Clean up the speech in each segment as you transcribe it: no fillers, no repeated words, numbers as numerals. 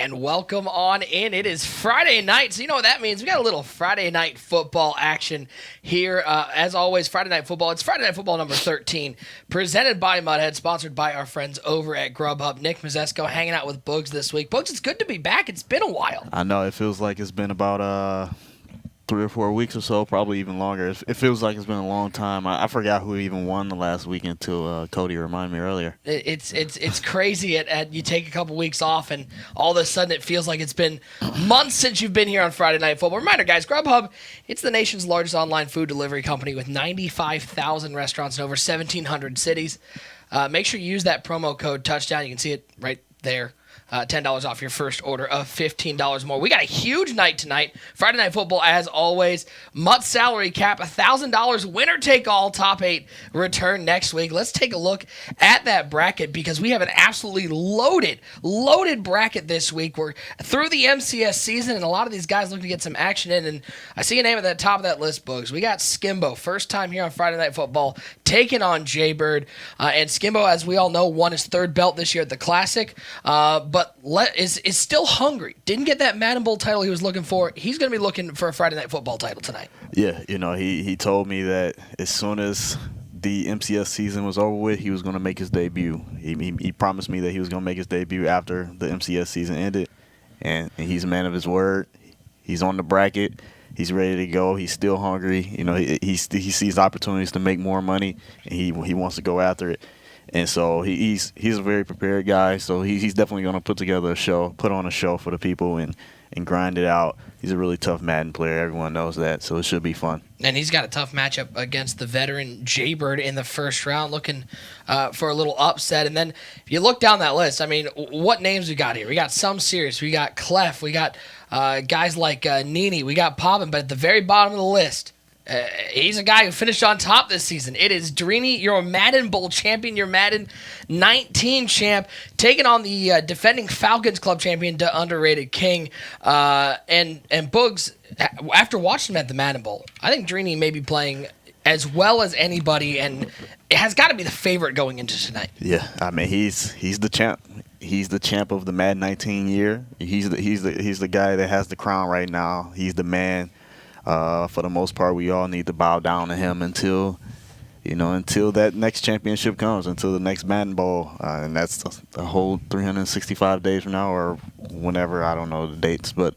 And welcome on in. It is Friday night, so you know what that means. We got a little Friday night football action here. As always, Friday night football. It's Friday night football number 13, presented by Mudhead, sponsored by our friends over at Grubhub. Nick Mazesco hanging out with Bugs this week. Bugs, it's good to be back. It's been a while. I know. It feels like it's been about 3 or 4 weeks or so, probably even longer. It feels like it's been a long time. I forgot who even won the last week until Cody reminded me earlier. It's crazy. You take a couple weeks off, and all of a sudden it feels like it's been months since you've been here on Friday Night Football. Reminder, guys, Grubhub, it's the nation's largest online food delivery company with 95,000 restaurants in over 1,700 cities. Make sure you use that promo code Touchdown. You can see it right there. $10 off your first order of $15 more. We got a huge night tonight. Friday Night Football, as always. Mutt salary cap, $1,000. Winner take all. Top 8 return next week. Let's take a look at that bracket because we have an absolutely loaded bracket this week. We're through the MCS season, and a lot of these guys looking to get some action in. And I see a name at the top of that list, Bugs. We got Skimbo, first time here on Friday Night Football, taking on Jaybird. And Skimbo, as we all know, won his 3rd belt this year at the Classic. But is still hungry. Didn't get that Madden Bowl title he was looking for. He's going to be looking for a Friday Night Football title tonight. Yeah, he told me that as soon as the MCS season was over with, he was going to make his debut. He promised me that he was going to make his debut after the MCS season ended, and he's a man of his word. He's on the bracket. He's ready to go. He's still hungry. He sees opportunities to make more money, and he wants to go after it. And so he's a very prepared guy. So he's definitely going to put on a show for the people and grind it out. He's a really tough Madden player. Everyone knows that. So it should be fun. And he's got a tough matchup against the veteran Jaybird in the first round, looking for a little upset. And then if you look down that list, I mean, what names we got here? We got some serious. We got Clef. We got guys like Nini. We got Poppin. But at the very bottom of the list, he's a guy who finished on top this season. It is Drini, your Madden Bowl champion, your Madden 19 champ, taking on the defending Falcons Club champion, the underrated King. And Boogs, after watching him at the Madden Bowl, I think Drini may be playing as well as anybody, and it has got to be the favorite going into tonight. Yeah, I mean he's the champ. He's the champ of the Madden 19 year. He's the guy that has the crown right now. He's the man. For the most part, we all need to bow down to him until that next championship comes, until the next Madden Bowl, and that's the whole 365 days from now or whenever. I don't know the dates, but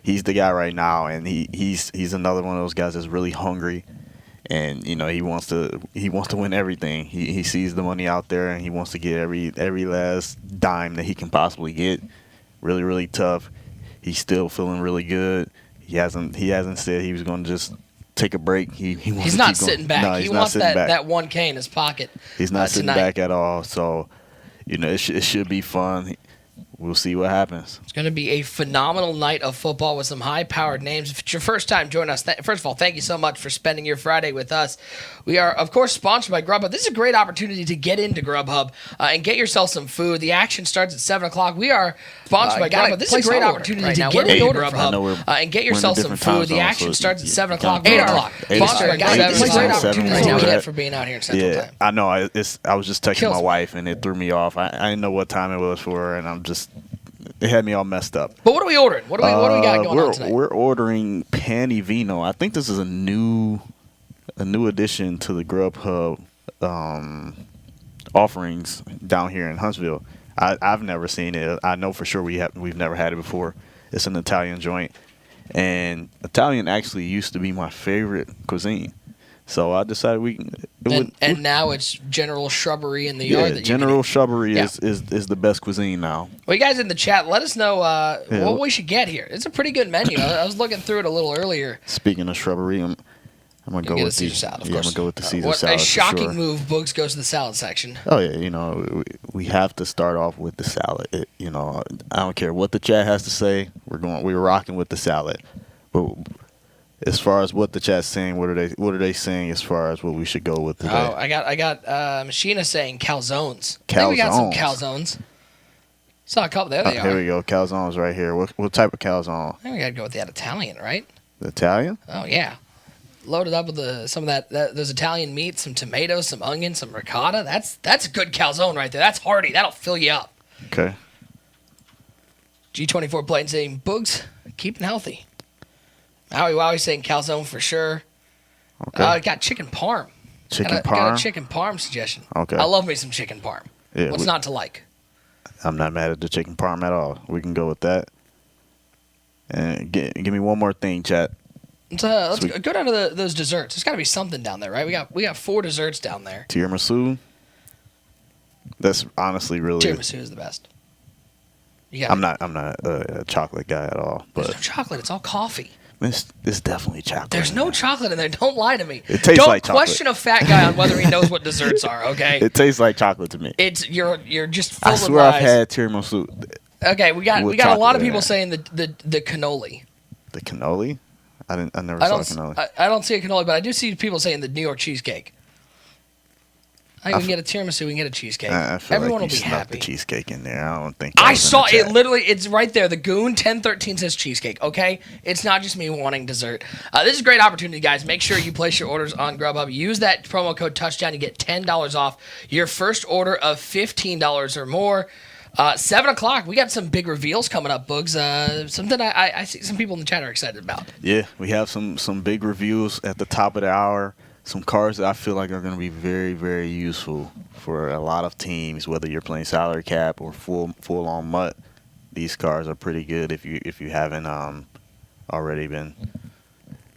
he's the guy right now, and he's another one of those guys that's really hungry, and he wants to win everything. He sees the money out there, and he wants to get every last dime that he can possibly get. Really, really tough. He's still feeling really good. He hasn't said he was going to just take a break. He's not sitting back. No, he wants that 1K in his pocket. He's not sitting tonight. back at all. So, it should be fun. We'll see what happens. It's going to be a phenomenal night of football with some high-powered names. If it's your first time joining us, first of all, thank you so much for spending your Friday with us. We are, of course, sponsored by Grubhub. This is a great opportunity to get into Grubhub and get yourself some food. The action starts at 7 o'clock. We are sponsored by Grubhub. This is a great opportunity to get into Grubhub and get yourself some food. The action starts at 7 o'clock. 8 o'clock. Sponsored by Grubhub. This is a great opportunity to get for being out here in Central Time. I know. I was just texting my wife, and it threw me off. I didn't know what time it was for her, and it had me all messed up. But what are we ordering? What do we got going on tonight? We're ordering Pani Vino. I think this is a new addition to the Grubhub offerings down here in Huntsville. I've never seen it. I know for sure we've never had it before. It's an Italian joint, and Italian actually used to be my favorite cuisine. So I decided now it's General Shrubbery in the yard. That General Shrubbery is the best cuisine now. Well, you guys in the chat, let us know what we should get here. It's a pretty good menu. I was looking through it a little earlier. Speaking of Shrubbery, I'm gonna go with Caesar salad. Of course. I'm gonna go with the Caesar salad. A shocking move. Boogs goes to the salad section. Oh yeah, we have to start off with the salad. I don't care what the chat has to say. We're rocking with the salad. But as far as what the chat's saying, what are they saying as far as what we should go with today? Oh, I got Machina saying calzones. I think we got some calzones. Saw a couple. There they are. Here we go. Calzones right here. What type of calzone? I think we got to go with that Italian, right? The Italian? Oh yeah. Loaded up with some of those Italian meat, some tomatoes, some onions, some ricotta. That's a good calzone right there. That's hearty. That'll fill you up. Okay. G24 playing saying, Boogs, keeping healthy. Howie Wowie saying calzone for sure. Okay. Got chicken parm. Chicken Got parm? a chicken parm suggestion. Okay. I love me some chicken parm. Yeah, What's not to like? I'm not mad at the chicken parm at all. We can go with that. And give me one more thing, chat. Let's go down to those desserts. There's got to be something down there, right? We got 4 desserts down there. Tiramisu. That's honestly really. Tiramisu is the best. I'm not a chocolate guy at all. But there's no chocolate. It's all coffee. It's definitely chocolate. There's no chocolate in there. Don't lie to me. It tastes like chocolate. Don't question a fat guy on whether he knows what desserts are. Okay. It tastes like chocolate to me. You're just full I of swear lies. I've had tiramisu. Okay, we got a lot of people saying the cannoli. The cannoli? I never saw cannoli. I don't see a cannoli, but I do see people saying the New York cheesecake. I think we can get a tiramisu, we can get a cheesecake. I feel Everyone like will you be snuck happy. the cheesecake in there. I don't think. I saw it literally. It's right there. The Goon 1013 says cheesecake. Okay, it's not just me wanting dessert. This is a great opportunity, guys. Make sure you place your orders on Grubhub. Use that promo code Touchdown. You get $10 off your first order of $15 or more. 7 o'clock. We got some big reveals coming up, Boogs. Something I see some people in the chat are excited about. Yeah, we have some big reviews at the top of the hour. Some cards that I feel like are going to be very, very useful for a lot of teams, whether you're playing salary cap or full on MUT. These cards are pretty good if you haven't already been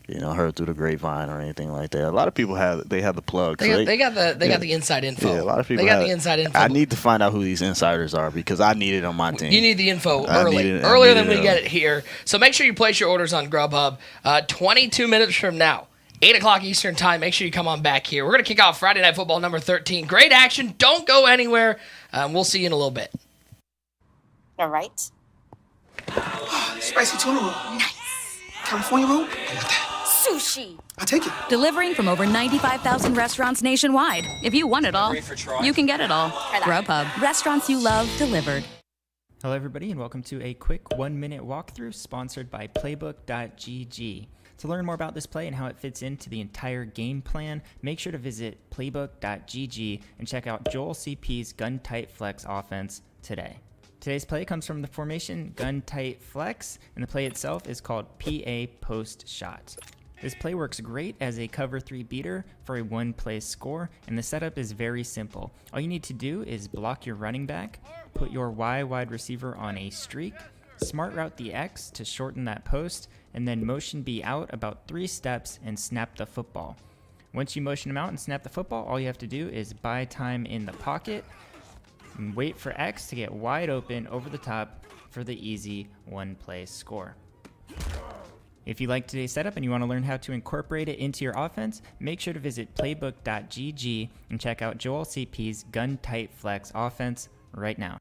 heard through the grapevine or anything like that. A lot of people have the plug. They got the inside info. Yeah, a lot of people got the inside info. I need to find out who these insiders are because I need it on my team. You need the info earlier than we get it here. So make sure you place your orders on Grubhub. 22 minutes from now. 8 o'clock Eastern time. Make sure you come on back here. We're going to kick off Friday Night Football number 13. Great action. Don't go anywhere. We'll see you in a little bit. All right. Spicy tuna roll. Nice. California roll. Sushi. I'll take it. Delivering from over 95,000 restaurants nationwide. If you want it all, you can get it all. Grubhub. Restaurants you love delivered. Hello, everybody, and welcome to a quick 1-minute walkthrough sponsored by Playbook.gg. To learn more about this play and how it fits into the entire game plan, make sure to visit Playbook.gg and check out Joel CP's Gun Tight Flex offense today. Today's play comes from the formation Gun Tight Flex, and the play itself is called PA Post Shot. This play works great as a cover 3 beater for a 1-play score, and the setup is very simple. All you need to do is block your running back, put your Y wide receiver on a streak, smart route the X to shorten that post, and then motion B out about 3 steps and snap the football. Once you motion him out and snap the football, all you have to do is buy time in the pocket and wait for X to get wide open over the top for the easy 1-play score. If you like today's setup and you want to learn how to incorporate it into your offense, make sure to visit Playbook.gg and check out Joel CP's Gun Tight Flex offense right now.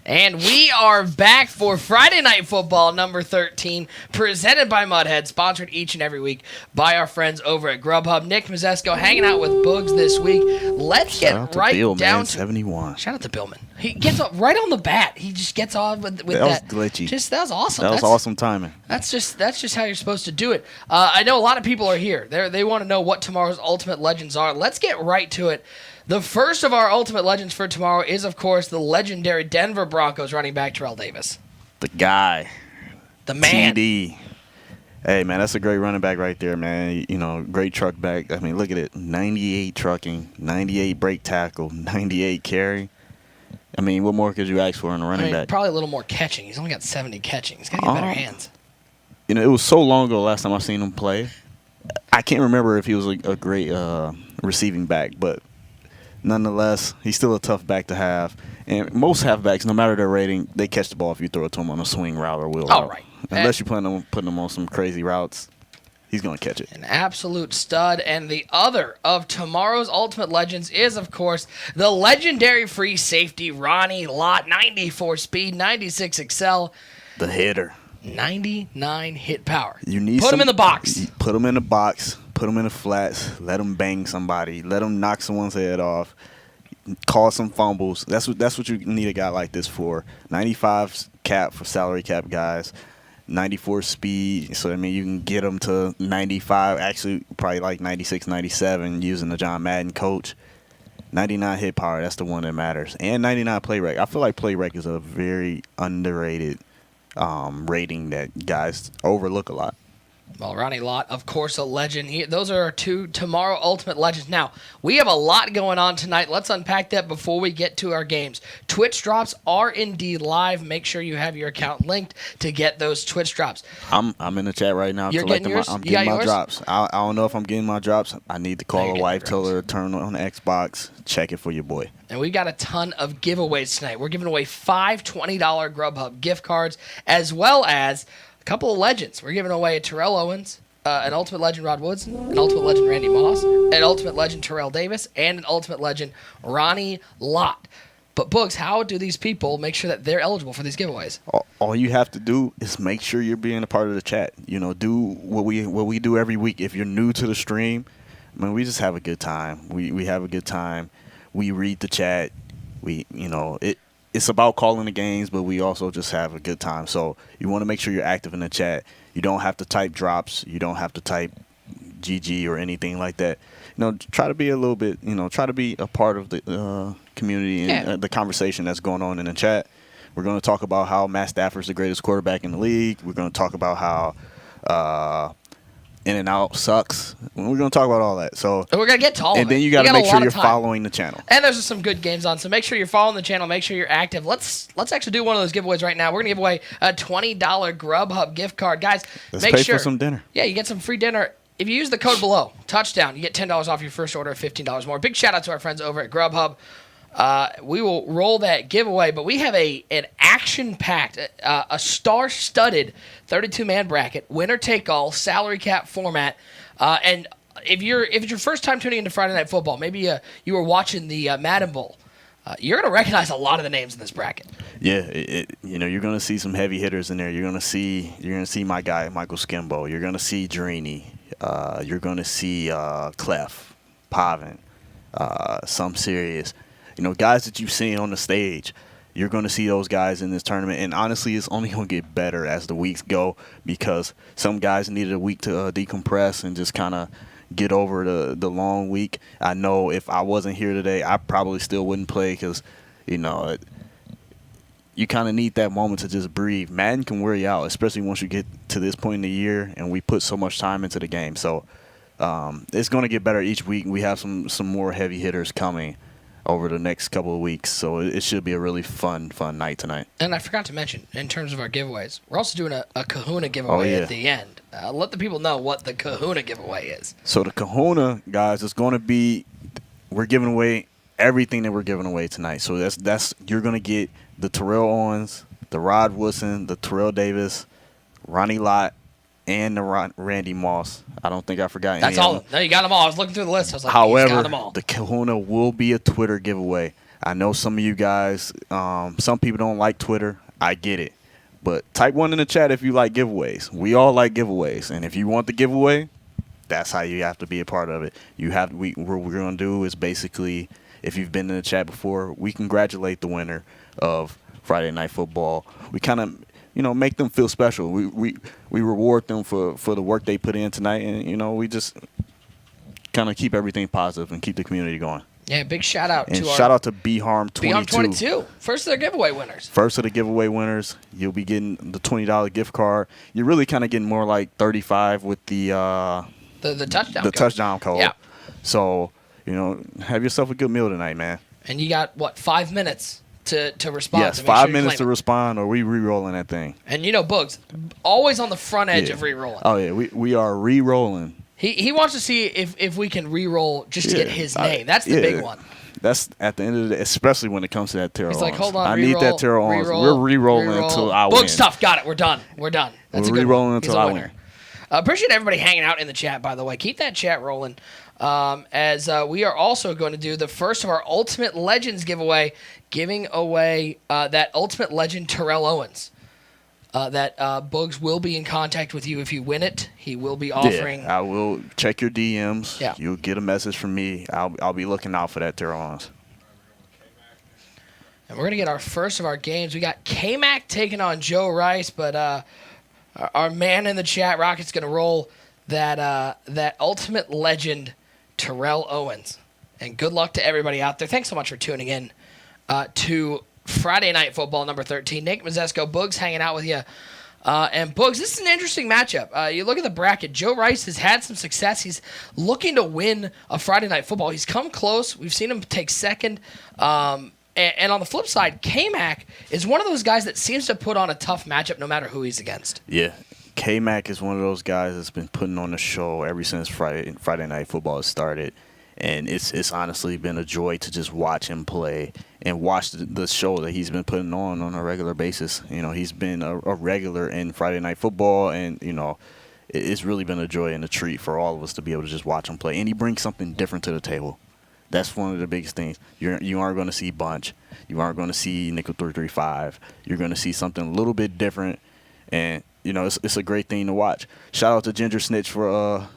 And we are back for Friday Night Football number 13, presented by Mudhead, sponsored each and every week by our friends over at Grubhub. Nick Mazesco hanging out with Boogs this week. Let's get right Bill, down man, to 71. Shout out to Billman. He gets up right on the bat. He just gets on with that. Was glitchy. That was awesome. That was awesome timing. That's just how you're supposed to do it. I know a lot of people are here. They want to know what tomorrow's Ultimate Legends are. Let's get right to it. The first of our Ultimate Legends for tomorrow is, of course, the legendary Denver Broncos running back Terrell Davis. The guy. The man. TD. Hey, man, that's a great running back right there, man. You know, great truck back. I mean, look at it. 98 trucking, 98 break tackle, 98 carry. I mean, what more could you ask for in a running back? Probably a little more catching. He's only got 70 catching. He's got to get better hands. You know, it was so long ago last time I've seen him play. I can't remember if he was a great receiving back, but nonetheless, he's still a tough back to have. And most halfbacks, no matter their rating, they catch the ball if you throw it to them on a swing route or wheel route. All right. Unless you plan on putting them on some crazy routes, he's going to catch it. An absolute stud. And the other of tomorrow's Ultimate Legends is, of course, the legendary free safety Ronnie Lott. 94 speed, 96 excel. The hitter. 99 hit power. You need Put him in the box. Put him in the box. Put him in the flats. Let him bang somebody. Let him knock someone's head off. Cause some fumbles. That's what you need a guy like this for. 95 cap for salary cap guys. 94 speed. So, I mean, you can get him to 95. Actually, probably like 96, 97 using the John Madden coach. 99 hit power. That's the one that matters. And 99 play rec. I feel like play rec is a very underrated rating that guys overlook a lot. Well, Ronnie Lott, of course, a legend. Those are our two tomorrow Ultimate Legends. Now, we have a lot going on tonight. Let's unpack that before we get to our games. Twitch drops are indeed live. Make sure you have your account linked to get those Twitch drops. I'm in the chat right now. You're getting yours? I'm You got getting my yours? drops. I don't know if I'm getting my drops. I need to Now call you're a wife, getting your tell her to turn on the Xbox. Check it for your boy. And we've got a ton of giveaways tonight. We're giving away 5 $20 Grubhub gift cards, as well as a couple of legends. We're giving away a Terrell Owens, an Ultimate Legend Rod Woodson, an Ultimate Legend Randy Moss, an Ultimate Legend Terrell Davis, and an Ultimate Legend Ronnie Lott. But Boogs, how do these people make sure that they're eligible for these giveaways? All you have to do is make sure you're being a part of the chat. You know, do what we do every week. If you're new to the stream, I mean, we just have a good time. We have a good time. We read the chat. It's about calling the games, but we also just have a good time. So you want to make sure you're active in the chat. You don't have to type drops. You don't have to type GG or anything like that. You know, try to be a little bit, try to be a part of the community and the conversation that's going on in the chat. We're going to talk about how Matt Stafford's the greatest quarterback in the league. We're going to talk about how In-N-Out sucks. We're going to talk about all that. So And we're going to get to all of it. And then you got to make sure you're following the channel. And there's some good games on, so make sure you're following the channel. Make sure you're active. Let's actually do one of those giveaways right now. We're going to give away a $20 Grubhub gift card. Guys, Let's make pay sure. for some dinner. Yeah, you get some free dinner. If you use the code below, touchdown, you get $10 off your first order of $15 more. Big shout out to our friends over at Grubhub. We will roll that giveaway, but we have an action-packed, a star-studded 32-man bracket, winner-take-all, salary cap format. And if it's your first time tuning into Friday Night Football, maybe you were watching the Madden Bowl, you're going to recognize a lot of the names in this bracket. Yeah, you're going to see some heavy hitters in there. You're going to see my guy Michael Skimbo. You're going to see Drini. You're going to see Clef, Pavin, some serious. Guys that you've seen on the stage. You're going to see those guys in this tournament. And honestly, it's only going to get better as the weeks go because some guys needed a week to decompress and just kind of get over the long week. I know if I wasn't here today, I probably still wouldn't play because, you kind of need that moment to just breathe. Madden can wear you out, especially once you get to this point in the year and we put so much time into the game. So it's going to get better each week. We have some more heavy hitters coming over the next couple of weeks, so it should be a really fun night tonight. And I forgot to mention, in terms of our giveaways, we're also doing a Kahuna giveaway at the end. Let the people know what the Kahuna giveaway is. So the Kahuna, guys, is going to be, we're giving away everything that we're giving away tonight. So that's you're going to get the Terrell Owens, the Rod Woodson, the Terrell Davis, Ronnie Lott, and the Randy Moss. I don't think I forgot any. That's all. No, you got them all. I was looking through the list. I was like, however, he's got them all. The Kahuna will be a Twitter giveaway. I know some of you guys, some people don't like Twitter. I get it. But type one in the chat if you like giveaways. We all like giveaways. And if you want the giveaway, that's how you have to be a part of it. What we're going to do is basically, if you've been in the chat before, we congratulate the winner of Friday Night Football. We kind of, make them feel special. We reward them for the work they put in tonight. And, we just kind of keep everything positive and keep the community going. Yeah, big shout out and shout out to BHarm22. BHarm22, first of their giveaway winners. First of the giveaway winners. You'll be getting the $20 gift card. You're really kind of getting more like $35 with the touchdown the code. touchdown code. Yeah. So, have yourself a good meal tonight, man. And you got 5 minutes to respond. Yes, to 5 minutes to respond, or we re-rolling that thing. And Bugs, always on the front edge of re-rolling. Oh yeah, we are re-rolling. He wants to see if we can re-roll just to get his name. That's the big one. That's at the end of the day, especially when it comes to that Terrell He's Owens. like, hold on, I need that Terrell Owens. We're re-rolling until I win. Book stuff. Got it. We're done. That's We're a good re-rolling one. until I win. Appreciate everybody hanging out in the chat, by the way. Keep that chat rolling. As we are also going to do the first of our Ultimate Legends giveaway, giving away that Ultimate Legend Terrell Owens. That Bugs will be in contact with you if you win it. He will be offering. Yeah, I will check your DMs. Yeah. You'll get a message from me. I'll be looking out for that Terrell Owens. And we're going to get our first of our games. We got K-Mac taking on Joe Rice, but our man in the chat, Rocket's going to roll that Ultimate Legend Terrell Owens. And good luck to everybody out there. Thanks so much for tuning in to Friday Night Football number 13. Nick Mazesco, Bugs hanging out with you. And Bugs, this is an interesting matchup. You look at the bracket. Joe Rice has had some success. He's looking to win a Friday Night Football. He's come close. We've seen him take second. And on the flip side, K-Mac is one of those guys that seems to put on a tough matchup no matter who he's against. Yeah. K-Mac is one of those guys that's been putting on the show ever since Friday Night Football has started. And it's honestly been a joy to just watch him play and watch the show that he's been putting on a regular basis. He's been a regular in Friday Night Football, and, it's really been a joy and a treat for all of us to be able to just watch him play. And he brings something different to the table. That's one of the biggest things. You aren't going to see bunch. You aren't going to see nickel 335. You're going to see something a little bit different, and, it's a great thing to watch. Shout out to Ginger Snitch for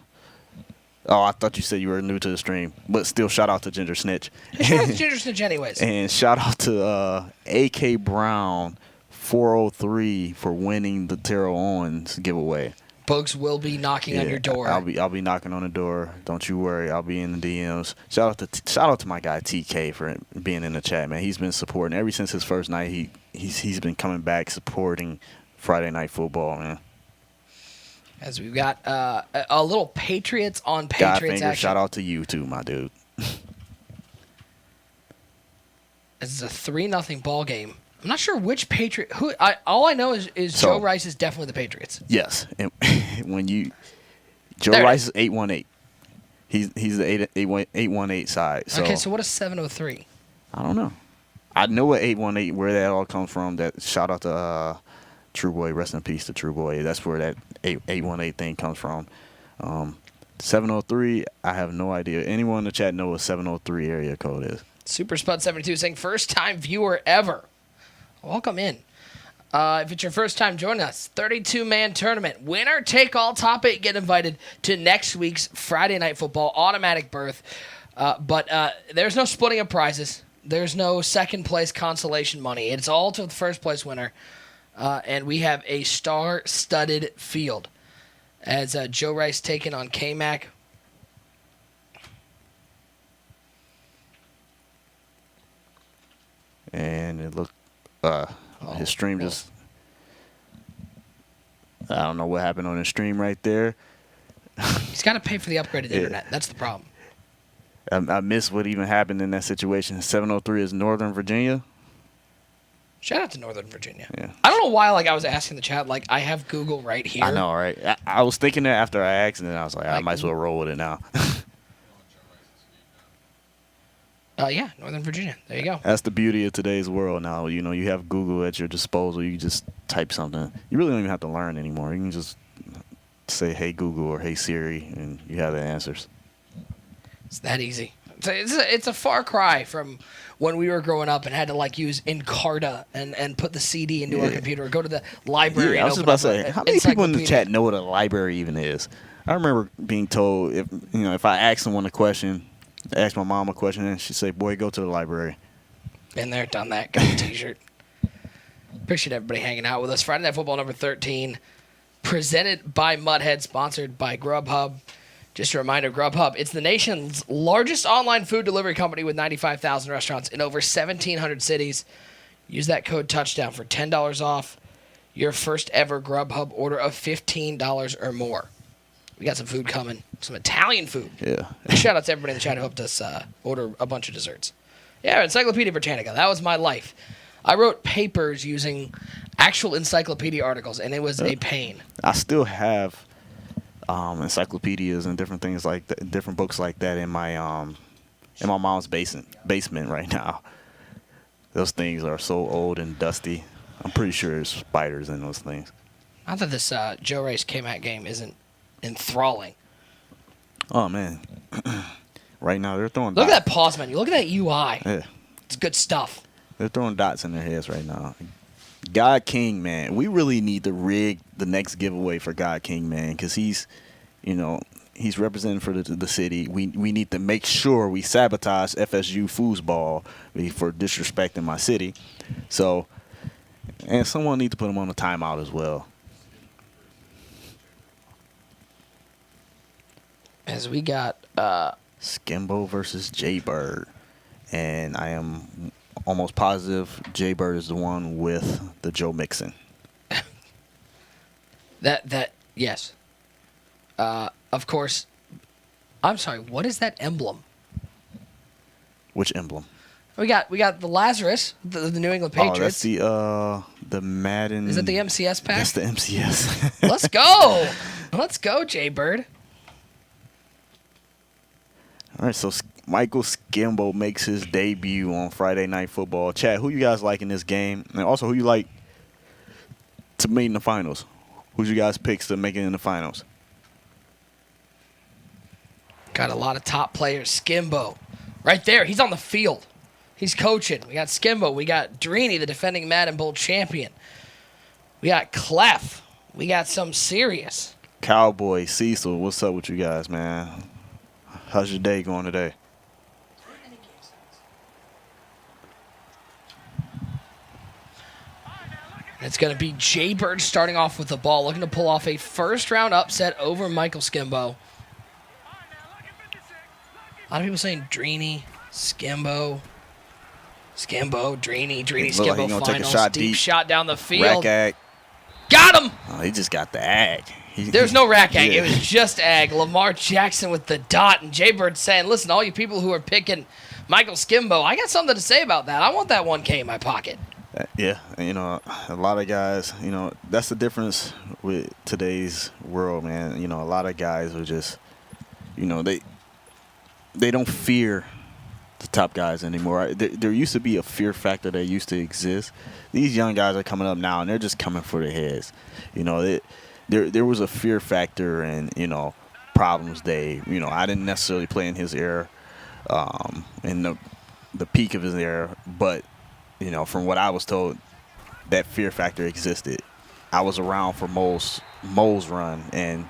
Oh, I thought you said you were new to the stream, but still, shout out to Ginger Snitch. Shout out to Ginger Snitch, anyways. And shout out to AK Brown 403 for winning the Terrell Owens giveaway. Bugs will be knocking on your door. I'll be knocking on the door. Don't you worry. I'll be in the DMs. Shout out to my guy TK for being in the chat, man. He's been supporting ever since his first night. He's been coming back supporting Friday Night Football, man. As we've got a little Patriots on Patriots action. Shout out to you too, my dude. This is a 3-0 ball game. I'm not sure which Patriot. All I know is Joe Rice is definitely the Patriots. Yes, and Joe Rice is 818. He's the 818 side. So. Okay, so what is 703? I don't know. I know what 818 where that all comes from. That shout out to True Boy, rest in peace to True Boy. That's where that 818 thing comes from. 703, I have no idea. Anyone in the chat know what 703 area code is? Super Spud 72 saying first time viewer ever. Welcome in. If it's your first time joining us, 32-man tournament. Winner take all, top 8 get invited to next week's Friday Night Football automatic berth. But there's no splitting of prizes. There's no second place consolation money. It's all to the first place winner. And we have a star-studded field as Joe Rice taking on K-Mac. And it looked, his stream just, I don't know what happened on his stream right there. He's got to pay for the upgraded internet. That's the problem. I missed what even happened in that situation. 703 is Northern Virginia. Shout out to Northern Virginia. Yeah. I don't know why I was asking the chat, I have Google right here. I know, right? I was thinking that after I asked, and then I was like, I might as well roll with it now. Yeah, Northern Virginia. There you go. That's the beauty of today's world now. You have Google at your disposal. You just type something. You really don't even have to learn anymore. You can just say, hey, Google, or hey, Siri, and you have the answers. It's that easy. It's a far cry from when we were growing up and had to like use Encarta and put the CD into our computer or go to the library. Yeah, I was just about to say, how many people in the chat know what a library even is? I remember being told if I ask someone a question, ask my mom a question, and she'd say, "Boy, go to the library." Been there, done that. Got a T-shirt. Appreciate everybody hanging out with us. Friday Night Football number 13, presented by Mudhead, sponsored by Grubhub. Just a reminder, Grubhub, it's the nation's largest online food delivery company with 95,000 restaurants in over 1,700 cities. Use that code TOUCHDOWN for $10 off your first ever Grubhub order of $15 or more. We got some food coming, some Italian food. Yeah. Shout out to everybody in the chat who helped us order a bunch of desserts. Yeah, Encyclopedia Britannica. That was my life. I wrote papers using actual encyclopedia articles, and it was a pain. I still have encyclopedias and different things like that, different books like that in my mom's basement right now. Those things are so old and dusty. I'm pretty sure there's spiders in those things. Not that this Joe Race K-Mac game isn't enthralling. Oh man, right now they're throwing. Look at that pause menu. Look at that UI. Yeah, it's good stuff. They're throwing dots in their heads right now. God King, man, we really need to rig the next giveaway for God King, man, because he's representing for the city. We need to make sure we sabotage FSU foosball for disrespecting my city. So, and someone needs to put him on a timeout as well. As we got Skimbo versus Jaybird, and I am almost positive Jaybird is the one with the Joe Mixon. Yes. Of course. I'm sorry. What is that emblem? Which emblem? We got the Lazarus, the New England Patriots. Oh, that's the Madden. Is that the MCS pack? That's the MCS. Let's go. Let's go, Jaybird. All right, so Michael Skimbo makes his debut on Friday Night Football. Chad, who you guys like in this game? And also, who you like to meet in the finals? Who's you guys picks to make it in the finals? Got a lot of top players. Skimbo. Right there. He's on the field. He's coaching. We got Skimbo. We got Drini, the defending Madden Bowl champion. We got Clef. We got some serious. Cowboy, Cecil, what's up with you guys, man? How's your day going today? It's going to be Jaybird starting off with the ball, looking to pull off a first-round upset over Michael Skimbo. A lot of people saying Drini, Skimbo, Drini, Skimbo finals. Deep shot down the field. Rack ag. Got him! Oh, he just got the ag. There's no rack ag. Yeah. It was just ag. Lamar Jackson with the dot, and Jaybird saying, listen, all you people who are picking Michael Skimbo, I got something to say about that. I want that 1K in my pocket. Yeah, a lot of guys, that's the difference with today's world, man. A lot of guys are just, they don't fear the top guys anymore. There used to be a fear factor that used to exist. These young guys are coming up now, and they're just coming for their heads. There was a fear factor and, problems day. I didn't necessarily play in his era, in the peak of his era, but from what I was told, that fear factor existed. I was around for Mo's run, and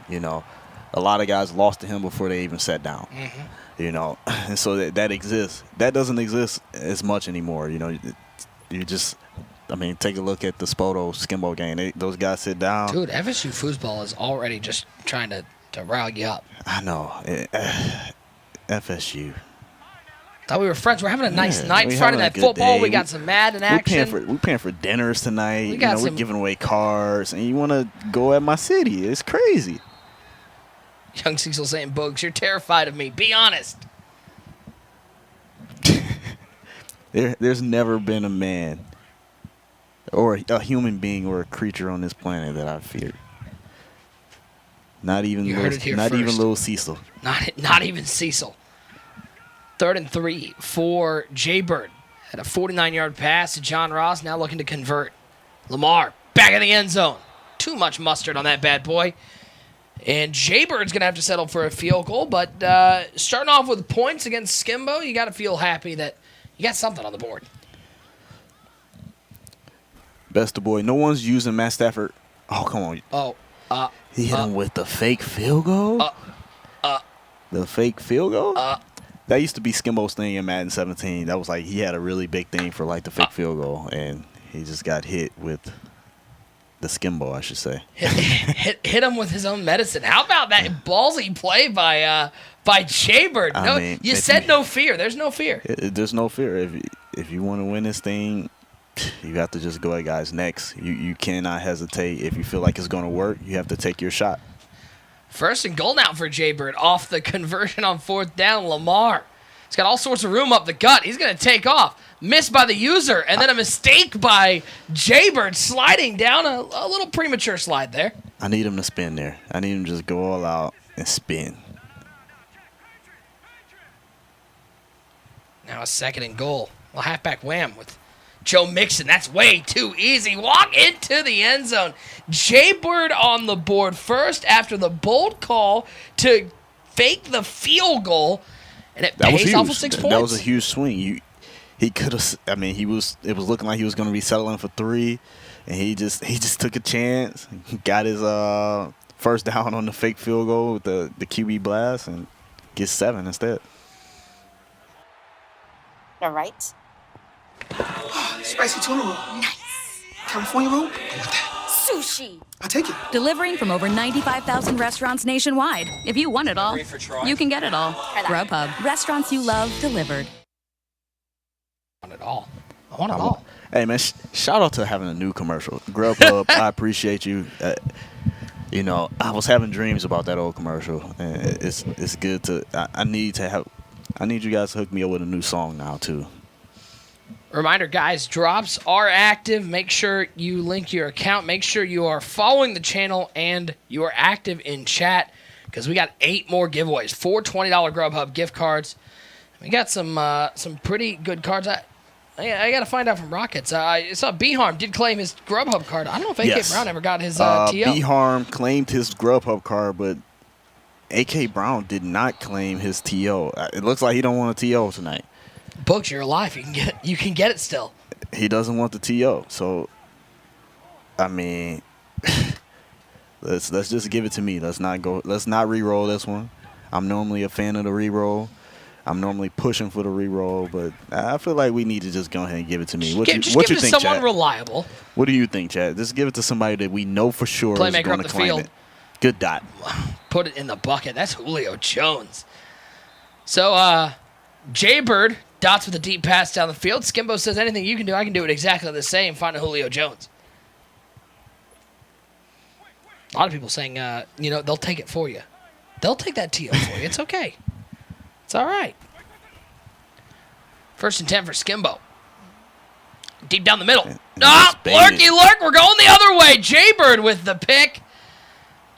a lot of guys lost to him before they even sat down. Mm-hmm. And so that exists. That doesn't exist as much anymore. You just, take a look at the Spoto Skimbo game. Those guys sit down. Dude, FSU foosball is already just trying to rile you up. I know. FSU. Thought we were friends. We're having a nice night. Friday Night Football. We got some Madden action. We're paying for dinners tonight. We're giving away cars, and you want to go at my city. It's crazy. Young Cecil saying, Bugs, you're terrified of me. Be honest. There's never been a man or a human being or a creature on this planet that I've feared. Not even little Cecil. Not even Cecil. 3rd and 3 for Jaybird. Had a 49-yard pass to John Ross, now looking to convert. Lamar back in the end zone. Too much mustard on that bad boy. And Jaybird's going to have to settle for a field goal. But starting off with points against Skimbo, you got to feel happy that you got something on the board. Best of boy. No one's using Matt Stafford. Oh, come on. Oh. He hit him with the fake field goal? The fake field goal? That used to be Skimbo's thing in Madden 17. That was like he had a really big thing for like the fake field goal, and he just got hit with the Skimbo, I should say. hit him with his own medicine. How about that ballsy play by Jaybird? No, you said no fear. There's no fear. There's no fear. If you want to win this thing, you have to just go at guys next. You cannot hesitate. If you feel like it's going to work, you have to take your shot. First and goal now for Jaybird off the conversion on fourth down. Lamar. He's got all sorts of room up the gut. He's going to take off. Missed by the user, and then a mistake by Jaybird sliding down a little premature slide there. I need him to spin there. I need him to just go all out and spin. Now a second and goal. A halfback wham with Joe Mixon. That's way too easy. Walk into the end zone. Jaybird on the board first after the bold call to fake the field goal, and it pays off with 6 points. That was a huge swing. He could have. I mean, it was looking like he was going to be settling for 3, and he just took a chance. Got his first down on the fake field goal with the QB blast, and gets 7 instead. All right. Spicy tuna roll. Nice. California roll? Sushi. I take it. Delivering from over 95,000 restaurants nationwide. If you want it all, you can get it all. Grubhub. Restaurants you love delivered. I want it all. I want it all. Hey, man, shout out to having a new commercial. Grubhub, I appreciate you. I was having dreams about that old commercial, and it's good to. I need you guys to hook me up with a new song now too. Reminder, guys, drops are active. Make sure you link your account. Make sure you are following the channel and you are active in chat because we got 8 more giveaways. 4 $20 Grubhub gift cards. We got some pretty good cards. I got to find out from Rockets. I saw B-Harm did claim his Grubhub card. I don't know if A.K. Brown ever got his TO. B-Harm claimed his Grubhub card, but A.K. Brown did not claim his TO. It looks like he don't want a TO tonight. Books, you're alive. You can get it still. He doesn't want the TO. So, I mean, let's just give it to me. Let's not re-roll this one. I'm normally a fan of the re-roll. I'm normally pushing for the re-roll, but I feel like we need to just go ahead and give it to me. What give you it to think, someone Chad? reliable. What do you think, Chad? Just give it to somebody that we know for sure Playmaker is going up to the claim field. it. Good dot. Put it in the bucket. That's Julio Jones. So, Jaybird dots with a deep pass down the field. Skimbo says anything you can do, I can do it exactly the same. Find a Julio Jones. A lot of people saying, they'll take it for you. They'll take that TO for you. It's okay. It's all right. 1st and 10 for Skimbo. Deep down the middle. Lurky lurk. We're going the other way. Jaybird with the pick.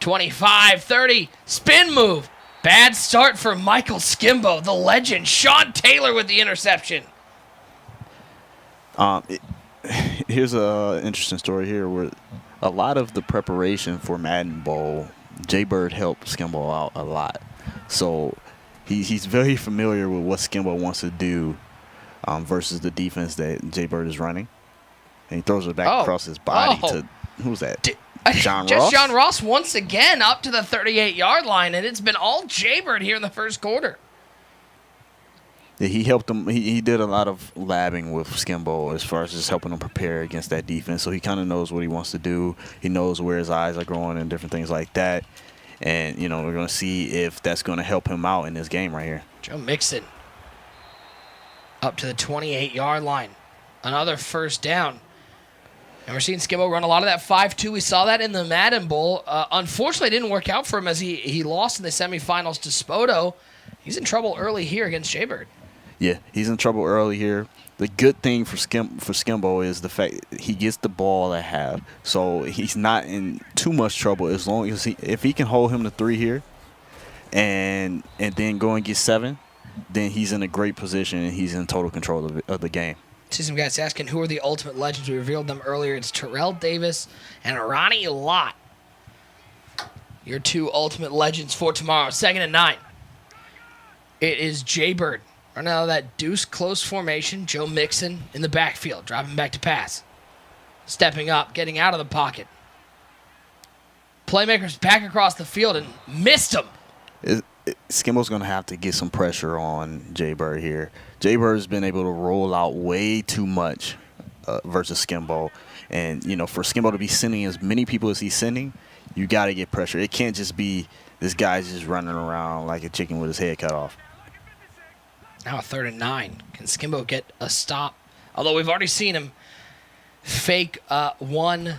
25-30. Spin move. Bad start for Michael Skimbo, the legend. Sean Taylor with the interception. Here's an interesting story here where a lot of the preparation for Madden Bowl, Jaybird helped Skimbo out a lot. So he's very familiar with what Skimbo wants to do versus the defense that Jaybird is running. And he throws it back across his body to, who's that? John Ross? John Ross once again up to the 38-yard line, and it's been all Jaybird here in the first quarter. Yeah, he helped him. He did a lot of labbing with Skimbo as far as just helping him prepare against that defense. So he kind of knows what he wants to do. He knows where his eyes are going and different things like that. And, we're going to see if that's going to help him out in this game right here. Joe Mixon up to the 28-yard line. Another first down. And we're seeing Skimbo run a lot of that 5-2. We saw that in the Madden Bowl. Unfortunately, it didn't work out for him as he lost in the semifinals to Spoto. He's in trouble early here against Jaybird. Yeah, he's in trouble early here. The good thing for Skimbo is the fact he gets the ball at half. So he's not in too much trouble as long as if he can hold him to 3 here and then go and get 7, then he's in a great position and he's in total control of the game. See some guys asking who are the ultimate legends. We revealed them earlier. It's Terrell Davis and Ronnie Lott. Your two ultimate legends for tomorrow. 2nd and 9. It is Jaybird. Running out of that deuce close formation. Joe Mixon in the backfield. Driving back to pass. Stepping up. Getting out of the pocket. Playmakers back across the field and missed him. Skimbo's going to have to get some pressure on Jaybird here. Jaybird's been able to roll out way too much versus Skimbo. And, for Skimbo to be sending as many people as he's sending, you got to get pressure. It can't just be this guy's just running around like a chicken with his head cut off. Now a 3rd and 9. Can Skimbo get a stop? Although we've already seen him fake one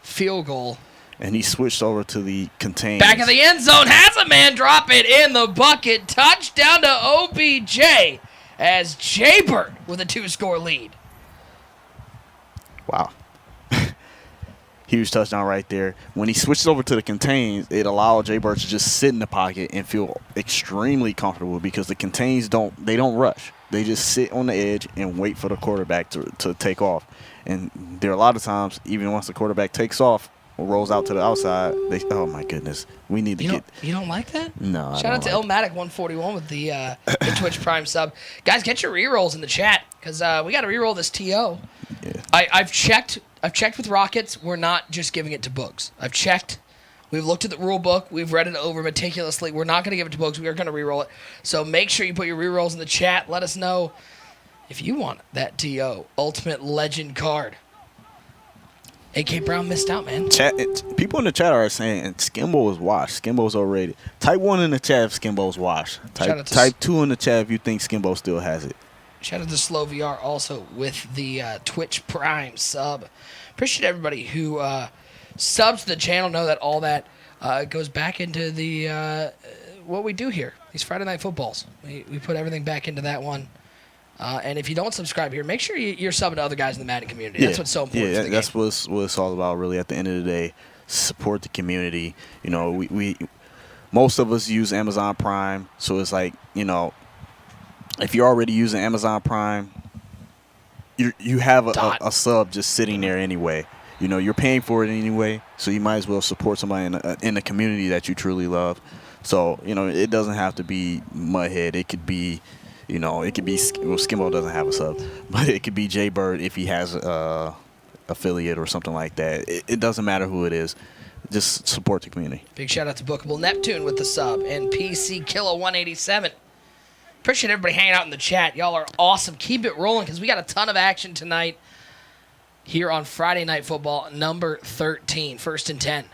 field goal. And he switched over to the contain. Back of the end zone. Has a man drop it in the bucket. Touchdown to OBJ as Jaybird with a 2-score lead. Wow. Huge touchdown right there. When he switched over to the contains, it allowed Jaybird to just sit in the pocket and feel extremely comfortable because the contains don't rush. They just sit on the edge and wait for the quarterback to take off. And there are a lot of times, even once the quarterback takes off or rolls out to the outside, oh my goodness, we need to get. You don't like that? No. Shout out to Illmatic 141 with the Twitch Prime sub. Guys, get your rerolls in the chat because we got to reroll this TO. Yeah. I've checked with Rockets. We're not just giving it to Boogs. I've checked. We've looked at the rule book. We've read it over meticulously. We're not going to give it to Boogs. We are going to reroll it. So make sure you put your rerolls in the chat. Let us know if you want that TO Ultimate Legend card. AK Brown missed out, man. People in the chat are saying Skimbo is washed. Skimbo's overrated. Type 1 in the chat if Skimbo's washed. Type 2 in the chat if you think Skimbo still has it. Shout out to Slow VR also with the Twitch Prime sub. Appreciate everybody who subs to the channel. Know that all that goes back into the what we do here. These Friday Night Footballs. We put everything back into that one. And if you don't subscribe here, make sure you're subbing to other guys in the Madden community. That's what's so important. Yeah, for the that's game. what it's all about. Really, at the end of the day, support the community. We most of us use Amazon Prime, so it's like if you're already using Amazon Prime, you have a sub just sitting there anyway. You're paying for it anyway, so you might as well support somebody in the community that you truly love. So it doesn't have to be Mudhead. It could be. It could be Skimbo doesn't have a sub, but it could be Jaybird if he has a affiliate or something like that. It doesn't matter who it is. Just support the community. Big shout out to Bookable Neptune with the sub and PC Killer 187. Appreciate everybody hanging out in the chat. Y'all are awesome. Keep it rolling because we got a ton of action tonight here on Friday Night Football, number 13, 1st and 10.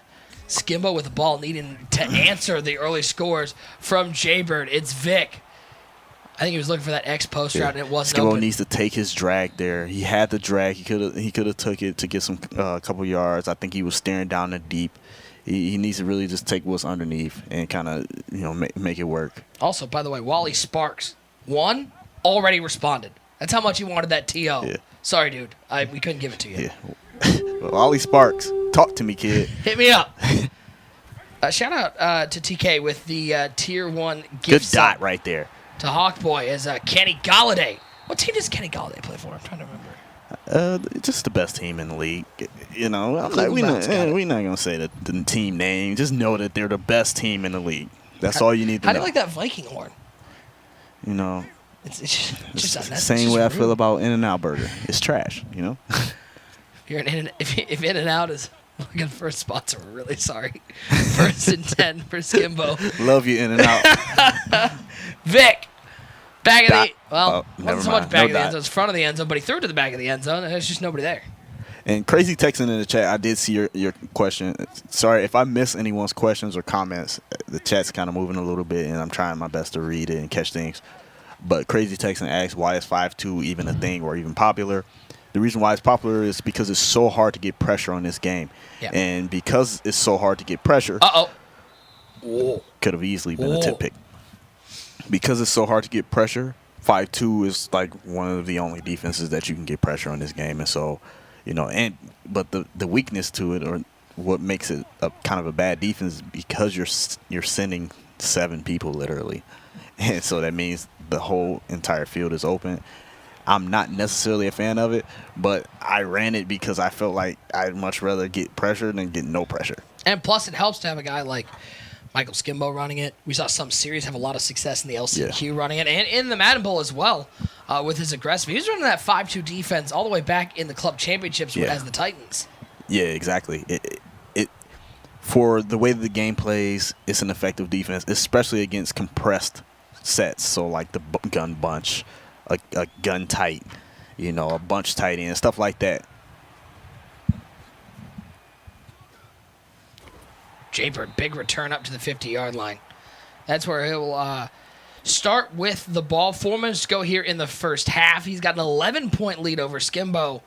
Skimbo with the ball needing to answer the early scores from Jaybird. It's Vic. I think he was looking for that X post route, and it wasn't Skimbo open. needs to take his drag there. He had the drag. He could have took it to get some couple yards. I think he was staring down the deep. He needs to really just take what's underneath and kind of make it work. Also, by the way, Wally Sparks, already responded. That's how much he wanted that TO. Yeah. Sorry, dude. We couldn't give it to you. Yeah. Well, Ollie Sparks, talk to me, kid. Hit me up. Shout out to TK with the Tier 1 gift Good sub dot right there. to Hawkboy as Kenny Galladay. What team does Kenny Galladay play for? I'm trying to remember. Just the best team in the league. We're not gonna say the team name. Just know that they're the best team in the league. That's all you need to know. How do you like that Viking horn? It's just the same way I feel about In-N-Out Burger. It's trash. If In-N-Out is looking for a sponsor, we're really sorry. 1st and 10 for Skimbo. Love you, In-N-Out. Vic. Back of the never wasn't so mind. much back No of the end dot. zone, it's front of the end zone, but he threw it to the back of the end zone, and there's just nobody there. And Crazy Texan in the chat, I did see your question. Sorry if I miss anyone's questions or comments. The chat's kind of moving a little bit, and I'm trying my best to read it and catch things. But Crazy Texan asks, why is 5-2 even a thing or even popular? The reason why it's popular is because it's so hard to get pressure on this game. Yeah. And because it's so hard to get pressure, could have easily been a tip pick. Because it's so hard to get pressure, 5-2 is like one of the only defenses that you can get pressure on this game. And so, but the weakness to it, or what makes it a kind of a bad defense, is because you're sending 7 people literally. And so that means the whole entire field is open. I'm not necessarily a fan of it, but I ran it because I felt like I'd much rather get pressure than get no pressure. And plus, it helps to have a guy like Michael Skimbo running it. We saw some series have a lot of success in the LCQ running it, and in the Madden Bowl as well with his aggressive. He was running that 5-2 defense all the way back in the club championships as the Titans. Yeah, exactly. It for the way that the game plays, it's an effective defense, especially against compressed sets. So like the gun bunch, a gun tight, a bunch tight end, stuff like that. Jaybird, big return up to the 50-yard line. That's where he'll start with the ball. 4 minutes to go here in the first half. He's got an 11-point lead over Skimbo.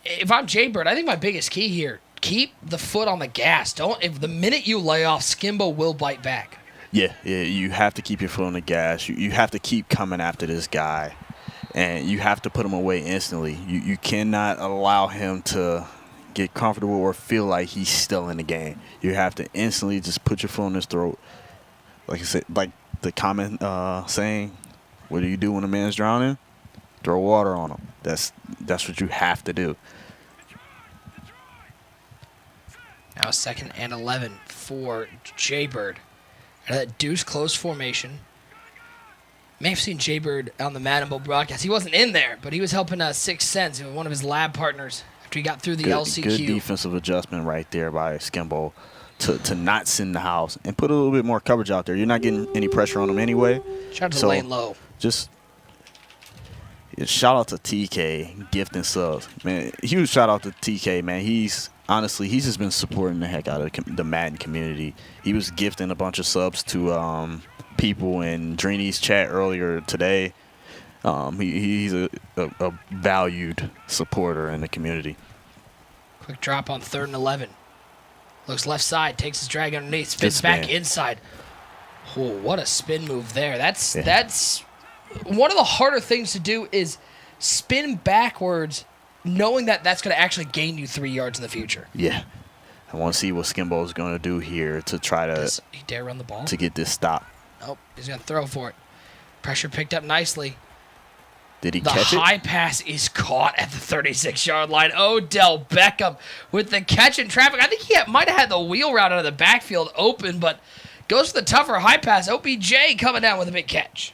If I'm Jaybird, I think my biggest key here, keep the foot on the gas. If the minute you lay off, Skimbo will bite back. Yeah, you have to keep your foot on the gas. You have to keep coming after this guy, and you have to put him away instantly. You cannot allow him to get comfortable or feel like he's still in the game. You have to instantly just put your foot on his throat. Like I said, like the comment saying, what do you do when a man's drowning? Throw water on him. That's what you have to do. Now 2nd and 11 for Jaybird. And that deuce close formation. May have seen Jaybird on the Madden Bowl broadcast. He wasn't in there, but he was helping Sixth Sense, one of his lab partners, after he got through the LCQ. Good defensive adjustment right there by Skimbo to not send the house and put a little bit more coverage out there. You're not getting any pressure on him anyway. Shout out to Lane Low. Shout out to TK gifting subs, man. Huge shout out to TK, man. He's just been supporting the heck out of the Madden community. He was gifting a bunch of subs to people in Dreeny's chat earlier today. He's a valued supporter in the community. Quick drop on 3rd and 11. Looks left side, takes his drag underneath, spins back inside. Oh, what a spin move there. That's one of the harder things to do is spin backwards knowing that that's going to actually gain you 3 yards in the future. Yeah. I want to see what Skimbo is going to do here to try to Does he dare run the ball? To get this stop. Nope, he's going to throw for it. Pressure picked up nicely. Did he catch it? The high pass is caught at the 36-yard line. Odell Beckham with the catch in traffic. I think he might have had the wheel route out of the backfield open, but goes for the tougher high pass. OBJ coming down with a big catch.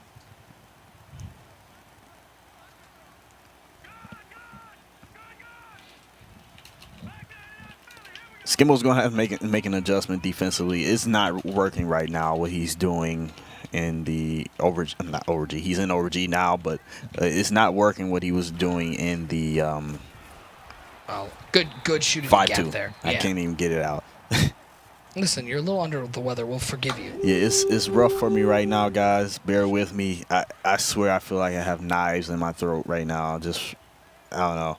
Skimbo's going to have to make an adjustment defensively. It's not working right now what he's doing in the not overG. He's in overG now, but it's not working what he was doing in the good shooting 5-2 there. I can't even get it out. Listen, you're a little under the weather. We'll forgive you. Yeah, it's rough for me right now, guys. Bear with me. I swear I feel like I have knives in my throat right now. I don't know.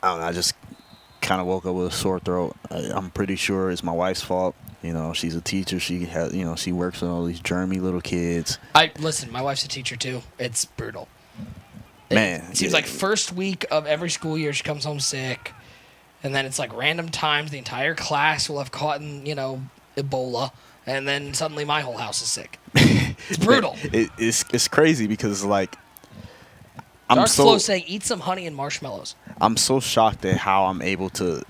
I just kind of woke up with a sore throat. I'm pretty sure it's my wife's fault. She's a teacher. She has, she works with all these germy little kids. Listen, my wife's a teacher too. It's brutal. Man, it seems like first week of every school year she comes home sick, and then it's like random times the entire class will have caught in Ebola, and then suddenly my whole house is sick. It's brutal. It's crazy because Dark Flow saying eat some honey and marshmallows. I'm so shocked at how I'm able to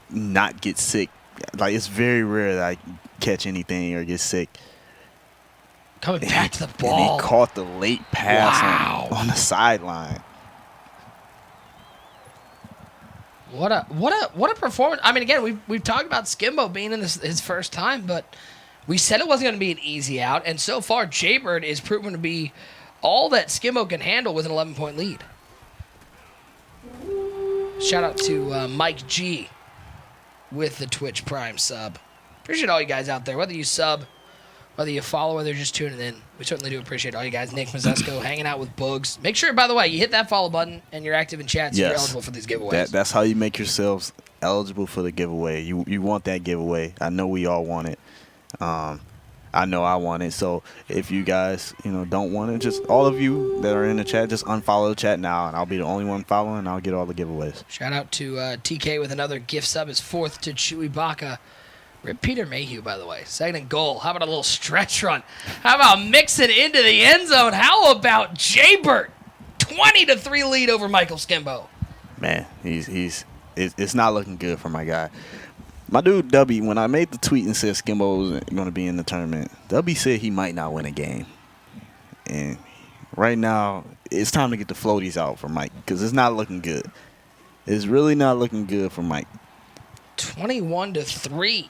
not get sick. Like, it's very rare that I catch anything or get sick. Coming back to the ball. And he caught the late pass on the sideline. What a performance. I mean, again, we've talked about Skimbo being in his first time, but we said it wasn't going to be an easy out, and so far Jaybird is proven to be all that Skimbo can handle with an 11-point lead. Shout out to Mike G with the Twitch Prime sub. Appreciate all you guys out there, whether you sub, whether you follow, whether you're just tuning in. We certainly do appreciate all you guys. Nick Mazesco hanging out with Boogs. Make sure, by the way, you hit that follow button and you're active in chat so you're eligible for these giveaways. That's how you make yourselves eligible for the giveaway. You want that giveaway. I know we all want it. I know I want it. So if you guys, don't want it, just all of you that are in the chat, just unfollow the chat now, and I'll be the only one following, and I'll get all the giveaways. Shout out to TK with another gift sub. His 4th to Chewy Baca. Rip Peter Mayhew, by the way. 2nd and goal. How about a little stretch run? How about mixing into the end zone? How about Jaybird? 20-3 lead over Michael Skimbo. Man, it's not looking good for my guy. My dude W, when I made the tweet and said Skimbo was going to be in the tournament, W said he might not win a game. And right now, it's time to get the floaties out for Mike because it's not looking good. It's really not looking good for Mike. 21-3.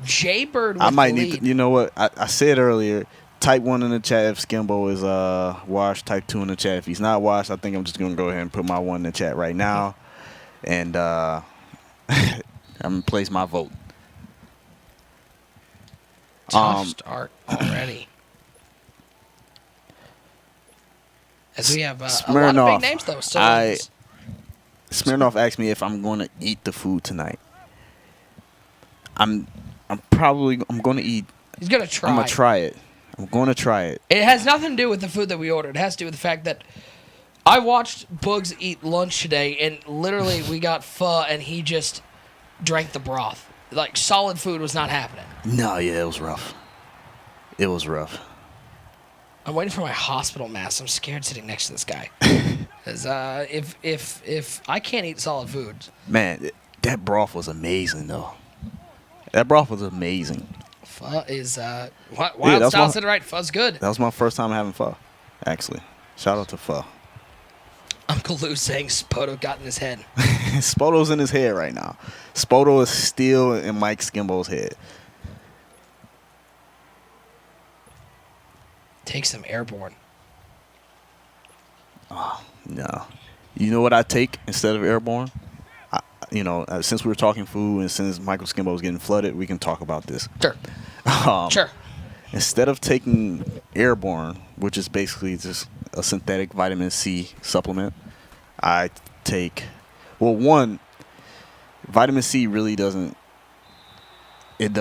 Jaybird with I might the need lead. to, you know what? I said earlier, type 1 in the chat if Skimbo is washed. Type 2 in the chat if he's not washed. I think I'm just going to go ahead and put my 1 in the chat right now. And I'm going to place my vote. Tough start already. As we have a lot of big names, though. Still Smirnoff asked me if I'm going to eat the food tonight. I'm going to eat. He's going to try. I'm going to try it. I'm going to try it. It has nothing to do with the food that we ordered. It has to do with the fact that I watched Bugs eat lunch today, and literally we got pho, and he just drank the broth. Like, solid food was not happening. No, yeah, it was rough. It was rough. I'm waiting for my hospital mask. I'm scared sitting next to this guy. Because if I can't eat solid foods. Man, that broth was amazing, though. That broth was amazing. Pho is, Wild Style said it right. Pho's good. That was my first time having pho, actually. Shout out to pho. Uncle Lou saying Spoto got in his head. Spoto's in his head right now. Spoto is still in Mike Skimbo's head. Take some airborne. Oh, no. You know what I take instead of airborne? Since we were talking food and since Michael Skimbo was getting flooded, we can talk about this. Sure. Sure. Instead of taking airborne, which is basically just a synthetic vitamin C supplement, I take, vitamin C really doesn't, it's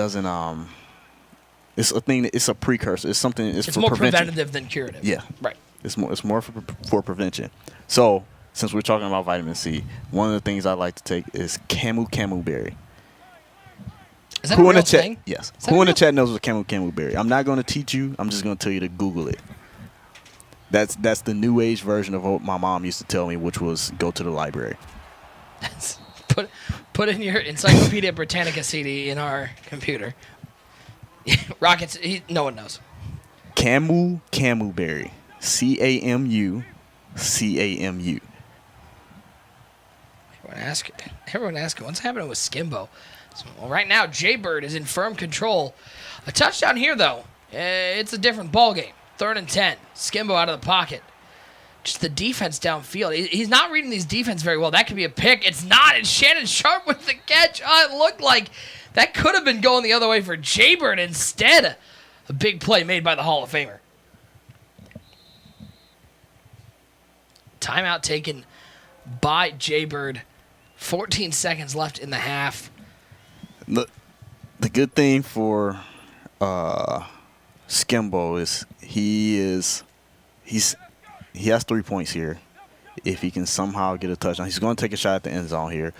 a thing, it's a precursor. It's something, it's for more prevention. preventative than curative. Yeah. Right. It's more for prevention. So, since we're talking about vitamin C, one of the things I like to take is camu berry. Is that a real thing? Yes. Who in the chat knows what camu berry? I'm not going to teach you. I'm just going to tell you to Google it. That's the new age version of what my mom used to tell me, which was go to the library. Put in your Encyclopedia Britannica CD in our computer. Rockets. No one knows. Camu berry. CAMU. Everyone ask what's happening with Skimbo. Well, right now, Jaybird is in firm control. A touchdown here, though. It's a different ballgame. 3rd and 10. Skimbo out of the pocket. Just the defense downfield. He's not reading these defense very well. That could be a pick. It's not. It's Shannon Sharp with the catch. Oh, it looked like that could have been going the other way for Jaybird. Instead, a big play made by the Hall of Famer. Timeout taken by Jaybird. 14 seconds left in the half. The good thing for Skimbo is he has 3 points here. If he can somehow get a touchdown, he's going to take a shot at the end zone here.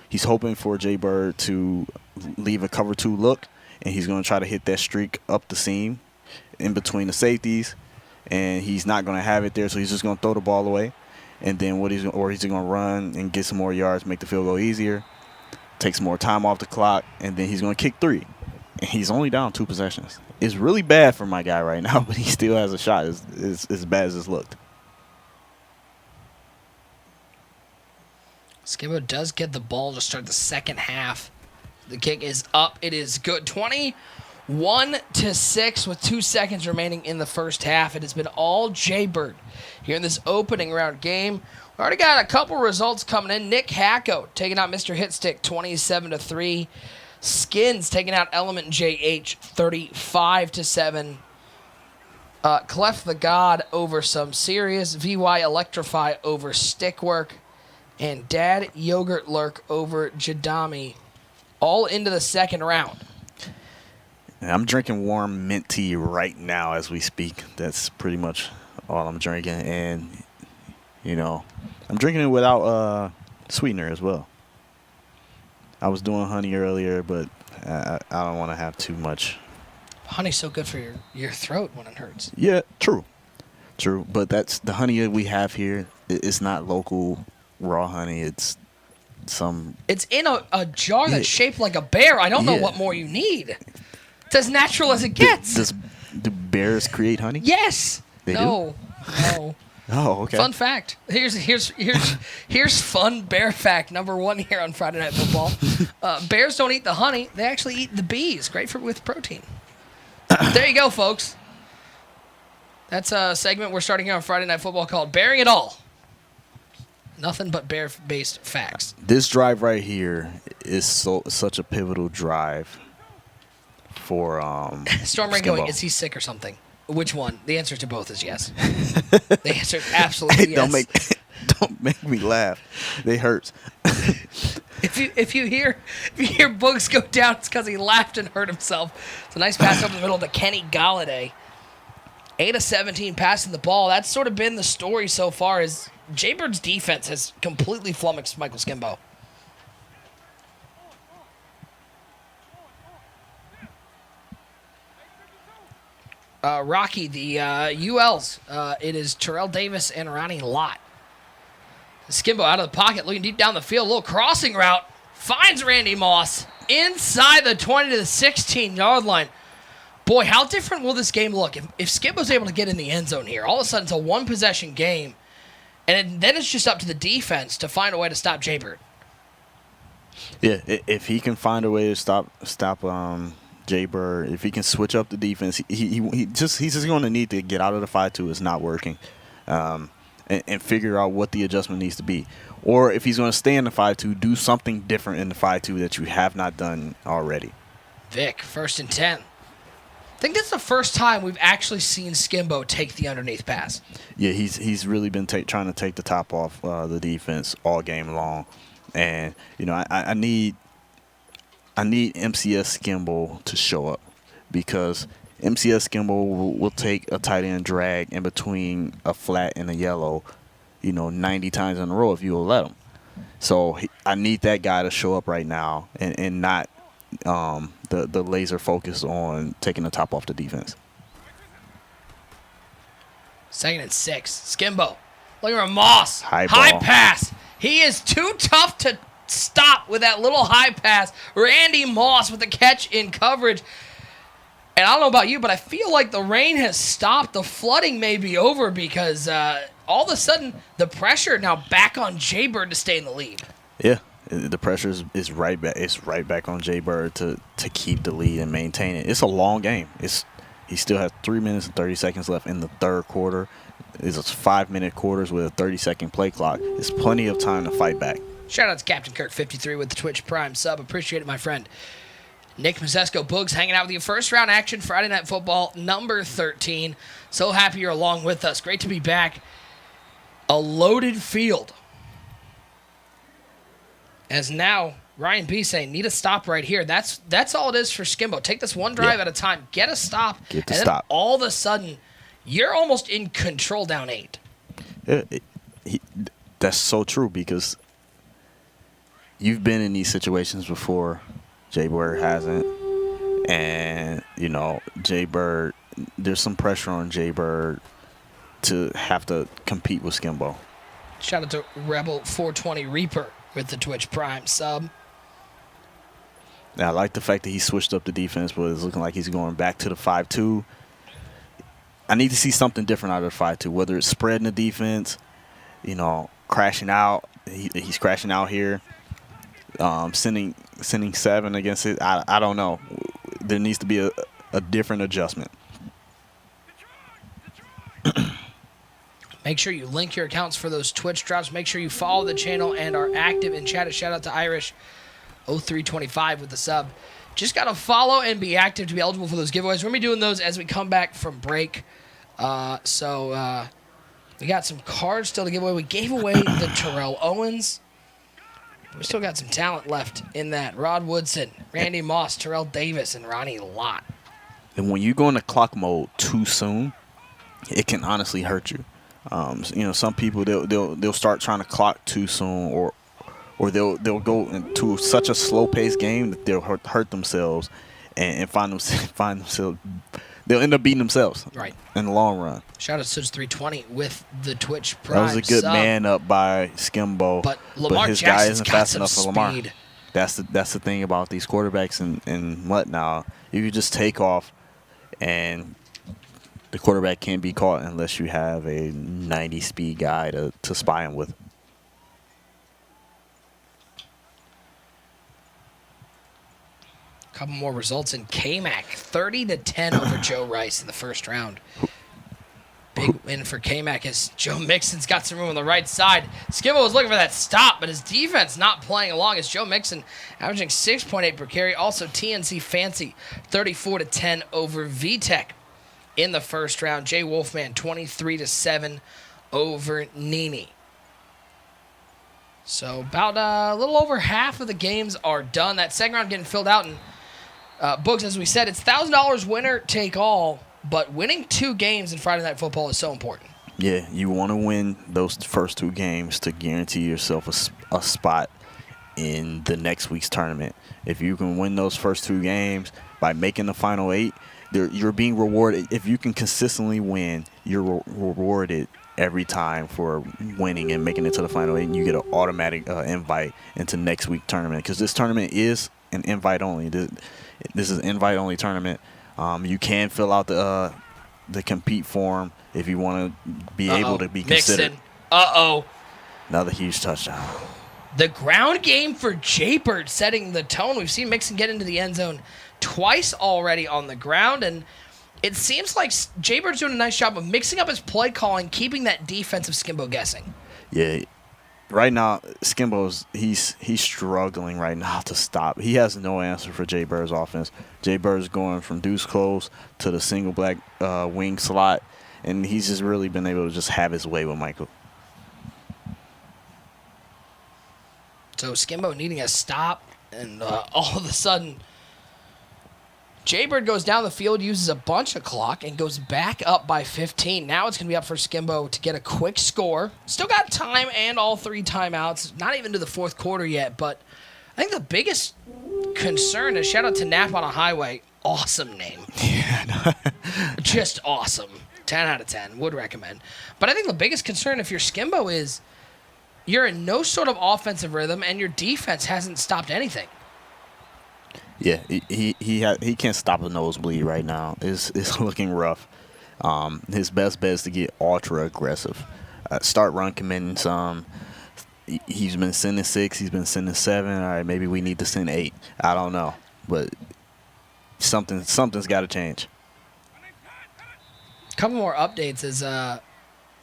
He's hoping for Jaybird to leave a cover 2 look, and he's going to try to hit that streak up the seam in between the safeties, and he's not going to have it there, so he's just going to throw the ball away. And then he's going to run and get some more yards, make the field goal easier, take some more time off the clock, and then he's going to kick 3. And he's only down 2 possessions. It's really bad for my guy right now, but he still has a shot. It's as bad as it's looked. Skimbo does get the ball to start the second half. The kick is up. It is good. 21-6 with 2 seconds remaining in the first half. It has been all Jaybird here in this opening round game. We already got a couple results coming in. Nick Hacko taking out Mr. Hitstick 27-3. Skins taking out Element JH 35-7. Clef the God over some serious. VY Electrify over Stickwork. And Dad Yogurt Lurk over Jadami. All into the second round. I'm drinking warm mint tea right now as we speak. That's pretty much all I'm drinking. And, I'm drinking it without sweetener as well. I was doing honey earlier, but I don't want to have too much. Honey's so good for your throat when it hurts. Yeah, true. But that's the honey that we have here. It's not local raw honey. It's some. It's in a jar that's shaped like a bear. I don't know what more you need. It's as natural as it gets. Do bears create honey? Yes. They no. do? No. Oh, okay. Fun fact. Here's fun bear fact number 1 here on Friday Night Football. Bears don't eat the honey. They actually eat the bees. Great with protein. There you go, folks. That's a segment we're starting here on Friday Night Football called Bearing It All. Nothing but bear-based facts. This drive right here is such a pivotal drive for Storm Rain Skimbo. going, is he sick or something? Which one? The answer to both is yes. The answer is absolutely yes. Don't make me laugh. They hurt. If you hear Boogs go down, it's because he laughed and hurt himself. It's a nice pass over the middle to Kenny Galladay. 8 of 17 passing the ball. That's sort of been the story so far. Is Jaybird's defense has completely flummoxed Michael Skimbo. Rocky, the ULs. It is Terrell Davis and Ronnie Lott. Skimbo out of the pocket, looking deep down the field. A little crossing route. Finds Randy Moss inside the 20 to the 16-yard line. Boy, how different will this game look if Skimbo's able to get in the end zone here? All of a sudden, it's a one-possession game, and then it's just up to the defense to find a way to stop Jaybird. Yeah, if he can find a way to stop Jaybird, if he can switch up the defense, he's just going to need to get out of the 5-2. It's not working, and figure out what the adjustment needs to be. Or if he's going to stay in the 5-2, do something different in the 5-2 that you have not done already. Vic, 1st and 10. I think that's the first time we've actually seen Skimbo take the underneath pass. Yeah, he's really been trying to take the top off the defense all game long, and I need MCS Skimbo to show up, because MCS Skimbo will take a tight end drag in between a flat and a yellow, 90 times in a row if you will let him. So I need that guy to show up right now and not the laser focus on taking the top off the defense. 2nd and 6. Skimbo. Look at Moss. High pass. He is too tough to stop with that little high pass. Randy Moss with the catch in coverage. And I don't know about you, but I feel like the rain has stopped. The flooding may be over, because all of a sudden the pressure now back on Jaybird to stay in the lead. Yeah. The pressure is right back. It's right back on Jaybird to keep the lead and maintain it. It's a long game. He still has 3 minutes and 30 seconds left in the third quarter. It's 5-minute quarters with a 30-second play clock. It's plenty of time to fight back. Shout out to Captain Kirk 53 with the Twitch Prime sub. Appreciate it, my friend. Nick Mazesko Boogs hanging out with you. First round action, Friday Night Football, number 13. So happy you're along with us. Great to be back. A loaded field. As now, Ryan B saying, need a stop right here. That's all it is for Skimbo. Take this one drive at a time. Get a stop. Then all of a sudden, you're almost in control down 8. That's so true, because you've been in these situations before. Jaybird hasn't. And, Jaybird, there's some pressure on Jaybird to have to compete with Skimbo. Shout out to Rebel 420 Reaper with the Twitch Prime sub. Now, I like the fact that he switched up the defense, but it's looking like he's going back to the 5-2. I need to see something different out of the 5-2, whether it's spreading the defense, crashing out. He's crashing out here, sending 7 against it. I don't know. There needs to be a different adjustment. Make sure you link your accounts for those Twitch drops. Make sure you follow the channel and are active in chat. Shout out to Irish 0325 with the sub. Just got to follow and be active to be eligible for those giveaways. We're going to be doing those as we come back from break. So we got some cards still to give away. We gave away the Terrell Owens. We still got some talent left in that. Rod Woodson, Randy Moss, Terrell Davis, and Ronnie Lott. And when you go into clock mode too soon, it can honestly hurt you. Some people they'll start trying to clock too soon, or they'll go into such a slow paced game that they'll hurt themselves and find themselves they'll end up beating themselves. Right. In the long run. Shout out to Suds320 with the Twitch Prime. That was a good sub. man up by Skimbo. But Lamar his Jackson's guy isn't got fast some enough for Lamar. speed. That's the thing about these quarterbacks and what now. You can just take off, and the quarterback can't be caught unless you have a 90 speed guy to spy him with. Couple more results in K-Mac. 30-10 over Joe Rice in the first round. Big win for K-Mac as Joe Mixon's got some room on the right side. Skimbo was looking for that stop, but his defense not playing along as Joe Mixon averaging 6.8 per carry. Also, TNC Fancy 34-10 over VTech in the first round. Jay Wolfman 23-7 over Nini. So about a little over half of the games are done. That second round getting filled out. And Books, as we said, it's $1,000 winner take all, but winning 2 games in Friday Night Football is so important. Yeah, you want to win those first 2 games to guarantee yourself a spot in the next week's tournament. If you can win those first 2 games by making the final 8, you're being rewarded. If you can consistently win, you're rewarded every time for winning and making it to the final 8, and you get an automatic invite into next week's tournament, because this tournament is an invite only. This is an invite only tournament. You can fill out the compete form if you want to be able to be considered. Mixon. Another huge touchdown. The ground game for Jaybird setting the tone. We've seen Mixon get into the end zone twice already on the ground, and it seems like Jaybird's doing a nice job of mixing up his play calling, keeping that defensive Skimbo guessing. Yeah. Right now, Skimbo's he's struggling right now to stop. He has no answer for Jay Bird's offense. Jay Bird's going from deuce close to the single black wing slot, and he's just really been able to just have his way with Michael. So Skimbo needing a stop, and all of a sudden, Jaybird goes down the field, uses a bunch of clock, and goes back up by 15. Now it's going to be up for Skimbo to get a quick score. Still got time and all 3 timeouts. Not even to the fourth quarter yet, but I think the biggest concern is shout out to Nap on a Highway. Awesome name. Yeah. Just awesome. 10 out of 10. Would recommend. But I think the biggest concern if you're Skimbo is you're in no sort of offensive rhythm, and your defense hasn't stopped anything. Yeah, he can't stop a nosebleed right now. It's looking rough. His best bet is to get ultra aggressive. Start run committing some. He's been sending 6. He's been sending 7. All right, maybe we need to send 8. I don't know, but something's got to change. A couple more updates as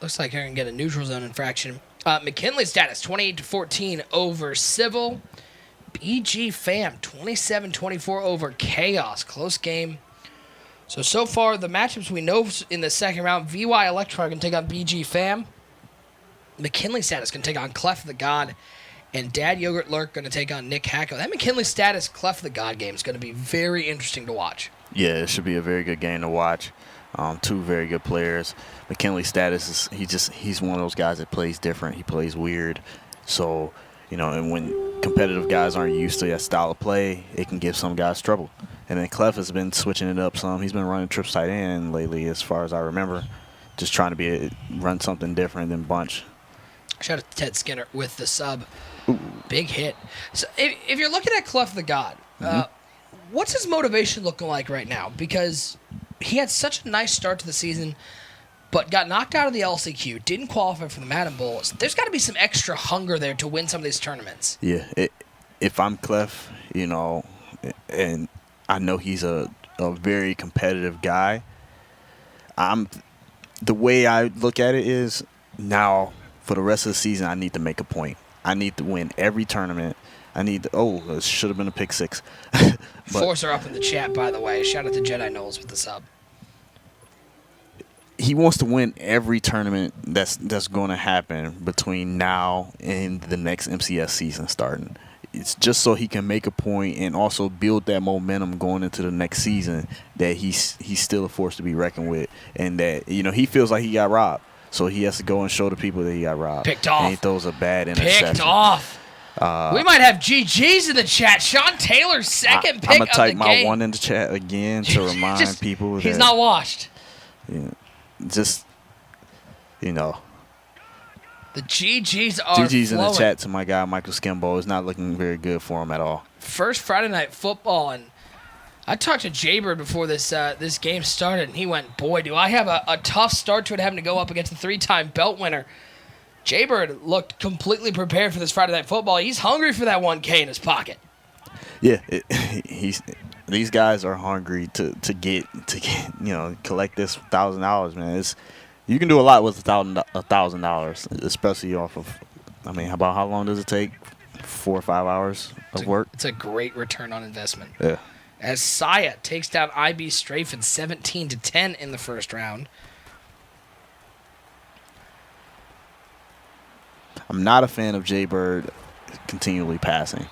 looks like you're going to get a neutral zone infraction. McKinley status 28-14 over Civil. BG Fam 27-24 over Chaos. Close game. So far, the matchups we know in the second round, VY Electron can take on BG Fam. McKinley status can take on Clef the God. And Dad Yogurt Lurk going to take on Nick Hacko. That McKinley status Clef the God game is going to be very interesting to watch. Yeah, it should be a very good game to watch. 2 very good players. McKinley status is he's one of those guys that plays different. He plays weird. So, and when competitive guys aren't used to that style of play, it can give some guys trouble. And then Clef has been switching it up some. He's been running trips tight end lately, as far as I remember, just trying to run something different than bunch. Shout out to Ted Skinner with the sub. Ooh. Big hit. So if you're looking at Clef the God, what's his motivation looking like right now? Because he had such a nice start to the season, but got knocked out of the LCQ, didn't qualify for the Madden Bowl. So there's got to be some extra hunger there to win some of these tournaments. Yeah, if I'm Clef, and I know he's a very competitive guy, the way I look at it is now for the rest of the season, I need to make a point. I need to win every tournament. It should have been a pick 6. Fours are up in the chat, by the way. Shout out to Jedi Knowles with the sub. He wants to win every tournament that's going to happen between now and the next MCS season starting. It's just so he can make a point and also build that momentum going into the next season that he's still a force to be reckoned with, and that he feels like he got robbed, so he has to go and show the people that he got robbed. Picked off. And he throws a bad interception. Picked off. We might have GGs in the chat. Sean Taylor's second pick I'm gonna of the type game. my one in the chat again to remind people that he's not washed. Yeah, just the GGs are GG's flowing. in the chat to my guy Michael Skimbo. It's not looking very good for him at all. First Friday Night Football, and I talked to Jaybird before this game started, and he went, boy, do I have a tough start to it, having to go up against a 3-time belt winner. Jaybird looked completely prepared for this Friday Night Football. He's hungry for that 1K in his pocket. Yeah, these guys are hungry to get collect this $1,000, man. You can do a lot with $1,000, especially off of. I mean, how long does it take? 4 or 5 hours of work. It's a great return on investment. Yeah. As Saya takes down IB Strafen 17-10 in the first round. I'm not a fan of Jaybird continually passing.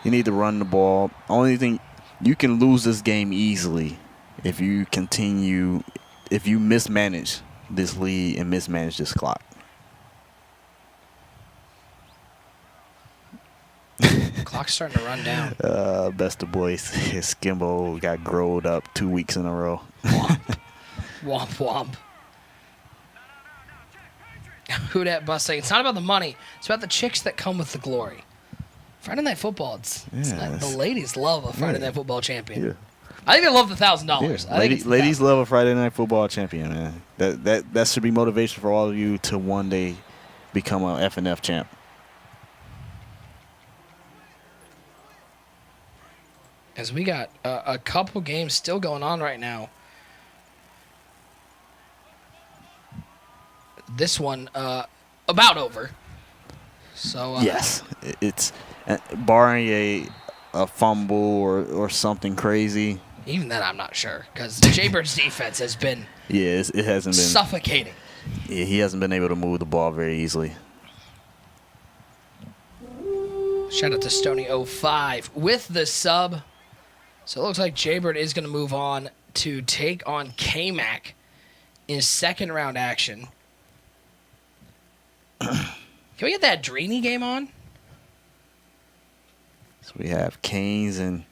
You need to run the ball. Only thing, you can lose this game easily if you mismanage this lead and mismanage this clock. Clock's starting to run down. Best of boys. Skimbo got growed up 2 weeks in a row. Womp womp. Who dat bus saying? It's not about the money. It's about the chicks that come with the glory. Friday Night Football. The ladies love a Friday Night Football champion. Yeah. I think they love the $1,000. Yeah. Ladies love a Friday Night Football champion, man. That should be motivation for all of you to one day become an FNF champ. As we got a couple games still going on right now. This one about over. So yes, it's barring a fumble or something crazy. Even then, I'm not sure because Jaybird's defense has been it hasn't been suffocating. Yeah, he hasn't been able to move the ball very easily. Shout out to Stony05 with the sub. So it looks like Jaybird is going to move on to take on K-Mac in second round action. Can we get that Dreeny game on? So we have Canes and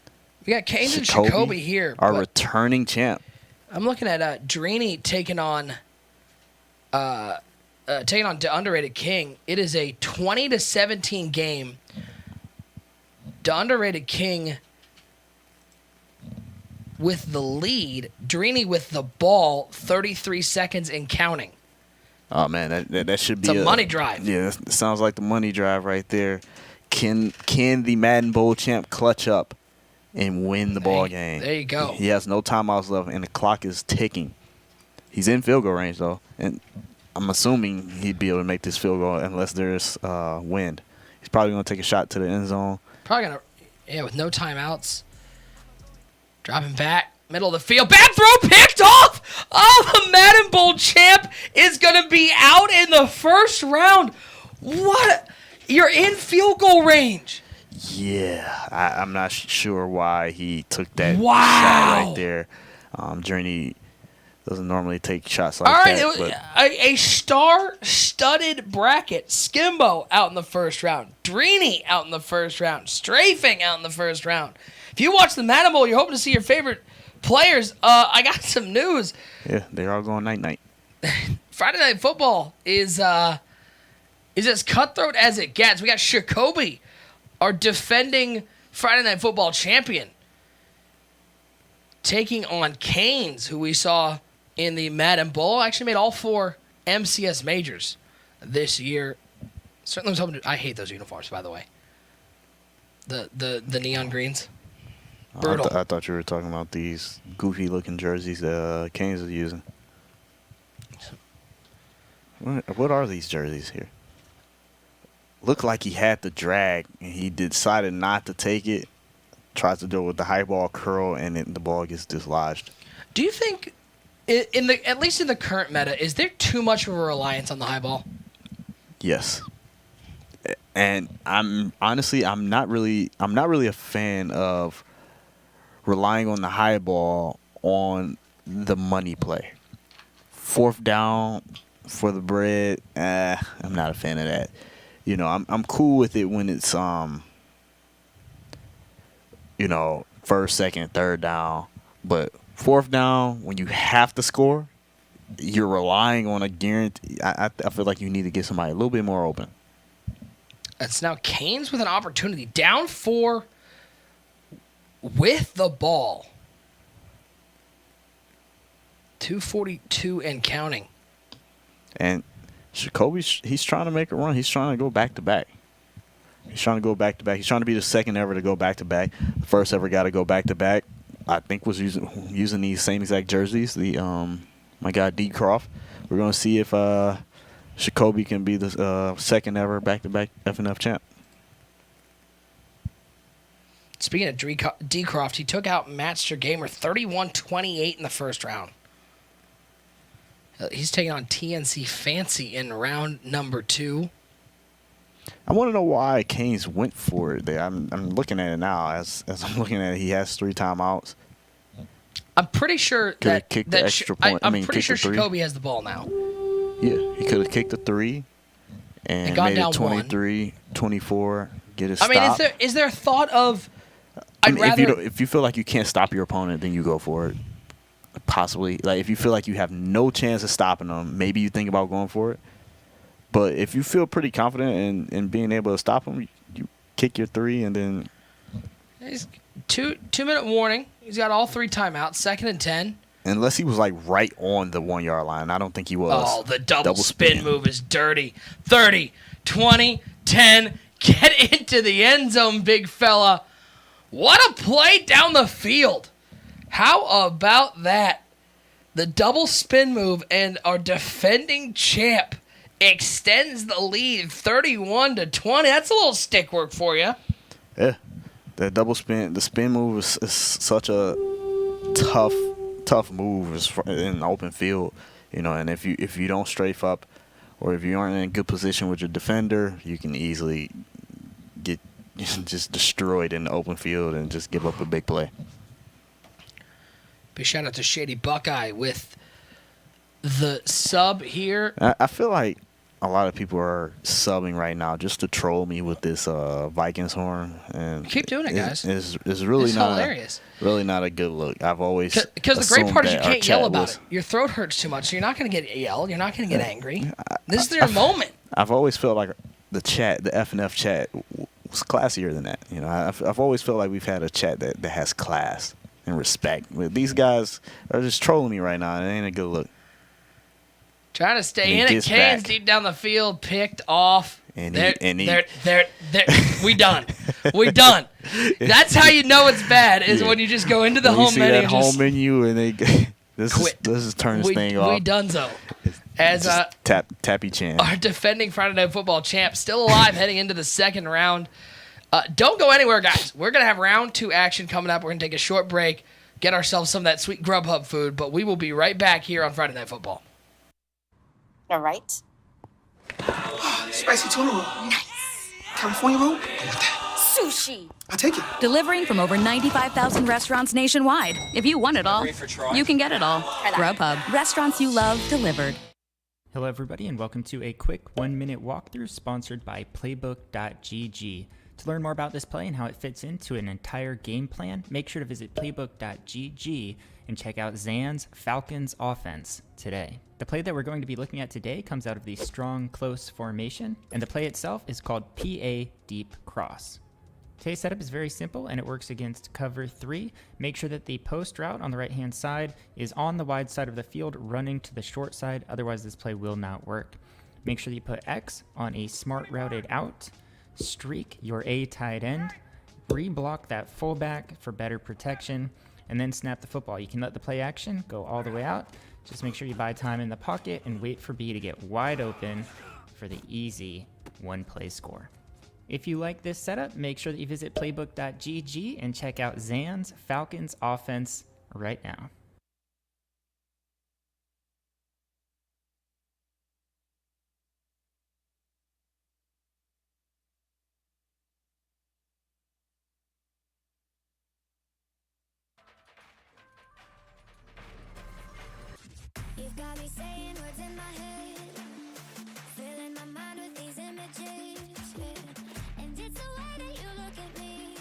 we got Canes and Jacoby here. Our returning champ. I'm looking at Dreeny taking on the underrated King. It is a 20-17 game. The underrated King with the lead. Dreeny with the ball, 33 seconds and counting. Oh man, that should be a money drive. Yeah, that sounds like the money drive right there. Can the Madden Bowl champ clutch up and win the ball game? There you go. He has no timeouts left, and the clock is ticking. He's in field goal range though, and I'm assuming he'd be able to make this field goal unless there's wind. He's probably gonna take a shot to the end zone. Probably gonna, with no timeouts. Dropping back, middle of the field. Bad throw, picked off! Oh, the Madden Bowl champ is going to be out in the first round. What? You're in field goal range. Yeah, I'm not sure why he took that shot right there. Journey doesn't normally take shots like that. All right, a star-studded bracket. Skimbo out in the first round. Dreeny out in the first round. Strafing out in the first round. If you watch the Madden Bowl, you're hoping to see your favorite players. I got some news. Yeah, they're all going night-night. Friday Night Football is as cutthroat as it gets. We got Jacoby, our defending Friday Night Football champion, taking on Canes, who we saw in the Madden Bowl. Actually made all 4 MCS majors this year. Certainly was hoping to. I hate those uniforms, by the way. The neon greens. Brutal. I thought you were talking about these goofy-looking jerseys that Canes is using. What are these jerseys here? Looked like he had the drag, and he decided not to take it. Tries to do it with the high ball curl, and the ball gets dislodged. Do you think, at least in the current meta, is there too much of a reliance on the high ball? Yes. And I'm not really a fan of relying on the high ball on the money play. 4th down for the bread, I'm not a fan of that. I'm cool with it when it's first, second, third down, but fourth down when you have to score, you're relying on a guarantee. I feel like you need to get somebody a little bit more open. It's now Canes with an opportunity, down 4 with the ball. 2:42 and counting. And Jacoby, he's trying to make a run. He's trying to go back to back. He's trying to go back to back. He's trying to be the second ever to go back to back. The first ever guy to go back to back, I think, was using these same exact jerseys. My guy D. Croft. We're gonna see if Jacoby can be the second ever back to back FNF champ. Speaking of D. Croft, he took out Matster Gamer 31-28 in the first round. He's taking on TNC Fancy in round number 2. I want to know why Canes went for it there. I'm looking at it now. As I'm looking at it, he has 3 timeouts. I'm pretty sure Could've kicked the extra point. I'm pretty sure kicked the 3. Jacoby has the ball now. Yeah, he could have kicked the 3 and gone made down it 23, 24, get a I stop. mean, is there a thought of if you feel like you can't stop your opponent, then you go for it. Possibly. Like, if you feel like you have no chance of stopping them, maybe you think about going for it. But if you feel pretty confident in being able to stop them, you kick your 3 and then... He's 2-minute warning. He's got all 3 timeouts, 2nd and 10. Unless he was, like, right on the 1-yard line. I don't think he was. Oh, the double spin move is dirty. 30, 20, 10. Get into the end zone, big fella. What a play down the field. How about that? The double spin move, and our defending champ extends the lead 31-20. That's a little stick work for you. Yeah. That double spin, the spin move is such a tough move in the open field, and if you don't strafe up or if you aren't in a good position with your defender, you can easily get just destroyed in the open field and just give up a big play. Big shout out to Shady Buckeye with the sub here. I feel like a lot of people are subbing right now just to troll me with this Vikings horn, and keep doing it, guys. It's really not hilarious. Really not a good look. I've always because the great part is you can't yell about it. Your throat hurts too much, so you're not going to get yelled. You're not going to get angry. This is your moment. I've always felt like the FNF chat was classier than that. I've always felt like we've had a chat that has class and respect. But these guys are just trolling me right now, and it ain't a good look. Trying to stay in it. Canes deep down the field, picked off. We done. We done. That's how you know it's bad, is when you just go into the home menu. That home menu and they this is turn this thing off. We donezo. As Tappy Chan, our defending Friday Night Football champ, still alive heading into the second round. Don't go anywhere, guys. We're going to have round 2 action coming up. We're going to take a short break, get ourselves some of that sweet Grubhub food, but we will be right back here on Friday Night Football. All right. Spicy tuna roll. Nice. California roll. Sushi. I take it. Delivering from over 95,000 restaurants nationwide. If you want it all, you can get it all. Grubhub. Restaurants you love delivered. Hello, everybody, and welcome to a quick 1-minute walkthrough sponsored by Playbook.gg. To learn more about this play and how it fits into an entire game plan, make sure to visit Playbook.gg and check out Zan's Falcons offense today. The play that we're going to be looking at today comes out of the strong close formation, and the play itself is called PA Deep Cross. Today's setup is very simple, and it works against cover 3. Make sure that the post route on the right-hand side is on the wide side of the field, running to the short side. Otherwise, this play will not work. Make sure that you put X on a smart routed out, streak your A tight end, re-block that fullback for better protection, and then snap the football. You can let the play action go all the way out. Just make sure you buy time in the pocket and wait for B to get wide open for the easy one-play score. If you like this setup, make sure that you visit Playbook.gg and check out Zan's Falcons offense right now. You've got me saying words in my head, filling my mind with these images, yeah. And it's the way that you look at me,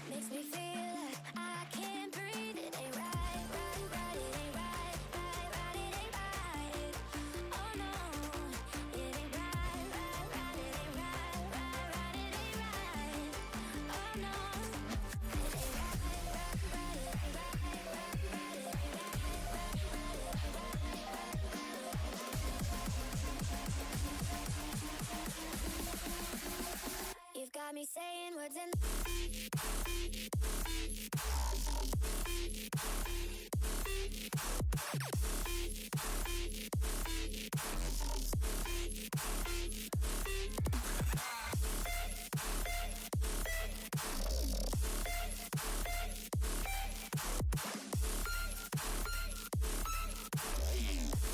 makes me feel like I can't breathe. It ain't right, right, right. It ain't right, right, right. It ain't right. Oh no, it ain't right, right, right. It ain't right, right, right. It ain't right. Oh no, it ain't right, right, right. It ain't right, right, right. It ain't right, right. You've got me saying words in.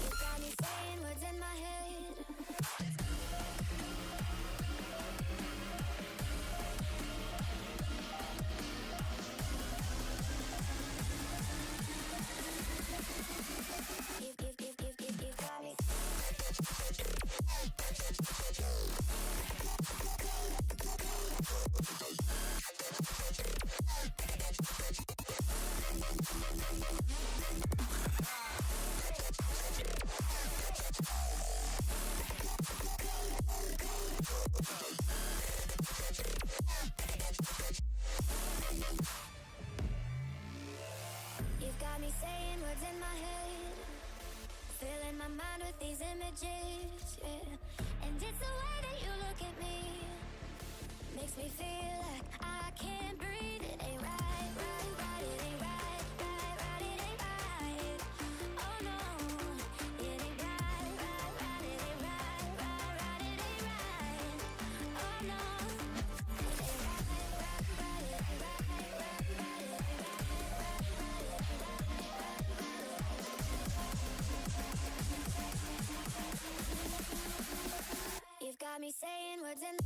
You've got me saying words in my head. You've got me. You've got me saying words in my head, filling my mind with these images, yeah. And it's the way that you look at me, makes me feel like I can't breathe. It ain't right, right, right. It ain't right, right, right. It ain't right. Oh no, it ain't right, right, right. It ain't right, right, right. It ain't right. Oh no, it ain't right, right, right. It ain't right, right, right. It ain't right, right, right. You've got me saying words in.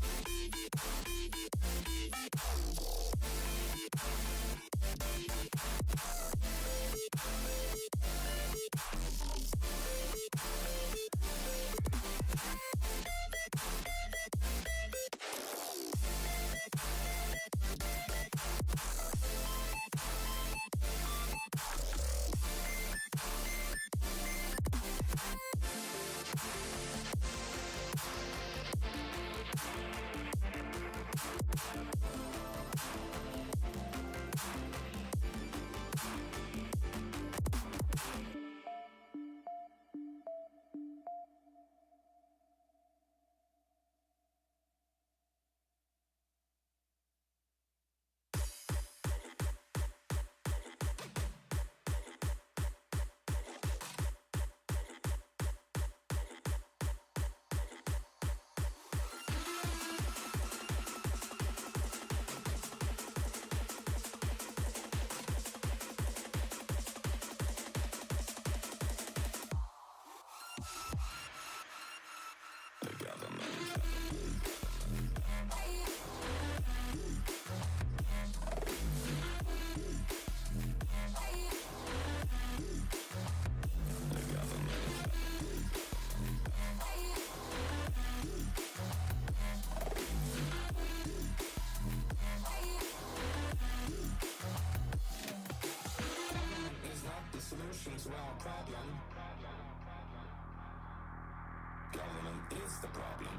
Government is the problem.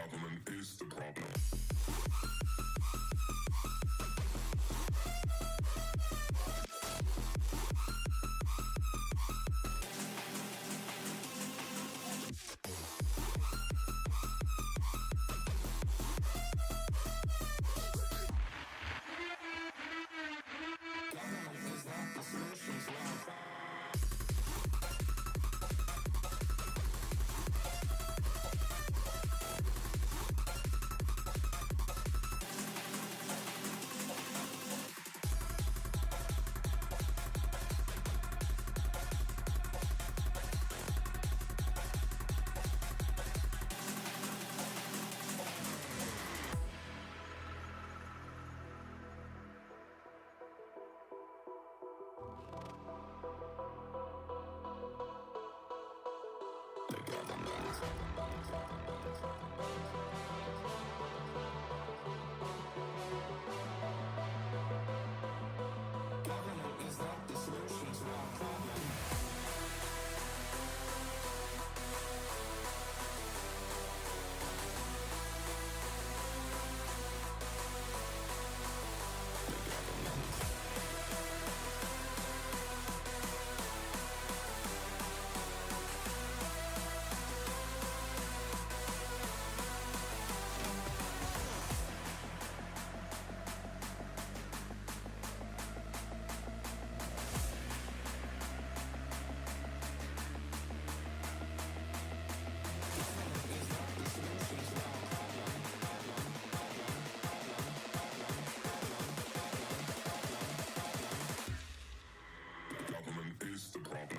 Government is the problem. Government is the problem.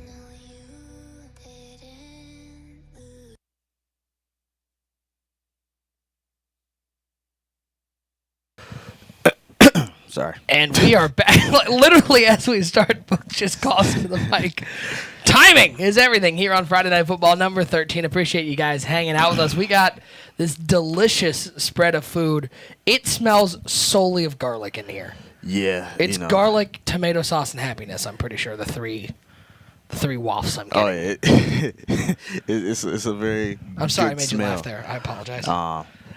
No, you didn't lose. Sorry. And we are back. Like, literally, as we start, Book just calls into the mic. Timing is everything here on Friday Night Football number 13. Appreciate you guys hanging out with us. We got this delicious spread of food. It smells solely of garlic in here. Yeah. It's garlic, tomato sauce, and happiness. I'm pretty sure the three wafts I'm getting. Oh, yeah. It's a very I'm sorry I good made smell. you laugh there. I apologize.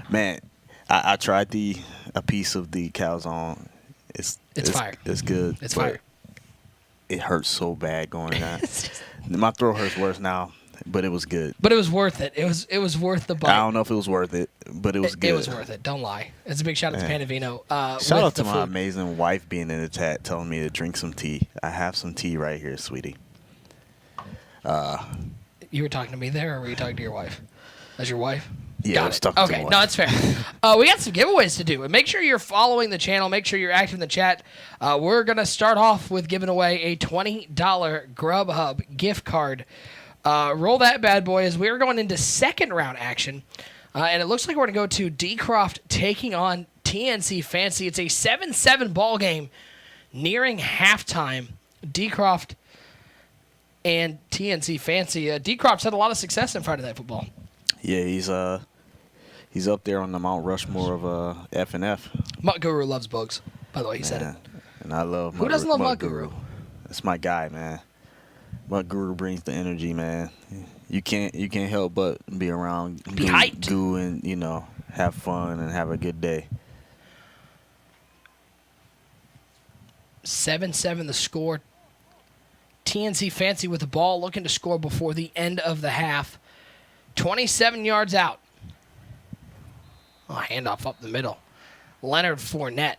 Man, I tried a piece of the calzone. It's fire. It's good. It's but fire. It hurts so bad going down. My throat hurts worse now, but it was good. But it was worth it. It was worth the bite. I don't know if it was worth it, but it was good. It was worth it. Don't lie. It's a big shout out to Panavino. Shout with out to the my food. amazing wife being in the chat telling me to drink some tea. I have some tea right here, sweetie. You were talking to me there, or were you talking to your wife? As your wife? Yeah, I Got was it. talking to Okay, my no, wife. it's fair. We got some giveaways to do, and make sure you're following the channel. Make sure you're active in the chat. We're gonna start off with giving away a $20 Grubhub gift card. Roll that bad boy as we're going into second round action, and it looks like we're gonna go to Decroft taking on TNC Fancy. It's a 7-7 ball game, nearing halftime. Decroft and TNC Fancy. Decroft's had a lot of success in Friday Night Football. Yeah, he's up there on the Mount Rushmore of F&F. Mutt Guru loves bugs. By the way, he said it. Man, and I love Who doesn't love Mutt Guru? That's my guy, man. Mutt Guru brings the energy, man. You can't help but be around Be hyped. Goo and have fun and have a good day. 7-7 the score. TNC Fancy with the ball, looking to score before the end of the half. 27 yards out. Oh, handoff up the middle. Leonard Fournette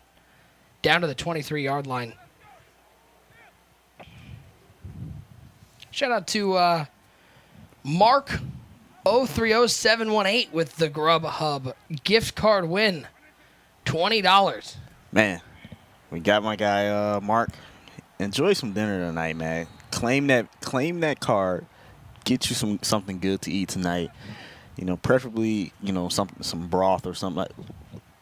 down to the 23-yard line. Shout out to Mark 030718 with the Grubhub gift card win. $20. Man, we got my guy Mark. Enjoy some dinner tonight, man. Claim that card. Get you something good to eat tonight. Preferably, some broth or something like.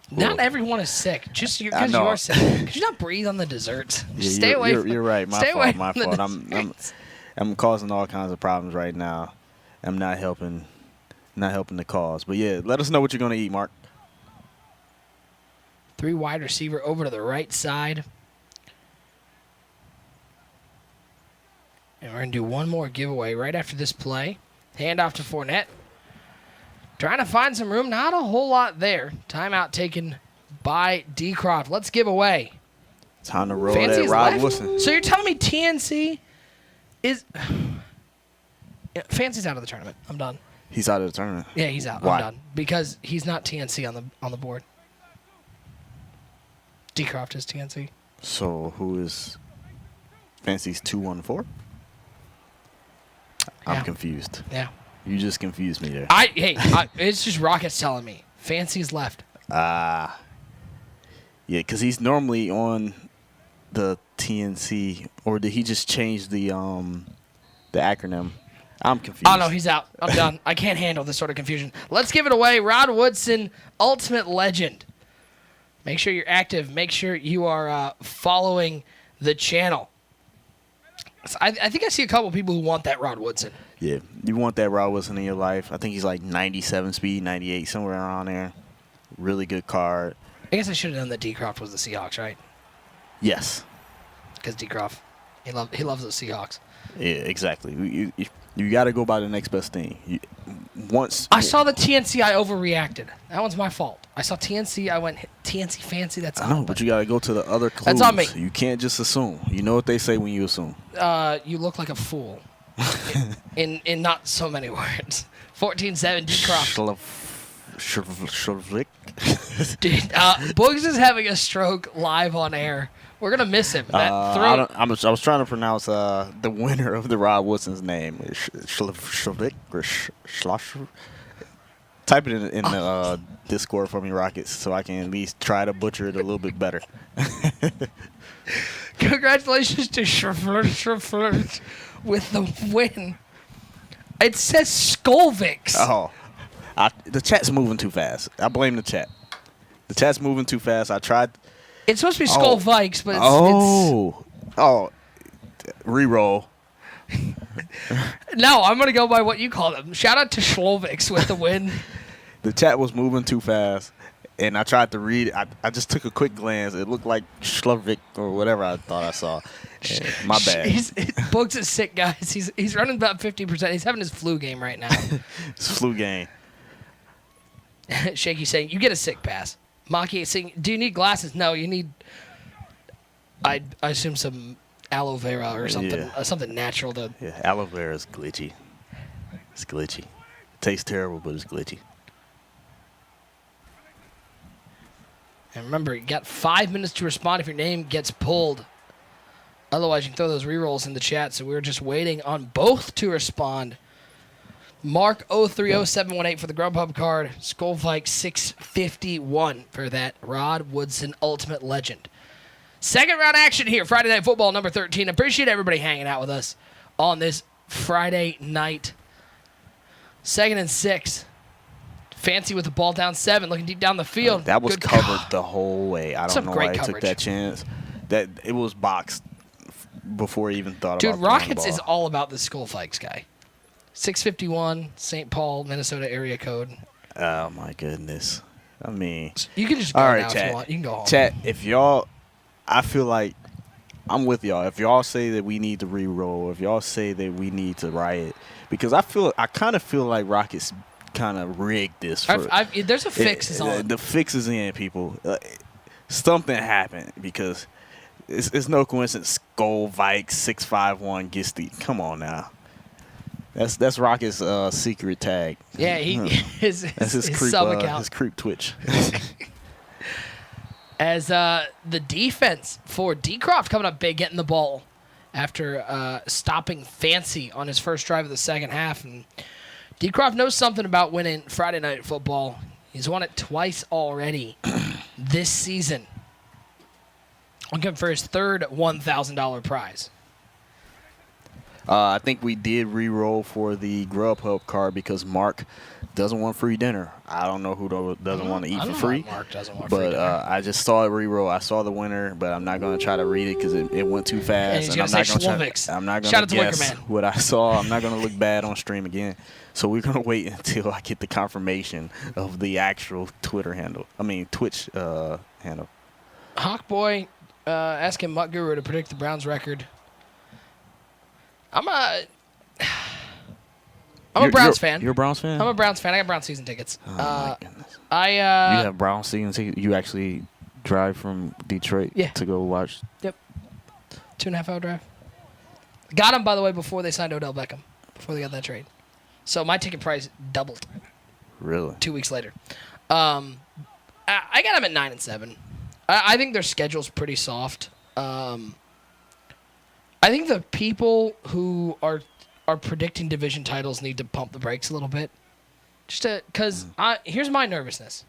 Not everyone is sick. Just I because know. you're sick. Could you not breathe on the desserts? Yeah, Just stay away. You're right. Stay away My from the fault. desserts. I'm causing all kinds of problems right now. I'm not helping the cause. But yeah, let us know what you're gonna eat, Mark. 3 wide receiver over to the right side. going to do one more giveaway right after this play. Hand off to Fournette. Trying to find some room. Not a whole lot there. Timeout taken by D. Croft. Let's give away. Time to roll Fancy that is Rod left? Wilson. So you're telling me TNC is... Yeah, Fancy's out of the tournament. I'm done. He's out of the tournament. Yeah, he's out. Why? I'm done. Because he's not TNC on the board. D. Croft is TNC. So who is Fancy's 214? I'm Yeah. confused. Yeah. You just confused me there. It's just Rockets telling me. Fancy's left. Yeah, because he's normally on the TNC, or did he just change the acronym? I'm confused. Oh, no, he's out. I'm done. I can't handle this sort of confusion. Let's give it away. Rod Woodson, Ultimate Legend. Make sure you're active. Make sure you are following the channel. So I think I see a couple people who want that Rod Woodson. Yeah, you want that Rod Wilson in your life. I think he's like 97 speed, 98, somewhere around there. Really good card. I guess I should have known that D. Croft was the Seahawks, right? Yes. Because D. Croft, he loves the Seahawks. Yeah, exactly. You got to go by the next best thing. Once I saw the TNC, I overreacted. That one's my fault. I saw TNC, I went TNC Fancy. That's I know, but you got to go to the other clues. That's on me. You can't just assume. You know what they say when you assume. You look like a fool. in not so many words. 14-7 D. Croft. Dude, Boogs is having a stroke live on air. We're gonna miss him. That throw. I was trying to pronounce the winner of the Rod Wilson's name. Type it in the Discord for me, Rockets, so I can at least try to butcher it a little bit better. Congratulations to Schflirt with the win. It says Skolvix. Oh, the chat's moving too fast. I blame the chat. The chat's moving too fast. I tried. It's supposed to be Skull Vikes, but it's reroll. No, I'm gonna go by what you call them. Shout out to Schlovix with the win. The chat was moving too fast, and I tried to read it. I just took a quick glance. It looked like Schlovik or whatever I thought I saw. My bad. Boogs is sick, guys. He's running about 50%. He's having his flu game right now. It's flu game. Shaky saying, you get a sick pass. Maki saying, do you need glasses? No, you need, I assume, some aloe vera or something, something natural to. Yeah, aloe vera is glitchy. It's glitchy. It tastes terrible, but it's glitchy. And remember, you got 5 minutes to respond if your name gets pulled. Otherwise, you can throw those rerolls in the chat. So we're just waiting on both to respond. Mark 030718 for the Grubhub card. Skullvike 651 for that Rod Woodson Ultimate Legend. Second round action here, Friday Night Football number 13. Appreciate everybody hanging out with us on this Friday night. 2nd and 6. Fancy with the ball down 7, looking deep down the field. That was covered the whole way. I don't know why he took that chance. That it was boxed before he even thought about it. Dude, Rockets is all about the Skullvikes guy. 651, St. Paul, Minnesota area code. Oh, my goodness. I mean. You can just go now if you want. You can go home. Chat, if y'all, I feel like I'm with y'all. If y'all say that we need to re-roll, if y'all say that we need to riot, because I kind of feel like Rockets kind of rigged this. There's a fix on. The fix is in, people. Something happened because it's no coincidence. Skull Vikes 651 gets the. Come on now. That's Rocket's secret tag. Yeah, his creep, sub account. His creep Twitch. As the defense for D. Croft coming up big, getting the ball after stopping Fancy on his first drive of the second half. And D. Croft knows something about winning Friday Night Football. He's won it twice already this season. Looking for his third $1,000 prize. I think we did re-roll for the Grubhub card because Mark doesn't want free dinner. I don't know who doesn't want to eat for free. Mark doesn't want free dinner. But I just saw it re-roll. I saw the winner, but I'm not going to try to read it because it went too fast. And I'm not going to guess what I saw. I'm not going to look bad on stream again. So we're going to wait until I get the confirmation of the actual Twitch handle. Hawkboy asking Mutt Guru to predict the Browns record. I'm a Browns fan. You're a Browns fan? I'm a Browns fan. I got Browns season tickets. Oh, my goodness. You have Browns season tickets? You actually drive from Detroit to go watch? Yep. 2.5 hour drive. Got them, by the way, before they signed Odell Beckham, before they got that trade. So my ticket price doubled. Really? 2 weeks later. I got them at 9-7. I think their schedule's pretty soft. I think the people who are predicting division titles need to pump the brakes a little bit. Because here's my nervousness.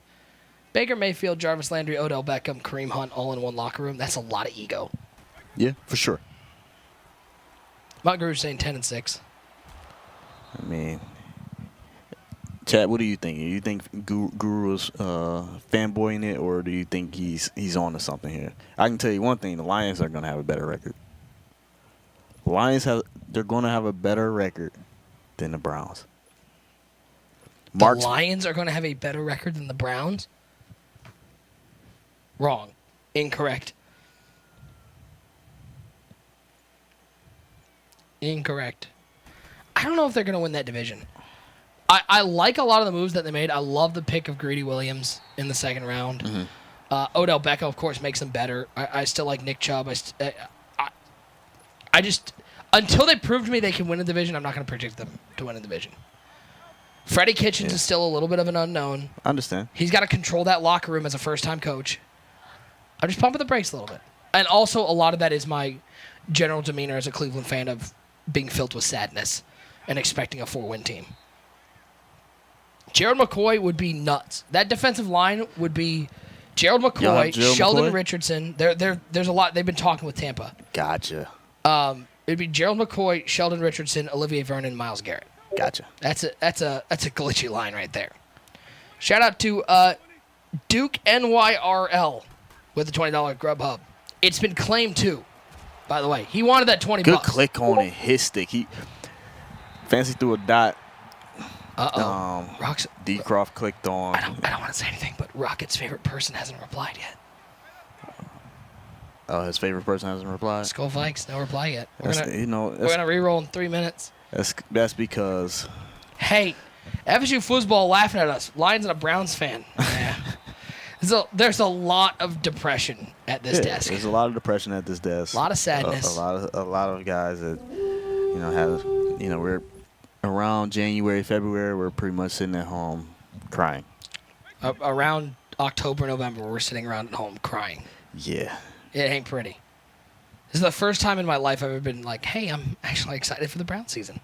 Baker Mayfield, Jarvis Landry, Odell Beckham, Kareem Hunt all in one locker room. That's a lot of ego. Yeah, for sure. Montgomery's saying 10-6. I mean, Chad, what do you think? Do you think Guru is fanboying it, or do you think he's on to something here? I can tell you one thing: the Lions are going to have a better record. They're going to have a better record than the Browns. The Lions are going to have a better record than the Browns? Wrong. Incorrect. Incorrect. I don't know if they're going to win that division. I like a lot of the moves that they made. I love the pick of Greedy Williams in the second round. Mm-hmm. Odell Beckham, of course, makes them better. I still like Nick Chubb. I just, until they prove to me they can win a division, I'm not going to predict them to win a division. Freddie Kitchens is still a little bit of an unknown. I understand. He's got to control that locker room as a first-time coach. I'm just pumping the brakes a little bit. And also, a lot of that is my general demeanor as a Cleveland fan of being filled with sadness and expecting a 4-win team. Gerald McCoy would be nuts. That defensive line would be Gerald McCoy, Sheldon Richardson. There's a lot. They've been talking with Tampa. Gotcha. It'd be Gerald McCoy, Sheldon Richardson, Olivier Vernon, Myles Garrett. Gotcha. That's a glitchy line right there. Shout out to Duke NYRL with the $20 Grubhub. It's been claimed too. By the way, he wanted that $20. Good click on it. His stick. He fancy threw a dot. D-Croft clicked on. I don't want to say anything, but Rocket's favorite person hasn't replied yet. Oh, his favorite person hasn't replied? Skull Vikes, no reply yet. We're gonna reroll in 3 minutes. That's because. Hey, FSU foosball laughing at us. Lions and a Browns fan. There's a lot of depression at this desk. There's a lot of depression at this desk. A lot of sadness. A lot of guys that we're around January, February, we're pretty much sitting at home crying. Around October, November, we're sitting around at home crying. Yeah. It ain't pretty. This is the first time in my life I've ever been like, hey, I'm actually excited for the Brown season.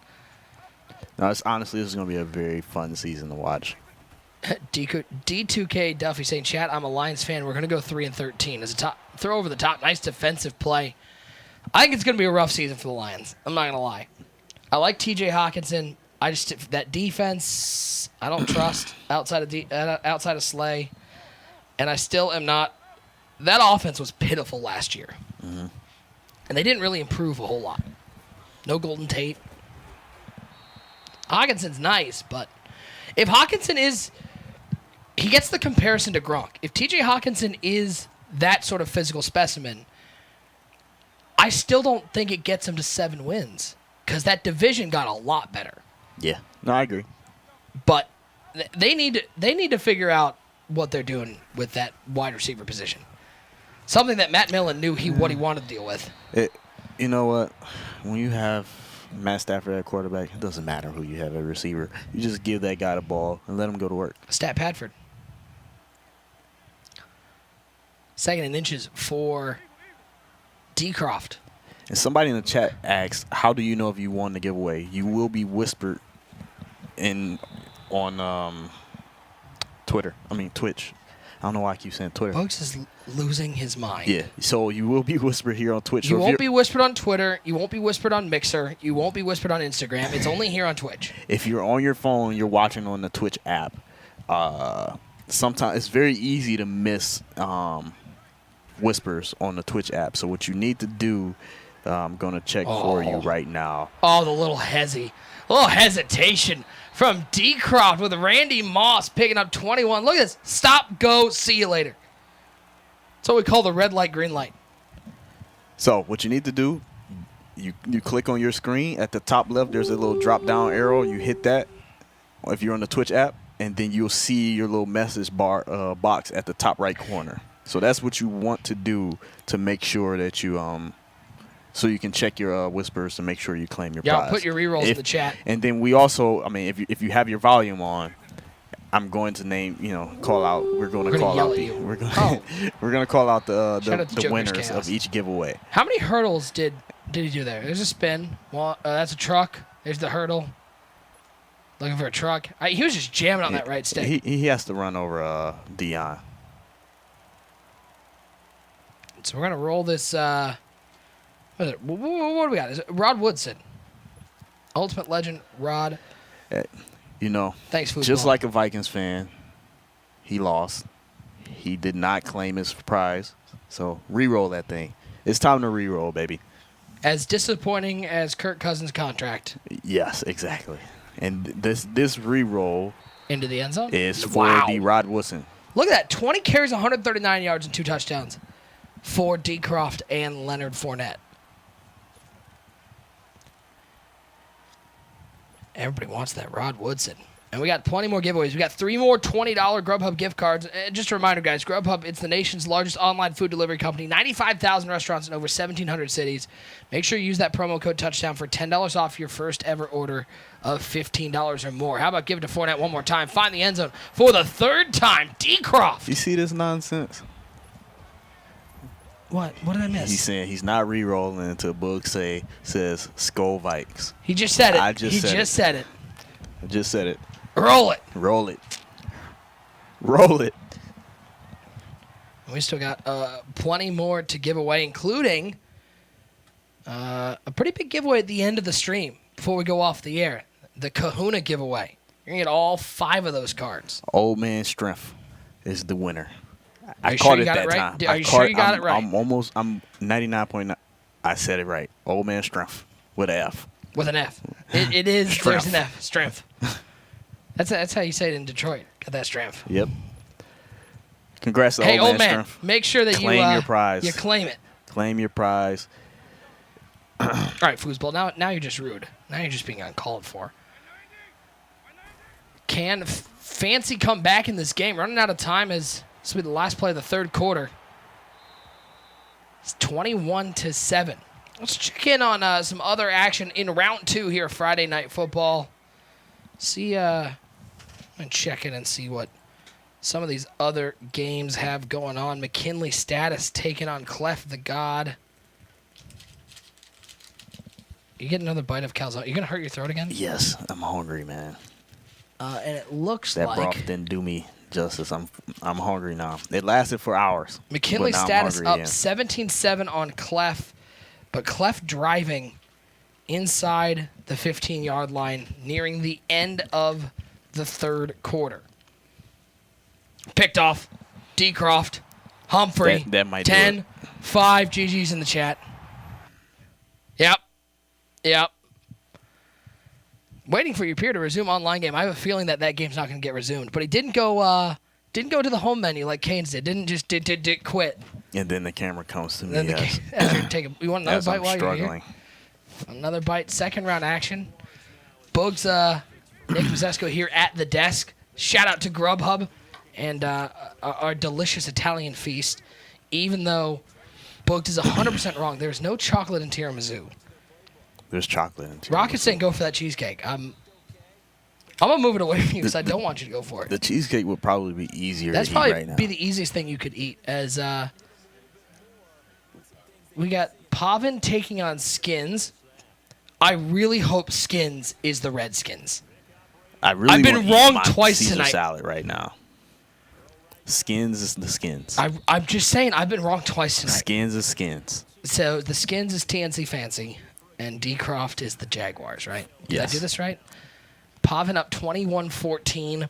No, honestly, this is going to be a very fun season to watch. D2K Duffy saying, chat, I'm a Lions fan. We're going to go 3-13. As a throw over the top, nice defensive play. I think it's going to be a rough season for the Lions. I'm not going to lie. I like TJ Hawkinson. That defense I don't trust outside of Slay. And I still am not. That offense was pitiful last year. Mm-hmm. And they didn't really improve a whole lot. No Golden Tate. Hawkinson's nice, but if Hawkinson he gets the comparison to Gronk. If TJ Hawkinson is that sort of physical specimen, I still don't think it gets him to 7 wins because that division got a lot better. Yeah, no, I agree. But they need to figure out what they're doing with that wide receiver position. Something that Matt Millen knew what he wanted to deal with. You know what? When you have Matt Stafford at quarterback, it doesn't matter who you have at receiver. You just give that guy the ball and let him go to work. Stat Padford. 2nd in inches for D-Croft. And somebody in the chat asked, how do you know if you won the giveaway? You will be whispered on Twitch. I don't know why I keep saying Twitter. Bugs is losing his mind. Yeah, so you will be whispered here on Twitch. You won't be whispered on Twitter. You won't be whispered on Mixer. You won't be whispered on Instagram. It's only here on Twitch. If you're on your phone, you're watching on the Twitch app. Sometimes it's very easy to miss whispers on the Twitch app. So what you need to do, I'm going to check for you right now. Oh, the little hesitation from D-Croft with Randy Moss picking up 21. Look at this. Stop, go, see you later. That's what we call the red light, green light. So what you need to do, You click on your screen at the top left. There's a little drop down arrow. You hit that if you're on the Twitch app, and then you'll see your little message bar box at the top right corner. So that's what you want to do to make sure that you so you can check your whispers to make sure you claim your prize. I'll put your rerolls in the chat. And then we also, I mean, if you have your volume on, I'm going to call out. We're going to call out the. We're going to call out the winners of each giveaway. How many hurdles did he do there? There's a spin. Well, that's a truck. There's the hurdle. Looking for a truck. He was just jamming on that right stick. He has to run over Dion. So we're gonna roll this. What is it? What do we got? Is it Rod Woodson? Ultimate Legend Rod. Thanks, football. Just like a Vikings fan, he lost. He did not claim his prize. So re-roll that thing. It's time to re-roll, baby. As disappointing as Kirk Cousins' contract. Yes, exactly. And this re-roll into the end zone is for the Rod Woodson. Look at that. 20 carries, 139 yards, and 2 touchdowns for D. Croft and Leonard Fournette. Everybody wants that Rod Woodson. And we got plenty more giveaways. We got 3 more $20 Grubhub gift cards. And just a reminder, guys, Grubhub, it's the nation's largest online food delivery company. 95,000 restaurants in over 1,700 cities. Make sure you use that promo code touchdown for $10 off your first ever order of $15 or more. How about give it to Fournette one more time? Find the end zone for the 3rd time. D. Croft. You see this nonsense? What? What did I miss? He's saying he's not re-rolling until Boog says Skull Vikes. He just said it. He just said it. I just said it. Roll it. Roll it. Roll it. We still got plenty more to give away, including a pretty big giveaway at the end of the stream before we go off the air. The Kahuna giveaway. You're going to get all 5 of those cards. Old Man Strength is the winner. I caught it that time. Are you sure you got it right? I'm 99.9. I said it right. Old Man Strength with an F. With an F. It is. There's an F. Strength. That's how you say it in Detroit. Got that strength. Yep. Congrats to Hey, Old man. Strength. Make sure that claim your prize. You claim it. Claim your prize. All right, foosball. Now you're just rude. Now you're just being uncalled for. Can Fancy come back in this game? Running out of time as this will be the last play of the 3rd quarter. It's 21-7. Let's check in on some other action in round 2 here, Friday Night Football. See, and check in and see what some of these other games have going on. McKinley Status taking on Clef the God. You get another bite of calzone. You gonna hurt your throat again? Yes, I'm hungry, man. And it looks that like broth didn't do me justice. I'm hungry now. It lasted for hours. McKinley Status up 17-7 on Clef, but Clef driving inside the 15-yard line, nearing the end of the 3rd quarter. Picked off. D. Croft. Humphrey. That might 10, 5. GG's in the chat. Yep. Waiting for your peer to resume online game. I have a feeling that game's not going to get resumed. But he didn't go to the home menu like Canes did. Didn't just did quit. And then the camera comes to me. You want another bite while struggling. You're here? Another bite. 2nd round action. Boogs, Nick Mazesco here at the desk. Shout out to Grubhub and our delicious Italian feast. Even though Boogs is 100% wrong, there's no chocolate in tiramisu. There's chocolate in tiramisu. Rocket's saying go for that cheesecake. I'm gonna move it away from you because I don't want you to go for it. The cheesecake would probably be easier That's to probably eat right now. be the easiest thing you could eat. As we got Pavin taking on Skins. I really hope Skins is the Redskins. I've been wrong twice Caesar tonight. Salad right now. Skins is the Skins. I'm just saying I've been wrong twice tonight. Skins is Skins. So the Skins is TNC Fancy, and D. Croft is the Jaguars, right? Did I do this right? Pavin up 21-14.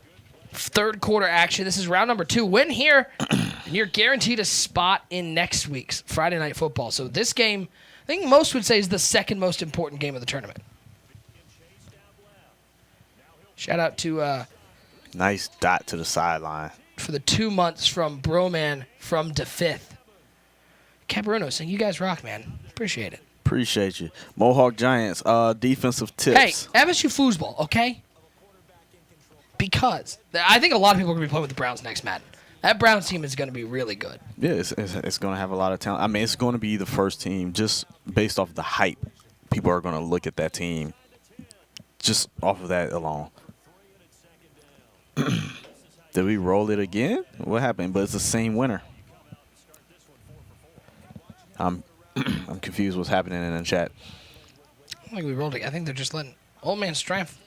3rd quarter action. This is round number 2. Win here, and you're guaranteed a spot in next week's Friday Night Football. So this game, I think most would say, is the 2nd most important game of the tournament. Shout out to nice dot to the sideline for the 2 months from Broman from DeFifth. Cabruno saying, "You guys rock, man. Appreciate it." Appreciate you. Mohawk Giants, defensive Hey, tips. FSU foosball, okay? Because I think a lot of people are going to be playing with the Browns next Madden. That Browns team is going to be really good. Yeah, it's going to have a lot of talent. I mean, it's going to be the first team just based off the hype. People are going to look at that team just off of that alone. Did we roll it again? What happened? But it's the same winner. I'm confused what's happening in the chat. I don't think we rolled it. I think they're just letting Old Man Strength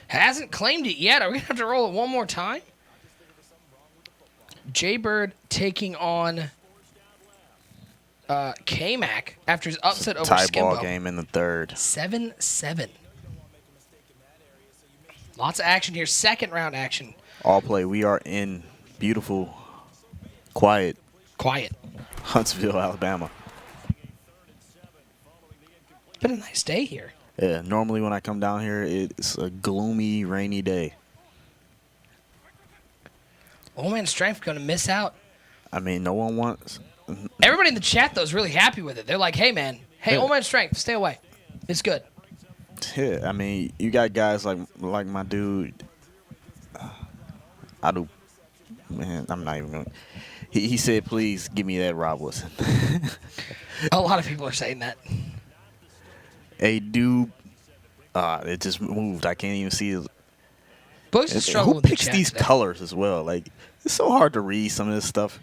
hasn't claimed it yet. Are we going to have to roll it one more time? Jaybird taking on K-Mac after his upset over Tie Skimbo. ball game in the third. 7-7. Lots of action here. Second round action. All play. We are in beautiful, quiet Huntsville, Alabama. It's been a nice day here. Yeah, normally when I come down here, it's a gloomy, rainy day. Old Man Strength going to miss out. I mean, no one wants. Everybody in the chat, though, is really happy with it. They're like, hey, man. Hey, Yeah. Old Man Strength, stay away. It's good. Yeah, I mean, you got guys like my dude. I do. Man, I'm not even going to. He said, please give me that Rob Wilson. A lot of people are saying that. Hey, dude. It just moved. I can't even see it. Books is struggling Who with the picks chat these today. colors as well? Like, it's so hard to read some of this stuff.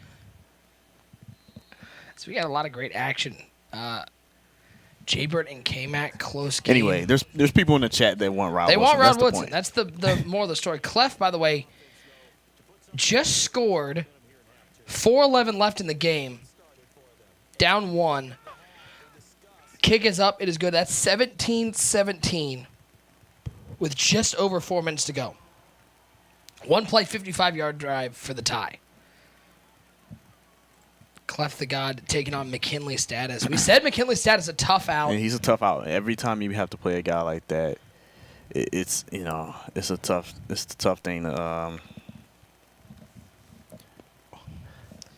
So we got a lot of great action. Jaybird and K-Mac, close game. Anyway, there's people in the chat that want Rob They Wilson. want Rod That's the Woodson. point. That's the moral of the story. Clef, by the way, just scored 4:11 left in the game. Down 1. Kick is up. It is good. That's 17-17 with just over 4 minutes to go. One play, 55-yard drive for the tie. Clef the God taking on McKinley Status. We said McKinley Status a tough out. And he's a tough out. Every time you have to play a guy like that, it's a tough thing to.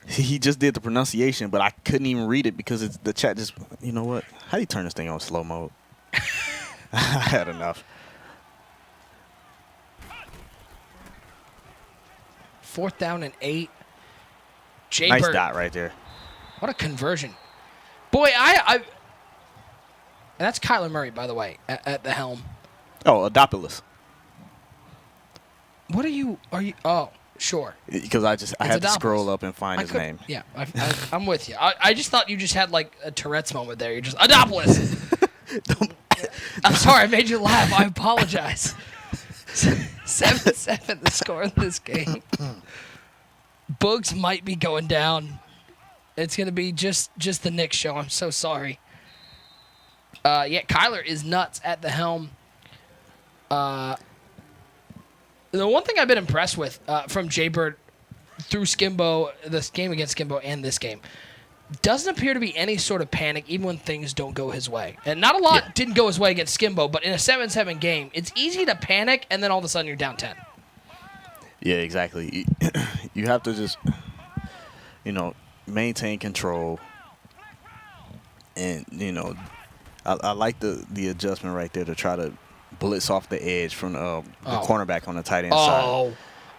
He just did the pronunciation, but I couldn't even read it because the chat just. You know what? How do you turn this thing on slow mode? I had enough. 4th down and 8. Jaybird. Nice dot right there. What a conversion. Boy, and that's Kyler Murray, by the way, at the helm. Oh, Adopoulos. What are you, oh, sure. Because I had to Adopoulos. scroll up and find his name. Yeah, I'm with you. I just thought you just had like a Tourette's moment there. You're just, Adopoulos. I'm sorry, I made you laugh. I apologize. 7-7 the score in this game. Boogs might be going down. It's going to be just the Knicks show. I'm so sorry. Yeah, Kyler is nuts at the helm. The one thing I've been impressed with from Jaybird through Skimbo, this game against Skimbo and this game, doesn't appear to be any sort of panic even when things don't go his way. And not a lot didn't go his way against Skimbo, but in a 7-7 game, it's easy to panic and then all of a sudden you're down 10. Yeah, exactly. You have to just, maintain control. And, I like the adjustment right there to try to blitz off the edge from the cornerback on the tight end side.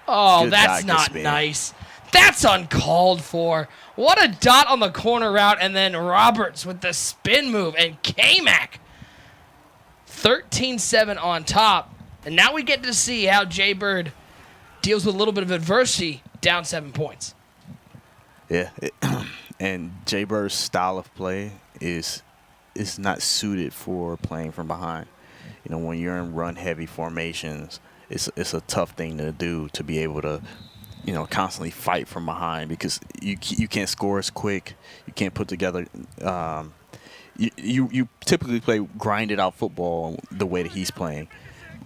Oh, Good that's dot, good not spin. nice. That's uncalled for. What a dot on the corner route, and then Roberts with the spin move, and K-Mac 13-7 on top. And now we get to see how Jaybird deals with a little bit of adversity, down 7 points. Yeah, and Jay Bird's style of play is not suited for playing from behind. When you're in run-heavy formations, it's a tough thing to do to be able to, constantly fight from behind because you can't score as quick. You can't put together. You typically play grinded out football the way that he's playing.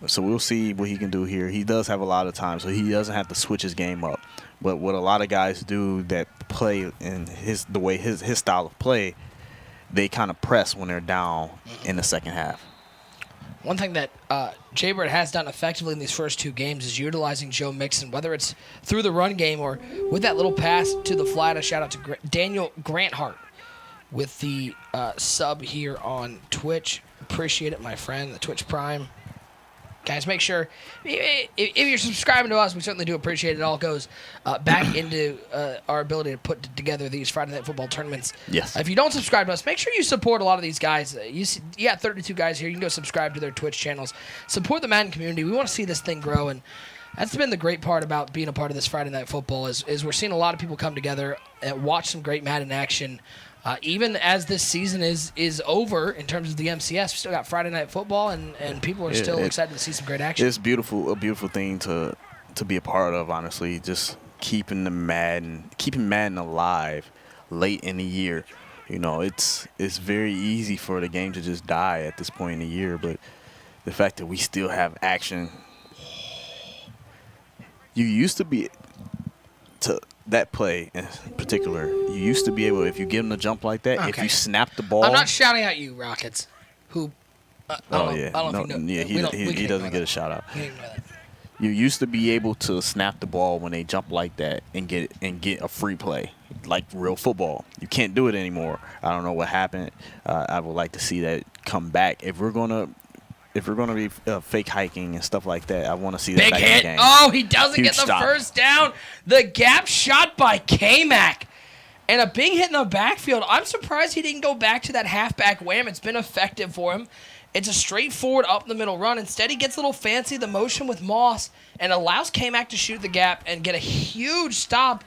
So we'll see what he can do here. He does have a lot of time, so he doesn't have to switch his game up. But what a lot of guys do that play in his style of play, they kind of press when they're down in the second half. One thing that Jaybird has done effectively in these first 2 games is utilizing Joe Mixon, whether it's through the run game or with that little pass to the flat. A shout out to Daniel Granthart. with the sub here on Twitch. Appreciate it, my friend. The Twitch Prime. Guys, make sure, if you're subscribing to us, we certainly do appreciate it. It all goes back into our ability to put together these Friday Night Football tournaments. Yes. If you don't subscribe to us, make sure you support a lot of these guys. You got 32 guys here. You can go subscribe to their Twitch channels. Support the Madden community. We want to see this thing grow, and that's been the great part about being a part of this Friday Night Football is we're seeing a lot of people come together and watch some great Madden action. Even as this season is over in terms of the MCS, we still got Friday Night Football, and people are still excited to see some great action. It's a beautiful thing to be a part of, honestly. Just keeping Madden alive late in the year. You know, it's very easy for the game to just die at this point in the year, but the fact that we still have action. You used to be to that play in particular. You used to be able, if you give them a jump like that, if you snap the ball. I'm not shouting at you, Rockets. Who? I don't know if you know. Yeah, he doesn't get a shout out. We didn't know that. You used to be able to snap the ball when they jump like that and get a free play, like real football. You can't do it anymore. I don't know what happened. I would like to see that come back. If we're gonna be fake hiking and stuff like that, I want to see that Big back hit. in the game. Oh, he doesn't Huge get the stop. first down. The gap shot by K-Mac. And a big hit in the backfield. I'm surprised he didn't go back to that halfback wham. It's been effective for him. It's a straightforward up the middle run. Instead, he gets a little fancy, the motion with Moss, and allows K-Mac to shoot the gap and get a huge stop.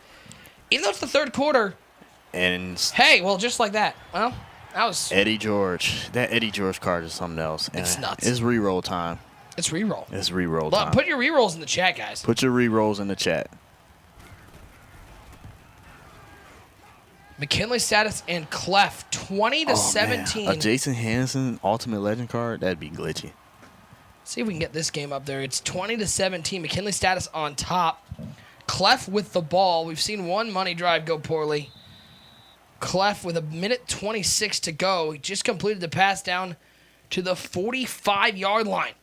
Even though it's the third quarter. And Hey, well, just like that. Well, that was... Eddie George. That Eddie George card is something else. It's And nuts. It's re-roll time. It's re-roll. It's re-roll Look, time. put your re-rolls in the chat, guys. Put your re-rolls in the chat. McKinley status and Clef 20-17. Man. A Jason Hansen Ultimate Legend card, that'd be glitchy. See if we can get this game up there. It's 20-17. McKinley status on top. Clef with the ball. We've seen one money drive go poorly. Clef with a minute 26 to go. He just completed the pass down to the 45-yard line.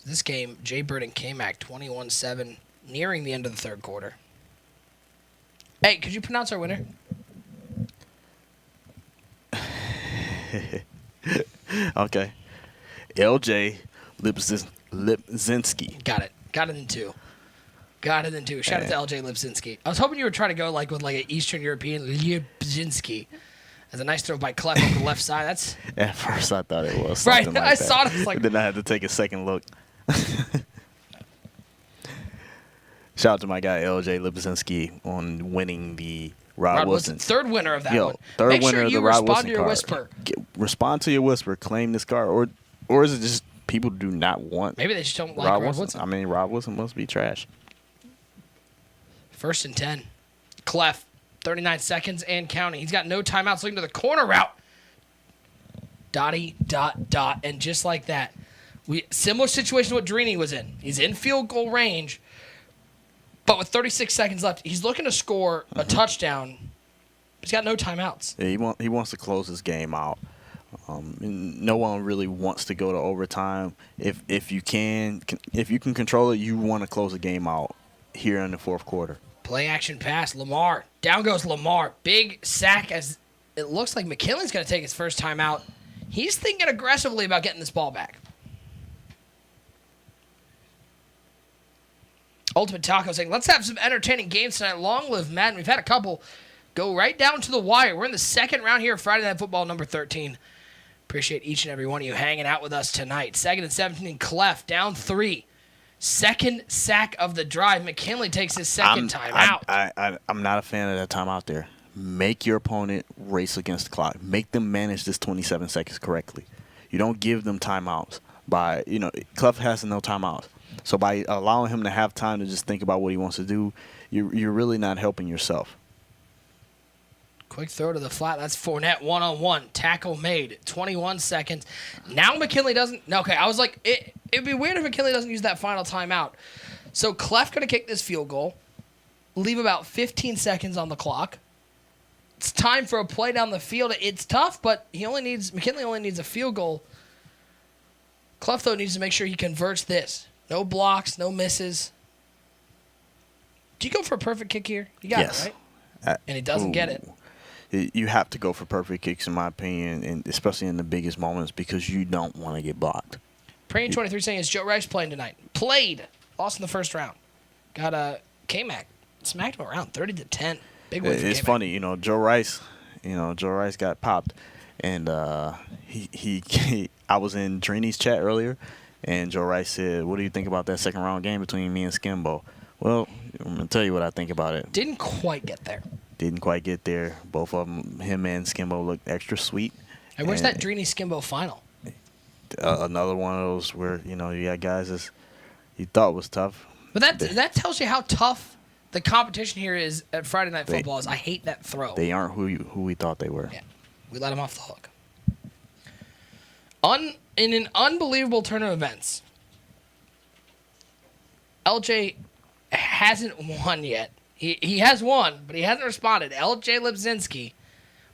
This game, Jay Bird and K-Mac 21-7, nearing the end of the third quarter. Hey, could you pronounce our winner? Okay. LJ Lipzinski. Got it. Got it in two. Shout out to LJ Lipzinski. I was hoping you were trying to go with an Eastern European Lipzinski. As a nice throw by Clef on the left side. That's At first, I thought it was right. something like I that. saw it. I was like, Then I had to take a second look. Shout out to my guy LJ Lipzinski on winning the Rod Wilson. third winner of that one. Third Make winner sure of you the Rod respond Wilson to your card. whisper. Respond to your whisper. Claim this card, or is it just people do not want? Maybe they just don't like Rod Wilson. I mean, Rod Wilson must be trash. 1st and 10. Clef, 39 seconds and counting. He's got no timeouts looking to the corner route. Dotty, dot. And just like that, similar situation to what Drini was in. He's in field goal range, but with 36 seconds left, he's looking to score a touchdown. He's got no timeouts. Yeah, he wants to close this game out. No one really wants to go to overtime. If you can control it, you want to close the game out here in the fourth quarter. Play action pass, Lamar. Down goes Lamar. Big sack as it looks like McKinley's going to take his first time out. He's thinking aggressively about getting this ball back. Ultimate Taco saying, let's have some entertaining games tonight. Long live Madden. We've had a couple go right down to the wire. We're in the second round here of Friday Night Football number 13. Appreciate each and every one of you hanging out with us tonight. 2nd and 17, Clef down 3. Second sack of the drive. McKinley takes his second time out. I'm not a fan of that time out there. Make your opponent race against the clock. Make them manage this 27 seconds correctly. You don't give them timeouts. Clef has no timeouts. So by allowing him to have time to just think about what he wants to do, you're really not helping yourself. Quick throw to the flat. That's Fournette one-on-one. Tackle made. 21 seconds. Now McKinley doesn't. Okay, I was like, it'd be weird if McKinley doesn't use that final timeout. So Clef going to kick this field goal. Leave about 15 seconds on the clock. It's time for a play down the field. It's tough, but McKinley only needs a field goal. Clef, though, needs to make sure he converts this. No blocks, no misses. Do you go for a perfect kick here? You got Yes. it, right? And he doesn't get it. You have to go for perfect kicks, in my opinion, and especially in the biggest moments because you don't want to get blocked. Praying 23 saying, is Joe Rice playing tonight? Played. Lost in the first round. Got a K-Mac. Smacked him around 30-10. Big win for It's K-Mac. funny, Joe Rice got popped, and I was in Trini's chat earlier, and Joe Rice said, "What do you think about that second round game between me and Skimbo?" Well, I'm gonna tell you what I think about it. Didn't quite get there. Didn't quite get there. Both of them, him and Skimbo, looked extra sweet. And where's that Drini Skimbo final? Another one of those where you got guys that you thought was tough. But that tells you how tough the competition here is at Friday Night Football. I hate that throw. They aren't who we thought they were. Yeah, we let them off the hook. In an unbelievable turn of events, LJ hasn't won yet. He has won, but he hasn't responded. LJ Lipzinski.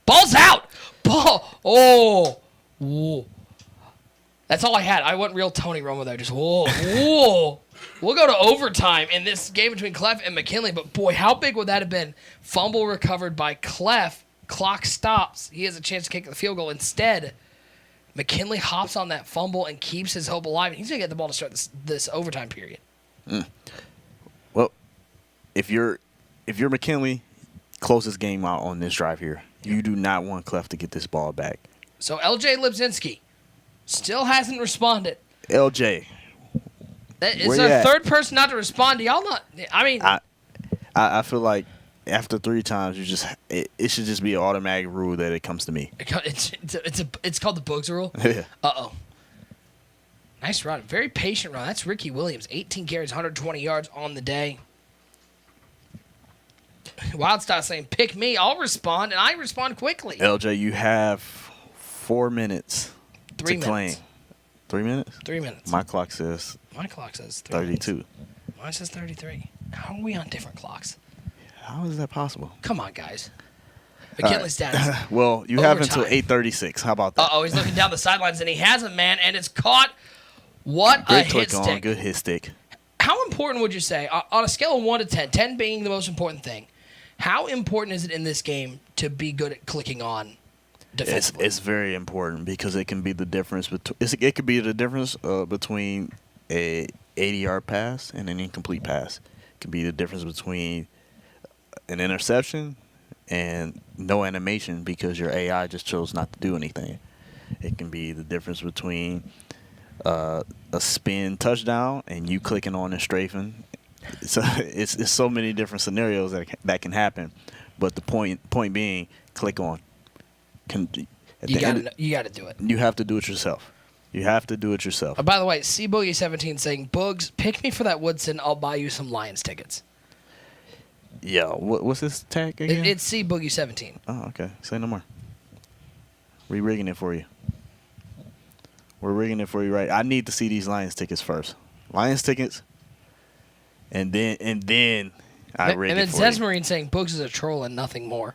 Ball's out! Ball! Oh! Whoa. That's all I had. I went real Tony Romo there. Just whoa. Whoa. We'll go to overtime in this game between Clef and McKinley, but boy, how big would that have been? Fumble recovered by Clef. Clock stops. He has a chance to kick the field goal. Instead, McKinley hops on that fumble and keeps his hope alive. He's going to get the ball to start this overtime period. Well, if you're McKinley, close this game out on this drive here. You do not want Clef to get this ball back. So LJ Lipzinski still hasn't responded. LJ. It's a third person not to respond. Do y'all not? I mean, I feel like after 3 times, it should just be an automatic rule that it comes to me. It's called the Bugs rule. Yeah. Uh-oh. Nice run. Very patient run. That's Ricky Williams. 18 carries, 120 yards on the day. Wildstyle saying, pick me. I'll respond, and I respond quickly. LJ, you have 4 minutes 3 to claim. minutes. 3 minutes? 3 minutes. My clock says 32. Minutes. Mine says 33. How are we on different clocks? How is that possible? Come on, guys. McKinley's status. Well, you have until Overtime. 8:36. How about that? Uh-oh, he's looking down the sidelines, and he has a man, and it's caught. What a Great hit click stick. on. Good hit stick. How important would you say, on a scale of 1 to 10, 10 being the most important thing, how important is it in this game to be good at clicking on defensively? It's very important because it can be the difference it could be the difference between a 80-yard pass and an incomplete pass. It can be the difference between an interception and no animation because your AI just chose not to do anything. It can be the difference between a spin touchdown and you clicking on and strafing. So it's so many different scenarios that can happen. But the point being, click on. You got to do it. You have to do it yourself. You have to do it yourself. By the way, C-Boogie17 saying, Boogs, pick me for that Woodson. I'll buy you some Lions tickets. Yeah, what's this tag again? It's C-Boogie17. Oh, okay. Say no more. Re-rigging it for you. We're rigging it for you, right? I need to see these Lions tickets first. Lions tickets, and then I rig and it then for you. Zesmarine saying Boogs is a troll and nothing more.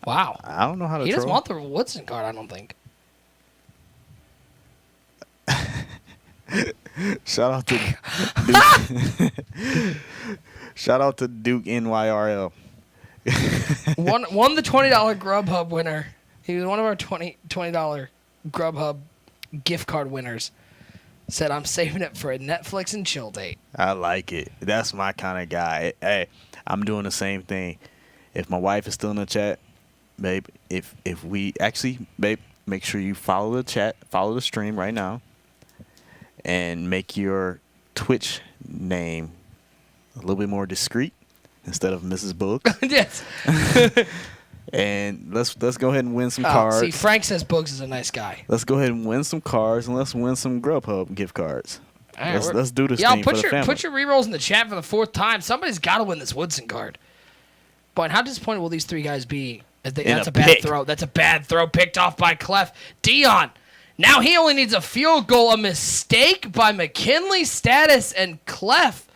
Wow. I don't know how to He doesn't troll. want the Woodson card, I don't think. Shout out to Duke. Shout out to Duke NYRL. Won the $20 Grubhub winner. He was one of our $20 Grubhub gift card winners. Said, I'm saving it for a Netflix and chill date. I like it. That's my kind of guy. Hey, I'm doing the same thing. If my wife is still in the chat, babe, if we actually, babe, make sure you follow the chat, follow the stream right now, and make your Twitch name a little bit more discreet instead of Mrs. Book. Yes. And let's go ahead and win some cards. See, Frank says Boogs is a nice guy. Let's go ahead and win some cards, and let's win some Grubhub gift cards. All right, Let's do this y'all thing for the family. put your rerolls in the chat for the 4th time. Somebody's got to win this Woodson card. Boy, and how disappointed will these 3 guys be? That's a bad pick. throw. That's a bad throw picked off by Clef. Dion. Now he only needs a field goal. A mistake by McKinley Status, and Clef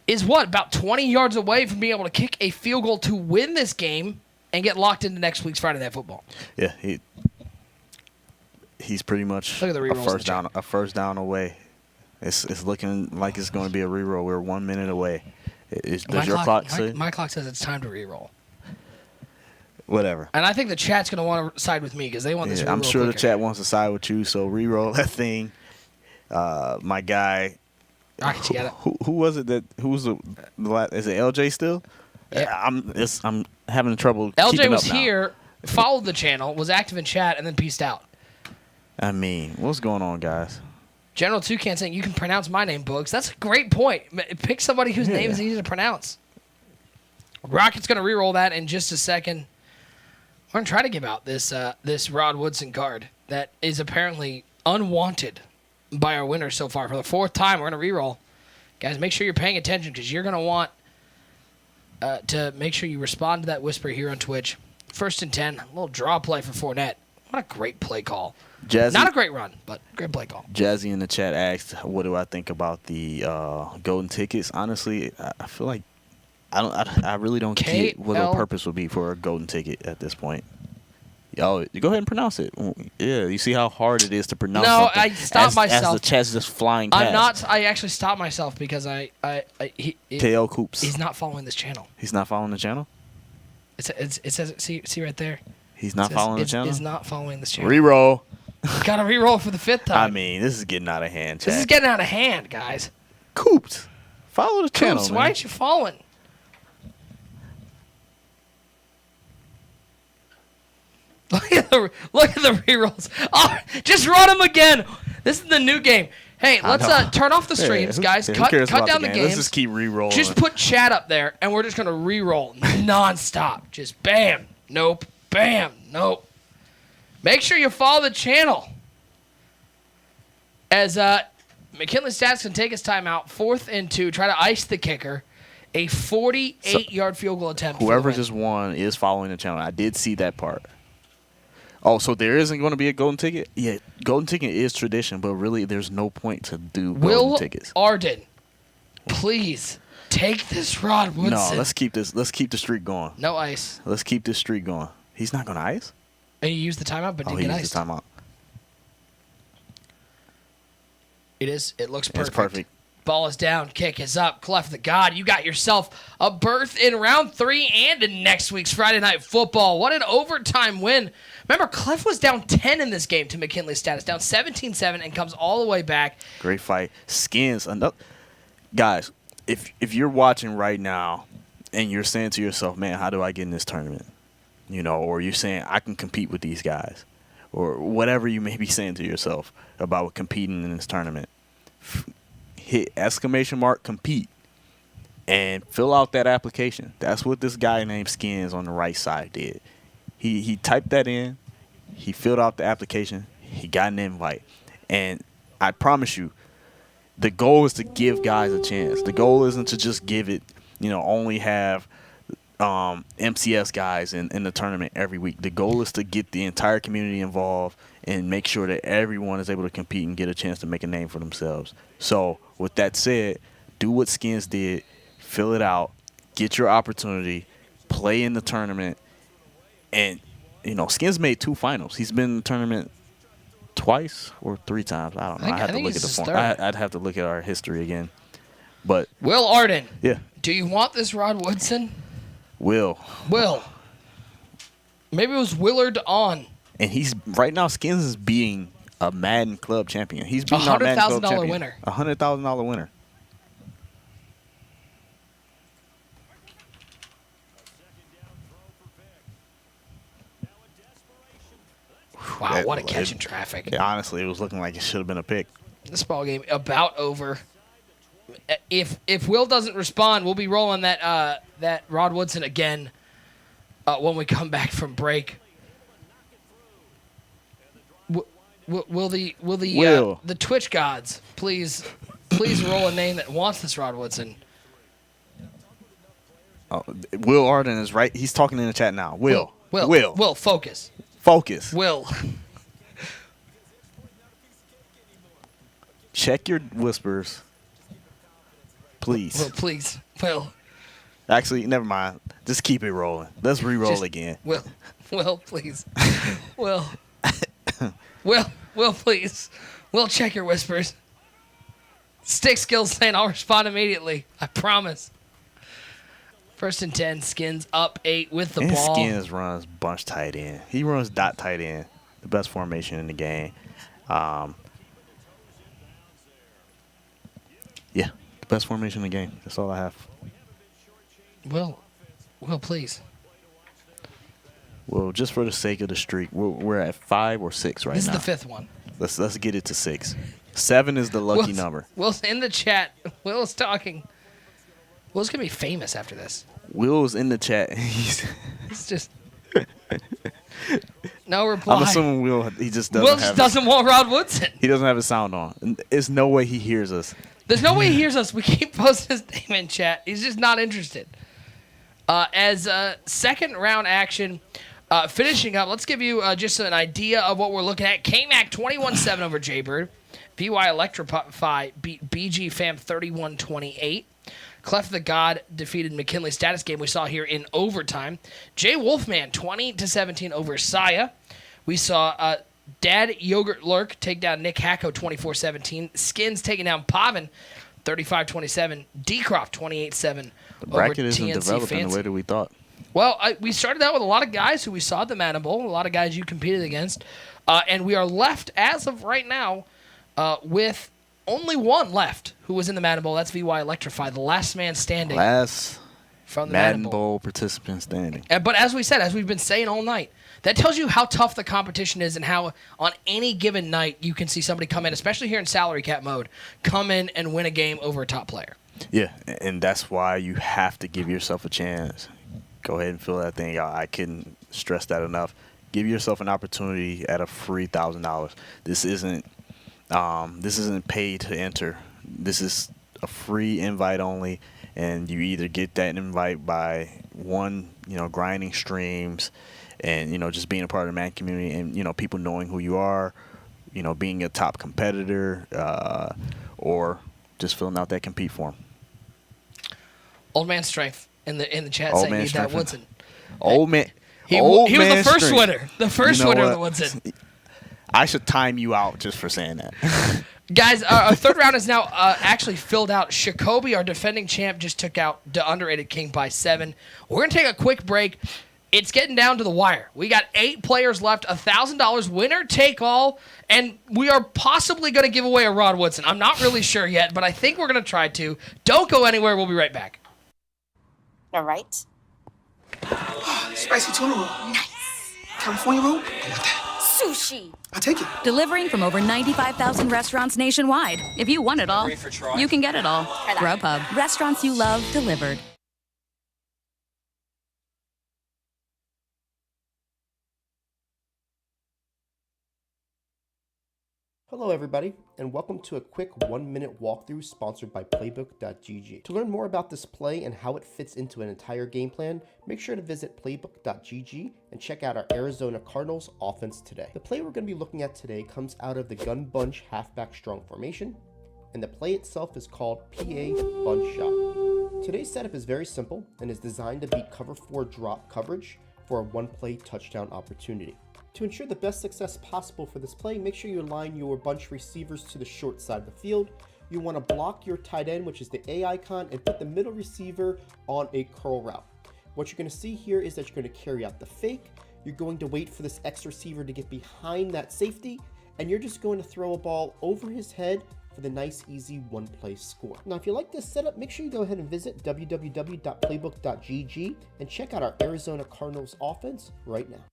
is about 20 yards away from being able to kick a field goal to win this game and get locked into next week's Friday Night Football. Yeah, he's pretty much Look at the rerolls a first down away. It's looking like it's going to be a reroll. We're 1 minute away. Does your clock say? My clock says it's time to re-roll. Whatever. And I think the chat's going to want to side with me because they want this re-roll I'm sure quicker. the chat wants to side with you, so re-roll that thing. My guy. Rocket, you got it. Who was it that? Who was the last? Is it LJ still? Yeah. I'm having trouble. LJ keeping was up now. here, followed the channel, was active in chat, and then peaced out. I mean, what's going on, guys? General Toucan saying you can pronounce my name, Books. That's a great point. Pick somebody whose name is easy to pronounce. Rocket's going to re-roll that in just a second. We're going to try to give out this Rod Woodson card that is apparently unwanted by our winners so far. For the fourth time, we're going to re-roll. Guys, make sure you're paying attention because you're going to want to make sure you respond to that whisper here on Twitch. 1st and 10, a little draw play for Fournette. What a great play call. Jazzy, Not a great run, but great play call. Jazzy in the chat asked, "What do I think about the golden tickets?" Honestly, I feel like I really don't get what the purpose would be for a golden ticket at this point. Yo, go ahead and pronounce it. Yeah, you see how hard it is to pronounce. No, something I stopped myself. as the chat's just flying past. I'm not. I actually stopped myself because KL Coops. He's not following this channel. He's not following the channel. It says see right there. He's not following the channel. He's not following this channel. Reroll. Got to re-roll for the 5th time. I mean, this is getting out of hand, chat. This is getting out of hand, guys. Cooped. Follow the channel, Coops, man. why aren't you following? Look at the re-rolls. Oh, just run them again. This is the new game. Hey, let's turn off the streams, guys. Cut down the games. Let's just keep re-rolling. Just put chat up there, and we're just going to re-roll nonstop. Just bam, nope, bam, nope. Make sure you follow the channel. As McKinley Stats can take his timeout, 4th and 2, try to ice the kicker. A 48-yard field goal attempt. Whoever just won is following the channel. I did see that part. Oh, so there isn't going to be a golden ticket? Yeah, golden ticket is tradition, but really there's no point to do golden tickets. Will Arden, please take this Rod Woodson. No, let's keep the streak going. No ice. Let's keep this streak going. He's not going to ice? And you used the timeout, but didn't get iced. He used the timeout. It looks perfect. It's perfect. Ball is down. Kick is up. Clef the God. You got yourself a berth in round 3 and in next week's Friday Night Football. What an overtime win. Remember, Clef was down 10 in this game to McKinley Status. Down 17-7 and comes all the way back. Great fight. Skins. Guys, if you're watching right now and you're saying to yourself, man, how do I get in this tournament? Or you're saying, I can compete with these guys. Or whatever you may be saying to yourself about competing in this tournament. Hit ! Compete and fill out that application. That's what this guy named Skins on the right side did. He typed that in. He filled out the application. He got an invite. And I promise you, the goal is to give guys a chance. The goal isn't to just give it, only have MCS guys in the tournament every week. The goal is to get the entire community involved and make sure that everyone is able to compete and get a chance to make a name for themselves. So with that said, do what Skins did, fill it out, get your opportunity, play in the tournament, and Skins made 2 finals. He's been in the tournament twice or 3 times. I don't know. I have to look at the form. I'd have to look at our history again. But Will Arden. Yeah. Do you want this Rod Woodson? Will. Maybe it was Willard on. And he's right now. Skins is being a Madden Club champion. He's being our Madden Club champion. $100,000 winner. $100,000 winner. Wow, what a catch in traffic. Yeah, honestly, it was looking like it should have been a pick. This ball game about over. If Will doesn't respond, we'll be rolling that Rod Woodson again when we come back from break. Will the Twitch gods please roll a name that wants this Rod Woodson? Oh, Will Arden is right. He's talking in the chat now. Will, focus. Will. Check your whispers, please. Will, please. Will. Actually, never mind. Just keep it rolling. Let's re-roll again. Will, please. Will, please. Will, check your whispers. Stick Skills saying I'll respond immediately. I promise. First and 10, Skins up 8 with the And ball. Skins runs bunch tight end. He runs dot tight end, the best formation in the game. Yeah, the best formation in the game. That's all I have. Will, please. Well, just for the sake of the streak, we're at 5 or 6 right now. This is the fifth one. Let's get it to 6. 7 is the lucky number. Will's in the chat. Will's talking. Will's going to be famous after this. Will's in the chat. He's just no reply. I'm assuming Will, he just doesn't Will just doesn't want Rod Woodson. He doesn't have his sound on. There's no way he hears us. There's no way he hears us. We keep posting his name in chat. He's just not interested. As second round action, finishing up, let's give you just an idea of what we're looking at. K-Mac 21-7 over Jaybird. BY Electrify beat BG Fam 31-28. Cleft the God defeated McKinley. Status game we saw here in overtime. Jay Wolfman 20-17 over Saya. We saw Dad Yogurt Lurk take down Nick Hacko 24-17. Skins taking down Pavin 35-27. D-Croft 28-7 The bracket over isn't TNC developing Fancy. the way that we thought. Well, we started out with a lot of guys who we saw at the Madden Bowl, a lot of guys you competed against, and we are left, as of right now, with only one left who was in the Madden Bowl. That's VY Electrify, the last man standing. From the Madden Bowl participant standing. But as we said, as we've been saying all night, that tells you how tough the competition is and how on any given night you can see somebody come in, especially here in salary cap mode, come in and win a game over a top player. Yeah, and that's why you have to give yourself a chance. Go ahead and fill that thing out. I couldn't stress that enough. Give yourself an opportunity at a free $1,000. This isn't paid to enter. This is a free invite only, and you either get that invite by grinding streams and just being a part of the man community and people knowing who you are, being a top competitor, or just filling out that compete form. Old man strength in the chat saying need that Woodson. Old man. He was the first strength. winner. The first winner of the Woodson. I should time you out just for saying that. Guys, our third round is now actually filled out. Shakobi, our defending champ, just took out the underrated King by 7. We're going to take a quick break. It's getting down to the wire. We got 8 players left, $1,000, winner take all, and we are possibly going to give away a Rod Woodson. I'm not really sure yet, but I think we're going to try to. Don't go anywhere. We'll be right back. All right. Spicy tuna roll. Nice. California roll. Sushi. I take it. Delivering from over 95,000 restaurants nationwide. If you want it all, you can get it all. Grubhub, restaurants you love delivered. Hello everybody, and welcome to a quick 1-minute walkthrough sponsored by Playbook.gg. To learn more about this play and how it fits into an entire game plan, make sure to visit Playbook.gg and check out our Arizona Cardinals offense today. The play we're going to be looking at today comes out of the gun bunch halfback strong formation, and the play itself is called PA Bunch Shot. Today's setup is very simple and is designed to beat cover 4 drop coverage for a one-play touchdown opportunity. To ensure the best success possible for this play, make sure you align your bunch receivers to the short side of the field. You want to block your tight end, which is the A icon, and put the middle receiver on a curl route. What you're going to see here is that you're going to carry out the fake. You're going to wait for this X receiver to get behind that safety, and you're just going to throw a ball over his head for the nice, easy one-play score. Now, if you like this setup, make sure you go ahead and visit www.playbook.gg and check out our Arizona Cardinals offense right now.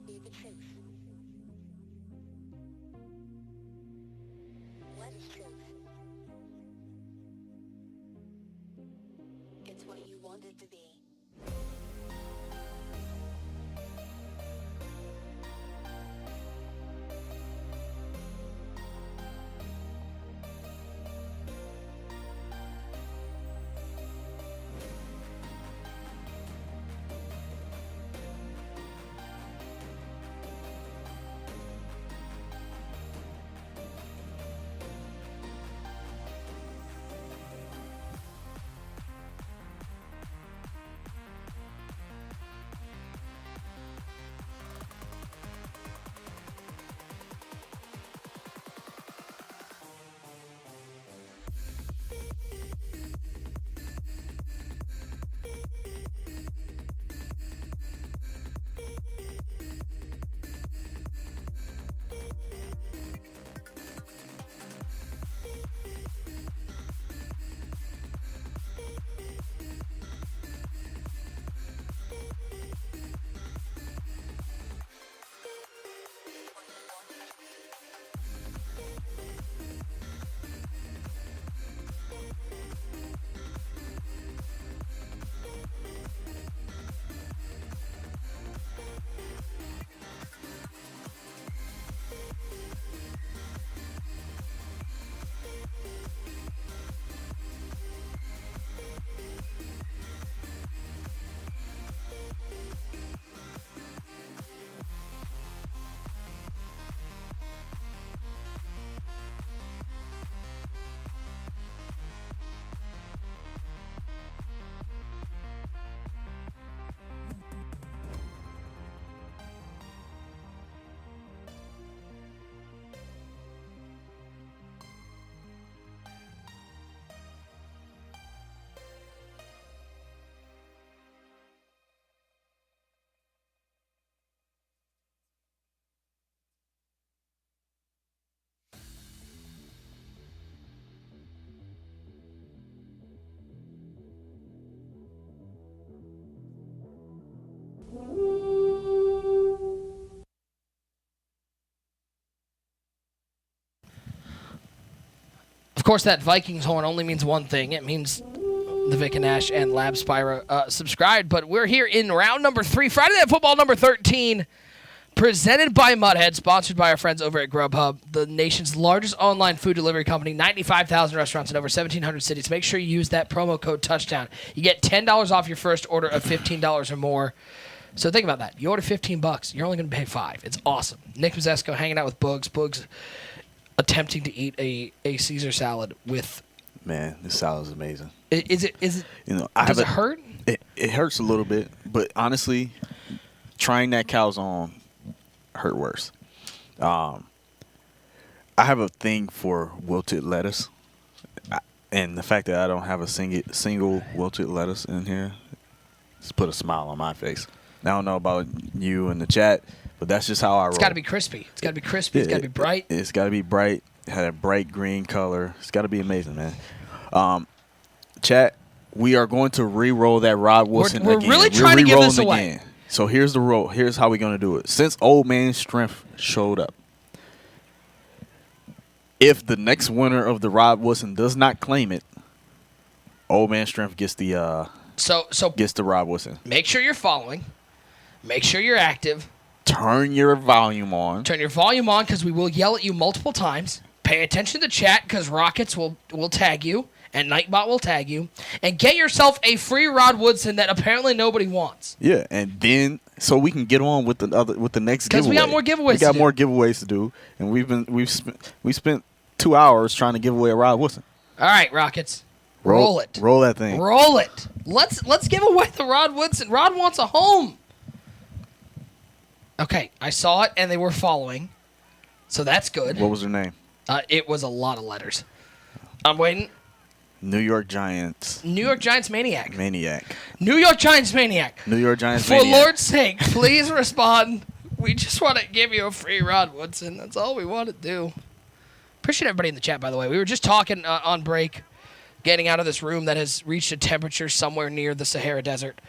be the truth. What is truth? It's what you want it to be. Of course, that Vikings horn only means one thing. It means the Vic and Ash and Lab Spyro subscribed. But we're here in round number 3, Friday Night Football number 13, presented by Mudhead, sponsored by our friends over at Grubhub, the nation's largest online food delivery company, 95,000 restaurants in over 1,700 cities. Make sure you use that promo code TOUCHDOWN. You get $10 off your first order of $15 or more. So think about that. You order $15, you're only going to pay $5. It's awesome. Nick Mazesco hanging out with Bugs. Bugs attempting to eat a Caesar salad with. Man, this salad is amazing. Is it? You know, does it hurt? It hurts a little bit, but honestly, trying that calzone hurt worse. I have a thing for wilted lettuce, and the fact that I don't have a single wilted lettuce in here, just put a smile on my face. I don't know about you in the chat, but that's just how I roll. It's got to be crispy. It's got to be crispy. It's got to be bright. It's got to be bright. Had a bright green color. It's got to be amazing, man. Chat, we are going to re-roll that Rod Wilson we're again. Really trying to give this away. Again. So here's the roll. Here's how we're going to do it. Since Old Man Strength showed up, if the next winner of the Rod Wilson does not claim it, Old Man Strength gets the gets the Rod Wilson. Make sure you're following. Make sure you're active. Turn your volume on. Turn your volume on because we will yell at you multiple times. Pay attention to the chat because Rockets will tag you and Nightbot will tag you. And get yourself a free Rod Woodson that apparently nobody wants. Yeah, and then so we can get on with the next giveaway. Because we got more giveaways. We got more giveaways to do, and we spent 2 hours trying to give away a Rod Woodson. All right, Rockets. Roll it. Roll that thing. Roll it. Let's give away the Rod Woodson. Rod wants a home. Okay, I saw it, and they were following, so that's good. What was her name? It was a lot of letters. I'm waiting. New York Giants. New York Giants Maniac. Maniac. New York Giants Maniac. New York Giants For Maniac. Lord's sake, please respond. We just want to give you a free Rod Woodson. That's all we want to do. Appreciate everybody in the chat, by the way. We were just talking on break, getting out of this room that has reached a temperature somewhere near the Sahara Desert.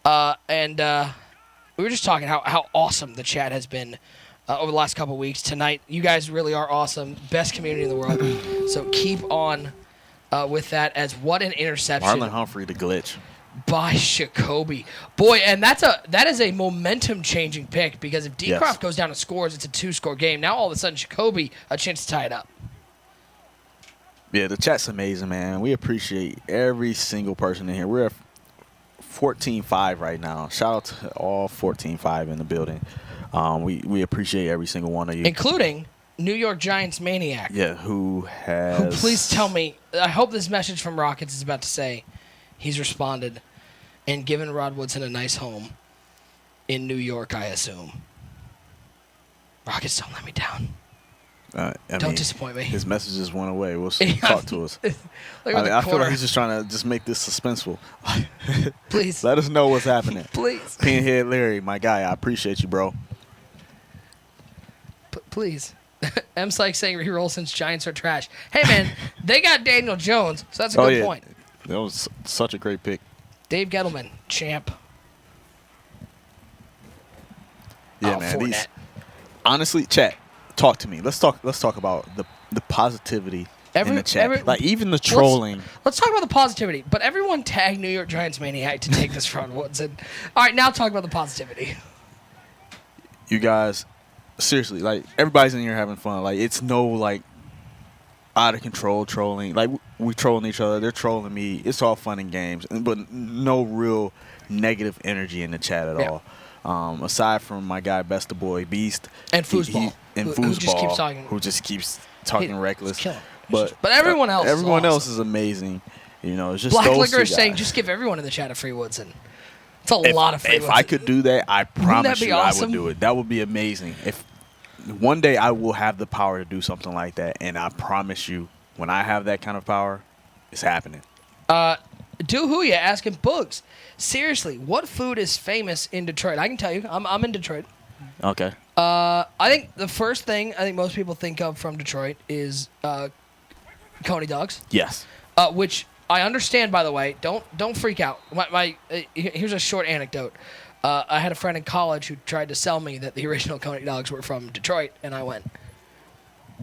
And we were just talking how awesome the chat has been over the last couple of weeks. Tonight, you guys really are awesome. Best community in the world. So keep on with that. As what an interception. Marlon Humphrey, the glitch. By Jacoby. Boy, and that is a momentum-changing pick, because if Decroft goes down and scores, it's a 2-score game. Now, all of a sudden, Jacoby, a chance to tie it up. Yeah, the chat's amazing, man. We appreciate every single person in here. We're at 14-5 right now. Shout out to all 14-5 in the building. We appreciate every single one of you. Including New York Giants Maniac. Yeah, who Please tell me, I hope this message from Rockets is about to say he's responded and given Rod Woodson a nice home in New York, I assume. Rockets, don't let me down. Don't disappoint me. His messages went away. We'll talk to us. I feel like he's just trying to just make this suspenseful. Please. Let us know what's happening. Please. Pinhead Larry, my guy, I appreciate you, bro. Please. M. Sykes saying reroll since Giants are trash. Hey, man, they got Daniel Jones, so that's a good point. That was such a great pick. Dave Gettleman, champ. Yeah, man. Honestly, chat, talk to me. Let's talk about the positivity in the chat. Like, even the trolling. Let's talk about the positivity. But everyone tag New York Giants Maniac to take this from Woodson. All right, now talk about the positivity. You guys, seriously, like, everybody's in here having fun. Like, it's no, like, out of control trolling. Like, we trolling each other. They're trolling me. It's all fun and games. But no real negative energy in the chat at all. Aside from my guy, Best of Boy Beast. And Foosball. Who just keeps talking reckless. But everyone else else is amazing. You know, it's just Black those Liquor is two saying guys. just give everyone in the chat a free Woodson. It's a lot of free If Woodson. I could do that, I promise you awesome? I would do it. That would be amazing. If one day I will have the power to do something like that, and I promise you, when I have that kind of power, it's happening. Duhuya asking Boogs, seriously, what food is famous in Detroit? I can tell you. I'm in Detroit. Okay. I think the first thing I think most people think of from Detroit is Coney dogs. Yes. Which I understand, by the way. Don't freak out. Here's a short anecdote. I had a friend in college who tried to sell me that the original Coney dogs were from Detroit, and I went,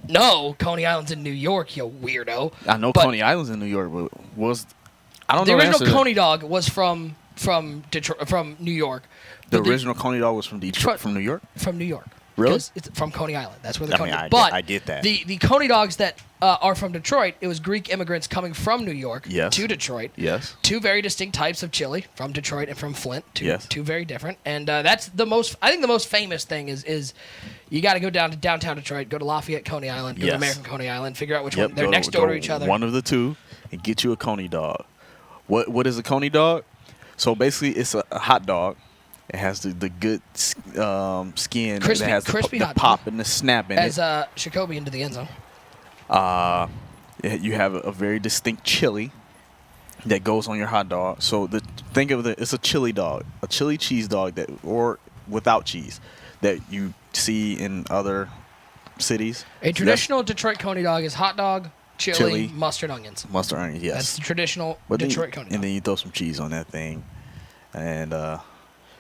"No, Coney Island's in New York, you weirdo." I know Coney Island's in New York, but I don't know the original the answer Coney dog was from Detroit, from New York. The original Coney dog was from Detroit, from New York. From New York. Really? It's from Coney Island. That's where the Coney. I get that. The Coney dogs that are from Detroit, it was Greek immigrants coming from New York to Detroit. Yes. Two very distinct types of chili from Detroit and from Flint. Two very different. And that's the most. I think the most famous thing is you got to go down to downtown Detroit, go to Lafayette, Coney Island, go to American Coney Island, figure out which one. They're next door to each other. One of the two, and get you a Coney dog. What is a Coney dog? So basically, it's a hot dog. It has the good skin. Crispy, it has crispy the hot pop dog. And the snap in As it. Jacoby into the end zone. You have a very distinct chili that goes on your hot dog. So think of it, it's a chili dog, a chili cheese dog or without cheese that you see in other cities. A traditional Detroit Coney dog is hot dog, chili, mustard, onions. Mustard, onions, yes. That's the traditional Detroit Coney dog. And then you throw some cheese on that thing. And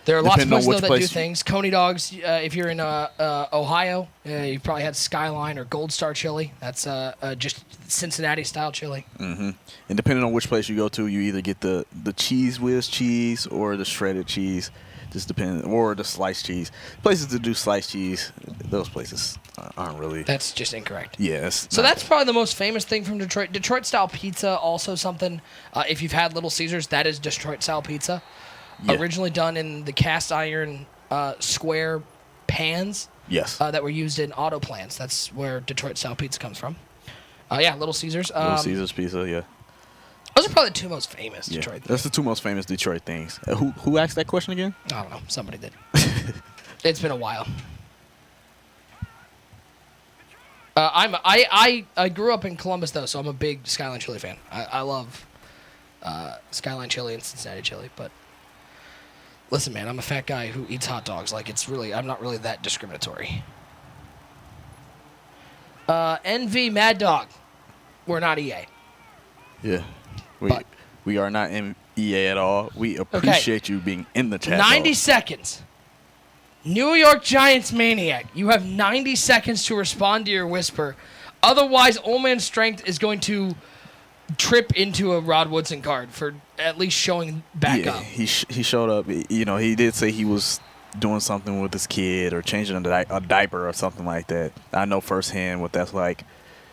there are lots of places that do things. Coney dogs, if you're in Ohio, you probably had Skyline or Gold Star chili. That's just Cincinnati-style chili. Mm-hmm. And depending on which place you go to, you either get the cheese whiz cheese or the shredded cheese. Just depending, or the sliced cheese. Places that do sliced cheese, those places aren't really. That's just incorrect. Yes. So that's probably the most famous thing from Detroit. Detroit-style pizza, also something. If you've had Little Caesars, that is Detroit-style pizza. Yeah. Originally done in the cast iron square pans. Yes. That were used in auto plants. That's where Detroit-style pizza comes from. Little Caesars. Little Caesars pizza, yeah. Those are probably the two most famous Detroit things. That's the two most famous Detroit things. Who asked that question again? I don't know. Somebody did. It's been a while. I grew up in Columbus, though, so I'm a big Skyline chili fan. I love Skyline chili and Cincinnati chili, but listen, man, I'm a fat guy who eats hot dogs. Like, I'm not really that discriminatory. NV Mad Dog. We're not EA. Yeah. We are not in EA at all. We appreciate you being in the chat. 90 seconds. New York Giants Maniac, you have 90 seconds to respond to your whisper. Otherwise, Old Man Strength is going to trip into a Rod Woodson card for at least showing back up. He showed up. You know, he did say he was doing something with his kid or changing a diaper or something like that. I know firsthand what that's like.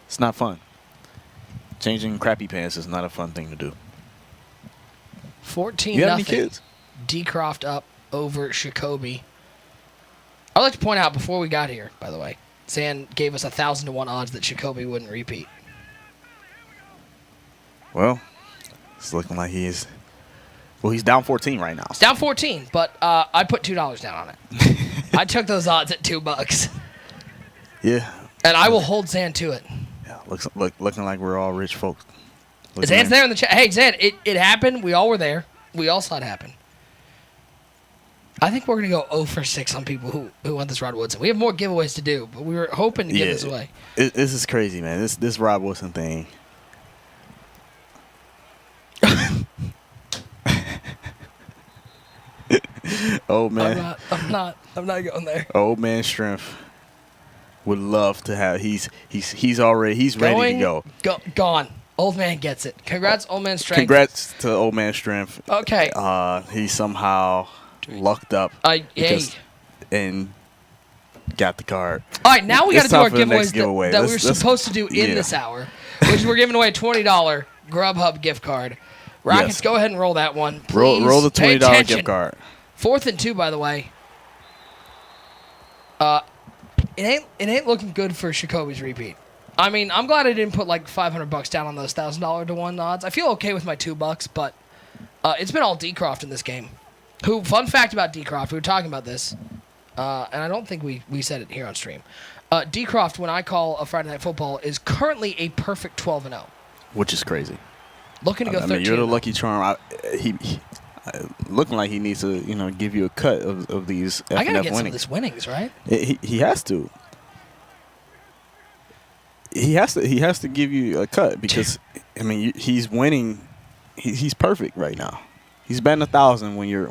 It's not fun. Changing crappy pants is not a fun thing to do. 14-0. You have any kids? Decroft up over Jacoby. I'd like to point out before we got here, by the way, Zan gave us 1,000-to-1 odds that Jacoby wouldn't repeat. Well, it's looking like he's down 14 right now. It's down 14, but I put $2 down on it. I took those odds at $2. Yeah. And I will hold Zan to it. Yeah, looking like we're all rich folks. Zan's there in the chat. Hey, Zan, it happened. We all were there. We all saw it happen. I think we're going to go 0 for 6 on people who want this Rod Woodson. We have more giveaways to do, but we were hoping to give this away. This is crazy, man. This Rod Woodson thing. Old man. I'm not going there. Old Man Strength would love to have. He's ready to go. Gone. Old man gets it. Congrats, Old Man Strength. Congrats to Old Man Strength. Okay. He somehow lucked up and got the card. All right, now we got to do our giveaways giveaway. that we were supposed to do in this hour, which we're giving away a $20 Grubhub gift card. Rockets, go ahead and roll that one. Please roll the $20 pay gift card. 4th and 2, by the way. It ain't looking good for Jacoby's repeat. I mean, I'm glad I didn't put like $500 down on those $1,000-to-1 odds. I feel okay with my $2, but it's been all Decroft in this game. Fun fact about Decroft, we were talking about this, and I don't think we said it here on stream. Decroft, when I call a Friday Night Football, is currently a perfect 12-0. Which is crazy. Looking to go 13. You're the lucky charm. He looking like he needs to, give you a cut of these FNF I gotta get winnings. some of this winnings, right? He has to. He has to give you a cut because he's winning. He's perfect right now. He's batting 1,000 when you're.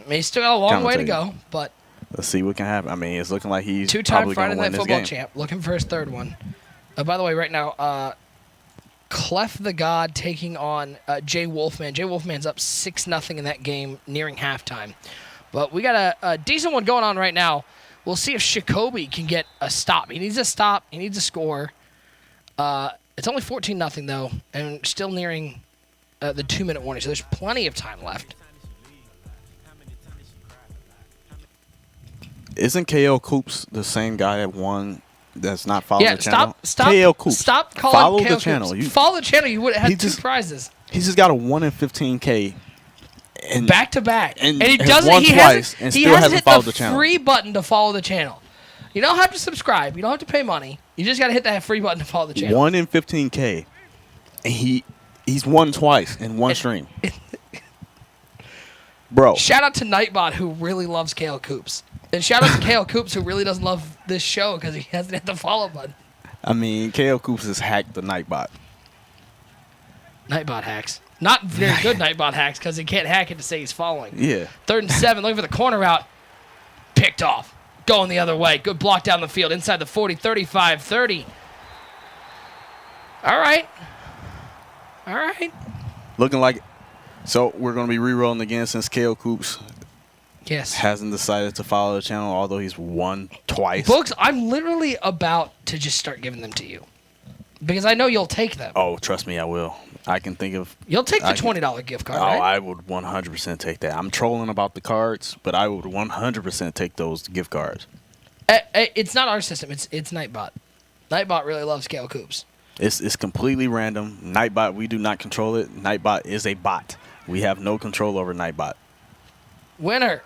He's still got a long way to go, but let's see what can happen. It's looking like he's two-time Friday Night Football champ, looking for his 3rd one. By the way, right now, Clef the God taking on Jay Wolfman. Jay Wolfman's up 6-0 in that game, nearing halftime. But we got a decent one going on right now. We'll see if Jacoby can get a stop. He needs a stop. He needs a score. It's only 14-0, though, and still nearing the 2-minute warning, so there's plenty of time left. Isn't KL Coops the same guy that won that's not following the channel? Stop. KL Coops. Stop calling Follow KL the channel. Coops. Follow the channel. You would have had 2 prizes. He's just got a 1 in 15K. And back to back, and he doesn't. Won he twice hasn't. And he still hasn't hit followed the channel. free button to follow the channel. You don't have to subscribe. You don't have to pay money. You just got to hit that free button to follow the channel. 1 in 15K, and he's won twice in one stream. Bro, shout out to Nightbot who really loves KL Coops, and shout out to KL Coops who really doesn't love this show because he hasn't hit the follow button. KL Coops has hacked the Nightbot. Nightbot hacks. Not very good Nightbot hacks because he can't hack it to say he's following. Yeah. 3rd and 7, looking for the corner route. Picked off. Going the other way. Good block down the field. Inside the 40, 35, 30. All right. Looking like so we're going to be re-rolling again since KL Coops hasn't decided to follow the channel, although he's won twice. Books, I'm literally about to just start giving them to you because I know you'll take them. Oh, trust me, I will. I can think of... You'll take the $20 gift card, right? I would 100% take that. I'm trolling about the cards, but I would 100% take those gift cards. It's not our system. It's Nightbot. Nightbot really loves KL Coops. It's completely random. Nightbot, we do not control it. Nightbot is a bot. We have no control over Nightbot. Winner.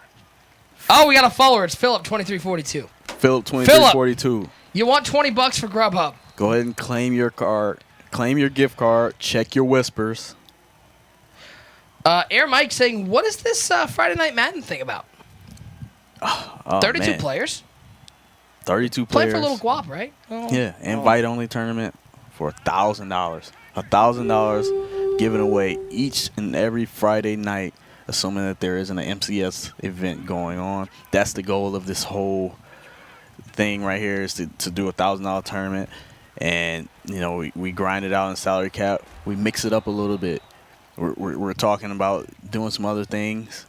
Oh, we got a follower. It's Philip2342. Philip2342. You want $20 for Grubhub. Go ahead and claim your card. Claim your gift card. Check your whispers. Air Mike saying, what is this Friday Night Madden thing about? 32 players. 32 Play players. for a little guap, right? Oh. Yeah, invite-only tournament for $1,000. $1,000 given away each and every Friday night, assuming that there isn't an MCS event going on. That's the goal of this whole thing right here, is to do a $1,000 tournament. And, you know, we grind it out in salary cap. We mix it up a little bit. We're talking about doing some other things.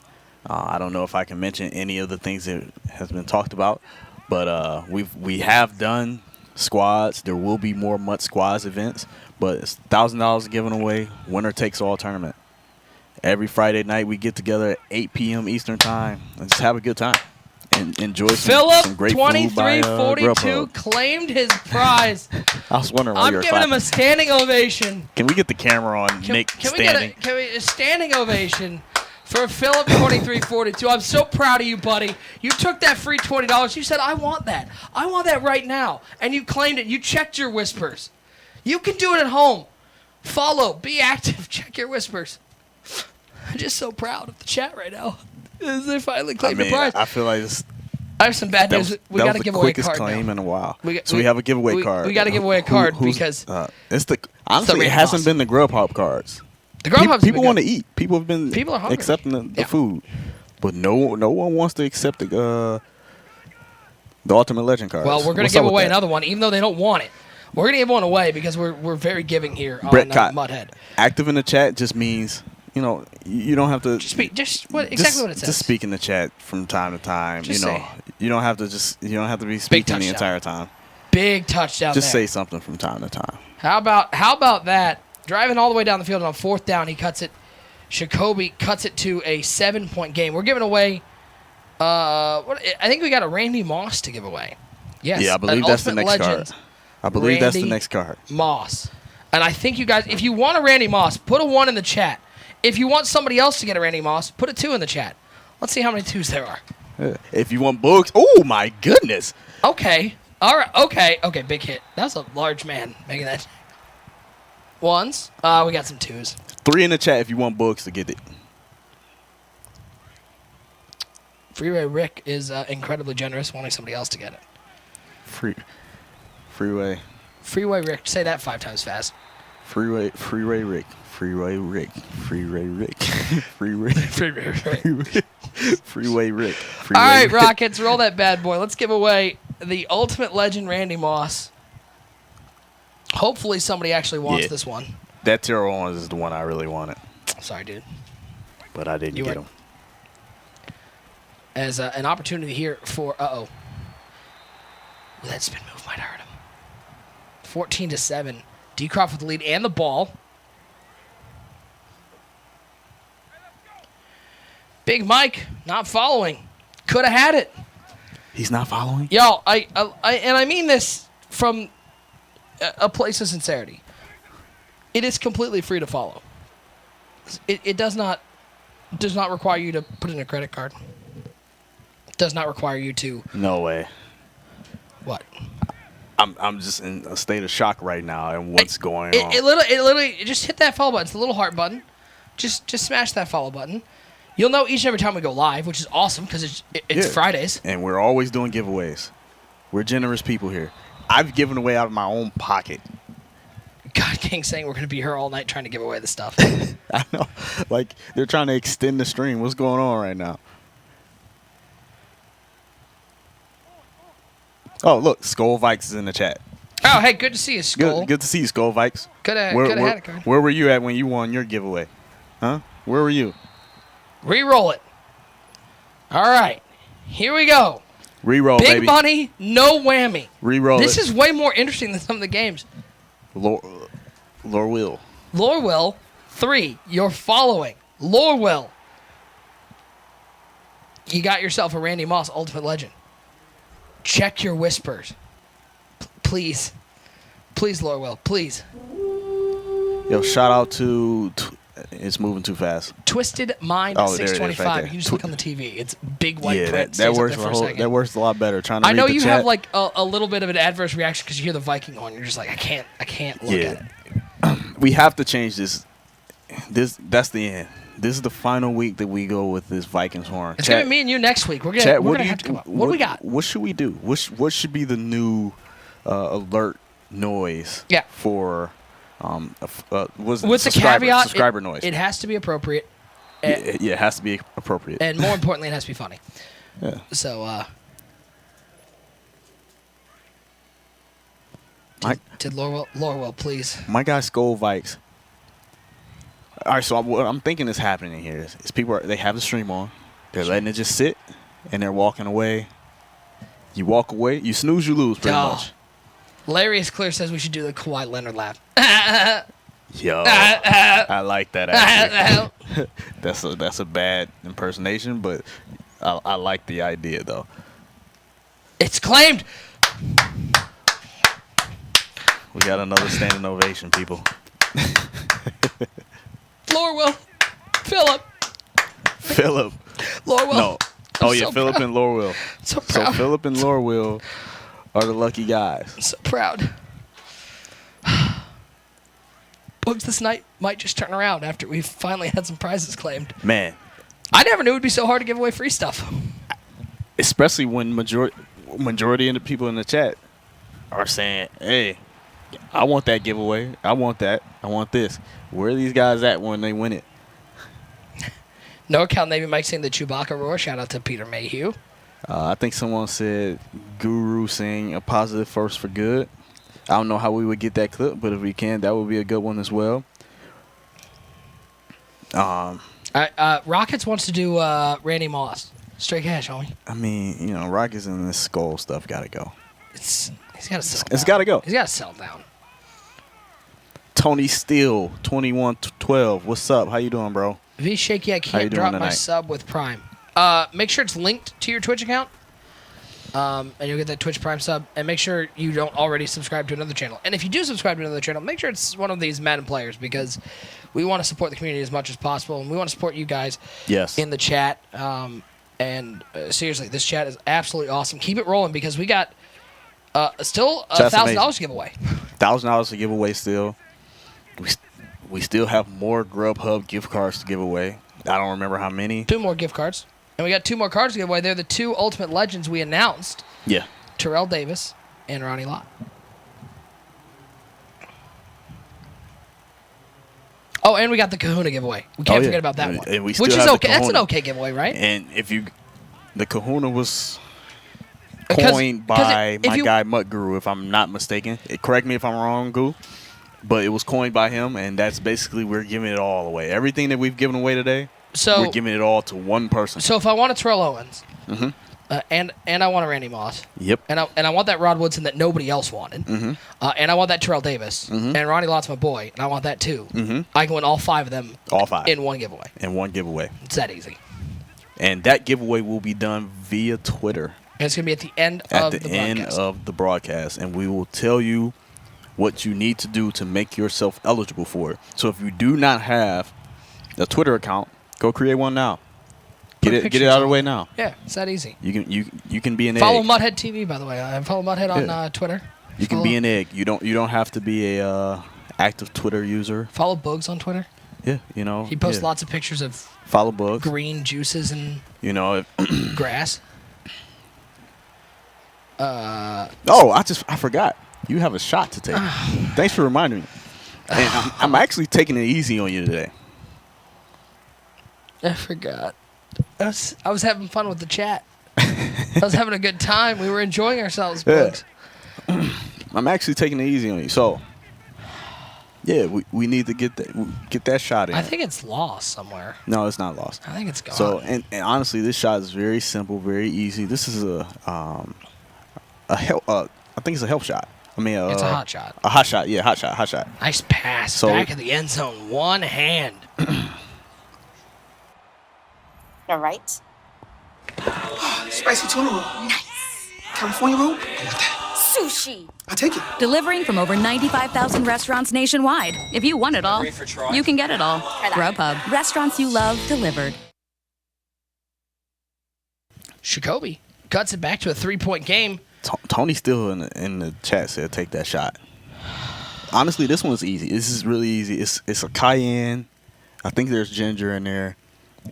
I don't know if I can mention any of the things that has been talked about, but we have done squads. There will be more MUT squads events, but it's $1,000 given away. Winner takes all tournament. Every Friday night we get together at 8 p.m. Eastern time and just have a good time and enjoy some great food by Philip2342 claimed his prize. I was wondering why you were I'm giving him a standing ovation. Can we get the camera on Nick standing? Can we get a standing ovation for Philip2342? I'm so proud of you, buddy. You took that free $20. You said, I want that. I want that right now. And you claimed it. You checked your whispers. You can do it at home. Follow. Be active. Check your whispers. I'm just so proud of the chat right now. They finally claimed the prize. I feel like this. I have some bad news. We got to give away a card quickest claim now. in a while. We have a giveaway card. We got to give away a card because honestly, it hasn't been the Grubhub cards. The Grubhub's people want to eat. People have been are accepting the food, but no one wants to accept the Ultimate Legend cards. Well, we're going to give away another one, even though they don't want it. We're going to give one away because we're very giving here on Mudhead. Active in the chat just means, you know, you don't have to exactly what it says. Just speak in the chat from time to time. Just you don't have to be speaking the entire time. Big touchdown. Just say something from time to time. How about that? Driving all the way down the field, and on fourth down, he cuts it. Jacoby cuts it to a 7-point game. We're giving away. I think we got a Randy Moss to give away. Yes. Yeah, I believe that's the next card. I believe that's the next card. Moss. And I think you guys, if you want a Randy Moss, put a 1 in the chat. If you want somebody else to get a Randy Moss, put a 2 in the chat. Let's see how many 2s there are. If you want books, oh my goodness. Okay. All right. Okay. Big hit. That's a large man making that. 1s. We got some 2s. 3 in the chat if you want books to get it. Freeway Rick is incredibly generous, wanting somebody else to get it. Freeway Rick. Say that 5 times fast. Freeway Rick. Freeway Rick. Freeway Rick. All right, Rockets, roll that bad boy. Let's give away the Ultimate Legend Randy Moss. Hopefully somebody actually wants this one. That tier 1 is the one I really wanted. Sorry, dude. But I didn't get him. As an opportunity here for that spin move might hurt him. 14-7. D-Croft with the lead and the ball. Big Mike not following. Could have had it. He's not following? Yo, I mean this from a place of sincerity. It is completely free to follow. It does not require you to put in a credit card. It does not require you to. No way. What? I'm just in a state of shock right now and what's going on. It literally just hit that follow button. It's the little heart button. Just smash that follow button. You'll know each and every time we go live, which is awesome because it's Fridays. And we're always doing giveaways. We're generous people here. I've given away out of my own pocket. God King saying we're going to be here all night trying to give away the stuff. I know. Like, they're trying to extend the stream. What's going on right now? Oh, look. Skull Vikes is in the chat. Oh, hey, good to see you, Skull. Good to see you, Skull Vikes. Could have had a card. Where were you at when you won your giveaway? Huh? Where were you? Re-roll it. All right. Here we go. Re-roll, Big baby. Big money, no whammy. Re-roll This is way more interesting than some of the games. Lorwell. Lorwell, 3. You're following. Lorwell. You got yourself a Randy Moss Ultimate Legend. Check your whispers. Please. Please, Lorwell. Please. Yo, shout out to... It's moving too fast. Twisted Mind 625. Right, you can just look on the TV. It's big white print. That works. That works a lot better. Trying to I know read the you chat. have like a little bit of an adverse reaction because you hear the Viking on. You're just like, I can't look at it. We have to change this. That's the end. This is the final week that we go with this Vikings horn. It's gonna be me and you next week. We're gonna have to come up. What do we got? What should we do? What should be the new alert noise? Yeah. For with the caveat, subscriber noise. It has to be appropriate. Yeah, it has to be appropriate. And more importantly, it has to be funny. Yeah. So, did Lorwell, please? My guy Skull Vikes. All right, so what I'm thinking is happening here is people they have the stream on, they're letting it just sit, and they're walking away. You walk away, you snooze, you lose, pretty much. Larry is clear says we should do the Kawhi Leonard laugh. Yo, I like that actually. That's a bad impersonation, but I like the idea though. It's claimed. We got another standing ovation, people. Lorwell, Philip, Lorwell. No. Oh yeah, so Philip proud. and Lorwell. So proud. So Philip and Lorwell are the lucky guys. So proud. Books this night might just turn around after we've finally had some prizes claimed. Man, I never knew it'd be so hard to give away free stuff. especially when majority of the people in the chat are saying, "Hey, I want that giveaway. I want that. I want this." Where are these guys at when they win it? NorCal Navy Mike saying the Chewbacca roar. Shout out to Peter Mayhew. I think someone said Guru saying a positive force for good. I don't know how we would get that clip, but if we can, that would be a good one as well. Rockets wants to do Randy Moss. Straight cash, homie. I mean, Rockets and this skull stuff got to go. He's got to sell. It's got to go. He's got to settle down. Tony Steele, 2112. What's up? How you doing, bro? V Shaky, I can't drop my sub with Prime. Make sure it's linked to your Twitch account. And you'll get that Twitch Prime sub. And make sure you don't already subscribe to another channel. And if you do subscribe to another channel, make sure it's one of these Madden players because we want to support the community as much as possible. And we want to support you guys in the chat. Seriously, this chat is absolutely awesome. Keep it rolling because we got still $1,000 to give away. $1,000 to give away still. We still have more Grubhub gift cards to give away. I don't remember how many. 2 more gift cards. And we got 2 more cards to give away. They're the 2 Ultimate Legends we announced. Yeah. Terrell Davis and Ronnie Lott. Oh, and we got the Kahuna giveaway. We can't forget about that one. And we which is still have okay. the That's an Kahuna. okay giveaway, right? And the Kahuna was coined by my guy Mutt Guru, if I'm not mistaken. Correct me if I'm wrong, Goo. But it was coined by him, and that's basically we're giving it all away. Everything that we've given away today, we're giving it all to one person. So if I want a Terrell Owens, and I want a Randy Moss, and I want that Rod Woodson that nobody else wanted, and I want that Terrell Davis, and Ronnie Lott's my boy, and I want that too. I can win all 5 of them. All 5 in one giveaway. It's that easy. And that giveaway will be done via Twitter. And it's gonna be at the end of the broadcast, and we will tell you what you need to do to make yourself eligible for it. So if you do not have a Twitter account, go create one now. Get it out of the way now. Yeah, it's that easy. You can be an follow egg. Mudhead TV, by the way. I follow Mudhead on Twitter. You can be an egg. You don't have to be a active Twitter user. Follow Bugs on Twitter. Yeah, he posts lots of pictures of follow Bugs, green juices and grass. I forgot. You have a shot to take. Thanks for reminding me. And I'm actually taking it easy on you today. I forgot. I was having fun with the chat. I was having a good time. We were enjoying ourselves, Bugs. I'm actually taking it easy on you. So, yeah, we need to get that shot in. I think it's lost somewhere. No, it's not lost. I think it's gone. So, and honestly, this shot is very simple, very easy. This is I think it's a help shot. I mean, it's a hot shot. A hot shot, yeah, hot shot. Nice pass, back of the end zone, one hand. All right. Spicy tuna roll. Nice. California roll. Sushi. I take it. Delivering from over 95,000 restaurants nationwide. If you want it all, you can get it all. Grubhub, restaurants you love delivered. Jacoby cuts it back to a 3-point game. Tony still in the chat said take that shot. Honestly, this one's easy. This is really easy. It's a cayenne. I think there's ginger in there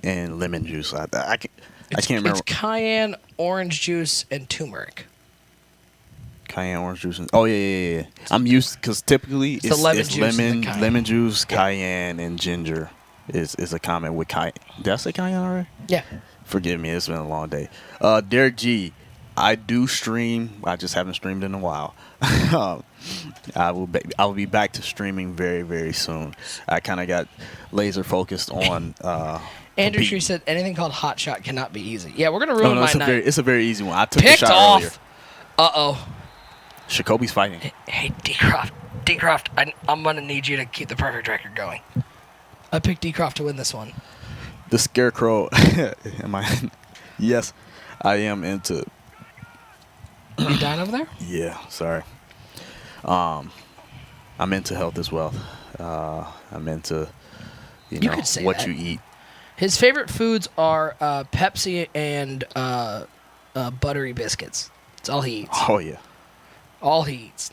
and lemon juice. I can't remember. It's cayenne, orange juice, and turmeric. Cayenne, orange juice. Yeah. I'm used because typically it's lemon lemon juice, cayenne, and ginger. is a comment with Kai. Did I say Kai already? Yeah. Forgive me, it's been a long day. Derek G, I do stream. I just haven't streamed in a while. I will be back to streaming very, very soon. I kind of got laser focused on. Andrew Tree said anything called Hot Shot cannot be easy. Yeah, we're gonna ruin my night. It's a very easy one. I took Picked the shot off. earlier. Uh-oh. Jacoby's fighting. Hey, D-Croft, I'm gonna need you to keep the perfect record going. I picked D-Croft to win this one. The Scarecrow. Am I? Yes, I am into. You dying over there? Yeah, sorry. I'm into health as well. I'm into, You could say what that. you eat. His favorite foods are Pepsi and buttery biscuits. That's all he eats. Oh yeah. All he eats.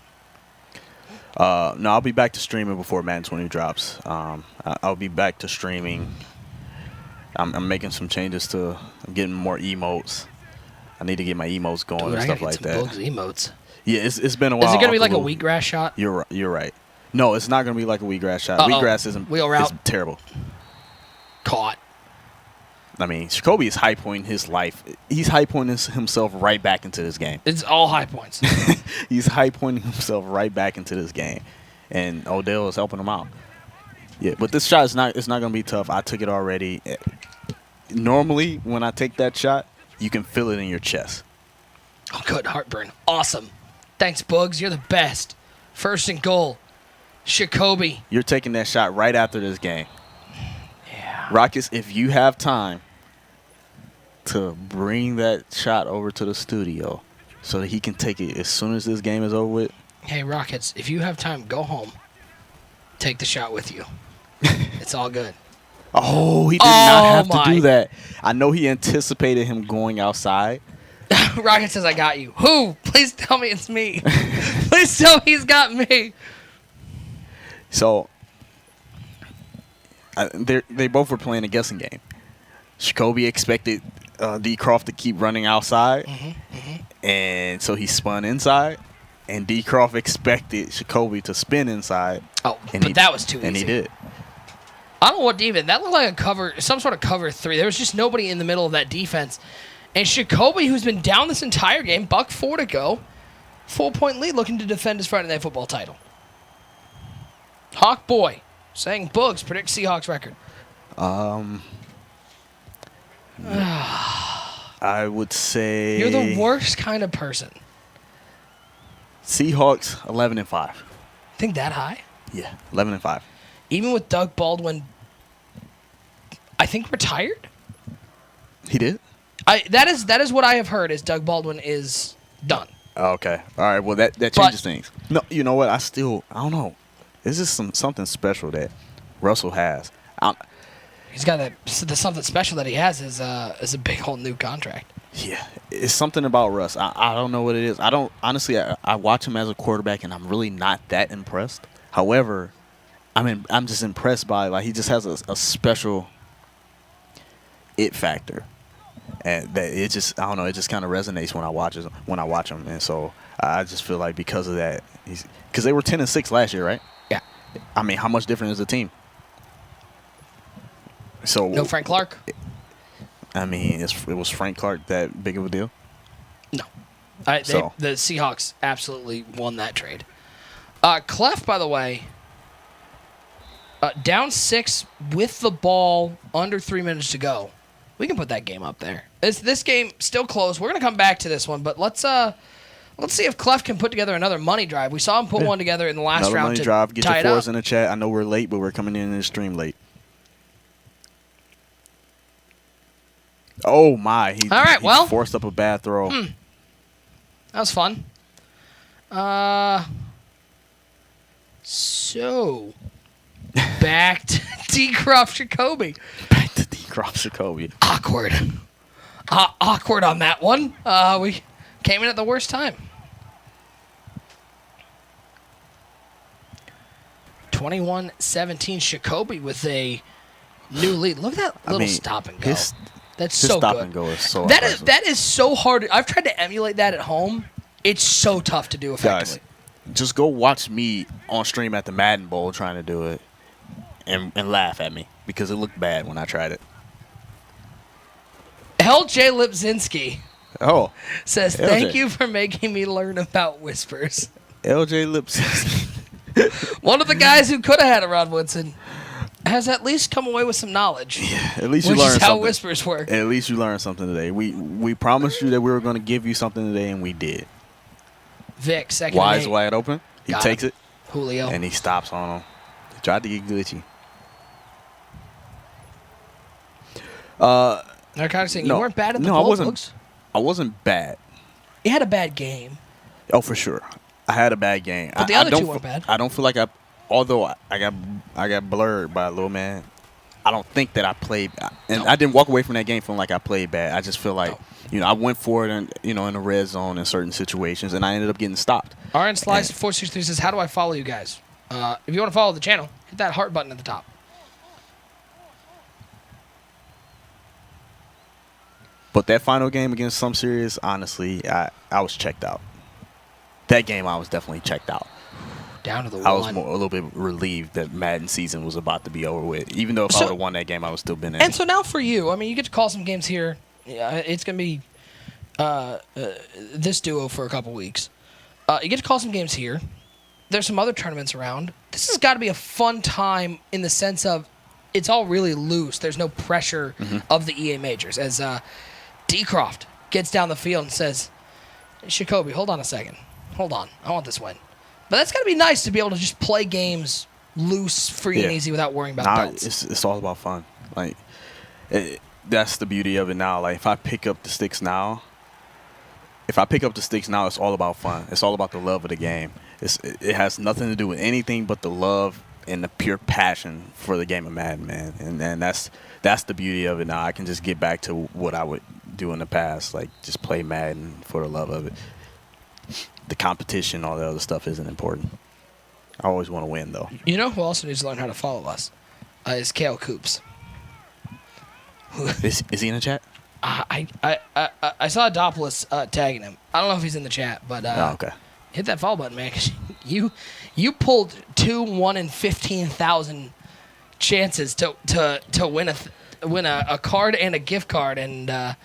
No, I'll be back to streaming before Madden 20 drops. I'll be back to streaming. I'm making some changes to. I'm getting more emotes. I need to get my emotes going Dude, and I stuff gotta like get some that. bugs emotes. Yeah, it's been a while. Is it gonna be off like the a loop. wheatgrass shot? You're right. No, it's not gonna be like a wheatgrass shot. Uh-oh. Wheatgrass isn't. Wheel route. It's terrible. Caught. I mean, Jacoby is high pointing his life. He's high pointing himself right back into this game. It's all high points. He's high pointing himself right back into this game, and Odell is helping him out. Yeah, but this shot is not. It's not gonna be tough. I took it already. Normally, when I take that shot, you can feel it in your chest. Oh, good. Heartburn. Awesome. Thanks, Bugs. You're the best. First and goal. Jacoby. You're taking that shot right after this game. Yeah. Rockets, if you have time to bring that shot over to the studio so that he can take it as soon as this game is over with. Hey, Rockets, if you have time, go home. Take the shot with you. It's all good. Oh, he did not have to my. do that. I know he anticipated him going outside. Rocket says, I got you. Who? Please tell me it's me. Please tell me he's got me. So, they both were playing a guessing game. Jacoby expected D. Croft to keep running outside, and so he spun inside. And D. Croft expected Jacoby to spin inside. Oh, but that was too easy. And he did. I don't know what even. That looked like a cover, some sort of cover three. There was just nobody in the middle of that defense. And Jacoby, who's been down this entire game, $1.04 to go, 4-point lead, looking to defend his Friday Night Football title. Hawk Boy saying Bugs predict Seahawks record. I would say You're the worst kind of person. Seahawks 11-5. Think that high? Yeah, 11-5. Even with Doug Baldwin, I think retired. He did? That is what I have heard. Is Doug Baldwin is done? Okay. All right. Well, that changes things. No, you know what? I don't know. This is something special that Russell has. He's got the something special that he has is a big whole new contract. Yeah, it's something about Russ. I don't know what it is. I don't honestly. I watch him as a quarterback, and I'm really not that impressed. However, I'm just impressed by he just has a special it factor. And that it just, I don't know, it just kind of resonates when I watch him, and so I just feel like because of that, because they were 10-6 last year, right? Yeah. I mean, how much different is the team? So No Frank Clark. I mean, it was Frank Clark that big of a deal? No. So. The Seahawks absolutely won that trade. Clef, by the way, down 6 with the ball, under 3 minutes to go. We can put that game up there. This game still close. We're gonna come back to this one, but let's see if Clef can put together another money drive. We saw him put one together in the last Another round money to drive. Get tie your it fours up. in the chat. I know we're late, but we're coming in the stream late. Oh my! He forced up a bad throw. That was fun. So back to D. Croft Jacoby. Back to D. Croft Jacoby. Awkward. Awkward on that one. We came in at the worst time. 21-17 Jacoby with a new lead. Look at that little stop and go. That's his so stop good. And go is so that is so hard. I've tried to emulate that at home. It's so tough to do effectively. Guys, just go watch me on stream at the Madden Bowl trying to do it. and laugh at me because it looked bad when I tried it. LJ Lipzinski Oh, says, LJ. thank you for making me learn about whispers. LJ Lips. One of the guys who could have had a Rod Woodson has at least come away with some knowledge. At least you which learned is how something. whispers work. At least you learned something today. We promised you that we were going to give you something today, and we did. Vic, second. Wide and is eight. wide open. He Got takes him. it, Julio. and he stops on him. He tried to get glitchy. Narcotics saying, you weren't bad at the I poll, wasn't. folks. I wasn't bad. You had a bad game. Oh, for sure. I had a bad game. But the I other don't two weren't fe- bad. I don't feel like although I got blurred by a little man, I don't think that I played, and I didn't walk away from that game feeling like I played bad. I just feel like, I went for it and, in the red zone in certain situations, and I ended up getting stopped. RN Slice 463 says, how do I follow you guys? If you want to follow the channel, hit that heart button at the top. But that final game against Some Serious, honestly, I was checked out. That game, I was definitely checked out. Down to the I was one. a little bit relieved that Madden season was about to be over with. Even though if I would have won that game, I would still been in. And so now for you, I mean, you get to call some games here. Yeah, it's going to be this duo for a couple weeks. You get to call some games here. There's some other tournaments around. This has got to be a fun time in the sense of it's all really loose. There's no pressure of the EA majors. As D-Croft gets down the field and says, Jacoby, hold on a second. Hold on. I want this win. But that's got to be nice to be able to just play games loose, free, and easy without worrying about belts. It's all about fun. Like, that's the beauty of it now. Like, if I pick up the sticks now, it's all about fun. It's all about the love of the game. It has nothing to do with anything but the love and the pure passion for the game of Madden, man. And that's the beauty of it now. I can just get back to what I would do in the past, like just play Madden for the love of it. The competition, all the other stuff isn't important. I always want to win, though. You know who also needs to learn how to follow us? Is Kale Coops. Is he in the chat? I saw Adopolis tagging him. I don't know if he's in the chat, but Okay. hit that follow button, man. 'Cause you pulled 2 1 in 15,000 chances to win a card and a gift card, and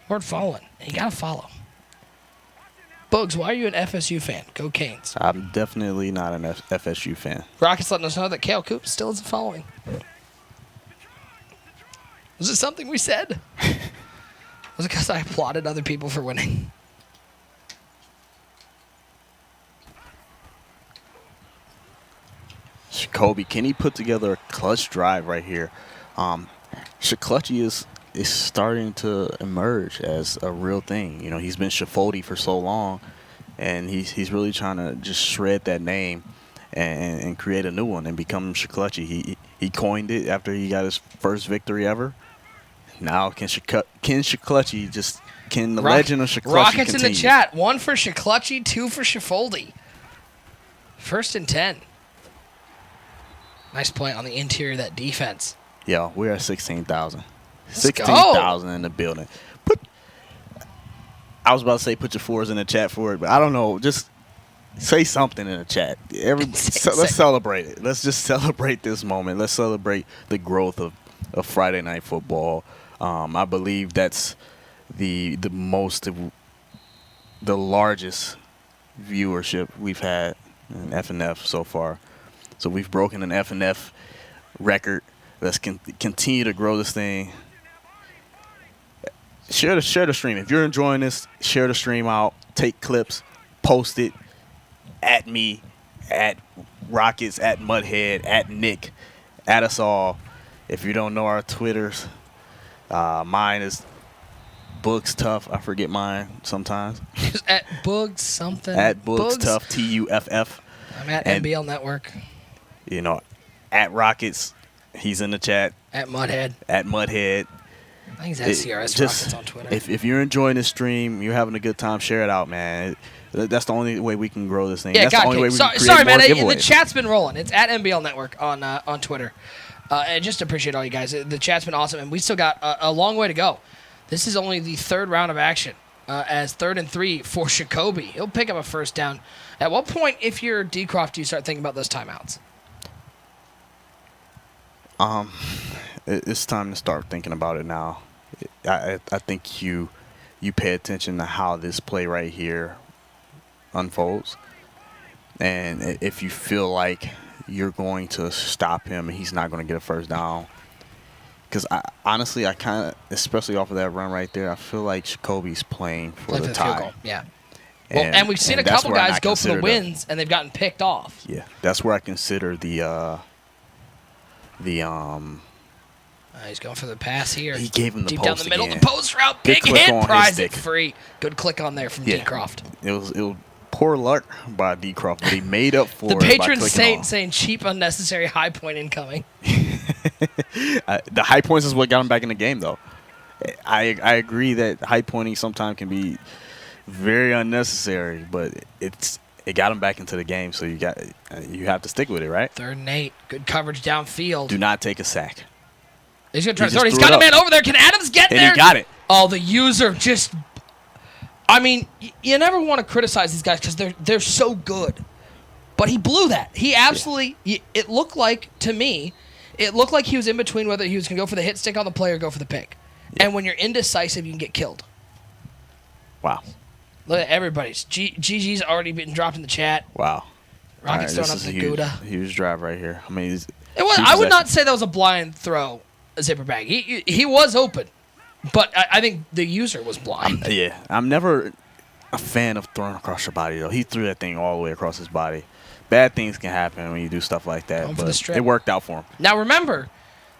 weren't following. You gotta follow. Bugs, why are you an FSU fan? Go Canes. I'm definitely not an FSU fan. Rockets letting us know that Kale Coops still isn't following. Was it something we said? Was it because I applauded other people for winning? Kobe, can he put together a clutch drive right here? Clutchy is starting to emerge as a real thing. He's been Shafody for so long, and he's really trying to just shred that name and create a new one and become Shakluchy. He coined it after he got his first victory ever. Now can Shakluchy just can the legend of Shakluchy Rockets continue? in the chat. 1 for Shakluchy, 2 for Shafoldi. 1st and 10. Nice play on the interior of that defense. Yeah, we're at 16,000. Let's 16,000 in the building. I was about to say put your fours in the chat for it, but I don't know. Just say something in the chat. Let's celebrate it. Let's just celebrate this moment. Let's celebrate the growth of Friday Night Football. I believe that's the largest viewership we've had in FNF so far. So we've broken an FNF record. Let's continue to grow this thing. Share the stream. If you're enjoying this, share the stream out. Take clips, post it at me, at Rockets, at Mudhead, at Nick, at us all. If you don't know our Twitters, mine is Boogs Tough. I forget mine sometimes. At Boogs something. At Boogs Tough, TUFF. I'm at NBL Network. At Rockets, he's in the chat. At Mudhead. At Mudhead. I think he's at CRS Rockets on Twitter. If you're enjoying this stream, you're having a good time, share it out, man. That's the only way we can grow this thing. Yeah, That's the only way we can create sorry, more man. The giveaways. chat's been rolling. It's at NBL Network on Twitter. And just appreciate all you guys. The chat's been awesome, and we still got a long way to go. This is only the 3rd round of action, as 3rd and 3 for Jacoby. He'll pick up a 1st down. At what point, if you're D-Croft, do you start thinking about those timeouts? It's time to start thinking about it now. I think you pay attention to how this play right here unfolds, and if you feel like you're going to stop him and he's not going to get a first down, because honestly, I kind of, especially off of that run right there, I feel like Jacoby's playing for the tie. Field goal. Yeah. Well, and we've seen a couple guys go for the wins, and they've gotten picked off. Yeah, that's where I consider the he's going for the pass here. He gave him the deep post down the middle, again. the post route, Good big click hit, on prize his it stick. free. Good click on there from D. Croft. It was poor luck by D. Croft, but he made up for The it by patron clicking saint on. saying cheap, unnecessary high point incoming. The high points is what got him back in the game, though. I agree that high pointing sometimes can be very unnecessary, but it got him back into the game. So you have to stick with it, right? 3rd and 8, good coverage downfield. Do not take a sack. He's gonna try to He throw it. just He's threw got it a man up. over there. Can Adams get And there? he got it. Oh, the user just. I mean, you never want to criticize these guys because they're so good, but he blew that. He absolutely. It looked like to me, it looked like he was in between whether he was gonna go for the hit stick on the play or go for the pick. Yeah. And when you're indecisive, you can get killed. Wow. Look at everybody's. GG's already been dropped in the chat. Wow. Rockets throwing up the Gouda. Huge drive right here. I mean, I would not say that was a blind throw, zipper bag. He was open, but I think the user was blind. I'm never a fan of throwing across your body, though. He threw that thing all the way across his body. Bad things can happen when you do stuff like that, Going for the but strip. it worked out for him. Now remember,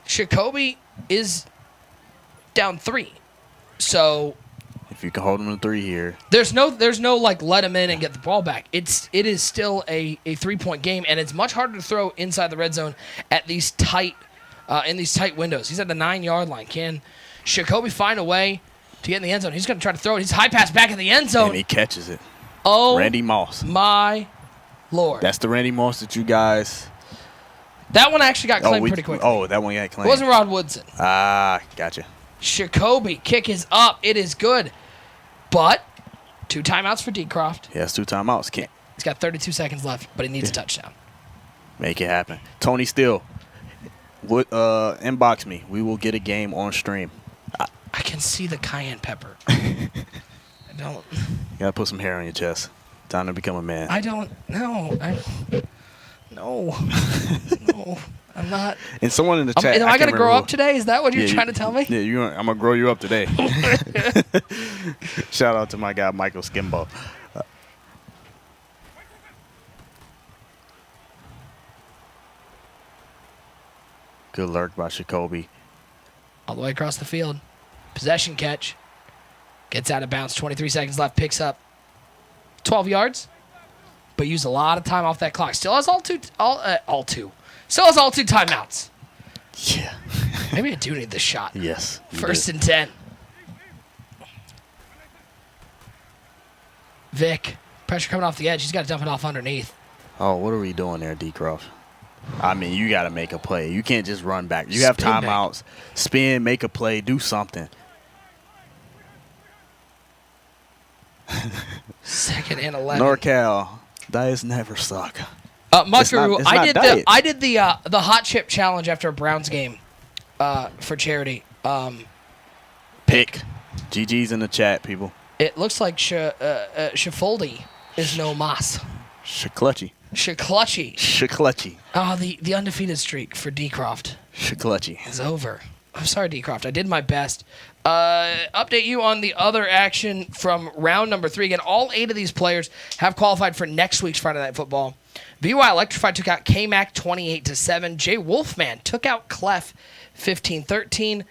Jacoby is down 3, so if you can hold him to 3 here, there's no like let him in and get the ball back. It is still a 3-point game, and it's much harder to throw inside the red zone at these tight in these tight windows. He's at the 9-yard line. Can Jacoby find a way to get in the end zone? He's going to try to throw it. He's high pass back in the end zone. and he catches it. Oh, Randy Moss. my Lord. That's the Randy Moss that you guys. That one actually got claimed pretty quickly. Oh, that one got claimed. It wasn't Rod Woodson. Gotcha. Jacoby, kick is up. It is good. But 2 timeouts for D. Croft. He has 2 timeouts. Can't He's got 32 seconds left, but he needs a touchdown. make it happen. Tony Steele, inbox me. We will get a game on stream. I can see the cayenne pepper. I don't. You gotta put some hair on your chest. Time to become a man. I don't. No. No. No. I'm not. And someone in the chat. Am I going to grow up today? Is that what you're trying to tell me? Yeah, I'm gonna grow you up today. Shout out to my guy Michael Skimbo. Good lurk by Jacoby. All the way across the field. Possession catch. Gets out of bounds. 23 seconds left. Picks up 12 yards. But used a lot of time off that clock. Still has all two. Still has all 2 timeouts. Yeah. Maybe I do need this shot. Yes. First and 10. Vic. Pressure coming off the edge. He's got to dump it off underneath. Oh, what are we doing there, D. Croft? I mean, you got to make a play. You can't just run back. You have timeouts. Spin, make a play, do something. 2nd and 11. NorCal, diets never suck. Muckaroo, it's not I did the hot chip challenge after a Browns game for charity. Pick. GG's in the chat, people. It looks like Shaffoldy is no mas. Shakluchy. Shakluchy. Oh, the undefeated streak for D. Croft Shakluchy is over. I'm sorry, D. Croft. I did my best. Update you on the other action from round number 3. Again, all 8 of these players have qualified for next week's Friday Night Football. BY Electrified took out K-Mac 28-7. Jay Wolfman took out Clef 15-13.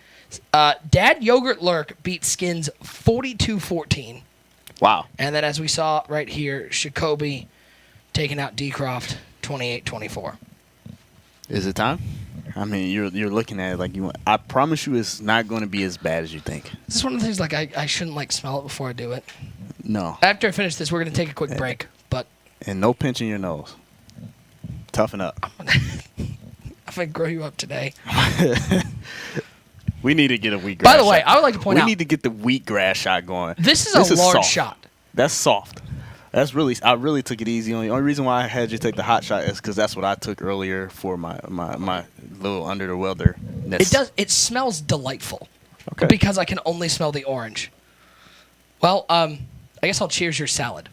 Dad Yogurt Lurk beat Skins 42-14. Wow. And then as we saw right here, Jacoby taking out D. Croft 28-24. Is it time? I mean, you're looking at it like you want. I promise you it's not going to be as bad as you think. This is one of the things like I shouldn't smell it before I do it. No. After I finish this, we're going to take a quick break. But And no pinching your nose. Toughen up. I'm going to grow you up today. We need to get a wheatgrass By the way, shot. I would like to point out. We need to get the wheatgrass shot going. This is a large soft. shot. That's soft. I really took it easy on you. Only reason why I had you take the hot shot is because that's what I took earlier for my little under the weatherness. It smells delightful. Okay. Because I can only smell the orange. Well, I guess I'll cheers your salad.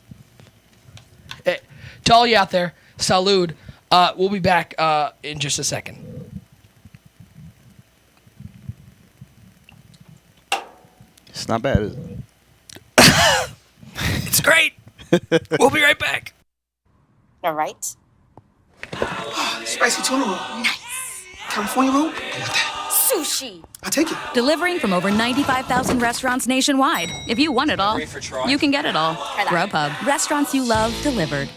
To all you out there, salud. We'll be back in just a second. It's not bad, is it? It's great. We'll be right back. All right. Spicy tuna roll. Nice. California roll. Sushi. I take it. Delivering from over 95,000 restaurants nationwide. If you want it all, you can get it all. Grubhub, restaurants you love delivered.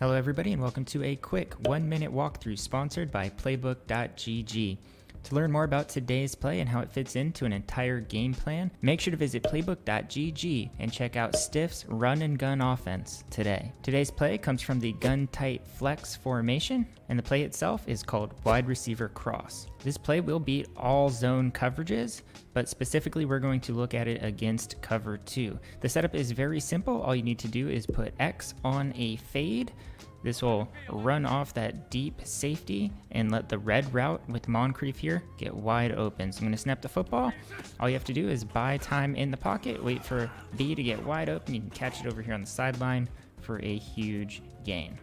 Hello, everybody, and welcome to a quick 1-minute walkthrough sponsored by Playbook.gg. To learn more about today's play and how it fits into an entire game plan, make sure to visit Playbook.gg and check out Stiff's run and gun offense today. Today's play comes from the gun tight flex formation, and the play itself is called wide receiver cross. This play will beat all zone coverages, but specifically we're going to look at it against cover 2. The setup is very simple. All you need to do is put X on a fade. This will run off that deep safety and let the red route with Moncrief here get wide open. So I'm going to snap the football. All you have to do is buy time in the pocket, wait for B to get wide open. You can catch it over here on the sideline for a huge gain.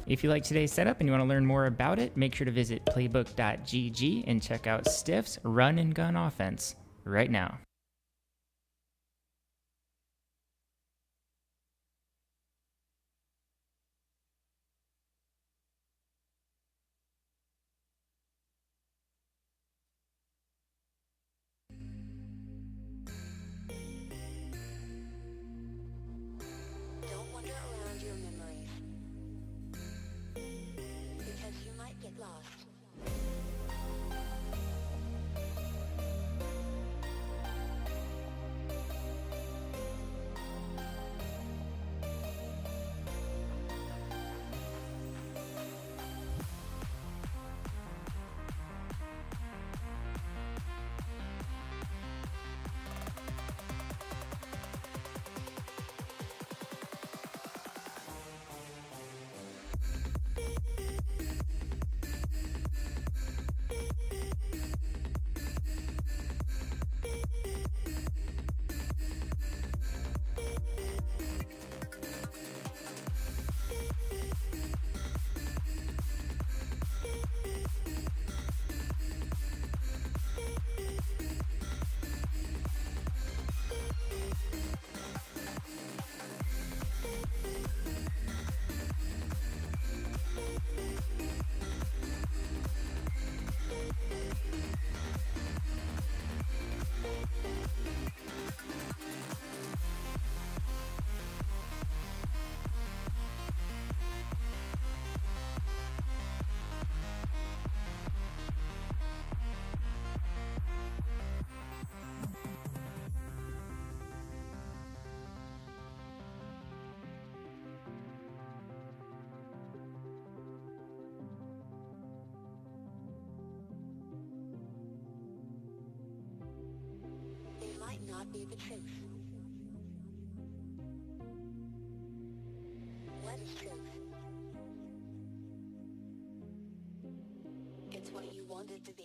If you like today's setup and you want to learn more about it, make sure to visit playbook.gg and check out Stiff's run and gun offense right now. Don't wander around your memories, because you might get lost. It might not be the truth. What is truth? It's what you want it to be.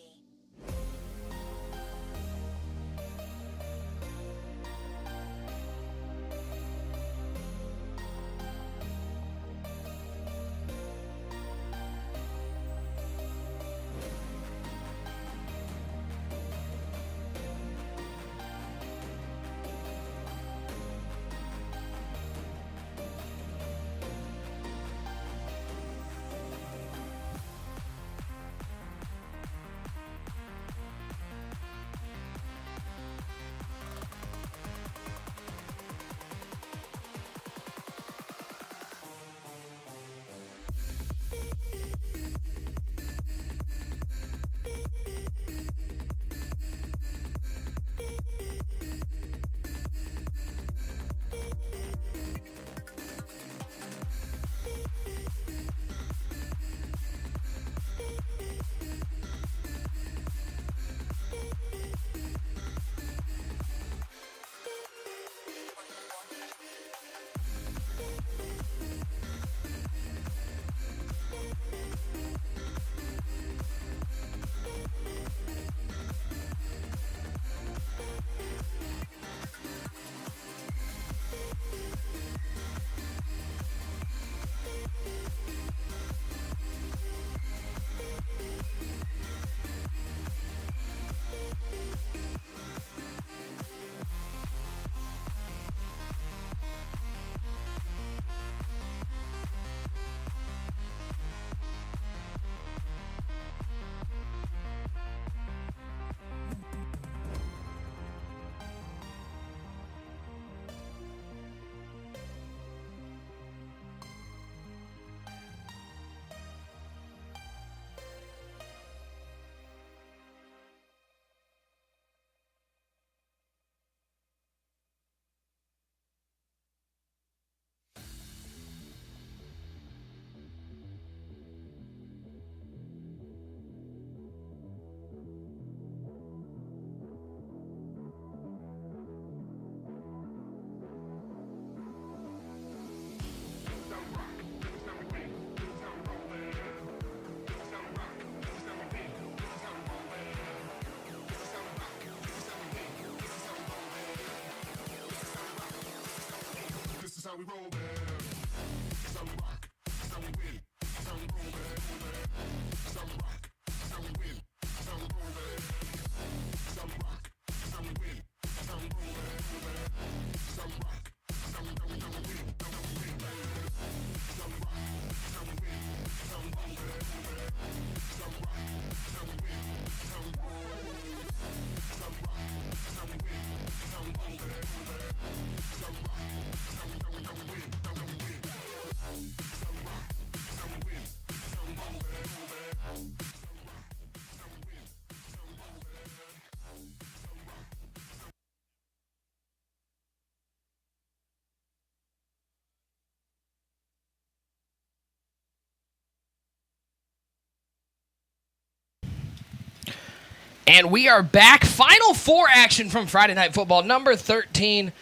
And we are back. Final Four action from Friday Night Football, number 13,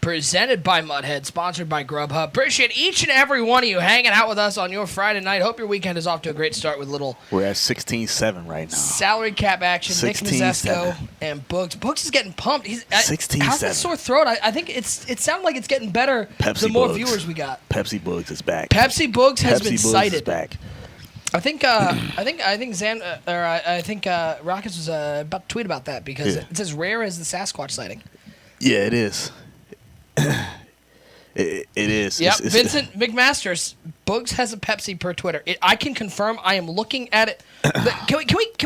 presented by Mudhead, sponsored by Grubhub. Appreciate each and every one of you hanging out with us on your Friday night. Hope your weekend is off to a great start with little We're at 16-7 right now. salary cap action. Nick 16-7. Mazesco and Books. Books is getting pumped. 16-7. How's that sore throat? I think it sounded like it's getting better Pepsi the more Bugs. viewers we got. Pepsi Bugs is back. Pepsi Boogs has been Bugs cited. is back. I think Rockets was about to tweet about that because it's as rare as the Sasquatch sighting. Yeah, it is. It is. Yep, It's- Vincent McMasters. Boogs has a Pepsi per Twitter. I can confirm. I am looking at it. Can we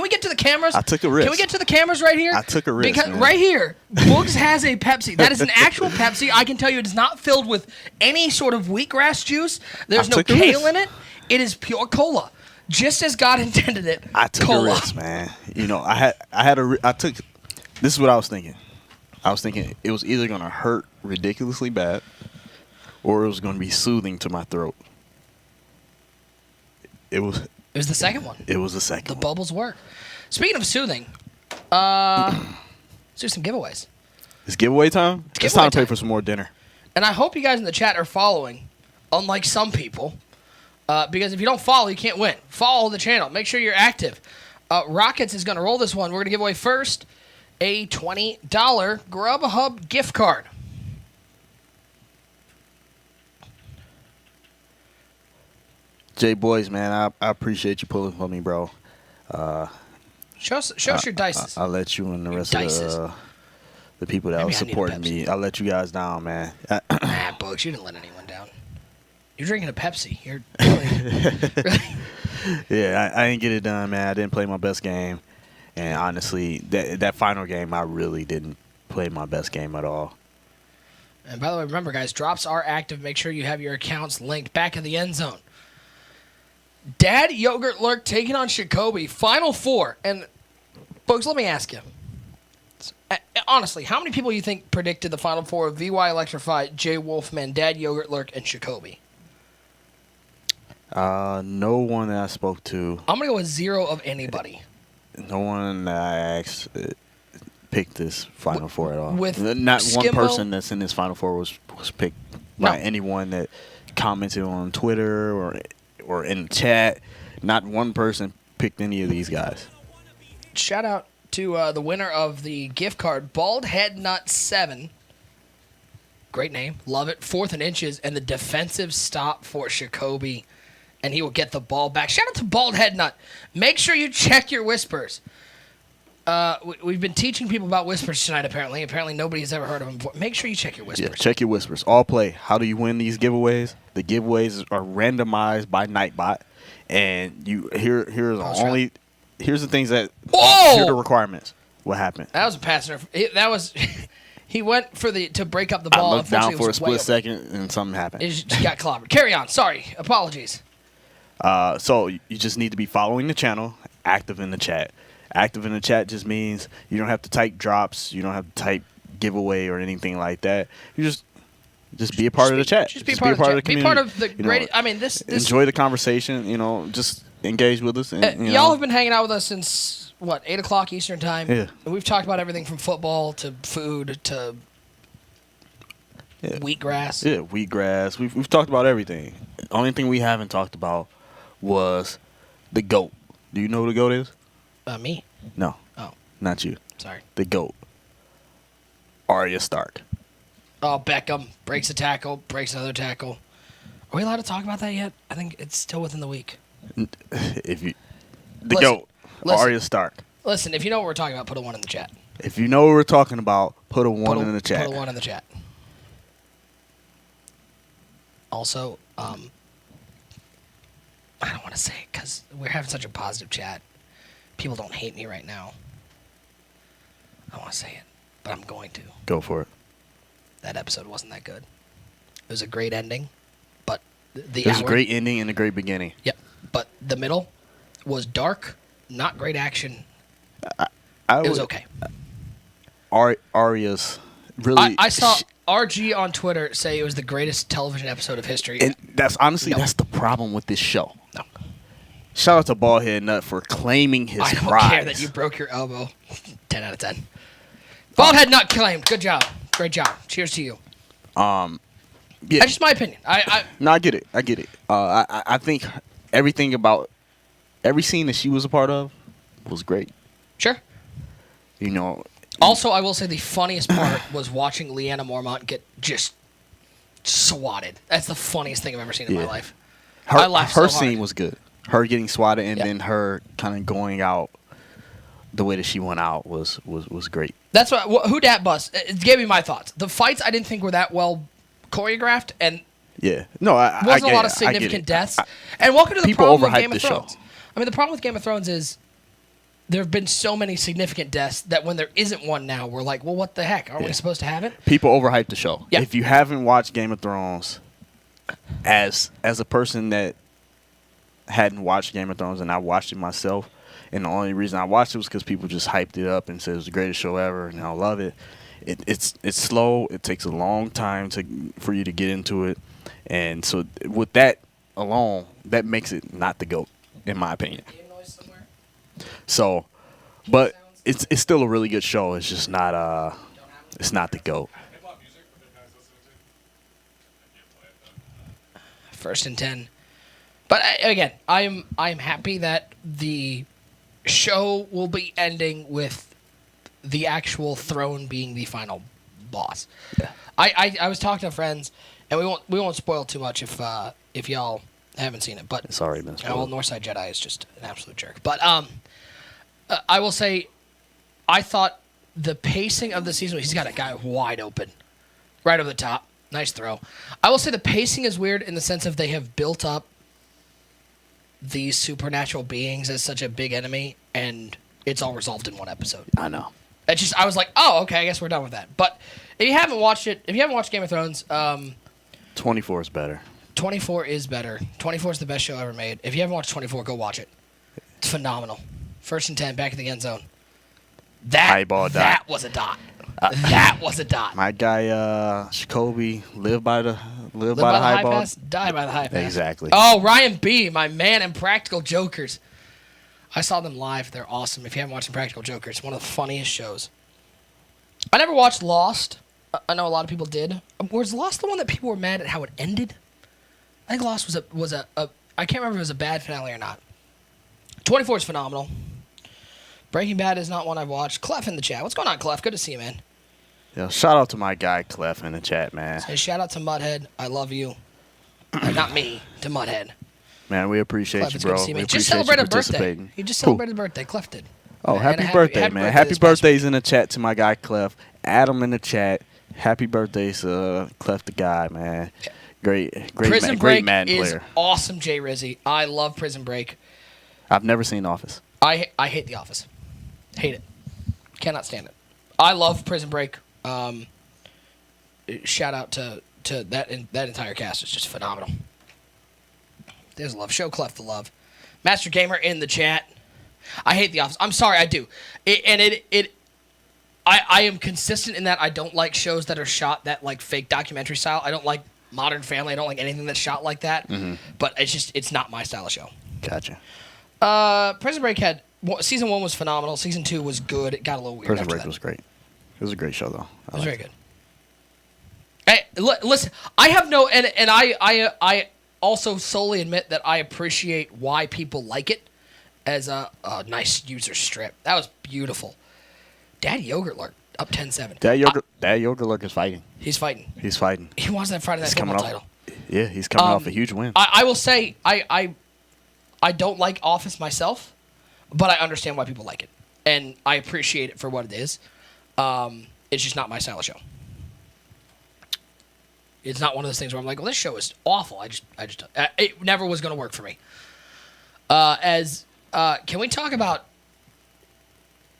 get to the cameras? I took a risk. Can we get to the cameras right here? I took a risk, because man. right here, Boogs has a Pepsi. That is an actual Pepsi. I can tell you, it is not filled with any sort of wheatgrass juice. There's I no took a kale risk. in it. It is pure cola, just as God intended it. I took cola. a risk, man. You know, this is what I was thinking. I was thinking it was either going to hurt ridiculously bad or it was going to be soothing to my throat. It was the second one. It was the second The one. bubbles work. Speaking of soothing, let's do some giveaways. It's giveaway time? It's giveaway time to pay time. for some more dinner. And I hope you guys in the chat are following, unlike some people, because if you don't follow, you can't win. Follow the channel. Make sure you're active. Rockets is going to roll this one. We're going to give away first a $20 Grubhub gift card. Jay Boys, man, I appreciate you pulling for me, bro. Show us your dices. I'll let you and the rest dices. of the people that Maybe were I need a supporting Pepsi. me. I'll let you guys down, man. Nah, Bugs, you didn't let anyone down. You're drinking a Pepsi. You're really... Yeah, I didn't get it done, man. I didn't play my best game. And honestly, that final game, I really didn't play my best game at all. And by the way, remember, guys, drops are active. Make sure you have your accounts linked back in the end zone. Dad Yogurt Lurk taking on Jacoby. Final Four. And, Bugs, let me ask you. Honestly, how many people you think predicted the Final Four of VY Electrify, Jay Wolfman, Dad Yogurt Lurk, and Jacoby? No one that I spoke to. I'm going to go with 0 of anybody. No one that I asked picked this Final Four at all. With Not one Skimbo? person that's in this Final Four was picked by No. anyone that commented on Twitter or in the chat. Not one person picked any of these guys. Shout out to the winner of the gift card, Bald Head Nut 7. Great name. Love it. 4th and inches, and the defensive stop for Jacoby. And he will get the ball back. Shout out to Bald Head Nut. Make sure you check your whispers. We've been teaching people about whispers tonight, apparently. Apparently nobody's ever heard of them before. Make sure you check your whispers. Yeah, check your whispers. All play. How do you win these giveaways? The giveaways are randomized by Nightbot, and here's the things that Whoa! here are the requirements. What happened? That was a pass interference. That was... He went to break up the I ball. looked down Unfortunately, for it a was way split over. second, and something happened. It just got clobbered. Carry on. Sorry. Apologies. So you just need to be following the channel, active in the chat. Active in the chat just means you don't have to type drops, you don't have to type giveaway or anything like that. You just be a part of the chat. Just be part of the chat. Be part of the great. I mean, this enjoy the conversation. Just engage with us. And, y'all have been hanging out with us since what 8 o'clock Eastern time. Yeah. And we've talked about everything from football to food to wheatgrass. Yeah, wheatgrass. We've talked about everything. The only thing we haven't talked about was the GOAT. Do you know who the GOAT is? Me. No. Oh. Not you. Sorry. The GOAT. Arya Stark. Oh, Beckham breaks a tackle, breaks another tackle. Are we allowed to talk about that yet? I think it's still within the week. The Listen, GOAT. listen. Arya Stark. Listen, if you know what we're talking about, put a 1 in the chat. If you know what we're talking about, put a 1 in the chat. Put a 1 in the chat. Also, I don't want to say it because we're having such a positive chat. People don't hate me right now. I don't want to say it, but I'm going to. Go for it. That episode wasn't that good. It was a great ending, but the It was hour, a great ending and a great beginning. Yep, but the middle was dark, not great action. It was okay. Arya's really. I saw RG on Twitter say it was the greatest television episode of history. And that's honestly No. that's the problem with this show. No. shout out to Baldhead Nut for claiming his I don't prize. care that you broke your elbow. 10 out of 10. Baldhead Nut claimed. Good job. Great job. Cheers to you. Yeah. That's just my opinion. No, I get it. I think everything about every scene that she was a part of was great. Sure. You know. Also, I will say the funniest part was watching Leanna Mormont get just swatted. That's the funniest thing I've ever seen in my life. I laughed so her hard. scene was good. Her getting swatted and Yeah. then her kind of going out the way that she went out was great. That's what who dat bust. It gave me my thoughts. The fights I didn't think were that well choreographed, and Yeah. No, I wasn't get a lot it. of I get significant it. deaths. And welcome to the people problem with overhype Game of the show. Thrones. I mean, the problem with Game of Thrones is there have been so many significant deaths that when there isn't one now, we're like, well, what the heck? Aren't we supposed to have it? People overhype the show. Yeah. If you haven't watched Game of Thrones, as a person that hadn't watched Game of Thrones and I watched it myself, and the only reason I watched it was because people just hyped it up and said it was the greatest show ever, and I love it. It's slow. It takes a long time for you to get into it, and so with that alone, that makes it not the GOAT, in my opinion. So, but it's still a really good show. It's just not it's not the GOAT. First and 10. But again, I am happy that the show will be ending with the actual throne being the final boss. Yeah. I was talking to friends, and we won't spoil too much if y'all haven't seen it. But It's already been spoiled. well, Northside Jedi is just an absolute jerk. But I will say, I thought the pacing of the season. He's got a guy wide open, right over the top. Nice throw. I will say the pacing is weird in the sense of they have built up these supernatural beings as such a big enemy, and it's all resolved in one episode. I know. I was like, oh, okay, I guess we're done with that. But if you haven't watched Game of Thrones, 24 is better. 24 is better. 24 is the best show ever made. If you haven't watched 24, go watch it. It's phenomenal. First and 10, back in the end zone. That was a dot. That was a dot. My guy, Jacoby, live by the high pass, die by the high pass. Exactly. Oh, Ryan B., my man, and Practical Jokers. I saw them live. They're awesome. If you haven't watched the Practical Jokers, it's one of the funniest shows. I never watched Lost. I know a lot of people did. Was Lost the one that people were mad at how it ended? I think Lost was a I can't remember if it was a bad finale or not. 24 is phenomenal. Breaking Bad is not one I've watched. Clef in the chat. What's going on, Clef? Good to see you, man. Yeah, shout out to my guy Clef in the chat, man. Say shout out to Mudhead. I love you. Not me, to Mudhead. Man, we appreciate Clef, you, it's bro. good to see you, We man. Just appreciate you celebrated a birthday. participating. He just Who? celebrated a birthday. Clef did. Oh, And happy a birthday, man. Happy this past birthdays in the chat to my guy Clef. Adam in the chat. Happy birthdays to Clef the guy, man. Great Prison great Break Madden is player. awesome, Jay Rizzy. I love Prison Break. I've never seen Office. I hate The Office. Hate it. Cannot stand it. I love Prison Break. Shout out to that entire cast. It's just phenomenal. There's love. Show Clef the love. Master Gamer in the chat. I hate The Office. I'm sorry, I do. I am consistent in that I don't like shows that are shot that like fake documentary style. I don't like Modern Family. I don't like anything that's shot like that. Mm-hmm. But it's not my style of show. Gotcha. Prison Break had season 1 was phenomenal. Season 2 was good. It got a little weird. Prison after Break that. was great. It was a great show, though. It was very good. Hey, listen, I have no, and I also solely admit that I appreciate why people like it as a nice user strip. That was beautiful. Daddy Yogurt Lurk up 10-7. Dad Yogurt Lurk is fighting. He's fighting. He's fighting. He wants that Friday Night He's Football coming title. Yeah, he's coming off a huge win. I will say I don't like Office myself, but I understand why people like it, and I appreciate it for what it is. It's just not my style of show. It's not one of those things where I'm like, well, this show is awful. It never was going to work for me. Can we talk about?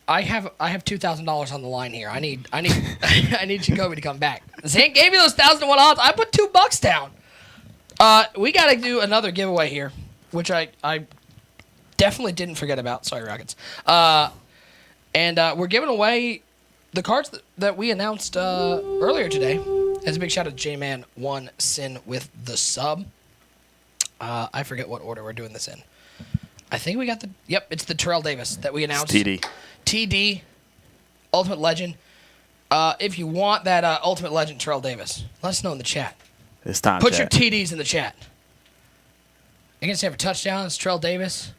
I have $2,000 on the line here. I need I need Jacoby to come back. Zane gave me those 1,001 odds. I put $2 down. We got to do another giveaway here, which I definitely didn't forget about. Sorry, Rockets. And we're giving away the cards that we announced earlier today. As a big shout out to J-Man 1 Sin with the sub. I forget what order we're doing this in. I think we got the. Yep, it's the Terrell Davis that we announced. TD. TD, Ultimate Legend. If you want that Ultimate Legend Terrell Davis, let us know in the chat. It's time. Put chat. your TDs in the chat. Against every touchdown, it's Terrell Davis.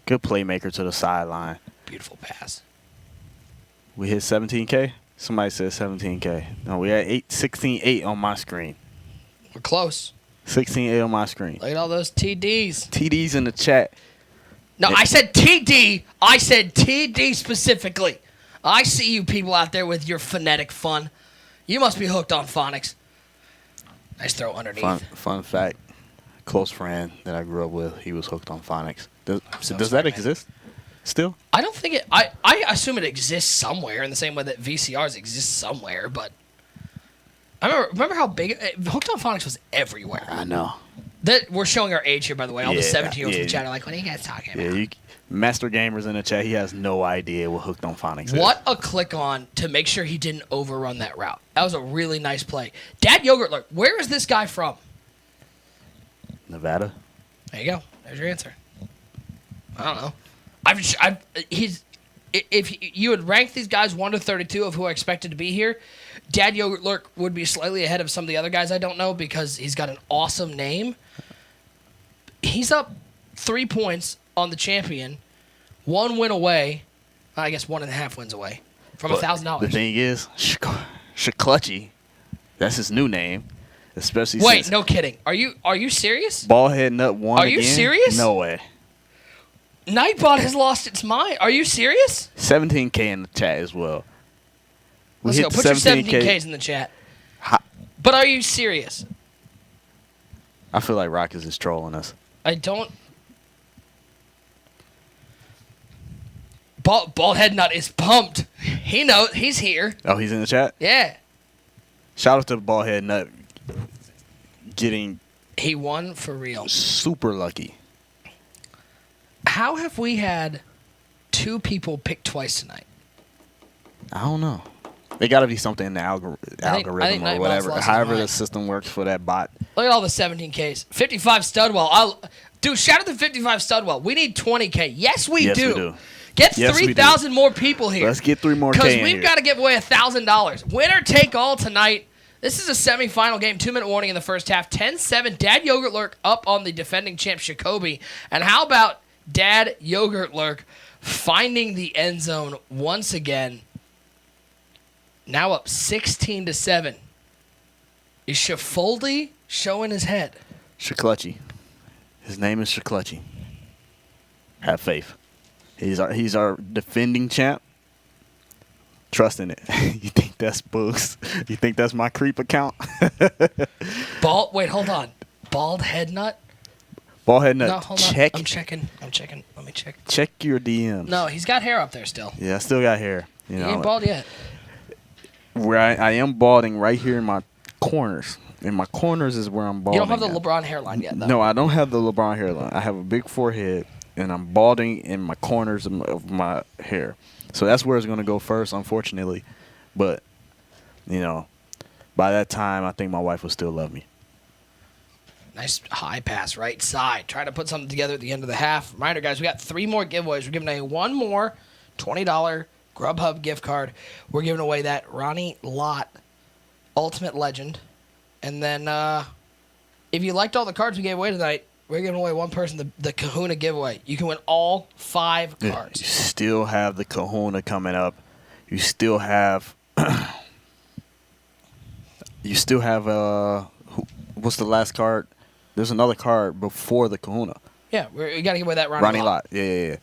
Good playmaker to the sideline. Beautiful pass. We hit 17K. Somebody said 17K. No, we had 16.8 on my screen. We're close. 16.8 on my screen. Look at all those TDs. TDs in the chat. No, I said TD. I said TD specifically. I see you people out there with your phonetic fun. You must be hooked on phonics. Nice throw underneath. Fun fact. Close friend that I grew up with, he was hooked on phonics. Does sorry, that man. exist still? I don't think it. I assume it exists somewhere in the same way that VCRs exist somewhere. But I remember how big Hooked on Phonics was everywhere. I know. That we're showing our age here, by the way. All the 17-year-olds in the chat are like, "What are you guys talking about?" Yeah, Master Gamers in the chat. He has no idea what Hooked on Phonics is. What a click on to make sure he didn't overrun that route. That was a really nice play. Dad Yogurt Lurk, where is this guy from? Nevada. There you go. There's your answer. I don't know. If you would rank these guys 1 to 32 of who I expected to be here, Dad Yogurt Lurk would be slightly ahead of some of the other guys I don't know because he's got an awesome name. He's up 3 points on the champion, 1 win away. I guess 1.5 wins away from $1,000. The thing is, Shakluchy, that's his new name. Especially Wait, since no kidding. Are you serious? Ballhead Nut won Are you again? serious? No way. Nightbot has lost its mind. Are you serious? 17K in the chat as well. Let's go. Put your 17Ks in the chat. But are you serious? I feel like Rockets is trolling us. I don't. Bald Head Nut is pumped. He knows. He's here. Oh, he's in the chat? Yeah. Shout out to Ballhead Nut getting He won for real. super lucky. How have we had 2 people pick twice tonight? I don't know. There got to be something in the I think algorithm or Nightbot's whatever. lost his However the mind. system works for that bot. Look at all the 17Ks. 55 Studwell. Dude, shout out to 55 Studwell. We need 20K. Yes, we do. Get Yes, we do. 3,000 more people here. Let's get 3 more K Because in we've here. got to give away $1,000. Winner take all tonight. This is a semifinal game. 2-minute warning in the first half. 10-7. Dad Yogurt Lurk up on the defending champ Jacoby. And how about Dad Yogurt Lurk finding the end zone once again? Now up 16-7. Is Shaffoldy showing his head? Shakluchy. His name is Shakluchy. Have faith. He's our defending champ. Trust in it. You think that's boost? You think that's my creep account? Wait, hold on. Bald Head Nut? Ballhead Nut. No, hold check. on. I'm checking. Let me check. Check your DMs. No, he's got hair up there still. Yeah, I still got hair. You He know, ain't bald yet. where I am balding right here in my corners. In my corners is where I'm balding. You don't have the at. LeBron hairline yet, though. No, I don't have the LeBron hairline. I have a big forehead, and I'm balding in my corners of my hair. So that's where it's going to go first, unfortunately. But, you know, by that time, I think my wife will still love me. Nice high pass right side. Trying to put something together at the end of the half. Reminder, guys, we got 3 more giveaways. We're giving away 1 more $20 Grubhub gift card. We're giving away that Ronnie Lott Ultimate Legend. And then if you liked all the cards we gave away tonight, we're giving away one person the Kahuna giveaway. You can win all 5 cards. You still have the Kahuna coming up. You still have... what's the last card? There's another card before the Kahuna. Yeah, we got to give away that Ronnie Lott. Yeah.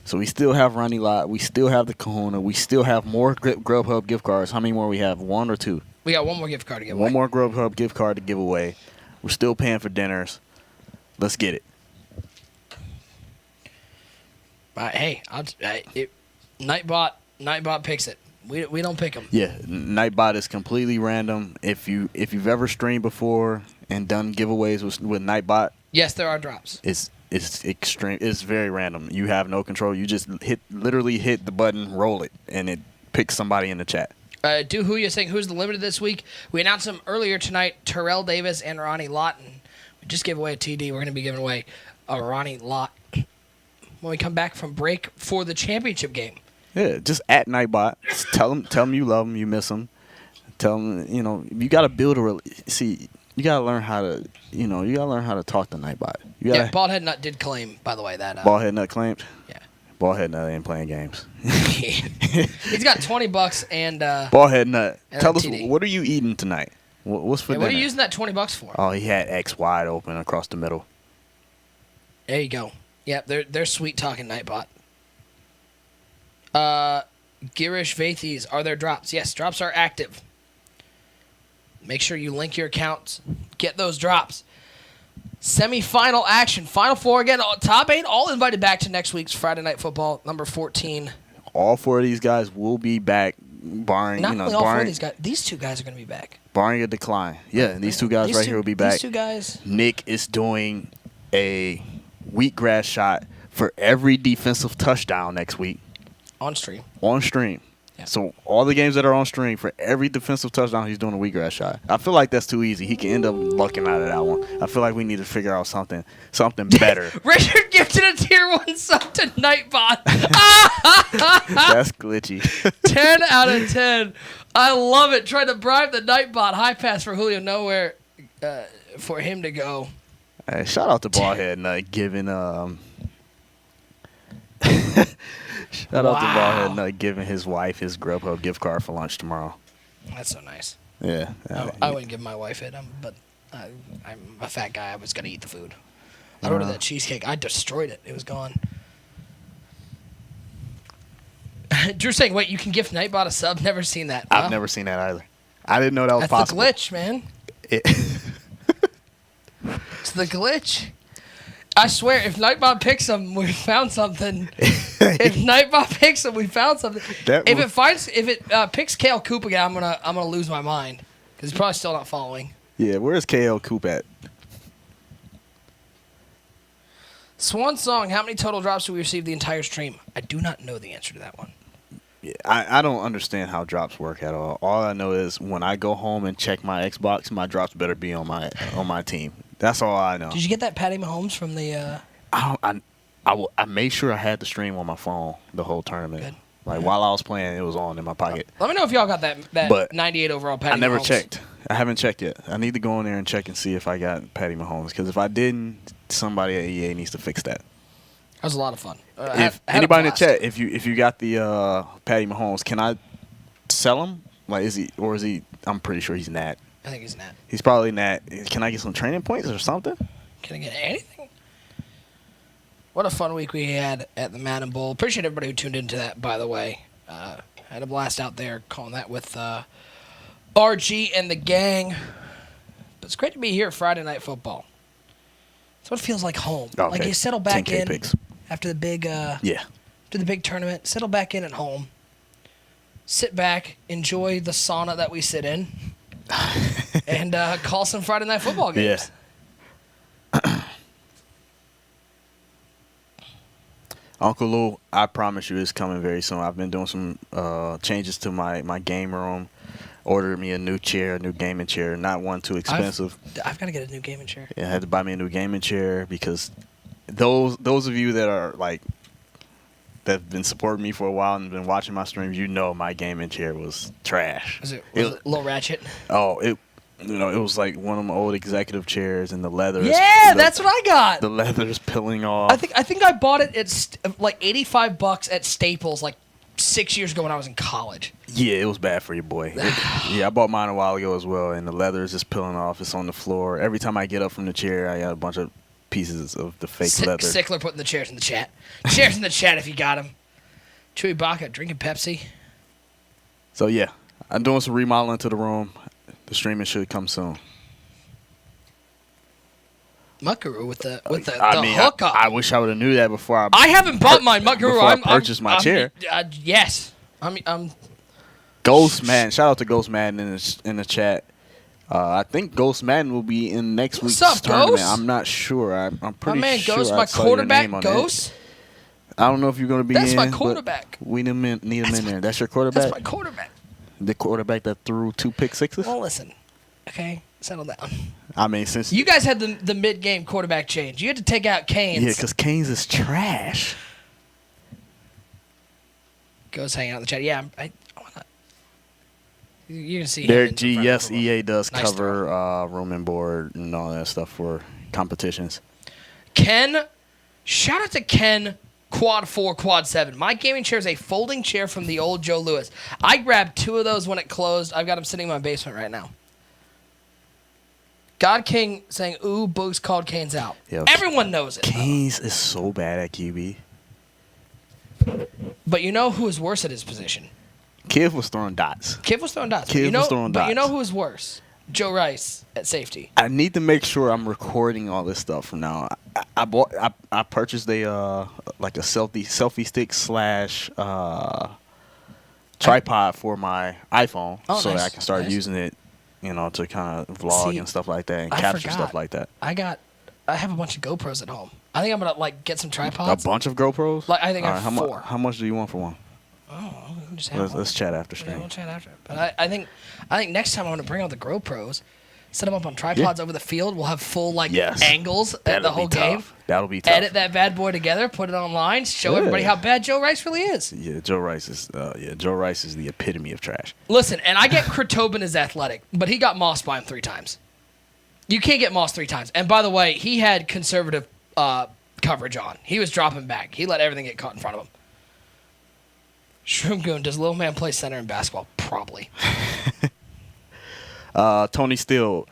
So we still have Ronnie Lott. We still have the Kahuna. We still have more Grubhub gift cards. How many more we have? 1 or 2? We got 1 more gift card to give away. 1 more Grubhub gift card to give away. We're still paying for dinners. Let's get it. Hey, Nightbot picks it. We don't pick them. Yeah, Nightbot is completely random. If you've ever streamed before and done giveaways with Nightbot, yes, there are drops. It's extreme. It's very random. You have no control. You just literally hit the button, roll it, and it picks somebody in the chat. Who's the limited this week? We announced them earlier tonight. Terrell Davis and Ronnie Lawton. We just gave away a TD. We're going to be giving away a Ronnie Lott when we come back from break for the championship game. Yeah, just at Nightbot. Just tell them you love them, you miss them. Tell them, you got to build see, you got to learn how to, you got to learn how to talk to Nightbot. Yeah, Baldhead Nut did claim, by the way, that. Baldhead Nut claimed? Yeah. Baldhead Nut ain't playing games. He's got $20 and. Baldhead Nut. Tell us, TD. what are you eating tonight? What's for dinner? What are you using that $20 for? Oh, he had X wide open across the middle. There you go. Yep, they're sweet talking Nightbot. Girish Vathes, are there drops? Yes, drops are active. Make sure you link your accounts. Get those drops. Semi-final action. Final four again. Top 8 all invited back to next week's Friday Night Football, number 14. All 4 of these guys will be back, barring, Not only all 4 of these guys. These 2 guys are going to be back. Barring a decline. Yeah, these 2 guys here will be back. These 2 guys. Nick is doing a wheatgrass shot for every defensive touchdown next week. On stream. On stream. Yeah. So all the games that are on stream, for every defensive touchdown, he's doing a wheatgrass shot. I feel like that's too easy. He can end up lucking out of that one. I feel like we need to figure out something better. Richard gifted a tier 1 sub to Nightbot. That's glitchy. 10 out of 10. I love it. Trying to bribe the Nightbot. High pass for Julio Nowhere for him to go. Hey, shout out to Ballhead Nut giving Shout out to Ballhead Nut giving his wife his Grubhub gift card for lunch tomorrow. That's so nice. Yeah. I wouldn't give my wife it, but I'm a fat guy. I was going to eat the food. I ordered that cheesecake. I destroyed it. It was gone. Drew saying, wait, you can gift Nightbot a sub? Never seen that. I've never seen that either. I didn't know that was possible. That's the glitch, man. It's the glitch. I swear, if Nightbot picks him, we found something. If Nightbot picks him, we found something. If it picks Kale Coop again, I'm gonna lose my mind because he's probably still not following. Yeah, where's KL Coop at? Swan Song, how many total drops do we receive the entire stream? I do not know the answer to that one. Yeah, I don't understand how drops work at all. All I know is when I go home and check my Xbox, my drops better be on my team. That's all I know. Did you get that Patty Mahomes from the? I made sure I had the stream on my phone the whole tournament. Good. Like while I was playing, it was on in my pocket. Let me know if y'all got that 98 overall Patty Mahomes. I never checked. I haven't checked yet. I need to go in there and check and see if I got Patty Mahomes. Because if I didn't, somebody at EA needs to fix that. That was a lot of fun. If anybody in the chat, if you got the Patty Mahomes, can I sell him? Like is he? I'm pretty sure he's Nat. I think he's Nat. He's probably Nat. Can I get some training points or something? Can I get anything? What a fun week we had at the Madden Bowl. Appreciate everybody who tuned into that, by the way. Had a blast out there calling that with RG and the gang. But it's great to be here at Friday Night Football. It's what feels like home. Okay. Like you settle back 10K in picks. after the big after the big tournament. Settle back in at home. Sit back, enjoy the sauna that we sit in, and call some Friday Night Football games. Yeah. Uncle Lou, I promise you, it's coming very soon. I've been doing some changes to my game room. Ordered me a new chair, a new gaming chair, not one too expensive. I've got to get a new gaming chair. Yeah, I had to buy me a new gaming chair because those of you that are like that have been supporting me for a while and been watching my streams, you know my gaming chair was trash. Was it a little ratchet? Oh, it was like one of my old executive chairs and the leather. Yeah, that's what I got. The leather is peeling off. I think I bought it at like $85 at Staples like 6 years ago when I was in college. Yeah, it was bad for your boy. I bought mine a while ago as well, and the leather is just peeling off. It's on the floor. Every time I get up from the chair, I got a bunch of pieces of the fake leather. Sickler putting the chairs in the chat. Chairs in the chat if you got them. Chewy Baca drinking Pepsi. So yeah, I'm doing some remodeling to the room. The streaming should come soon. Muckaroo with the hookup. I wish I would have knew that before I haven't bought mine, Muckaroo. Before I purchased my chair. Yes. I'm Ghost Madden. Shout out to Ghost Madden in the chat. I think Ghost Madden will be in next week's tournament. Ghost? I'm not sure. I'm pretty my man sure. Ghost, I my saw your name quarterback on Ghost. it. I don't know if you're going to be in. That's my quarterback. We need him in there. That's your quarterback? That's my quarterback. The quarterback that threw 2 pick sixes? Well, listen. Okay. Settle down. I mean, since You guys had the mid-game quarterback change. You had to take out Canes. yeah, because Canes is trash. Goes hang out in the chat. Yeah, I wanna. You can see. Derek him G, in the yes, front EA does Nice cover room and board and all that stuff for competitions. Ken, shout out to Ken. Quad 4, Quad 7. My gaming chair is a folding chair from the old Joe Louis. I grabbed 2 of those when it closed. I've got them sitting in my basement right now. God King saying, ooh, Boogs called Canes out. Yep. Everyone knows it. Canes is so bad at QB. But you know who is worse at his position? Kiv was throwing dots. Kiv was throwing dots. Kiv but was throwing But you know dots. who is worse? Joe Rice at safety. I need to make sure I'm recording all this stuff from now. I purchased a like a selfie stick / tripod for my iPhone so that I can start using it, to kind of vlog and stuff like that and capture stuff like that. I have a bunch of GoPros at home. I think I'm gonna get some tripods. A bunch of GoPros? I think I have 4. How much do you want for one? Oh, we can just have one. Let's chat after Yeah, stream. we'll chat after. But I think next time I'm gonna bring out the GoPros, set them up on tripods over the field. We'll have full angles at the whole game. That'll be tough. Edit that bad boy together, put it online, show everybody how bad Joe Rice really is. Yeah, Joe Rice is the epitome of trash. Listen, and I get Tobin is athletic, but he got mossed by him 3 times. You can't get mossed 3 times. And by the way, he had conservative coverage on. He was dropping back. He let everything get caught in front of him. Shroom Goon, does Little Man play center in basketball? Probably. Tony Steele,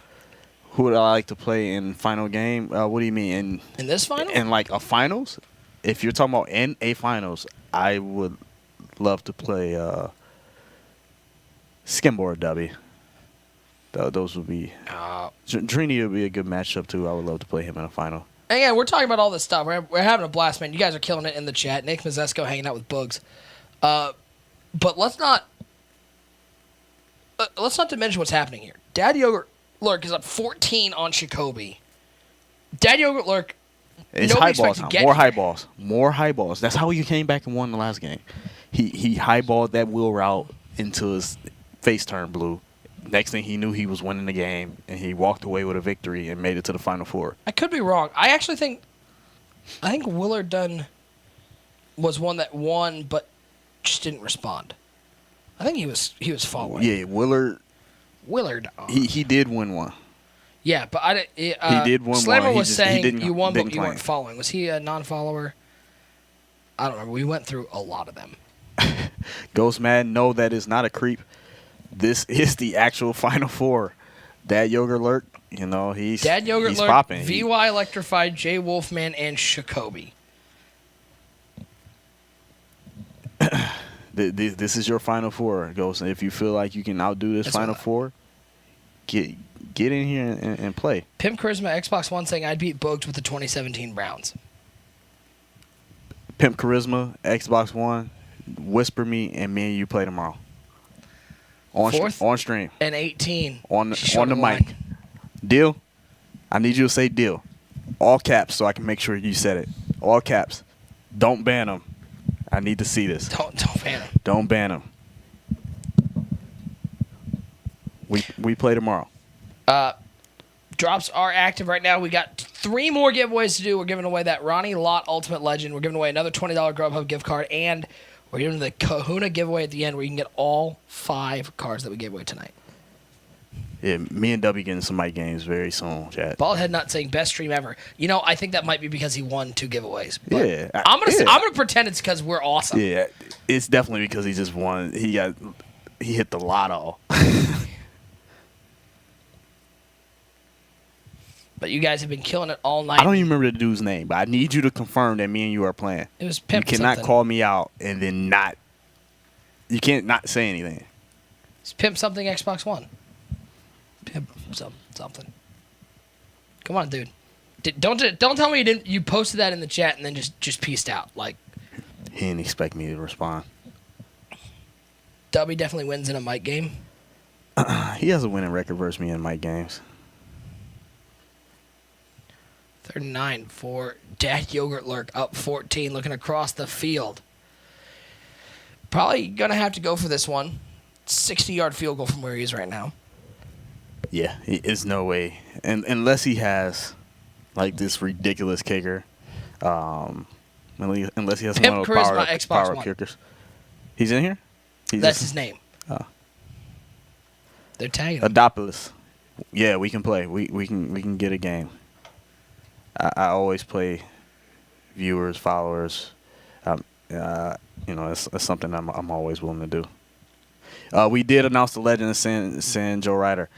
who would I like to play in final game? What do you mean? In this final? In like a finals? If you're talking about in a finals, I would love to play Skimboard W. Those would be... Drini would be a good matchup, too. I would love to play him in a final. And again, we're talking about all this stuff. We're having a blast, man. You guys are killing it in the chat. Nick Mazesco hanging out with Bugs. But let's not diminish what's happening here. Dad Yogurt Lurk is up 14 on Shikobi. Dad Yogurt Lurk. It's high balls now. More high balls. That's how you came back and won the last game. He highballed that wheel route into his face turn blue. Next thing he knew, he was winning the game, and he walked away with a victory and made it to the Final Four. I could be wrong. I think Willard Dunn was one that won, but just didn't respond. I think he was following. Yeah, Willard. He did win one. Yeah, but he did win Slammer one. was saying you won, but you claim. weren't following. Was he a non-follower? I don't remember. We went through a lot of them. Ghost Man, no, that is not a creep. This is the actual Final Four. Dad Yogurt Lurk, he's Dad Yogurt he's Lurk, popping. VY Electrified, Jay Wolfman, and Shikobi. This is your Final Four, Ghost. And if you feel like you can outdo this Final Four, get in here and play. Pimp Charisma, Xbox One saying I'd beat Bugs with the 2017 Browns. Pimp Charisma, Xbox One, whisper me, and you play tomorrow. On stream. And 18. On the mic. Deal? I need you to say deal. All caps so I can make sure you said it. All caps. Don't ban them. I need to see this. Don't ban them. Don't ban them. We play tomorrow. Drops are active right now. We got 3 more giveaways to do. We're giving away that Ronnie Lott Ultimate Legend. We're giving away another $20 Grubhub gift card, and we're giving the Kahuna giveaway at the end where you can get all 5 cards that we gave away tonight. Yeah, me and W getting some mic games very soon, chat. Baldhead Nut saying best stream ever. I think that might be because he won 2 giveaways. Yeah. I'm gonna pretend it's because we're awesome. Yeah, it's definitely because he just won. He hit the lotto. But you guys have been killing it all night. I don't even remember the dude's name, but I need you to confirm that me and you are playing. It was Pimp. You cannot something. call me out and then not. You can't not say anything. It's Pimp something Xbox One. Pimp something. Come on, dude. Don't tell me you posted that in the chat and then just pieced out. Like he didn't expect me to respond. Dubby definitely wins in a mic game. He has a winning record versus me in mic games. 39 for Dad Yogurt Lurk, up 14, looking across the field. Probably going to have to go for this one. 60-yard field goal from where he is right now. Yeah, it's no way, and unless he has like this ridiculous kicker, unless he has Pimp one of those Charisma, Xbox power One. kickers. He's in here. That's his name. They're tagging him. Adopolis. Yeah, we can play. We can get a game. I always play viewers, followers. It's something I'm always willing to do. We did announce the legend of San Joe Ryder.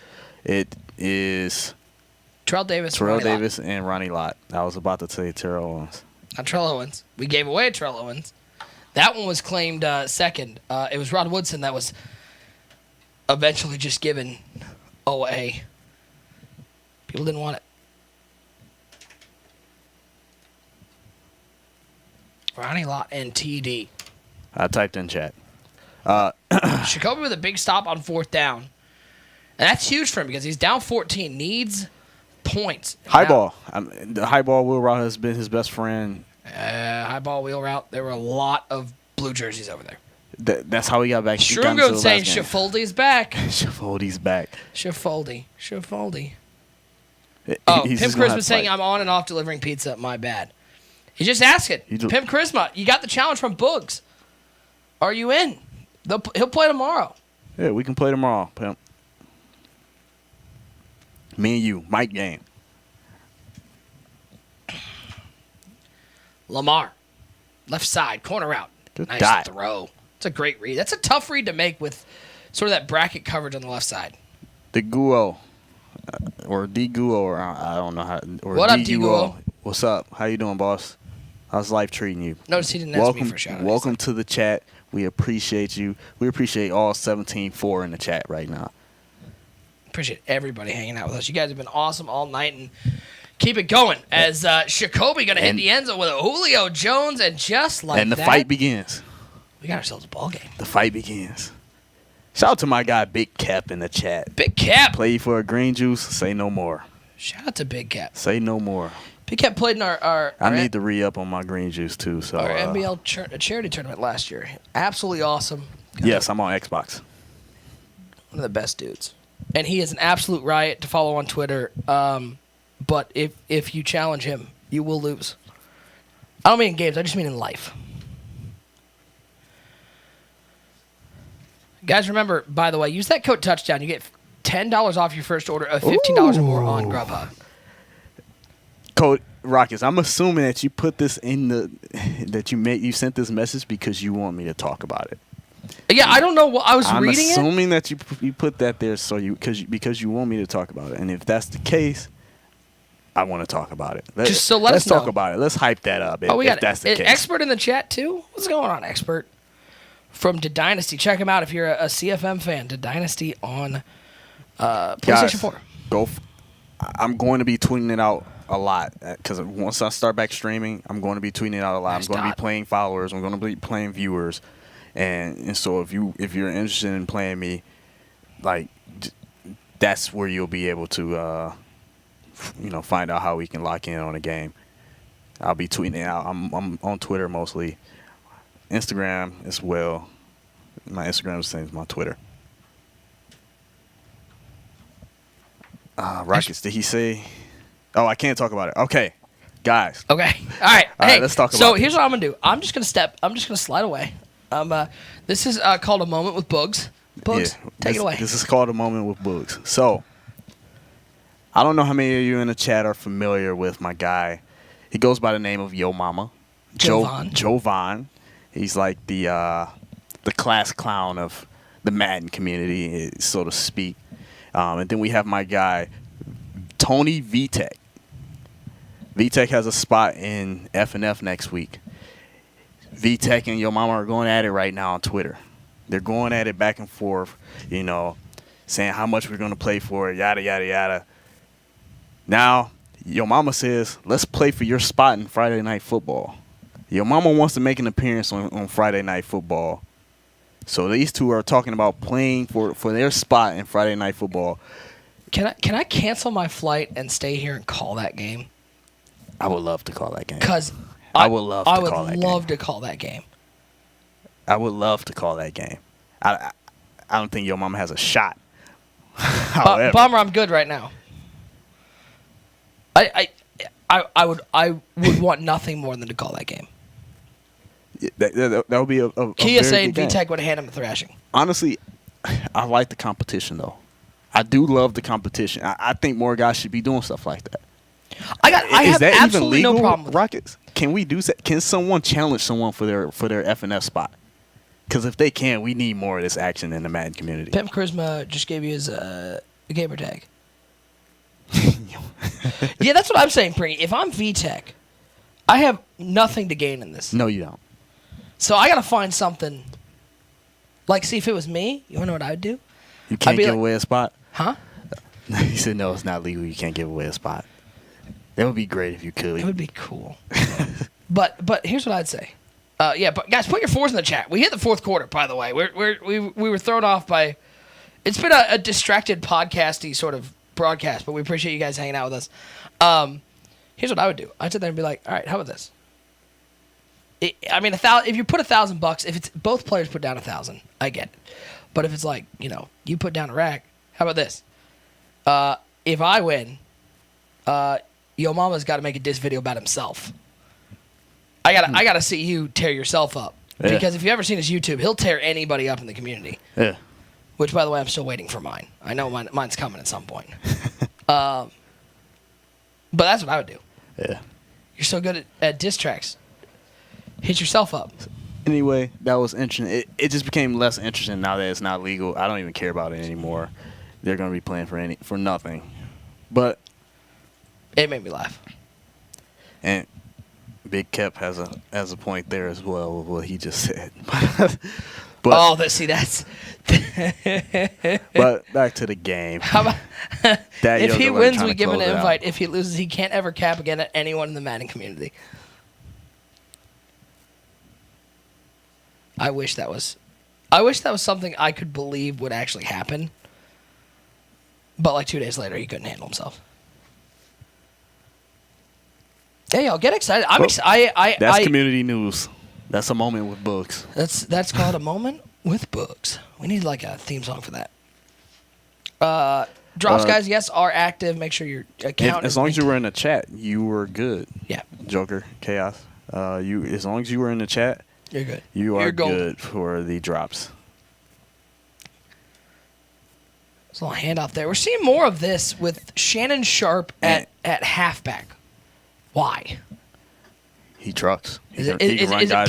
It is Terrell Davis, Terrell Ronnie Lott. Davis, and Ronnie Lott. I was about to say Terrell Owens. Not Terrell Owens. We gave away Terrell Owens. That one was claimed second. It was Rod Woodson that was eventually just given away. People didn't want it. Ronnie Lott and TD. I typed in chat. Jacoby with a big stop on 4th down. And that's huge for him because he's down 14. Needs points. High ball. The high ball wheel route has been his best friend. High ball wheel route. There were a lot of blue jerseys over there. That's how he got back. Shrungo saying Schiffoldi's back. Schiffoldi's back. Schiffoldi. He's Pimp just gonna have Charisma to saying fight. I'm on and off delivering pizza. My bad. He's just asking. Pimp Charisma, you got the challenge from Boogs. Are you in? He'll play tomorrow. Yeah, we can play tomorrow, Pimp. Me and you, Mike game. Lamar, left side, corner out. Good Nice dot. throw. It's a great read. That's a tough read to make with sort of that bracket coverage on the left side. The Guo, or D Guo, or I don't know how. Or What up, D D Guo? What's up? How you doing, boss? How's life treating you? Notice he didn't ask me for a shout out. Welcome to the chat. We appreciate you. We appreciate all 17-4 in the chat right now. Appreciate everybody hanging out with us. You guys have been awesome all night, and keep it going as Jacoby going to hit the end zone with a Julio Jones, and just like that. And the fight begins. We got ourselves a ball game. The fight begins. Shout out to my guy Big Cap in the chat. Big Cap. Play for a green juice. Say no more. Shout out to Big Cap. Say no more. Big Cap played in our I need to re-up on my green juice too. So our NBL charity tournament last year. Absolutely awesome. Yes, I'm on Xbox. One of the best dudes. And he is an absolute riot to follow on Twitter. But if you challenge him, you will lose. I don't mean in games. I just mean in life. Guys, remember, by the way, use that code touchdown. You get $10 off your first order of $15 or more on Grubhub. Code Rockets. I'm assuming that you put this in you sent this message because you want me to talk about it. Yeah, I don't know what I was reading it. I'm assuming that you put that there because you want me to talk about it. And if that's the case, I want to talk about it. Let us know. Let's talk about it. Let's hype that up. We got that's the an case. expert in the chat too. What's going on, expert? From The Dynasty. Check him out if you're a CFM fan. The Dynasty on PlayStation 4. I'm going to be tweeting it out a lot because once I start back streaming, I'm going to be tweeting it out a lot. Nice I'm going to dot. be playing followers. I'm going to be playing viewers, and so if you're interested in playing me, like that's where you'll be able to find out how we can lock in on a game. I'll be tweeting it out. I'm on Twitter mostly, Instagram as well. My Instagram is the same as my Twitter. Rockets, did he say? Oh, I can't talk about it. Okay, guys. Okay. All right. Hey, let's talk about So it. here's what I'm gonna do. I'm just gonna slide away. This is called A Moment with Boogs. Boogs, take it away. This is called A Moment with Boogs. So, I don't know how many of you in the chat are familiar with my guy. He goes by the name of Yo Mama. Jovan. He's like the class clown of the Madden community, so to speak. And then we have my guy, Tony Vitek. Vitek has a spot in F&F next week. Vitek and Yo Mama are going at it right now on Twitter. They're going at it back and forth, saying how much we're going to play for it, yada, yada, yada. Now, Yo Mama says, let's play for your spot in Friday Night Football. Yo Mama wants to make an appearance on Friday Night Football. So these two are talking about playing for their spot in Friday Night Football. Can I cancel my flight and stay here and call that game? I would love to call that game. Because I would love to call that game. I would love to call that game. I would love to call that game. I don't think Yo Mama has a shot. Bummer, I'm good right now. I would want nothing more than to call that game. That would be a Kia very saying good game. VTech would hand him a thrashing. Honestly, I like the competition though. I do love the competition. I think more guys should be doing stuff like that. I have that absolutely even legal, no problem with Rockets? Can we do that? Can someone challenge someone for their FNF spot? Because if they can, we need more of this action in the Madden community. Pimp Charisma just gave you his gamer tag. Yeah, that's what I'm saying, Pringy. If I'm VTech, I have nothing to gain in this. No, you don't. So I got to find something. Like, see, if it was me, you want to know what I would do? You can't give like, away a spot? Huh? He said, no, it's not legal. You can't give away a spot. That would be great if you could. It would be cool. but here's what I'd say. Yeah, but guys, put your fours in the chat. We hit the fourth quarter, by the way. We were thrown off by. It's been a distracted podcasty sort of broadcast, but we appreciate you guys hanging out with us. Here's what I would do. I'd sit there and be like, all right, how about this? If you put $1,000, if it's both players put down 1,000, I get it. But if it's like, you put down a rack, how about this? If I win, Yo Mama's got to make a diss video about himself. I gotta see you tear yourself up. Yeah. Because if you've ever seen his YouTube, he'll tear anybody up in the community. Yeah. Which, by the way, I'm still waiting for mine. I know mine's coming at some point. But that's what I would do. Yeah. You're so good at diss tracks. Hit yourself up. Anyway, that was interesting. It just became less interesting now that it's not legal. I don't even care about it anymore. They're going to be playing for nothing. But it made me laugh. And Big Kep has a point there as well with what he just said. But that's. But back to the game. How about if he wins, we give him an invite. If he loses, he can't ever cap again at anyone in the Madden community. I wish that was something I could believe would actually happen. But like 2 days later, he couldn't handle himself. Hey, y'all, get excited! That's community news. That's a moment with books. That's called a moment with books. We need like a theme song for that. Drops, guys, yes, are active. Make sure your account. As long as you were in the chat, you were good. Yeah. Joker, Chaos. As long as you were in the chat, you're good. You're good for the drops. There's a little handout there. We're seeing more of this with Shannon Sharp at halfback. Why? He trucks. Is it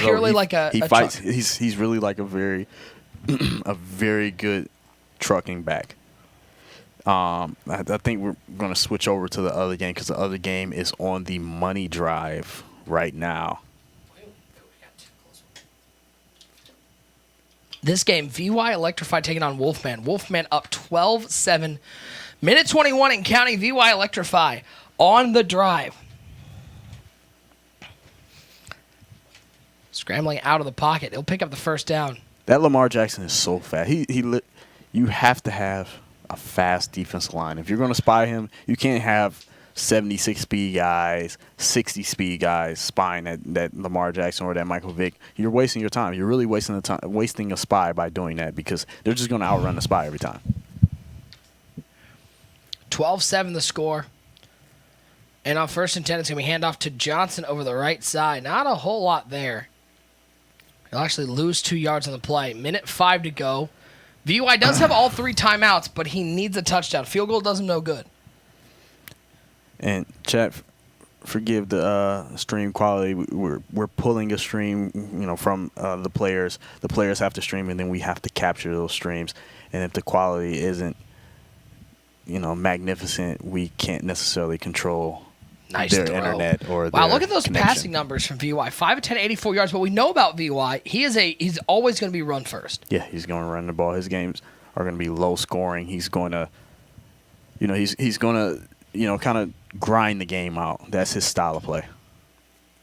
purely like a fights? Truck? He's really like a very good trucking back. I think we're going to switch over to the other game because the other game is on the money drive right now. This game, VY Electrify taking on Wolfman. Wolfman up 12-7. Minute 21 and counting. VY Electrify on the drive. Scrambling out of the pocket. He'll pick up the first down. That Lamar Jackson is so fast. You have to have a fast defensive line. If you're going to spy him, you can't have 76 speed guys, 60 speed guys spying that Lamar Jackson or that Michael Vick. You're wasting your time. You're really wasting a spy by doing that because they're just going to outrun the spy every time. 12-7 the score. And on first and 10, it's going to be handoff to Johnson over the right side. Not a whole lot there. He'll actually lose 2 yards on the play. Minute 5 to go. VY does have all 3 timeouts, but he needs a touchdown. Field goal does him no good. And chat, forgive the stream quality. We're pulling a stream, from the players. The players have to stream, and then we have to capture those streams. And if the quality isn't, magnificent, we can't necessarily control their internet or wow, their look at those connection. passing numbers from VY. 5 of 10, 84 yards. But we know about VY. He's always going to be run first. Yeah, he's going to run the ball. His games are going to be low scoring. He's going to, he's going to, kind of grind the game out. That's his style of play.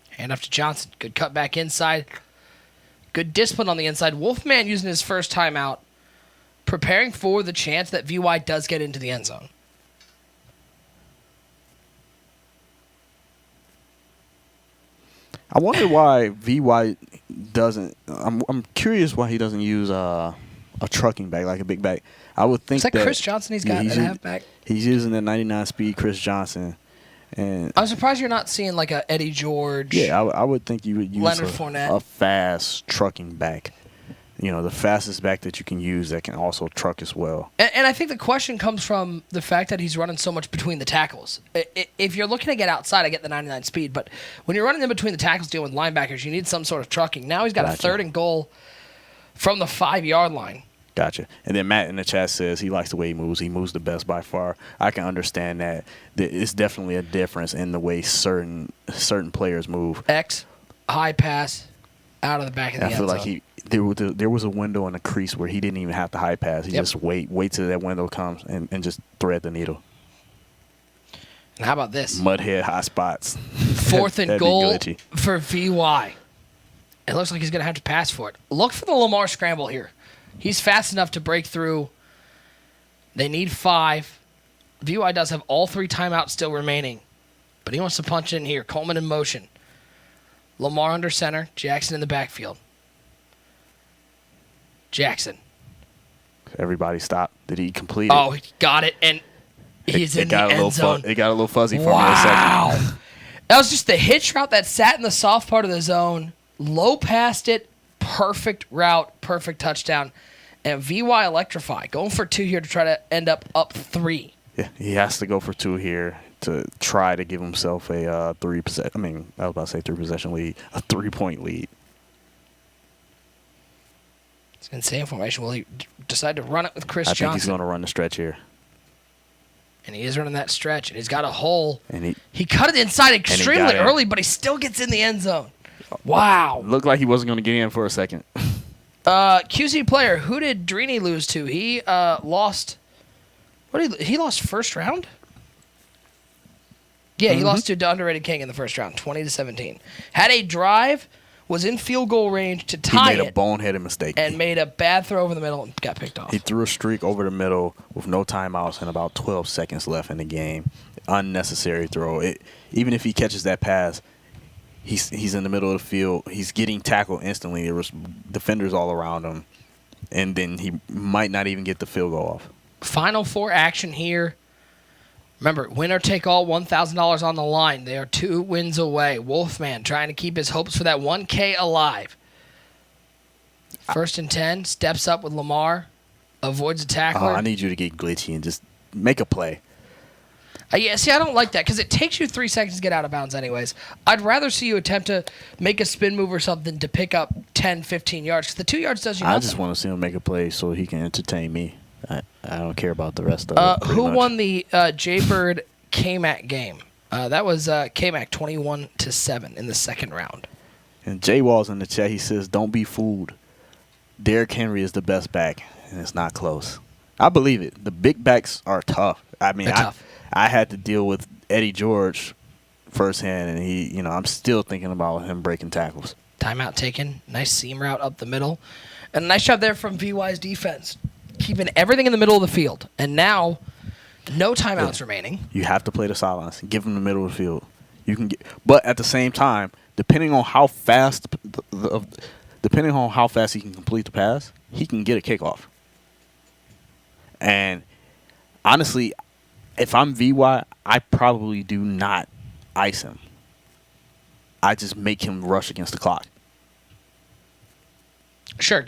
Hand off to Johnson. Good cut back inside. Good discipline on the inside. Wolfman using his first timeout, preparing for the chance that VY does get into the end zone. I wonder why VY doesn't. I'm curious why he doesn't use a trucking back, like a big back. I would think Is that Chris Johnson he's got at halfback? He's using the 99 speed Chris Johnson. And I'm surprised you're not seeing like a Eddie George. Yeah, I would think you would use Leonard Fournette. a fast trucking back. You know, the fastest back that you can use that can also truck as well. And I think the question comes from the fact that he's running so much between the tackles. If you're looking to get outside, I get the 99 speed. But when you're running in between the tackles dealing with linebackers, you need some sort of trucking. Now he's got a 3rd and goal from the 5-yard line. Gotcha. And then Matt in the chat says he likes the way he moves. He moves the best by far. I can understand that. It's definitely a difference in the way certain players move. X, high pass, out of the back of the end zone. I feel like there was a window in the crease where he didn't even have to high pass. He just wait till that window comes and just thread the needle. And how about this? Mudhead high spots. 4th and goal for VY. It looks like he's going to have to pass for it. Look for the Lamar scramble here. He's fast enough to break through. They need 5. VY does have all 3 timeouts still remaining, but he wants to punch in here. Coleman in motion. Lamar under center. Jackson in the backfield. Jackson. Everybody stop. Did he complete it? Oh, he got it, and he's in the end zone. It got a little fuzzy for me in a Wow. second. That was just the hitch route that sat in the soft part of the zone. Low past it. Perfect route. Perfect touchdown. And VY electrify. Going for 2 here to try to end up 3. Yeah, he has to go for 2 here to try to give himself a 3-possession lead, a 3-point lead. It's insane formation. Will he decide to run it with Chris Johnson? I think he's going to run the stretch here. And he is running that stretch, and he's got a hole. And he cut it inside extremely early, but he still gets in the end zone. Wow. Looked like he wasn't going to get in for a second. QC player, who did Drini lose to? He lost. He lost first round? Yeah, he lost to Underrated King in the first round, 20-17. Had a drive, was in field goal range to tie it. He made a boneheaded mistake. And made a bad throw over the middle and got picked off. He threw a streak over the middle with no timeouts and about 12 seconds left in the game. Unnecessary throw. Even if he catches that pass, he's in the middle of the field. He's getting tackled instantly. There was defenders all around him. And then he might not even get the field goal off. Final 4 action here. Remember, winner take all, $1,000 on the line. They are 2 wins away. Wolfman trying to keep his hopes for that 1K alive. 1st and 10, steps up with Lamar, avoids a tackler. I need you to get glitchy and just make a play. Yeah, see, I don't like that because it takes you 3 seconds to get out of bounds anyways. I'd rather see you attempt to make a spin move or something to pick up 10, 15 yards because the 2 yards does you nothing. I just want to see him make a play so he can entertain me. I don't care about the rest of it. Who won the Jaybird K-Mac game? That was K-Mac 21-7 in the 2nd round. And Jay Wall's in the chat. He says, "Don't be fooled. Derrick Henry is the best back, and it's not close." I believe it. The big backs are tough. I mean, I had to deal with Eddie George firsthand, and I'm still thinking about him breaking tackles. Timeout taken. Nice seam route up the middle, and a nice job there from VY's defense, keeping everything in the middle of the field. And now, no timeouts remaining. You have to play the sidelines. Give him the middle of the field. You can get, but at the same time, depending on how fast he can complete the pass, he can get a kickoff. And honestly, if I'm VY, I probably do not ice him. I just make him rush against the clock. Sure,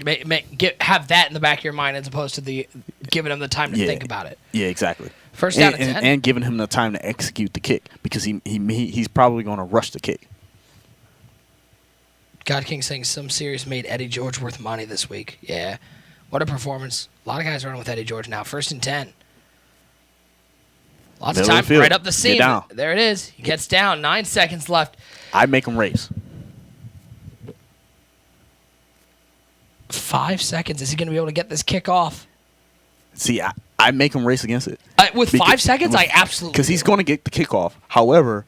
have that in the back of your mind as opposed to giving him the time to think about it. Yeah, exactly. First down and 10. And giving him the time to execute the kick because he's probably going to rush the kick. God King saying some serious made Eddie George worth money this week. Yeah. What a performance. A lot of guys running with Eddie George now. 1st and 10. Lots of time right up the seam. There it is. He gets down. 9 seconds left. I make him race. 5 seconds. Is he going to be able to get this kick off? See, I make him race against it. With 5 seconds, I absolutely because he's going to get the kickoff. However,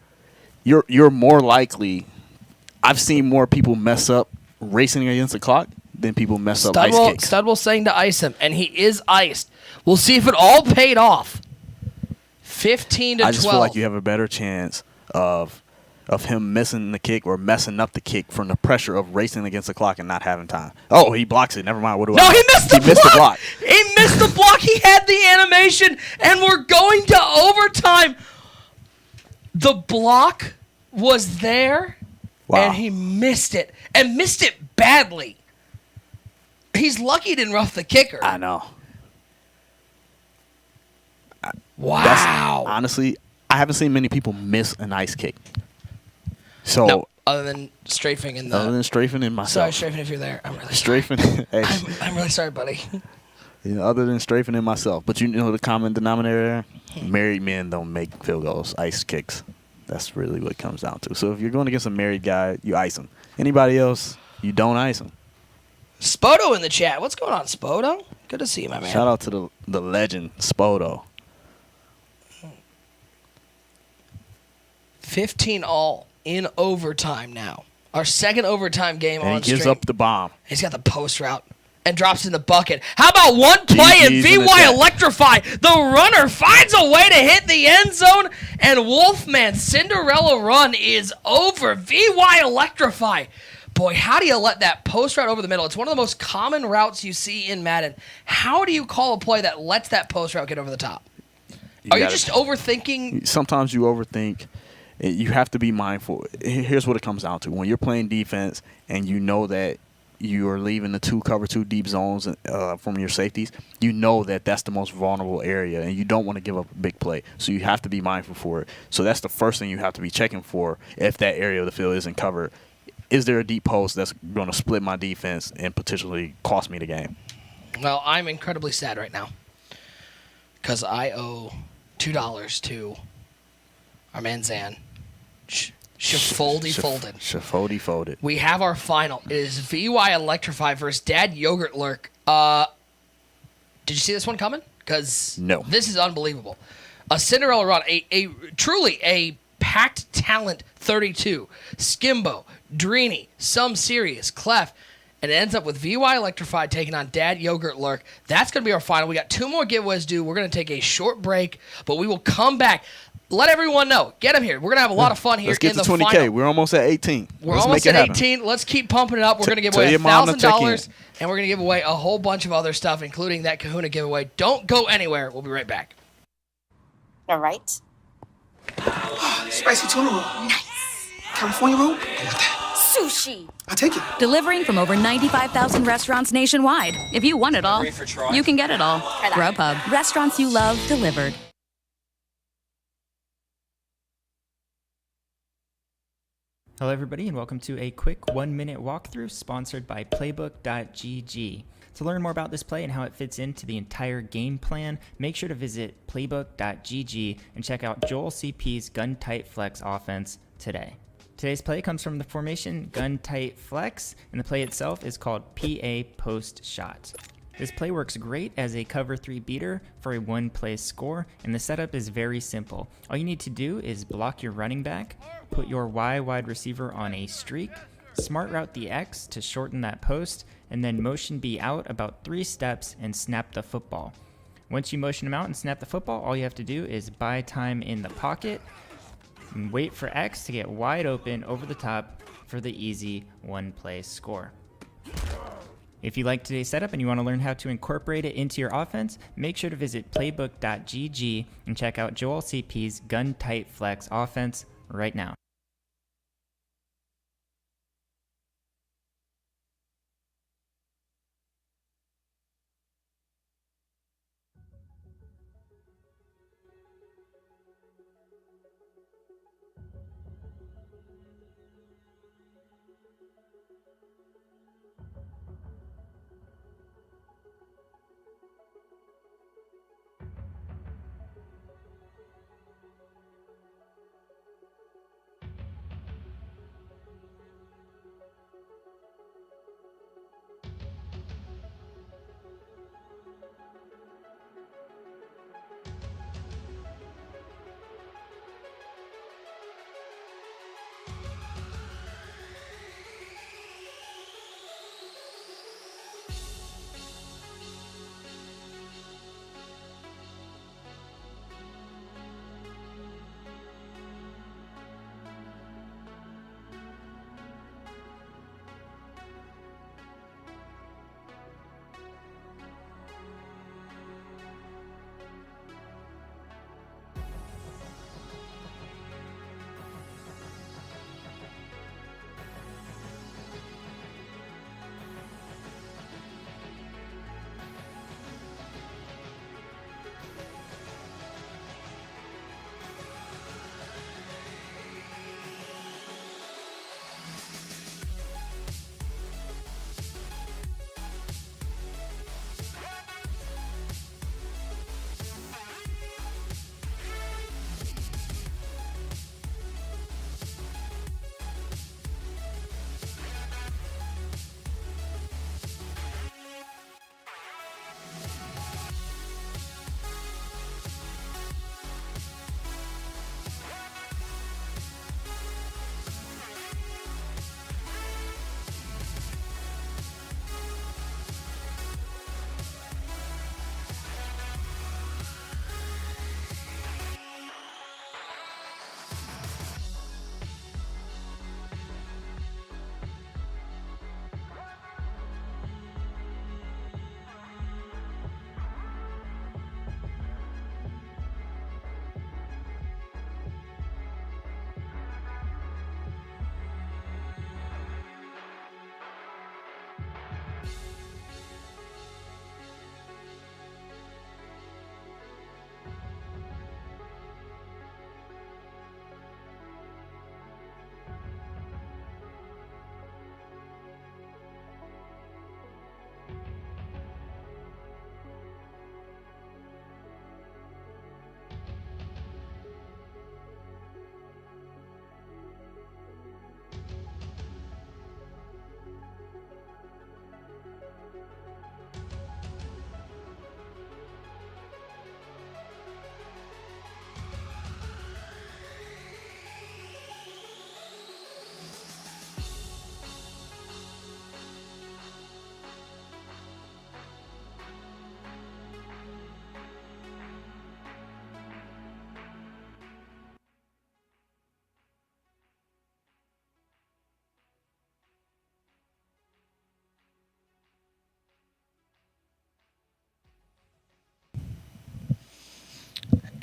you're more likely. I've seen more people mess up racing against the clock than people mess up ice kicks. Studwell saying to ice him, and he is iced. We'll see if it all paid off. 15-12. I just feel like you have a better chance of of him missing the kick or messing up the kick from the pressure of racing against the clock and not having time. Oh, he blocks it. Never mind. What do I know? He missed the block. He missed the block. He had the animation, and we're going to overtime. The block was there, and he missed it, and missed it badly. He's lucky he didn't rough the kicker. I know. Wow. Honestly, I haven't seen many people miss an ice kick. So no, other than strafing in the. Other than strafing in myself. Sorry, strafing, if you're there, I'm really sorry. Strafing. Hey. I'm really sorry, buddy. Other than strafing in myself, but you know the common denominator there. Married men don't make field goals, ice kicks. That's really what it comes down to. So if you're going against a married guy, you ice him. Anybody else, you don't ice him. Spoto in the chat. What's going on, Spoto? Good to see you, my man. Shout out to the legend, Spoto. 15-all in overtime now. Our second overtime game on stream. He gives up the bomb. He's got the post route and drops in the bucket. How about one play and VY Electrify? The runner finds a way to hit the end zone, and Wolfman's Cinderella run is over. VY Electrify. Boy, how do you let that post route over the middle? It's one of the most common routes you see in Madden. How do you call a play that lets that post route get over the top? Are you just overthinking? Sometimes you overthink. You have to be mindful. Here's what it comes down to. When you're playing defense and you know that you are leaving the cover two deep zones from your safeties, you know that that's the most vulnerable area, and you don't want to give up a big play. So you have to be mindful for it. So that's the first thing you have to be checking for if that area of the field isn't covered. Is there a deep post that's going to split my defense and potentially cost me the game? Well, I'm incredibly sad right now because I owe $2 to our man Zan. Shaffoldy folded. Shaffoldy folded. We have our final. It is VY Electrify versus Dad Yogurt Lurk. Did you see this one coming? Because no. This is unbelievable. A Cinderella run. A truly a packed talent 32. Skimbo, Dreeny, Some Serious, Clef. And it ends up with VY Electrified taking on Dad Yogurt Lurk. That's going to be our final. We got 2 more giveaways due. We're going to take a short break, but we will come back. Let everyone know. Get them here. We're going to have a lot of fun here Let's get in to the 20K. final. We're almost at 18. We're almost at 18. Let's keep pumping it up. We're going to give away $1,000, and we're going to give away a whole bunch of other stuff, including that Kahuna giveaway. Don't go anywhere. We'll be right back. All right. Spicy tuna roll. Nice. California roll. Go with that. Sushi. I'll take it. Delivering from over 95,000 restaurants nationwide. If you want it all, you can get it all. Grubhub. Restaurants you love delivered. Hello everybody and welcome to a quick 1-minute walkthrough sponsored by Playbook.gg. To learn more about this play and how it fits into the entire game plan, make sure to visit Playbook.gg and check out Joel CP's Gun Tight Flex offense today. Today's play comes from the formation Gun Tight Flex, and the play itself is called PA Post Shot. This play works great as a cover 3 beater for a 1-play score, and the setup is very simple. All you need to do is block your running back, put your Y wide receiver on a streak, smart route the X to shorten that post, and then motion B out about 3 steps and snap the football. Once you motion him out and snap the football, all you have to do is buy time in the pocket and wait for X to get wide open over the top for the easy 1-play score. If you like today's setup and you want to learn how to incorporate it into your offense, make sure to visit Playbook.gg and check out Joel CP's Gun Tight Flex offense right now.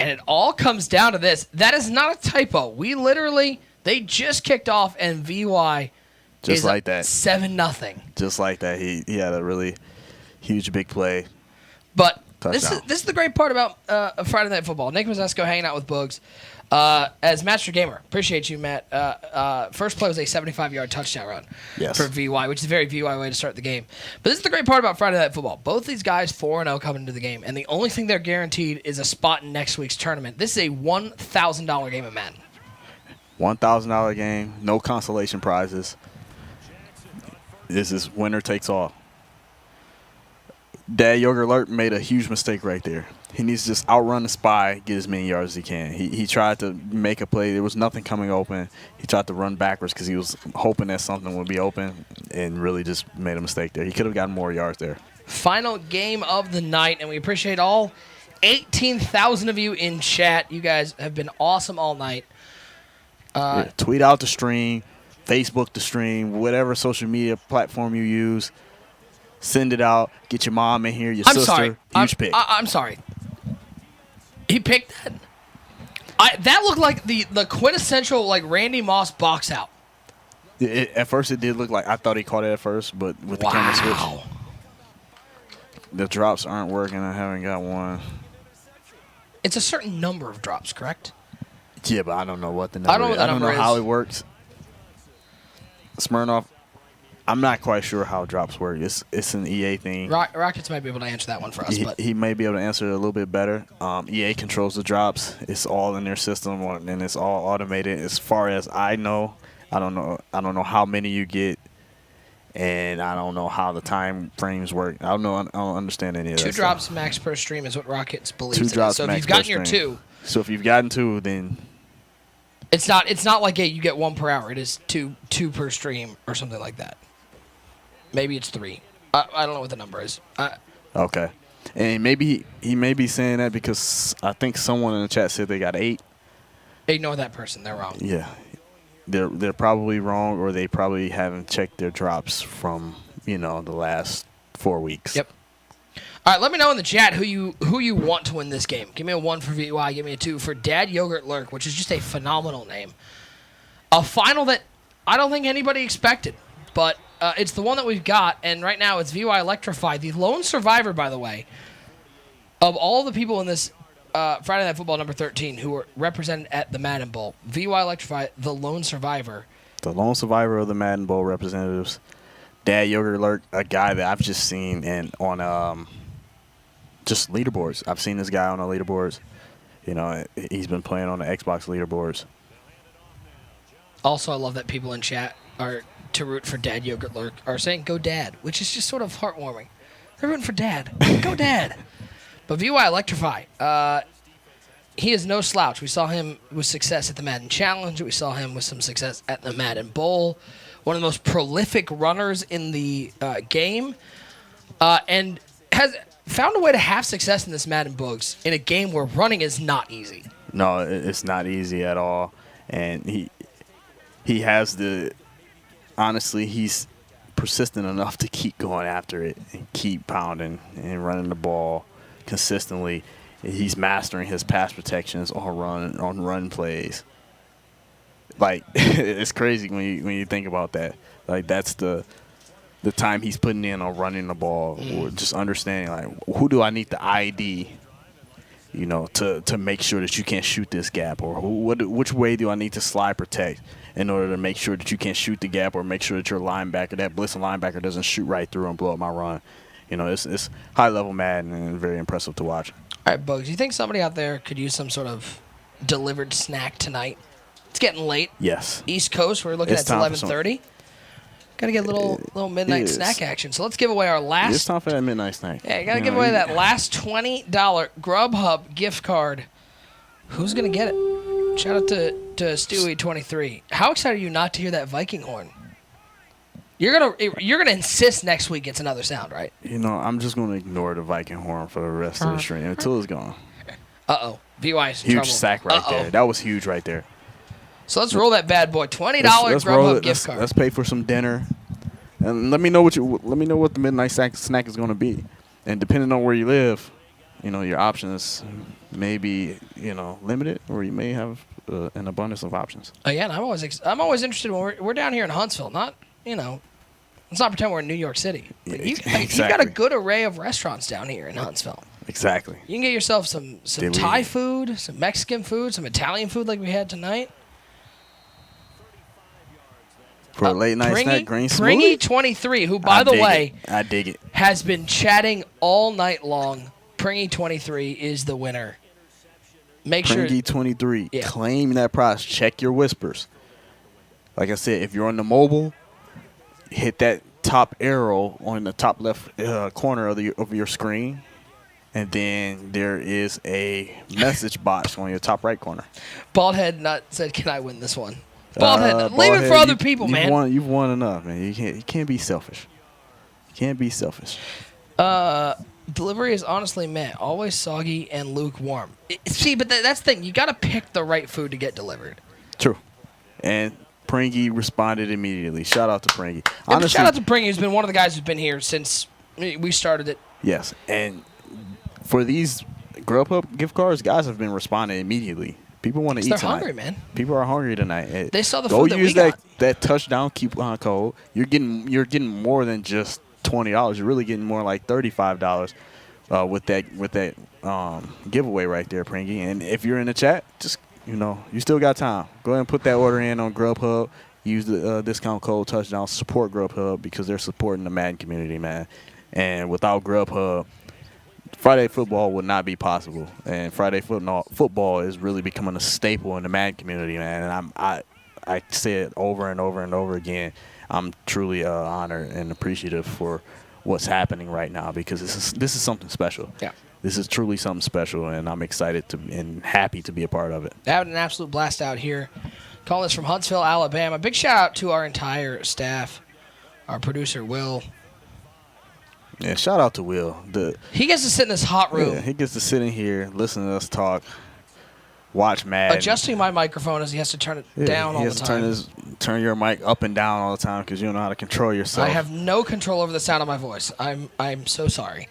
And it all comes down to this. That is not a typo. They just kicked off, and VY Just is like that. 7-0. Just like that. He had a really huge big play. But this Touchdown. is the great part about Friday Night Football. Nick Mazesco hanging out with Bugs. As Master Gamer, appreciate you, Matt. First play was a 75-yard touchdown run for VY, which is a very VY way to start the game. But this is the great part about Friday Night Football. Both these guys 4-0 coming into the game, and the only thing they're guaranteed is a spot in next week's tournament. This is a $1,000 game of Madden. $1,000 game, no consolation prizes. This is winner takes all. Dad Yogurt Alert made a huge mistake right there. He needs to just outrun the spy, get as many yards as he can. He tried to make a play. There was nothing coming open. He tried to run backwards because he was hoping that something would be open and really just made a mistake there. He could have gotten more yards there. Final game of the night, and we appreciate all 18,000 of you in chat. You guys have been awesome all night. Tweet out the stream, Facebook the stream, whatever social media platform you use. Send it out. Get your mom in here, your sister. Sorry. Huge pick. I'm sorry. He picked that. That looked like the quintessential like Randy Moss box out. At first, it did look like I thought he caught it at first, but with the camera switch, the drops aren't working. I haven't got one. It's a certain number of drops, correct? Yeah, but I don't know what the number I don't know is. what that I don't know number how is. it works. Smirnoff, I'm not quite sure how drops work. It's an EA thing. Rockets might be able to answer that one for us, but He may be able to answer it a little bit better. EA controls the drops. It's all in their system, and it's all automated. As far as I know, I don't know how many you get, and I don't know how the time frames work. I don't understand any of that. 2 drops max per stream is what Rockets believes. 2 it is. drops So if max you've gotten per your stream. 2, So if you've gotten 2, then it's not like you get 1 per hour. It is two per stream or something like that. Maybe it's 3. I don't know what the number is. okay. And maybe he may be saying that because I think someone in the chat said they got 8. Ignore that person. They're wrong. Yeah, they're probably wrong, or they probably haven't checked their drops from the last 4 weeks. Yep. All right, let me know in the chat who you want to win this game. Give me a 1 for VY. Give me a 2 for Dad Yogurt Lurk, which is just a phenomenal name. A final that I don't think anybody expected, but it's the one that we've got, and right now it's VY Electrify, the lone survivor, by the way, of all the people in this Friday Night Football number 13 who were represented at the Madden Bowl. VY Electrify, the lone survivor. The lone survivor of the Madden Bowl representatives. Dad Yogurt Alert, a guy that I've just seen on just leaderboards. I've seen this guy on the leaderboards. He's been playing on the Xbox leaderboards. Also, I love that people in chat are to root for Dad Yogurt Lurk are saying go Dad, which is just sort of heartwarming. They're rooting for Dad. Go Dad. But VY Electrify, he is no slouch. We saw him with success at the Madden Challenge. We saw him with some success at the Madden Bowl. One of the most prolific runners in the game. And has found a way to have success in this Madden Bugs in a game where running is not easy. No, it's not easy at all. And he has honestly, he's persistent enough to keep going after it and keep pounding and running the ball consistently. He's mastering his pass protections on run plays. Like, it's crazy when you think about that. Like, that's the time he's putting in on running the ball, or just understanding, like, who do I need to ID, to make sure that you can't shoot this gap, or which way do I need to slide protect in order to make sure that you can't shoot the gap, or make sure that your linebacker, that blitzing linebacker, doesn't shoot right through and blow up my run. It's high level Madden and very impressive to watch. All right, Bugs, you think somebody out there could use some sort of delivered snack tonight? It's getting late. Yes. East Coast, we're looking It's at time for 11:30. Got to get a little midnight snack action. So let's give away our last. It's time for that midnight snack. Yeah, you got to give away that last $20 Grubhub gift card. Who's going to get it? Shout out to Stewie23. How excited are you not to hear that Viking horn? You're gonna insist next week it's another sound, right? I'm just gonna ignore the Viking horn for the rest of the stream until it's gone. VY's in Huge trouble. sack right there. That was huge right there. So let's roll that bad boy. $20 Let's roll Grubhub it. gift card. Let's pay for some dinner, and let me know what the midnight snack is going to be. And depending on where you live, your options maybe limited, or you may have an abundance of options. Again, I'm always interested when we're down here in Huntsville. Not let's not pretend we're in New York City. Yeah, You've exactly. got a good array of restaurants down here in Huntsville. Exactly. You can get yourself some Thai food, some Mexican food, some Italian food like we had tonight. For a late night snack, green Pringy smoothie. 23, who by the way, I dig it. has been chatting all night long. Pringy 23 is the winner. Make sure Pringy 23. Yeah. Claim that prize. Check your whispers. Like I said, if you're on the mobile, hit that top arrow on the top left corner of your screen, and then there is a message box on your top right corner. Baldhead Nut said, "Can I win this one?" Baldhead, leave it for other people, man. You've won enough, man. You can't be selfish. You can't be selfish. Delivery is honestly meh. Always soggy and lukewarm. See, but that's the thing. You got to pick the right food to get delivered. True. And Pringy responded immediately. Shout out to Pringy. Yeah, honestly, shout out to Pringy, who's been one of the guys who's been here since we started it. Yes, and for these Grubhub gift cards, guys have been responding immediately. People want to eat tonight. They're hungry, man. People are hungry tonight. They saw the food that we got. That touchdown coupon code. You're getting more than just $20. You're really getting more like $35 with that giveaway right there, Pringy. And if you're in the chat, just you still got time. Go ahead and put that order in on Grubhub. Use the discount code touchdown. Support Grubhub because they're supporting the Madden community, man. And without Grubhub, Friday football would not be possible, and Friday football is really becoming a staple in the Madden community, man. And I say it over and over and over again. I'm truly honored and appreciative for what's happening right now because this is something special. Yeah, this is truly something special, and I'm excited and happy to be a part of it. Having an absolute blast out here. Calling us from Huntsville, Alabama. Big shout out to our entire staff, our producer Will. Yeah, shout out to Will. He gets to sit in this hot room. Yeah, he gets to sit in here, listen to us talk, watch Madden. Adjusting my microphone as he has to turn it down all the time. He has to turn your mic up and down all the time because you don't know how to control yourself. I have no control over the sound of my voice. I'm so sorry.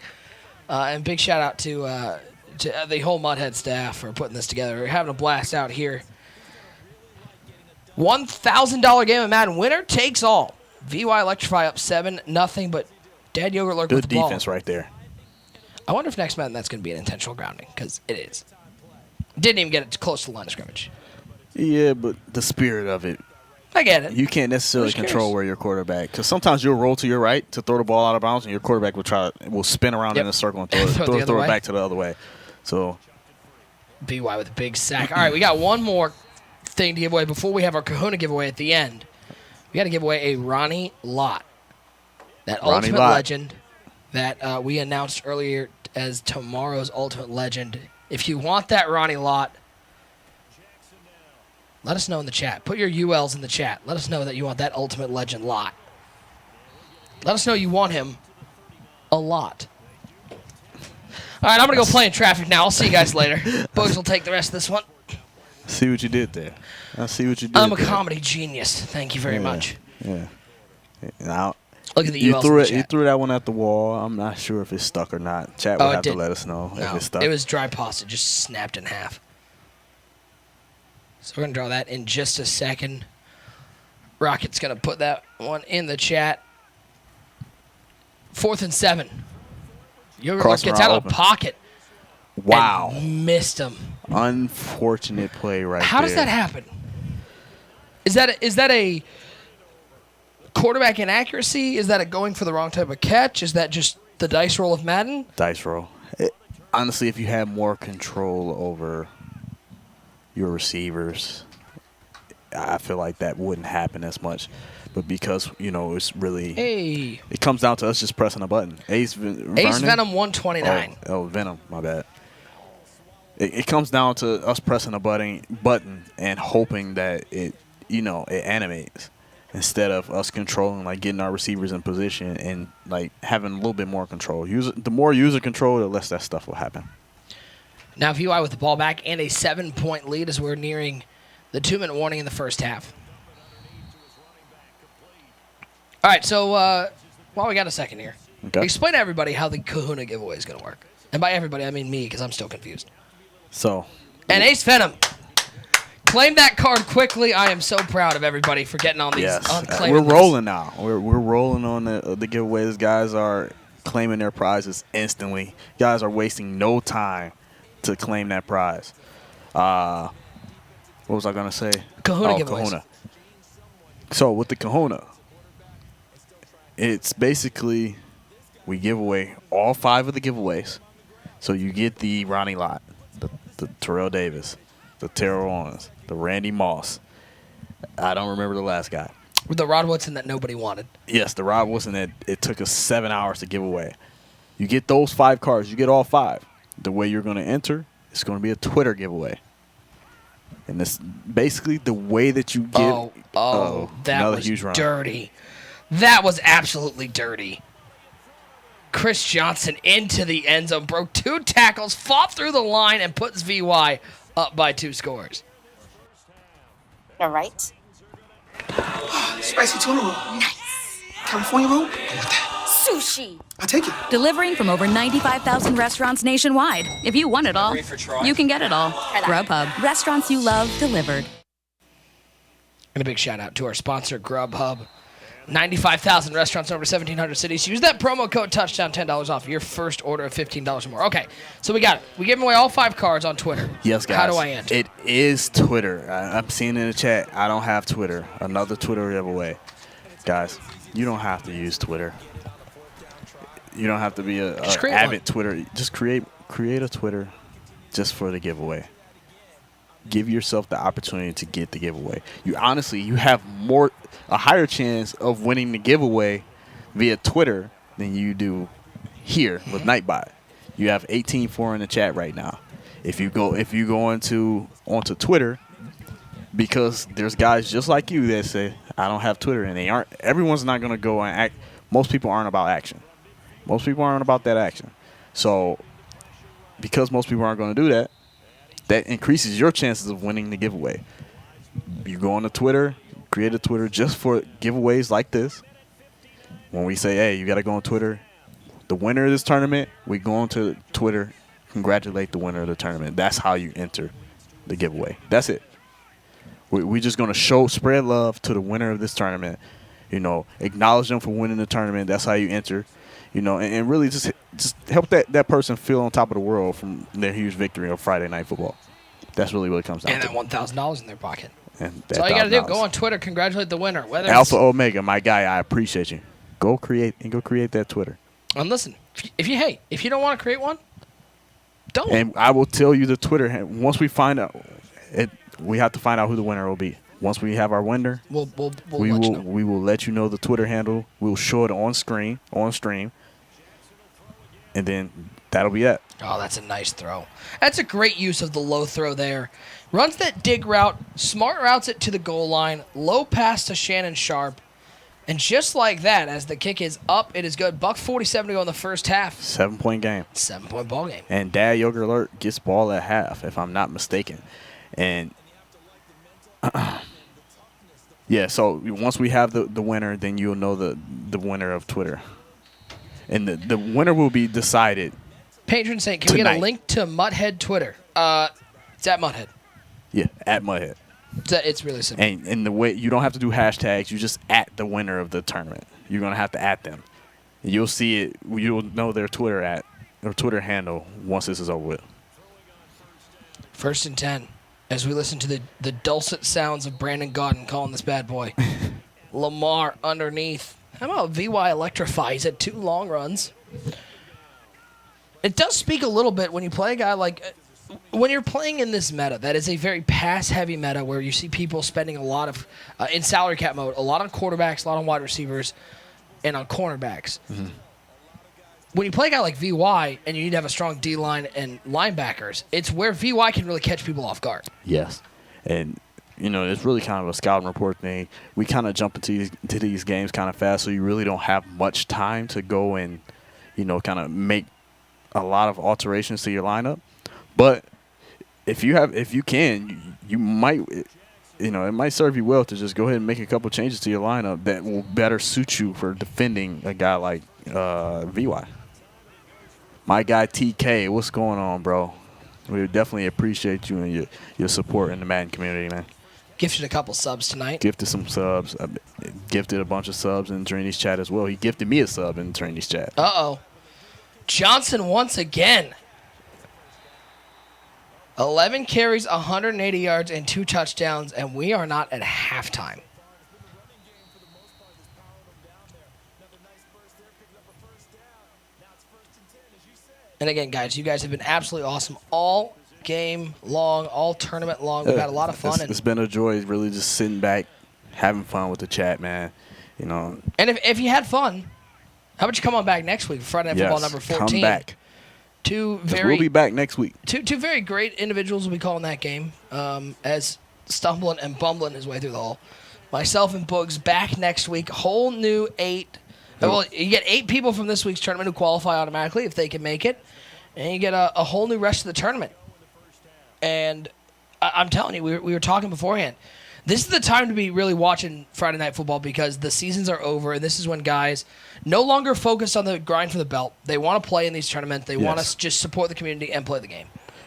And big shout out to the whole Mudhead staff for putting this together. We're having a blast out here. $1,000 game of Madden. Winner takes all. VY Electrify up 7-0, but Dad Yogurt lurked with the ball. Good defense right there. I wonder if next Madden that's going to be an intentional grounding, because it is. Didn't even get it close to the line of scrimmage. Yeah, but the spirit of it. I get it. You can't necessarily control where your quarterback, because sometimes you'll roll to your right to throw the ball out of bounds, and your quarterback will spin around in a circle and throw it back to the other way. So, BY with a big sack. All right, we got one more thing to give away before we have our Kahuna giveaway at the end. We got to give away a Ronnie Lott. That Ultimate Legend that we announced earlier as tomorrow's Ultimate Legend. If you want that Ronnie Lott, let us know in the chat. Put your ULs in the chat. Let us know that you want that Ultimate Legend Lott. Let us know you want him a lot. All right, I'm going to go play in traffic now. I'll see you guys later. Bugs will take the rest of this one. See what you did there. I see what you did. I'm a comedy genius. Thank you very much. Yeah. Now, look at the you ULs threw in the it. chat. You threw that one at the wall. I'm not sure if it's stuck or not. Chat will have to let us know if it's stuck. It was dry pasta, just snapped in half. So we're gonna draw that in just a second. Rocket's gonna put that one in the chat. 4th and 7. Yogurt gets out of the pocket. Wow. And missed him. Unfortunate play right there. How does that happen? Is that a quarterback inaccuracy? Is that a going for the wrong type of catch? Is that just the dice roll of Madden? Dice roll. Honestly, if you had more control over your receivers, I feel like that wouldn't happen as much. But because, it's really... It comes down to us just pressing a button. Ace Venom 129. Oh, Venom, my bad. It comes down to us pressing a button and hoping that it animates instead of us controlling, like getting our receivers in position and like having a little bit more control. The more user control, the less that stuff will happen. Now VY with the ball back and a 7-point lead as we're nearing the 2-minute warning in the first half. All right, so while we got a second here, explain to everybody how the Kahuna giveaway is going to work. And by everybody, I mean me, because I'm still confused. So. And Ace Venom. Claim that card quickly. I am so proud of everybody for getting on these. Yes. We're rolling now. We're rolling on the giveaways. Guys are claiming their prizes instantly. Guys are wasting no time to claim that prize. What was I going to say? Kahuna giveaways. Kahuna. So with the Kahuna, it's basically we give away all 5 of the giveaways. So you get the Ronnie Lott, the Terrell Davis, the Terrell Owens, the Randy Moss. I don't remember the last guy. The Rod Woodson that nobody wanted. Yes, the Rod Woodson that it took us 7 hours to give away. You get those 5 cards. You get all 5. The way you're going to enter, it's going to be a Twitter giveaway. And this basically the way that you get. That was huge run. Dirty. That was absolutely dirty. Chris Johnson into the end zone, broke 2 tackles, fought through the line, and puts VY up by 2 scores. All right. Spicy tuna roll. Nice. California roll. I want that. Sushi. I'll take it. Delivering from over 95,000 restaurants nationwide. If you want it all, you can get it all. Grubhub. Restaurants you love delivered. And a big shout out to our sponsor, Grubhub. 95,000 restaurants in over 1,700 cities. Use that promo code touchdown, $10 off your first order of $15 or more. Okay, so we got it. We gave away all 5 cards on Twitter. Yes, guys. How do I enter? It is Twitter. I'm seeing in the chat. I don't have Twitter. Another Twitter giveaway. Guys, you don't have to use Twitter. You don't have to be a avid Twitter. Just create a Twitter just for the giveaway. Give yourself the opportunity to get the giveaway. You have a higher chance of winning the giveaway via Twitter than you do here with Nightbot. You have 18-4 in the chat right now. If you go onto Twitter, because there's guys just like you that say I don't have Twitter, and they aren't. Everyone's not going to go and act. Most people aren't about action. Most people aren't about that action. So because most people aren't going to do that, that increases your chances of winning the giveaway. You go on to Twitter, create a Twitter just for giveaways like this. When we say, hey, you got to go on Twitter, the winner of this tournament, we go on to Twitter, congratulate the winner of the tournament. That's how you enter the giveaway. That's it. We're just going to spread love to the winner of this tournament. Acknowledge them for winning the tournament. That's how you enter. And really just help that person feel on top of the world from their huge victory on Friday Night Football. That's really what it comes down to. And that $1,000 in their pocket. And that's all you got to do. Go on Twitter, congratulate the winner. Whether Alpha Omega, my guy, I appreciate you. Go create that Twitter. And listen, if you don't want to create one, don't. And I will tell you the Twitter. Once we find out, we have to find out who the winner will be. Once we have our winner, we will let you know the Twitter handle. We'll show it on stream, and then that'll be it. Oh, that's a nice throw. That's a great use of the low throw there. Runs that dig route, smart routes it to the goal line, low pass to Shannon Sharp, and just like that, as the kick is up, it is good. $1.47 to go in the first half. 7-point game. 7-point ball game. And Dad Yogurt Alert gets ball at half, if I'm not mistaken. And yeah, so once we have the winner, then you'll know the winner of Twitter. And the winner will be decided. Patron Saint, can we get a link to Mudhead Twitter? It's at Mudhead. Yeah, at Mudhead. It's really simple. And the way you don't have to do hashtags, you just at the winner of the tournament. You're gonna have to at them. And you'll see it. You'll know their Twitter handle once this is over with. 1st and 10. As we listen to the dulcet sounds of Brandon Gaudin calling this bad boy. Lamar underneath. How about VY electrifies at 2 long runs? It does speak a little bit when you play a guy like... When you're playing in this meta, that is a very pass-heavy meta where you see people spending a lot of... in salary cap mode, a lot on quarterbacks, a lot on wide receivers, and on cornerbacks. Mm-hmm. When you play a guy like VY and you need to have a strong D-line and linebackers, it's where VY can really catch people off guard. Yes. And, it's really kind of a scouting report thing. We kind of jump into these games kind of fast, so you really don't have much time to go and, kind of make a lot of alterations to your lineup. But if you can, you might, it might serve you well to just go ahead and make a couple changes to your lineup that will better suit you for defending a guy like VY. My guy TK, what's going on, bro? We definitely appreciate you and your support in the Madden community, man. Gifted a couple subs tonight. Gifted some subs. Gifted a bunch of subs in Trinity's chat as well. He gifted me a sub in Trinity's chat. Uh-oh. Johnson once again. 11 carries, 180 yards, and 2 touchdowns, and we are not at halftime. And again, guys, you guys have been absolutely awesome all game long, all tournament long. We've had a lot of fun. It's been a joy really just sitting back, having fun with the chat, man. You know. And if you had fun, how about you come on back next week for Friday Night Football number 14? Come back. We'll be back next week. Two very great individuals will be calling that game as stumbling and bumbling his way through the hole. Myself and Boogs back next week. Whole new 8. Well, you get 8 people from this week's tournament who qualify automatically if they can make it. And you get a whole new rest of the tournament. And I'm telling you, we were talking beforehand. This is the time to be really watching Friday Night Football because the seasons are over, and this is when guys no longer focus on the grind for the belt. They want to play in these tournaments. They want to just support the community and play the game.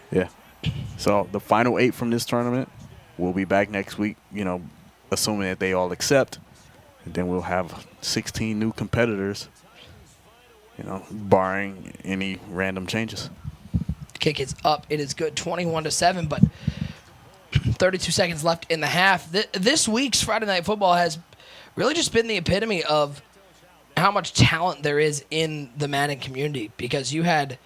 Yeah. So the final 8 from this tournament will be back next week, you know, assuming that they all accept. And then we'll have 16 new competitors, you know, barring any random changes. Kick is up. It is good, 21-7, but 32 seconds left in the half. This week's Friday Night Football has really just been the epitome of how much talent there is in the Madden community because you had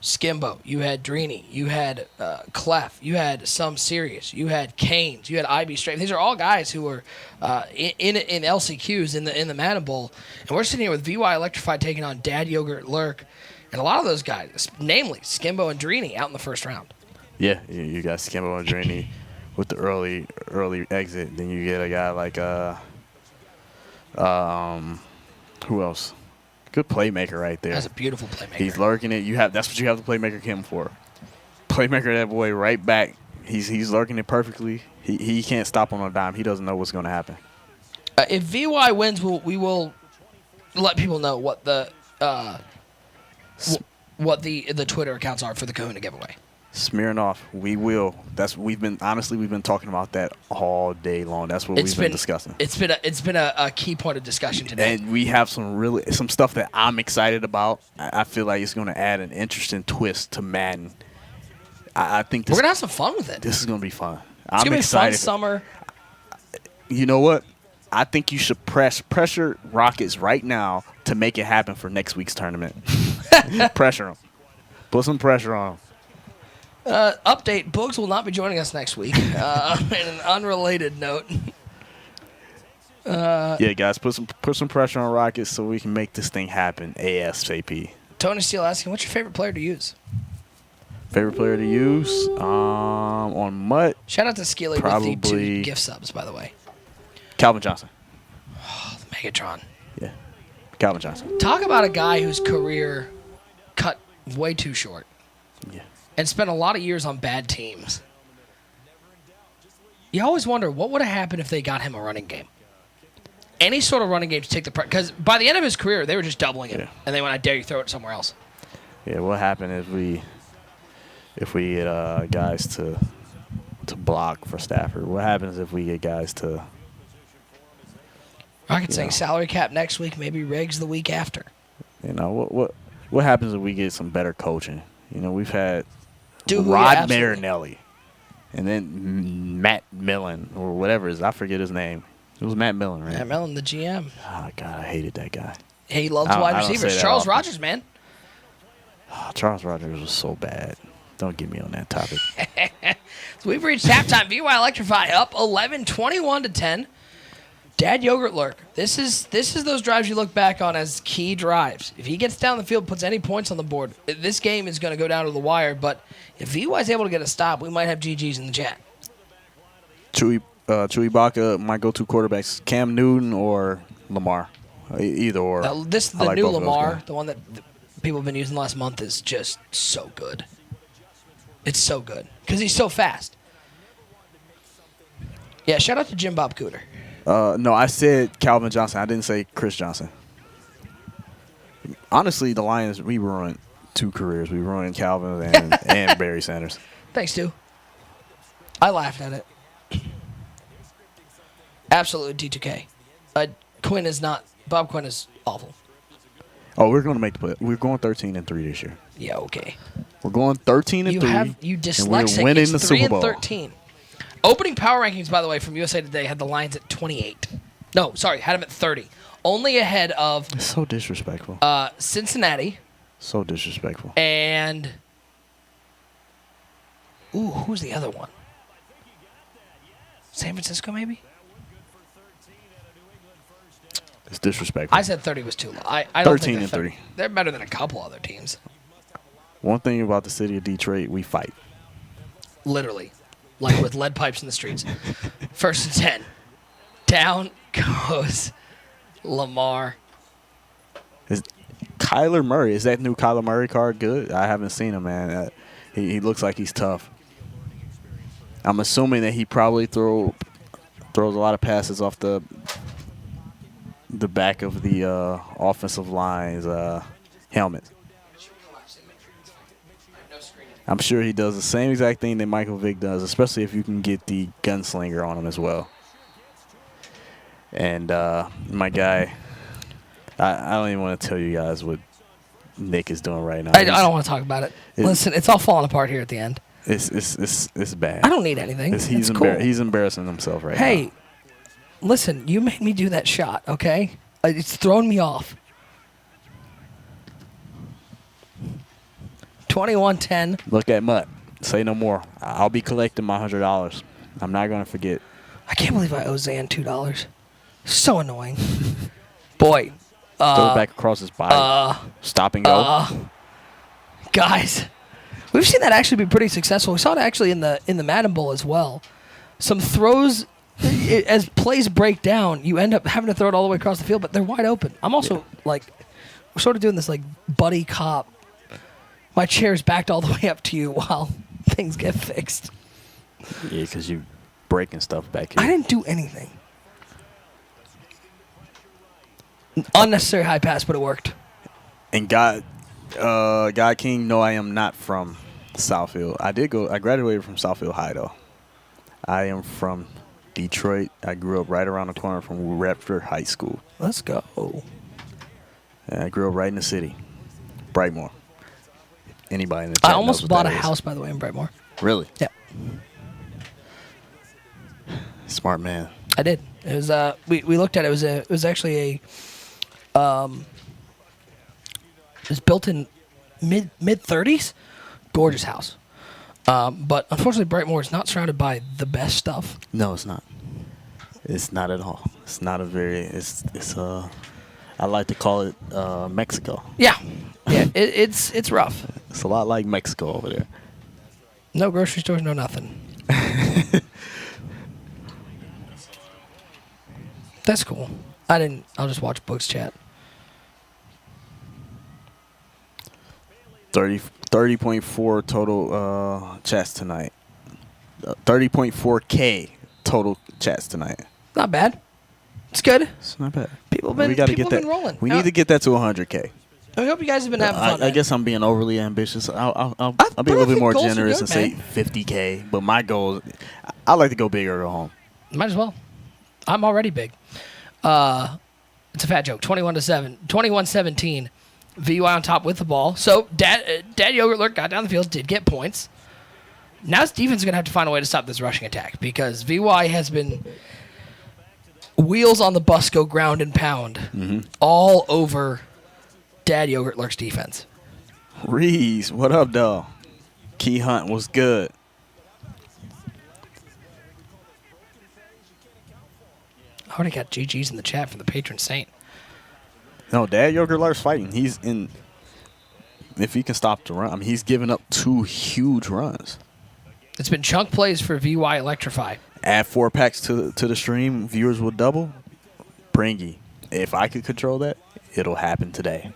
Skimbo, you had Drini, you had Clef, you had Some Serious, you had Canes, you had IB Straight. These are all guys who were in LCQs in the Madden Bowl. And we're sitting here with VY Electrified taking on Dad Yogurt Lurk. And a lot of those guys, namely Skimbo and Drini, out in the first round. Yeah, you got Skimbo and Drini with the early exit. Then you get a guy like who else? Good playmaker right there. That's a beautiful playmaker. He's lurking it. That's what you have the playmaker Kim for. Playmaker that boy right back. He's lurking it perfectly. He can't stop on a dime. He doesn't know what's going to happen. If VY wins, we will let people know what the Twitter accounts are for the Kahuna giveaway. Smearing off, we will. We've been talking about that all day long. That's what we've been discussing. It's been a key point of discussion today. And we have some stuff that I'm excited about. I feel like it's going to add an interesting twist to Madden. I think we're gonna have some fun with it. This is going to be fun. It's gonna be a fun summer. You know what? I think you should pressure Rockets right now to make it happen for next week's tournament. Pressure them. Put some pressure on them. Update, Boogs will not be joining us next week. In an unrelated note. Yeah, guys, put some pressure on Rockets so we can make this thing happen ASAP. Tony Steele asking, what's your favorite player to use? Favorite player to use? On Mutt. Shout out to Skilly with the 2 gift subs, by the way. Calvin Johnson. Oh, the Megatron. Yeah, Calvin Johnson. Talk about a guy whose career cut way too short. Yeah. And spent a lot of years on bad teams. You always wonder what would have happened if they got him a running game. Any sort of running game to take the because by the end of his career they were just doubling it, and they went, "I dare you throw it somewhere else." Yeah, what happened if we get guys to block for Stafford? What happens if we get guys to? Rocket saying salary cap next week, maybe Riggs the week after. You know what happens if we get some better coaching? You know, we've had Dude, Rod Marinelli, and then Matt Millen or whatever it is. I forget his name. It was Matt Millen, right? Matt Millen, the GM. Oh God, I hated that guy. He loves wide receivers. Charles Rogers, man. Oh, Charles Rogers was so bad. Don't get me on that topic. So we've reached halftime. VY Electrify up 11, 21-10. Dad Yogurt Lurk. This is those drives you look back on as key drives. If he gets down the field, puts any points on the board, this game is going to go down to the wire. But if VY is able to get a stop, we might have GGs in the chat. Chewy Baca, my go-to quarterbacks, Cam Newton or Lamar. Either or. Now, the new Lamar, the one that people have been using last month, is just so good. It's so good because he's so fast. Yeah, shout out to Jim Bob Cooter. No, I said Calvin Johnson. I didn't say Chris Johnson. Honestly, the Lions, we ruined 2 careers. We ruined Calvin and Barry Sanders. Thanks, Stu. I laughed at it. Absolute D2K. Quinn is not. Bob Quinn is awful. Oh, we're going to make the play. We're going 13-3 this year. Yeah, okay. We're going 13-3. You and dyslexic. we're winning It's the Super Bowl. 3-13. Opening power rankings, by the way, from USA Today had the Lions at 28. No, sorry, had them at 30. Only ahead of It's so disrespectful. Cincinnati So disrespectful. and who's the other one? San Francisco, maybe? It's disrespectful. I said 30 was too low. I don't think 13-3. They're better than a couple other teams. One thing about the city of Detroit, we fight. Literally. Like with lead pipes in the streets. 1st and 10. Down goes Lamar. Is Kyler Murray, is that new Kyler Murray card good? I haven't seen him, man. He looks like he's tough. I'm assuming that he probably throws a lot of passes off the back of the offensive line's helmet. I'm sure he does the same exact thing that Michael Vick does, especially if you can get the gunslinger on him as well. And my guy, I don't even want to tell you guys what Nick is doing right now. I don't want to talk about it. Listen, it's all falling apart here at the end. It's bad. I don't need anything. It's cool. He's embarrassing himself right now. Hey, listen, you made me do that shot, okay? It's throwing me off. 21-10. Look at Mutt. Say no more. I'll be collecting my $100. I'm not going to forget. I can't believe I owe Zan $2. So annoying. Boy. Throw it back across his body. Stop and go. Guys, we've seen that actually be pretty successful. We saw it actually in the Madden Bowl as well. Some throws, as plays break down, you end up having to throw it all the way across the field, but they're wide open. I'm also we're sort of doing this like buddy cop. My chair's backed all the way up to you while things get fixed. Yeah, because you're breaking stuff back here. I didn't do anything. Unnecessary high pass, but it worked. And God King, no, I am not from Southfield. I graduated from Southfield High, though. I am from Detroit. I grew up right around the corner from Radford High School. Let's go. And I grew up right in the city. Brightmoor. Anybody in the chat I knows almost what bought that a is. house, by the way, in Brightmoor. Really? Yeah. Smart man. I did. It was we looked at it. It was actually it was built in mid 30s. Gorgeous house. But unfortunately, Brightmoor is not surrounded by the best stuff. No, it's not. It's not at all. It's not a very. It's I like to call it Mexico. Yeah. Yeah. It's rough. It's a lot like Mexico over there. No grocery stores, no nothing. That's cool. I'll just watch books chat. 30.4 total chats tonight. 30.4K total chats tonight. Not bad. It's good. It's not bad. People have been rolling. We need to get that to 100K. I hope you guys have been having fun. I guess I'm being overly ambitious. I'll be a little bit more generous and say 50K. But my goal, I like to go big or go home. Might as well. I'm already big. It's a fat joke. 21-17. VY on top with the ball. So Dad Yogurt Lurk got down the field, did get points. Now his defense is going to have to find a way to stop this rushing attack because VY has been wheels on the bus go ground and pound all over Dad Yogurt Lurk's defense. Reese, what up, though? Key Hunt was good. I already got GG's in the chat from the patron saint. No, Dad Yogurt Lurk's fighting. He's in. If he can stop the run, I mean, he's given up 2 huge runs. It's been chunk plays for VY Electrify. Add 4 packs to the stream, viewers will double. Bringy. If I could control that, it'll happen today.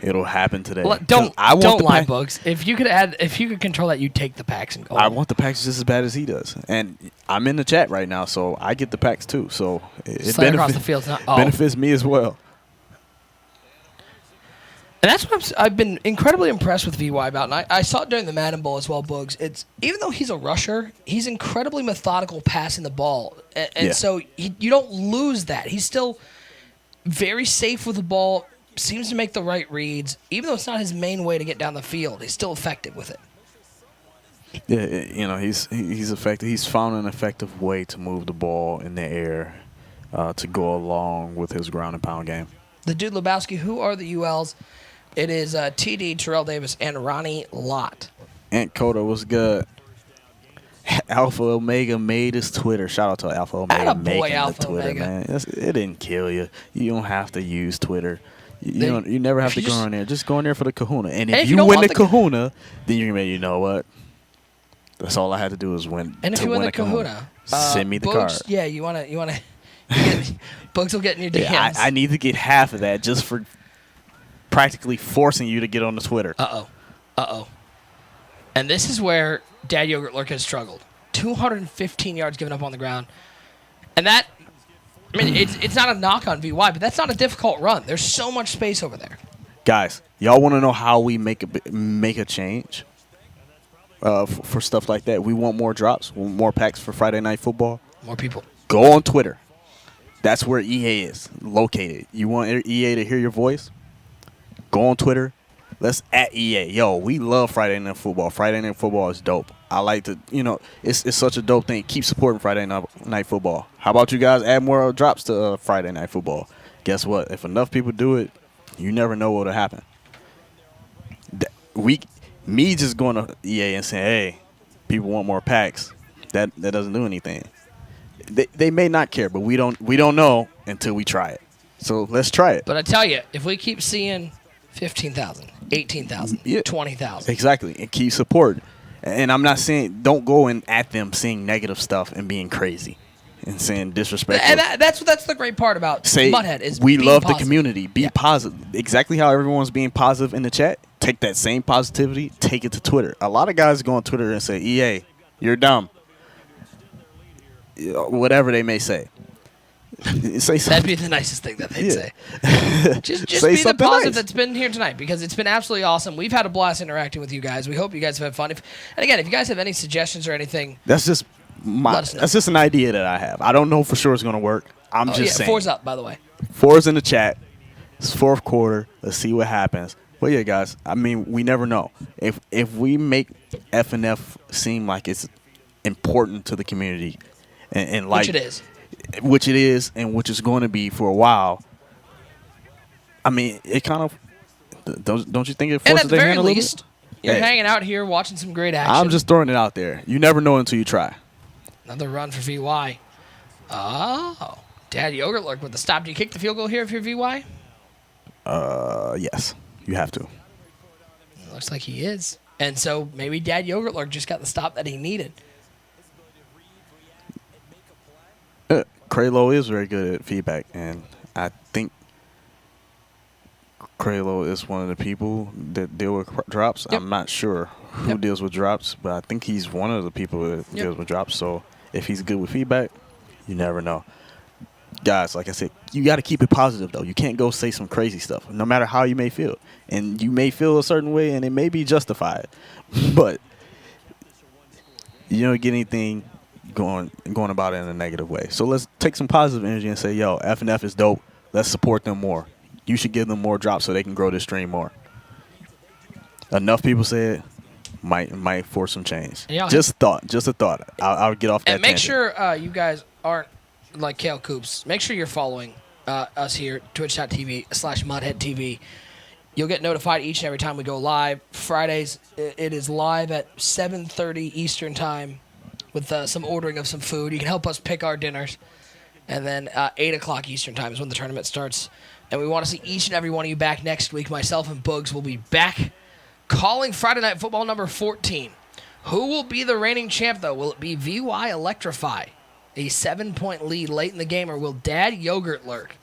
It'll happen today. Don't lie, Bugs. If you could control that, you'd take the packs and go. I want the packs just as bad as he does, and I'm in the chat right now, so I get the packs too. So it across the field, benefits me as well. And that's what I've been incredibly impressed with VY about. And I saw it during the Madden Bowl as well, Boogs. It's even though he's a rusher, he's incredibly methodical passing the ball. And so you don't lose that. He's still very safe with the ball, seems to make the right reads. Even though it's not his main way to get down the field, he's still effective with it. Yeah, he's effective. He's found an effective way to move the ball in the air to go along with his ground and pound game. The Dude Lebowski, who are the ULs? It is TD, Terrell Davis, and Ronnie Lott. Aunt Coda was good. Alpha Omega made his Twitter. Shout out to Alpha Omega making Alpha the Twitter, Omega. man. It didn't kill you. You don't have to use Twitter. You never have to go on there. Just go in there for the kahuna. And if you win the kahuna, then you're going to be, you know what? That's all I had to do is win. And if you win the kahuna, send me the Boogs, card. Yeah, you want to. Boogs will get in your DMs. Yeah, I need to get half of that just for practically forcing you to get on the Twitter. Uh-oh. And this is where Dad Yogurt Lurk has struggled. 215 yards given up on the ground. And that, I mean, it's not a knock on VY, but that's not a difficult run. There's so much space over there. Guys, y'all want to know how we make a change for stuff like that? We want more drops, more packs for Friday Night Football. More people. Go on Twitter. That's where EA is located. You want EA to hear your voice? Go on Twitter. Let's at EA. Yo, we love Friday Night Football. Friday Night Football is dope. I like to, it's such a dope thing. Keep supporting Friday Night Football. How about you guys add more drops to Friday Night Football? Guess what? If enough people do it, you never know what will happen. Me just going to EA and saying, hey, people want more packs, that doesn't do anything. They may not care, but we don't know until we try it. So let's try it. But I tell you, if we keep seeing 15,000, 18,000, 20,000. Exactly. And keep supporting. And I'm not saying don't go in at them saying negative stuff and being crazy and saying disrespectful. And that's the great part about Mudhead is we being love positive. The community. Be positive. Exactly how everyone's being positive in the chat. Take that same positivity, take it to Twitter. A lot of guys go on Twitter and say, EA, you're dumb. Whatever they may say. Say something. That'd be the nicest thing that they'd say. Just Say be the positive nice. that's been here tonight, because it's been absolutely awesome. We've had a blast interacting with you guys. We hope you guys have had fun. And again, if you guys have any suggestions or anything, that's just an idea that I have. I don't know for sure it's going to work. I'm just saying. 4's up, by the way. 4's in the chat. It's fourth quarter. Let's see what happens. But yeah, guys, I mean, we never know. If we make F&F seem like it's important to the community, and like which it is, and which is going to be for a while. I mean, it kind of don't you think it forces their hand a little bit? And at the very least, you're hanging out here watching some great action. I'm just throwing it out there. You never know until you try. Another run for VY. Oh, Dad Yogurt Lurk with the stop. Do you kick the field goal here if you're VY? Yes, you have to. It looks like he is. And so maybe Dad Yogurt Lurk just got the stop that he needed. Craylo is very good at feedback, and I think Craylo is one of the people that deal with drops. Yep. I'm not sure who deals with drops, but I think he's one of the people that deals with drops. So if he's good with feedback, you never know. Guys, like I said, you got to keep it positive, though. You can't go say some crazy stuff, no matter how you may feel. And you may feel a certain way, and it may be justified. But you don't get anything going about it in a negative way. So let's take some positive energy and say, yo, F&F is dope. Let's support them more. You should give them more drops so they can grow this stream more. Enough people said might force some change. Just a thought. I'll get off that. And make sure you guys aren't like Kale Coops. Make sure you're following us here, twitch.tv/MudheadTV. You'll get notified each and every time we go live. Fridays, it is live at 7:30 Eastern time with some ordering of some food. You can help us pick our dinners. And then 8 o'clock Eastern time is when the tournament starts. And we want to see each and every one of you back next week. Myself and Boogs will be back calling Friday Night Football number 14. Who will be the reigning champ, though? Will it be VY Electrify, a 7-point lead late in the game, or will Dad Yogurt Lurk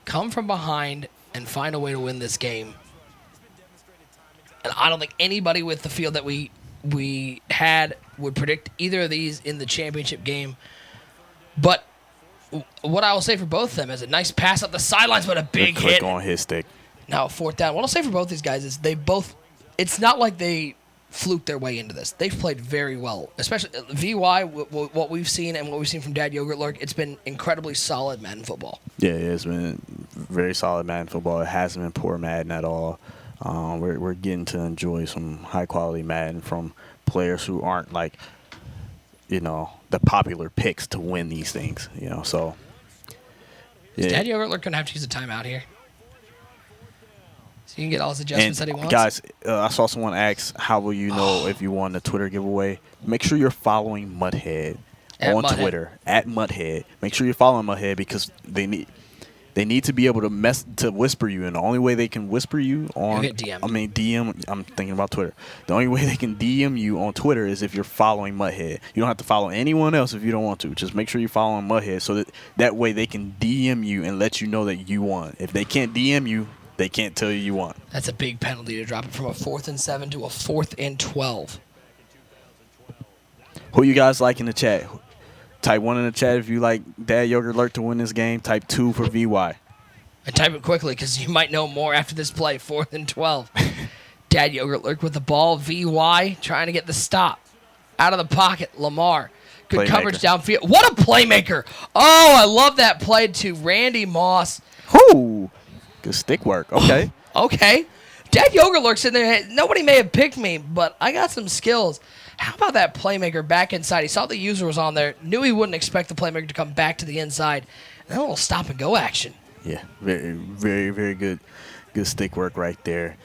come from behind and find a way to win this game? And I don't think anybody with the field that we had would predict either of these in the championship game. But what I will say for both of them is a nice pass up the sidelines, but a big hit. Click on his stick. Now, 4th down. What I'll say for both these guys is it's not like they fluked their way into this. They've played very well, especially VY, what we've seen and what we've seen from Dad Yogurt Lurk. It's been incredibly solid Madden football. Yeah, it's been very solid Madden football. It hasn't been poor Madden at all. We're getting to enjoy some high-quality Madden from players who aren't like, the popular picks to win these things, so. Is Dad Yogurt Lurk going to have to use a timeout here? So you can get all his adjustments that he wants? Guys, I saw someone ask, how will you know if you won the Twitter giveaway? Make sure you're following Mudhead on Twitter, at Mudhead. Make sure you're following Mudhead because they need to be able to whisper you, and the only way they can whisper you DM. I'm thinking about Twitter. The only way they can DM you on Twitter is if you're following Mudhead. You don't have to follow anyone else if you don't want to. Just make sure you're following Mudhead so that way they can DM you and let you know that you won. If they can't DM you, they can't tell you won. That's a big penalty to drop it from a 4th and 7 to a 4th and 12. Who you guys like in the chat? Type 1 in the chat if you like Dad Yogurt Lurk to win this game. Type 2 for VY. And type it quickly because you might know more after this play. 4th and 12. Dad Yogurt Lurk with the ball. VY trying to get the stop. Out of the pocket. Lamar. Good coverage downfield. What a playmaker. Oh, I love that play to Randy Moss. Whoo. Good stick work. Okay. Okay. Dad Yogurt Lurk's in there. Nobody may have picked me, but I got some skills. How about that playmaker back inside? He saw the user was on there, knew he wouldn't expect the playmaker to come back to the inside. And a little stop-and-go action. Yeah, very, very, very good stick work right there.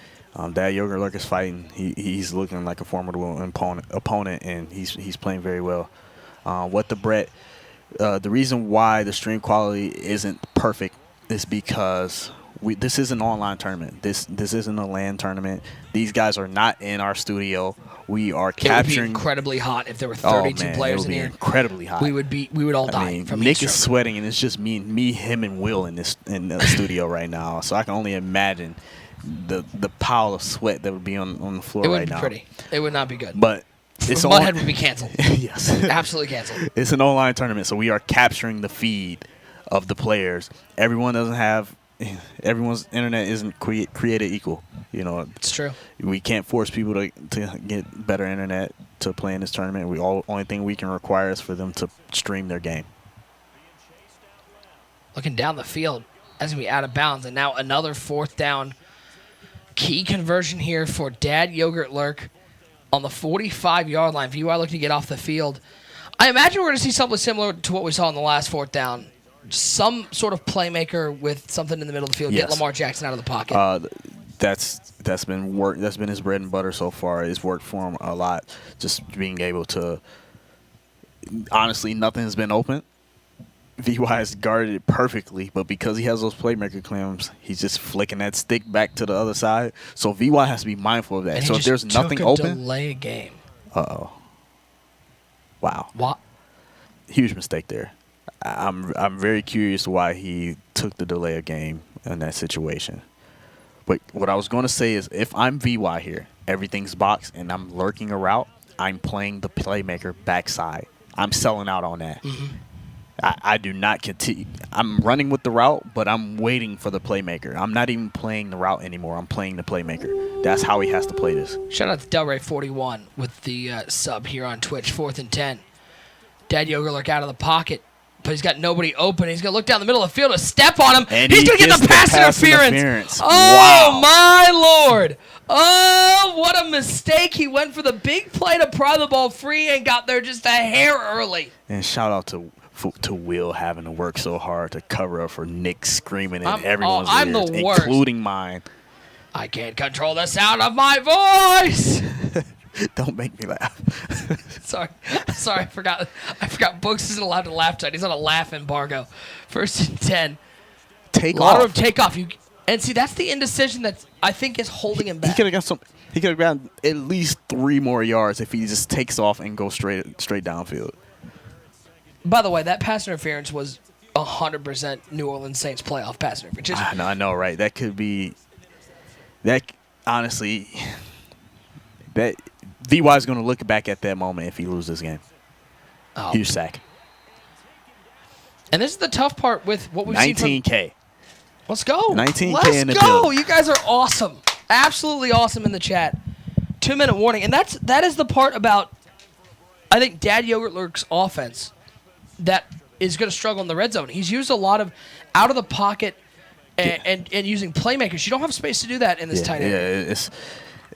Dad Yogurt Lurk is fighting. He's looking like a formidable opponent, and he's playing very well. The reason why the stream quality isn't perfect is because this is an online tournament. This isn't a LAN tournament. These guys are not in our studio. We are capturing. It would be incredibly hot if there were 32 players in here. Incredibly hot. We would all die from Nick is sweating, and it's just me, him, and Will in the studio right now. So I can only imagine the pile of sweat that would be on the floor right now. It wouldn't be pretty. It would not be good. But Mudhead would be canceled. Yes, absolutely canceled. It's an online tournament, so we are capturing the feed of the players. Everyone's internet isn't created equal. It's true. We can't force people to get better internet to play in this tournament. Only thing we can require is for them to stream their game. Looking down the field, that's going to be out of bounds. And now another 4th down key conversion here for Dad Yogurt Lurk on the 45-yard line. VY looking to get off the field. I imagine we're going to see something similar to what we saw in the last 4th down. Some sort of playmaker with something in the middle of the field. Yes. Get Lamar Jackson out of the pocket. That's been work. That's been his bread and butter so far. It's worked for him a lot. Just being able to. Honestly, nothing has been open. VY has guarded it perfectly, but because he has those playmaker clams, he's just flicking that stick back to the other side. So VY has to be mindful of that. And so if there's nothing open, delay a game. Uh-oh. Wow. What? Huge mistake there. I'm very curious why he took the delay of game in that situation. But what I was going to say is if I'm VY here, everything's boxed, and I'm lurking a route, I'm playing the playmaker backside. I'm selling out on that. Mm-hmm. I do not continue. I'm running with the route, but I'm waiting for the playmaker. I'm not even playing the route anymore. I'm playing the playmaker. That's how he has to play this. Shout out to Delray41 with the sub here on Twitch. 4th and 10. Dad Yogurt Lurk out of the pocket. But he's got nobody open. He's going to look down the middle of the field and step on him. And he's going to get the pass interference. Oh, wow. My Lord. Oh, what a mistake. He went for the big play to pry the ball free and got there just a hair early. And shout out to Will having to work so hard to cover up for Nick screaming in everyone's ears, including mine. I can't control the sound of my voice. Don't make me laugh. Sorry, I forgot. Books isn't allowed to laugh tonight. He's on a laugh embargo. 1st and 10. Take off. Take off. And see, that's the indecision that I think is holding him back. He could have gotten at least 3 more yards if he just takes off and goes straight downfield. By the way, that pass interference was 100% New Orleans Saints playoff pass interference. I know, right? That could be. That honestly, that VY is going to look back at that moment if he loses this game. Oh. Huge sack. And this is the tough part with what we've seen from 19K. Let's go. 19K Let's in the go. building. You guys are awesome. Absolutely awesome in the chat. 2-minute warning. And that is the part about, I think, Dad Yogurt Lurk's offense that is going to struggle in the red zone. He's used a lot of out of the pocket and using playmakers. You don't have space to do that in this tight end. Yeah,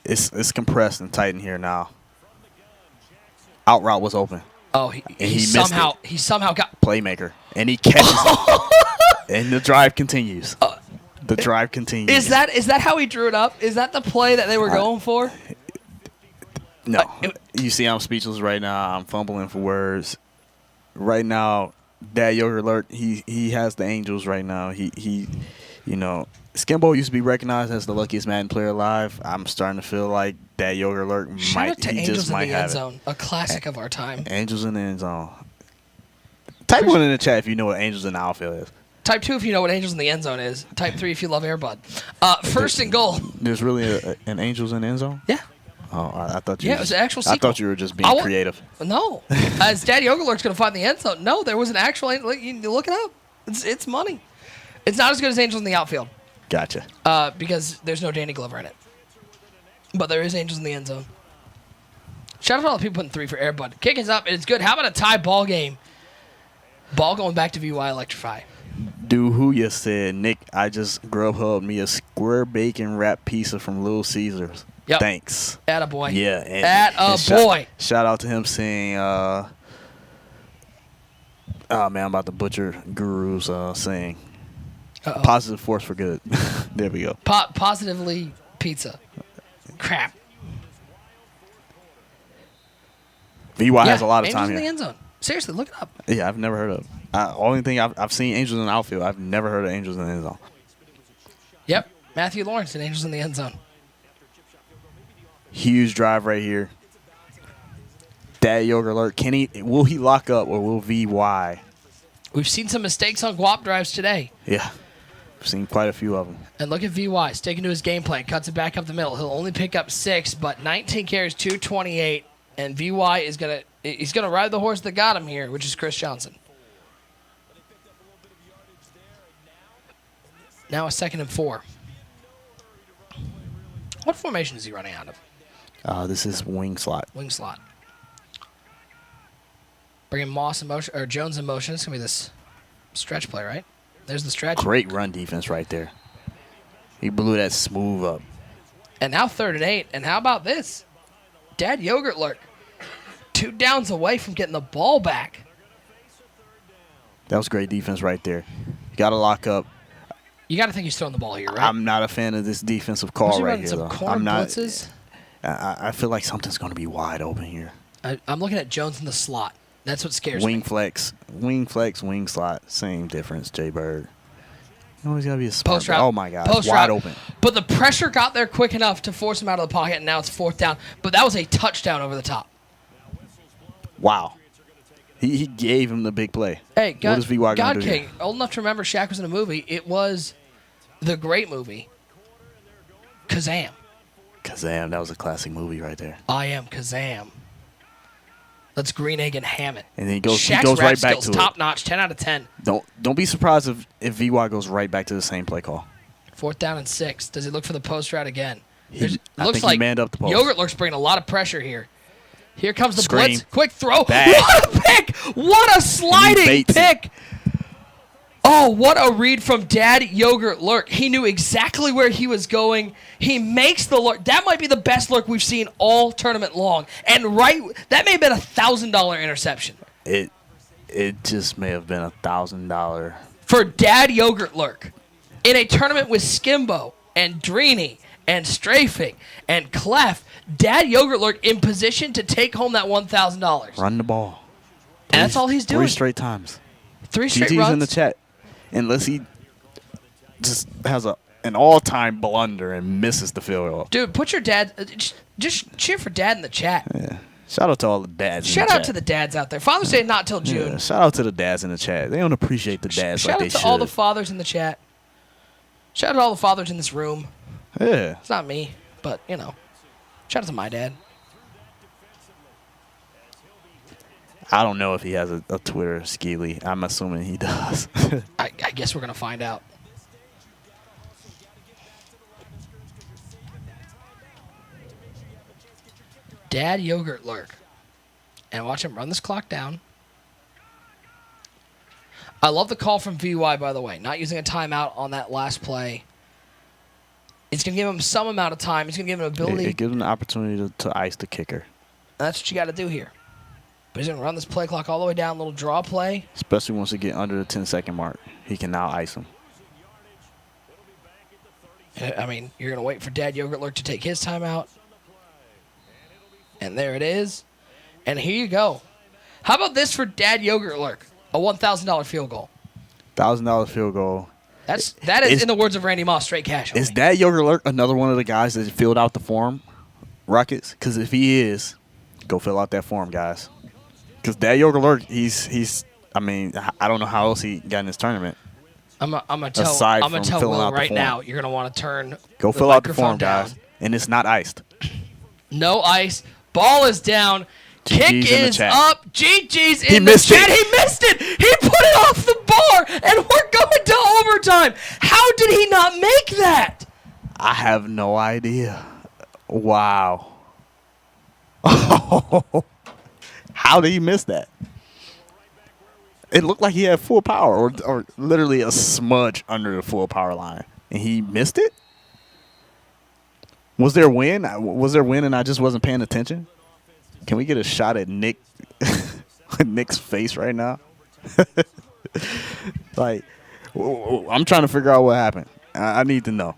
it's compressed and tight in here now. Out route was open. Oh, he somehow got playmaker, and he catches it. And the drive continues. The drive continues. Is that how he drew it up? Is that the play that they were going for? No. You see, I'm speechless right now. I'm fumbling for words. Right now, Dad Yogurt Alert, he has the Angels right now. He Skimbo used to be recognized as the luckiest Madden player alive. I'm starting to feel like Dad Yogurt Alert Shout out to Angels in the have End Zone, a classic of our time. Angels in the End Zone. Type 1 in the chat if you know what Angels in the outfield is. Type 2 if you know what Angels in the End Zone is. Type 3 if you love Airbud. First and goal. There's really an Angels in the End Zone? Yeah. Oh, I thought you. Yeah, it was an actual sequel. I thought you were just being creative. No, as Dad Yogurt Alert's going to find the end zone. No, there was an actual. You look it up. It's money. It's not as good as Angels in the outfield. Gotcha. Because there's no Danny Glover in it. But there is Angels in the end zone. Shout out to all the people putting 3 for Airbud. Kick is up. It's good. How about a tie ball game? Ball going back to VY Electrify. Dude, who you said, Nick, I just Grubhub me a square bacon wrap pizza from Little Caesars. Yep. Thanks. Attaboy. Yeah. Attaboy. Shout out to him saying, oh man, I'm about to butcher Guru's saying. Positive force for good. There we go. Positively pizza. Crap. VY has a lot of time Angels here. in the end zone. Seriously, look it up. Yeah, I've never heard of it. Only thing I've seen Angels in the outfield. I've never heard of Angels in the end zone. Yep. Matthew Lawrence and Angels in the end zone. Huge drive right here. Dad Yogurt Alert. Will he lock up or will VY? We've seen some mistakes on Guap drives today. Yeah. We've seen quite a few of them. And look at VY sticking to his game plan. Cuts it back up the middle. He'll only pick up 6, but 19 carries, 228. And VY is gonna ride the horse that got him here, which is Chris Johnson. Now a 2nd and 4. What formation is he running out of? This is wing slot. Wing slot. Bringing Moss in motion, or Jones in motion. It's going to be this stretch play, right? There's the stretch. Great run defense right there. He blew that smooth up. And now 3rd and 8. And how about this? Dad Yogurt Lurk. 2 downs away from getting the ball back. That was great defense right there. You got to lock up. You got to think he's throwing the ball here, right? I'm not a fan of this defensive call right here, though. I'm not. Blitzes? I feel like something's going to be wide open here. I'm looking at Jones in the slot. That's what scares me. Wing flex, wing slot, same difference, Jay Bird. You always got to be a smart post route. Oh, my God. Post wide route. open. But the pressure got there quick enough to force him out of the pocket, and now it's 4th down. But that was a touchdown over the top. Wow. He gave him the big play. Hey, what is VY God do King, here? old enough to remember Shaq was in a movie. It was the great movie, Kazam. Kazam, that was a classic movie right there. I am Kazam. Let's green egg and ham it. And then he goes Shaq's right rap back skills, to top it. notch, 10 out of 10. Don't be surprised if VY goes right back to the same play call. 4th down and 6. Does he look for the post route again? I Looks think like he manned up the post. Yogurt looks bringing a lot of pressure here. Here comes the Screen. blitz. Quick throw. Bang. What a pick! What a sliding pick! Oh, what a read from Dad Yogurt Lurk. He knew exactly where he was going. He makes the lurk. That might be the best lurk we've seen all tournament long. And that may have been a $1,000 interception. It just may have been $1,000. For Dad Yogurt Lurk. In a tournament with Skimbo and Drini and Strafing and Clef, Dad Yogurt Lurk in position to take home that $1,000. Run the ball. And that's all he's doing. 3 straight times. 3 straight GG's runs. in the chat. Unless he just has an all-time blunder and misses the field goal. Dude, put your dad. Just cheer for Dad in the chat. Yeah. Shout out to all the dads. Shout out to the dads out there. Father's Day not till June. Yeah, shout out to the dads in the chat. They don't appreciate the dads Shout like they out to should. all the fathers in the chat. Shout out to all the fathers in this room. Yeah. It's not me, but, shout out to my dad. I don't know if he has a Twitter, Skeely. I'm assuming he does. I guess we're going to find out. Dad Yogurt Lurk. And watch him run this clock down. I love the call from VY, by the way. Not using a timeout on that last play. It's going to give him some amount of time. It's going to give him ability. It gives him the opportunity to ice the kicker. That's what you got to do here. But he's going to run this play clock all the way down. Little draw play. Especially once he get under the 10-second mark. He can now ice him. I mean, you're going to wait for Dad Yogurt Lurk to take his timeout. And there it is. And here you go. How about this for Dad Yogurt Lurk? A $1,000 field goal. $1,000 field goal. That is in the words of Randy Moss, straight cash. Is Dad Yogurt Lurk another one of the guys that filled out the form, Rockets? Because if he is, go fill out that form, guys. Because Dad Yogurt Lurk, he's. I mean, I don't know how else he got in this tournament. I'm gonna tell Will right now. You're gonna want to turn. Go fill out the form, guys, and it's not iced. No ice. Ball is down. GG's Kick is up. GG's in the chat. He missed it. He put it off the bar, and we're going to overtime. How did he not make that? I have no idea. Wow. How did he miss that? It looked like he had full power or literally a smudge under the full power line, and he missed it? Was there wind? And I just wasn't paying attention? Can we get a shot at Nick's face right now? Like, I'm trying to figure out what happened. I need to know.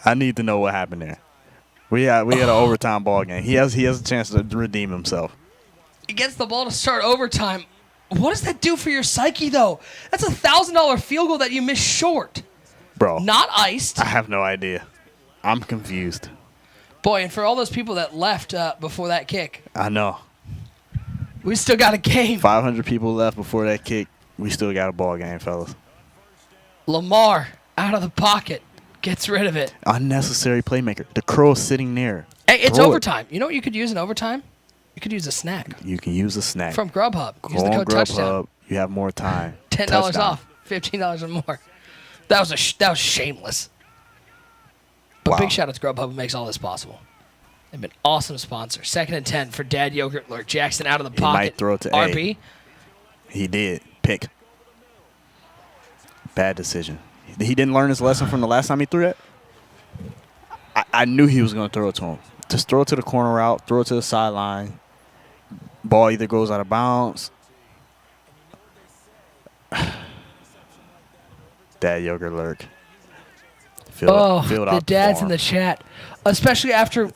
I need to know what happened there. We had an overtime ball game. He has a chance to redeem himself. He gets the ball to start overtime. What does that do for your psyche, though? That's $1,000 field goal that you missed short. Bro. Not iced. I have no idea. I'm confused. Boy, and for all those people that left before that kick. I know. We still got a game. 500 people left before that kick. We still got a ball game, fellas. Lamar, out of the pocket, gets rid of it. Unnecessary playmaker. The curl is sitting there. Hey, it's overtime. You know what you could use in overtime? You could use a snack. You can use a snack. From Grubhub. Use the code Grubhub, touchdown. You have more time. $10 touchdown. off. $15 or more. That was shameless. But big shout out to Grubhub who makes all this possible. They've been awesome sponsors. 2nd and 10 for Dad Yogurt Lurk. Jackson out of the pocket. He might throw it to RB. He did. Pick. Bad decision. He didn't learn his lesson from the last time he threw it. I knew he was going to throw it to him. Just throw it to the corner route. Throw it to the sideline. Ball either goes out of bounds. Dad Yogurt Lurk. The dads in the chat. Especially after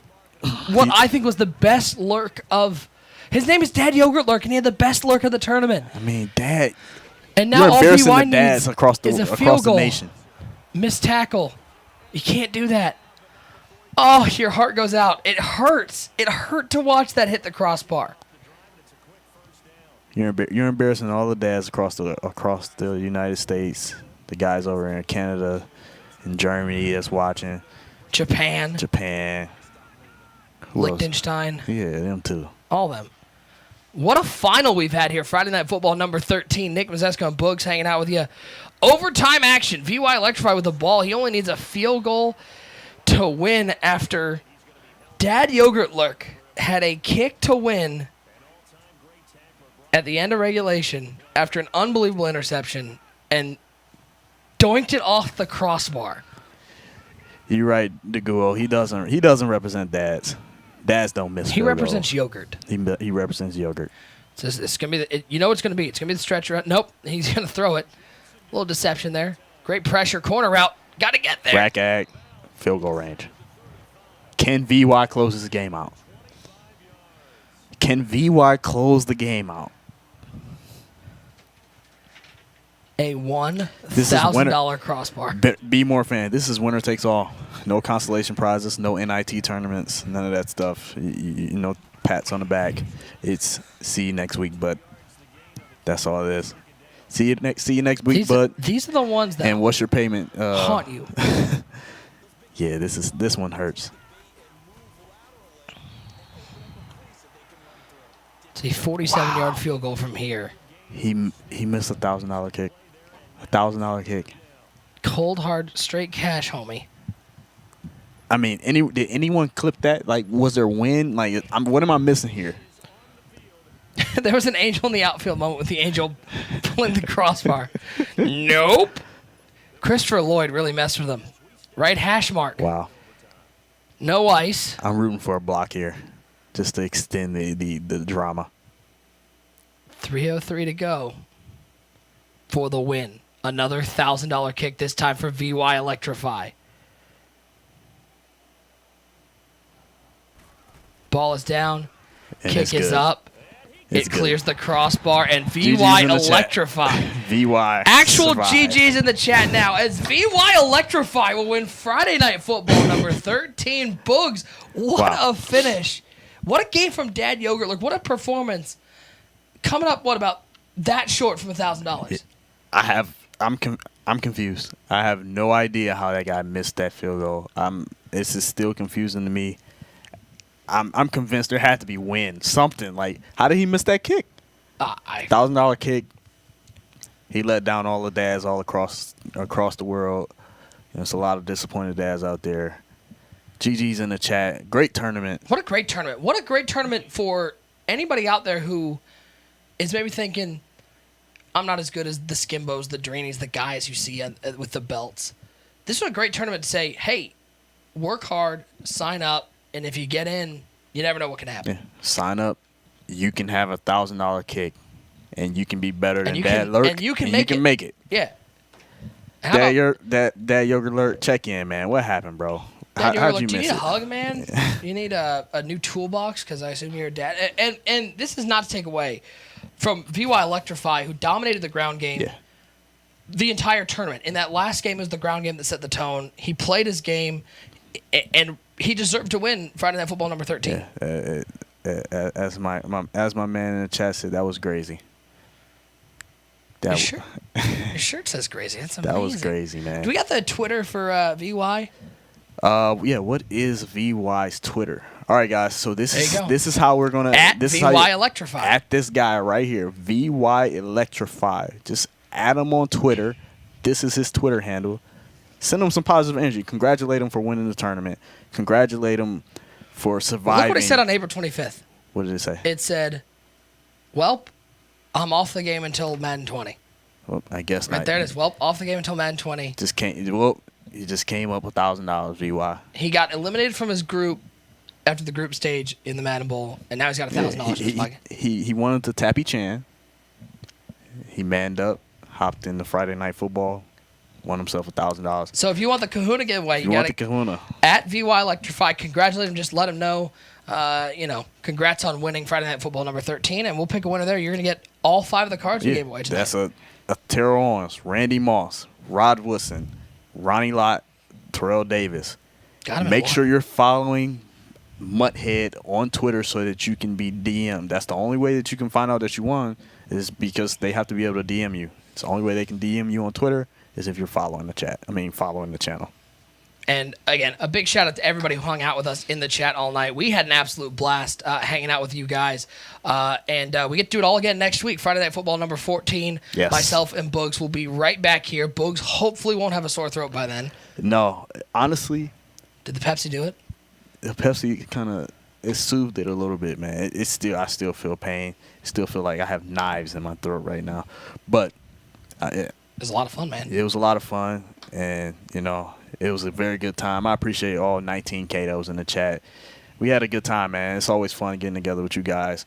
what I think was the best lurk of... His name is Dad Yogurt Lurk, and he had the best lurk of the tournament. I mean, Dad... And now all VY needs across is a field goal. Nation. Missed tackle. You can't do that. Oh, your heart goes out. It hurts. It hurt to watch that hit the crossbar. You're embarrassing all the dads across the United States. The guys over in Canada and Germany that's watching. Japan. Liechtenstein. Yeah, them too. All of them. What a final we've had here. Friday Night Football number 13. Nick Mazesko and Boogs hanging out with you. Overtime action. VY electrified with the ball. He only needs a field goal to win after Dad Yogurt Lurk had a kick to win at the end of regulation after an unbelievable interception and doinked it off the crossbar. You're right, DeGuo. He doesn't represent dads. Dads don't miss. He represents yogurt. He represents yogurt. So it's gonna be you know what it's gonna be. It's gonna be the stretcher. Nope, he's gonna throw it. A little deception there. Great pressure, corner route. Got to get there. Rack act, field goal range. Can VY close this game out? Can VY close the game out? A $1,000 crossbar. Be more fan. This is winner takes all. No consolation prizes, no NIT tournaments, none of that stuff. You know, pats on the back. It's see you next week, bud. That's all it is. See you next week, bud. These are the ones that. And what's your payment? Haunt you. Yeah, this one hurts. It's a 47-yard field goal from here. He missed $1,000 kick. $1,000 kick. Cold hard straight cash, homie. I mean, did anyone clip that? Like, was there wind? Like, what am I missing here? There was an angel in the outfield moment with the angel pulling the crossbar. Nope. Christopher Lloyd really messed with him. Right hash mark. Wow. No ice. I'm rooting for a block here, just to extend the drama. 3:03 to go for the win. Another $1,000 kick, this time for VY Electrify. Ball is down. And kick is up. It's it clears good. the crossbar, and VY Electrify. VY. Actual survived. GG's in the chat now as VY Electrify will win Friday Night Football number 13. Boogs, what Wow. a finish. What a game from Dad Yogurt. Look, what a performance. Coming up, what about that short from $1,000? I'm confused. I have no idea how that guy missed that field goal. This is still confusing to me. I'm convinced there had to be wind. Something like, how did he miss that kick? $1,000 kick. He let down all the dads all across the world. There's a lot of disappointed dads out there. GG's in the chat. Great tournament. What a great tournament. What a great tournament for anybody out there who is maybe thinking, I'm not as good as the Skimbos, the Dreenies, the guys you see with the belts. This was a great tournament to say, hey, work hard, sign up, and if you get in, you never know what can happen. Yeah. Sign up. You can have $1,000 kick, and you can be better than Dad Lurk, and you can make it. Yeah. Dad Yogurt Lurk, check in, man. What happened, bro? How'd you miss it? Do you need a hug, man? You need a new toolbox, because I assume you're a dad. And this is not to take away from VY Electrify, who dominated the ground game the entire tournament. In that last game was the ground game that set the tone. He played his game, and he deserved to win Friday Night Football number 13. Yeah, as my man in the chat said, that was crazy. Your shirt says crazy. That's amazing. That was crazy, man. Do we got the Twitter for VY? Yeah. What is VY's Twitter? All right, guys. So this is how we're gonna at this VY is how Electrify. At this guy right here, VY Electrify. Just add him on Twitter. This is his Twitter handle. Send him some positive energy. Congratulate him for winning the tournament. Congratulate him for surviving. Look what he said on April 25th. What did it say? It said, "Welp, I'm off the game until Madden 20." Well, I guess right not. there it is. Welp, off the game until Madden 20. He just came up with $1,000. VY. He got eliminated from his group after the group stage in the Madden Bowl, and now he's got $1,000 in his pocket. He wanted to Tappy Chan. He manned up, hopped into Friday Night Football, won himself $1,000. So if you want the Kahuna giveaway, you got the Kahuna. At VY Electrify. Congratulate him. Just let him know. Congrats on winning Friday Night Football number 13, and we'll pick a winner there. You're going to get all 5 of the cards we gave away tonight. That's a Terrell Owens, Randy Moss, Rod Woodson, Ronnie Lott, Terrell Davis. Make sure you're following Mutthead on Twitter so that you can be DM'd. That's the only way that you can find out that you won, is because they have to be able to DM you. It's the only way they can DM you on Twitter is if you're following the channel. And again, a big shout out to everybody who hung out with us in the chat all night. We had an absolute blast hanging out with you guys. And we get to do it all again next week. Friday Night Football number 14. Yes. Myself and Boogs will be right back here. Boogs hopefully won't have a sore throat by then. No, honestly. Did the Pepsi do it? The Pepsi kind of, it soothed it a little bit, man. I still feel pain. I still feel like I have knives in my throat right now. But it was a lot of fun, man. It was a lot of fun. And, it was a very good time. I appreciate all 19K that was in the chat. We had a good time, man. It's always fun getting together with you guys.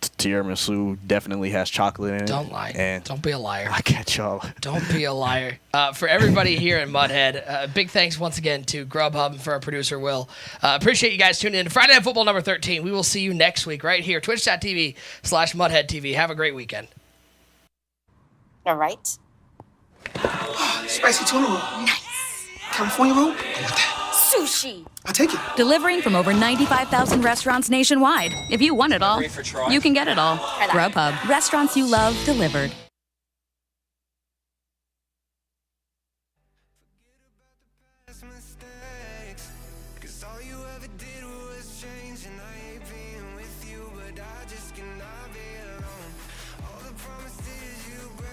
Tiramisu definitely has chocolate in it. Don't lie. And don't be a liar. I catch y'all. Don't be a liar. For everybody here in Mudhead, big thanks once again to Grubhub and for our producer, Will. Appreciate you guys tuning in to Friday Night Football number 13. We will see you next week right here, twitch.tv/MudheadTV. Have a great weekend. All right. Spicy tuna roll. Nice. California roll. Sushi. I'll take it. Delivering from over 95,000 restaurants nationwide. If you want it all, you can get it all. Grubhub. Restaurants you love delivered. All the promises you break.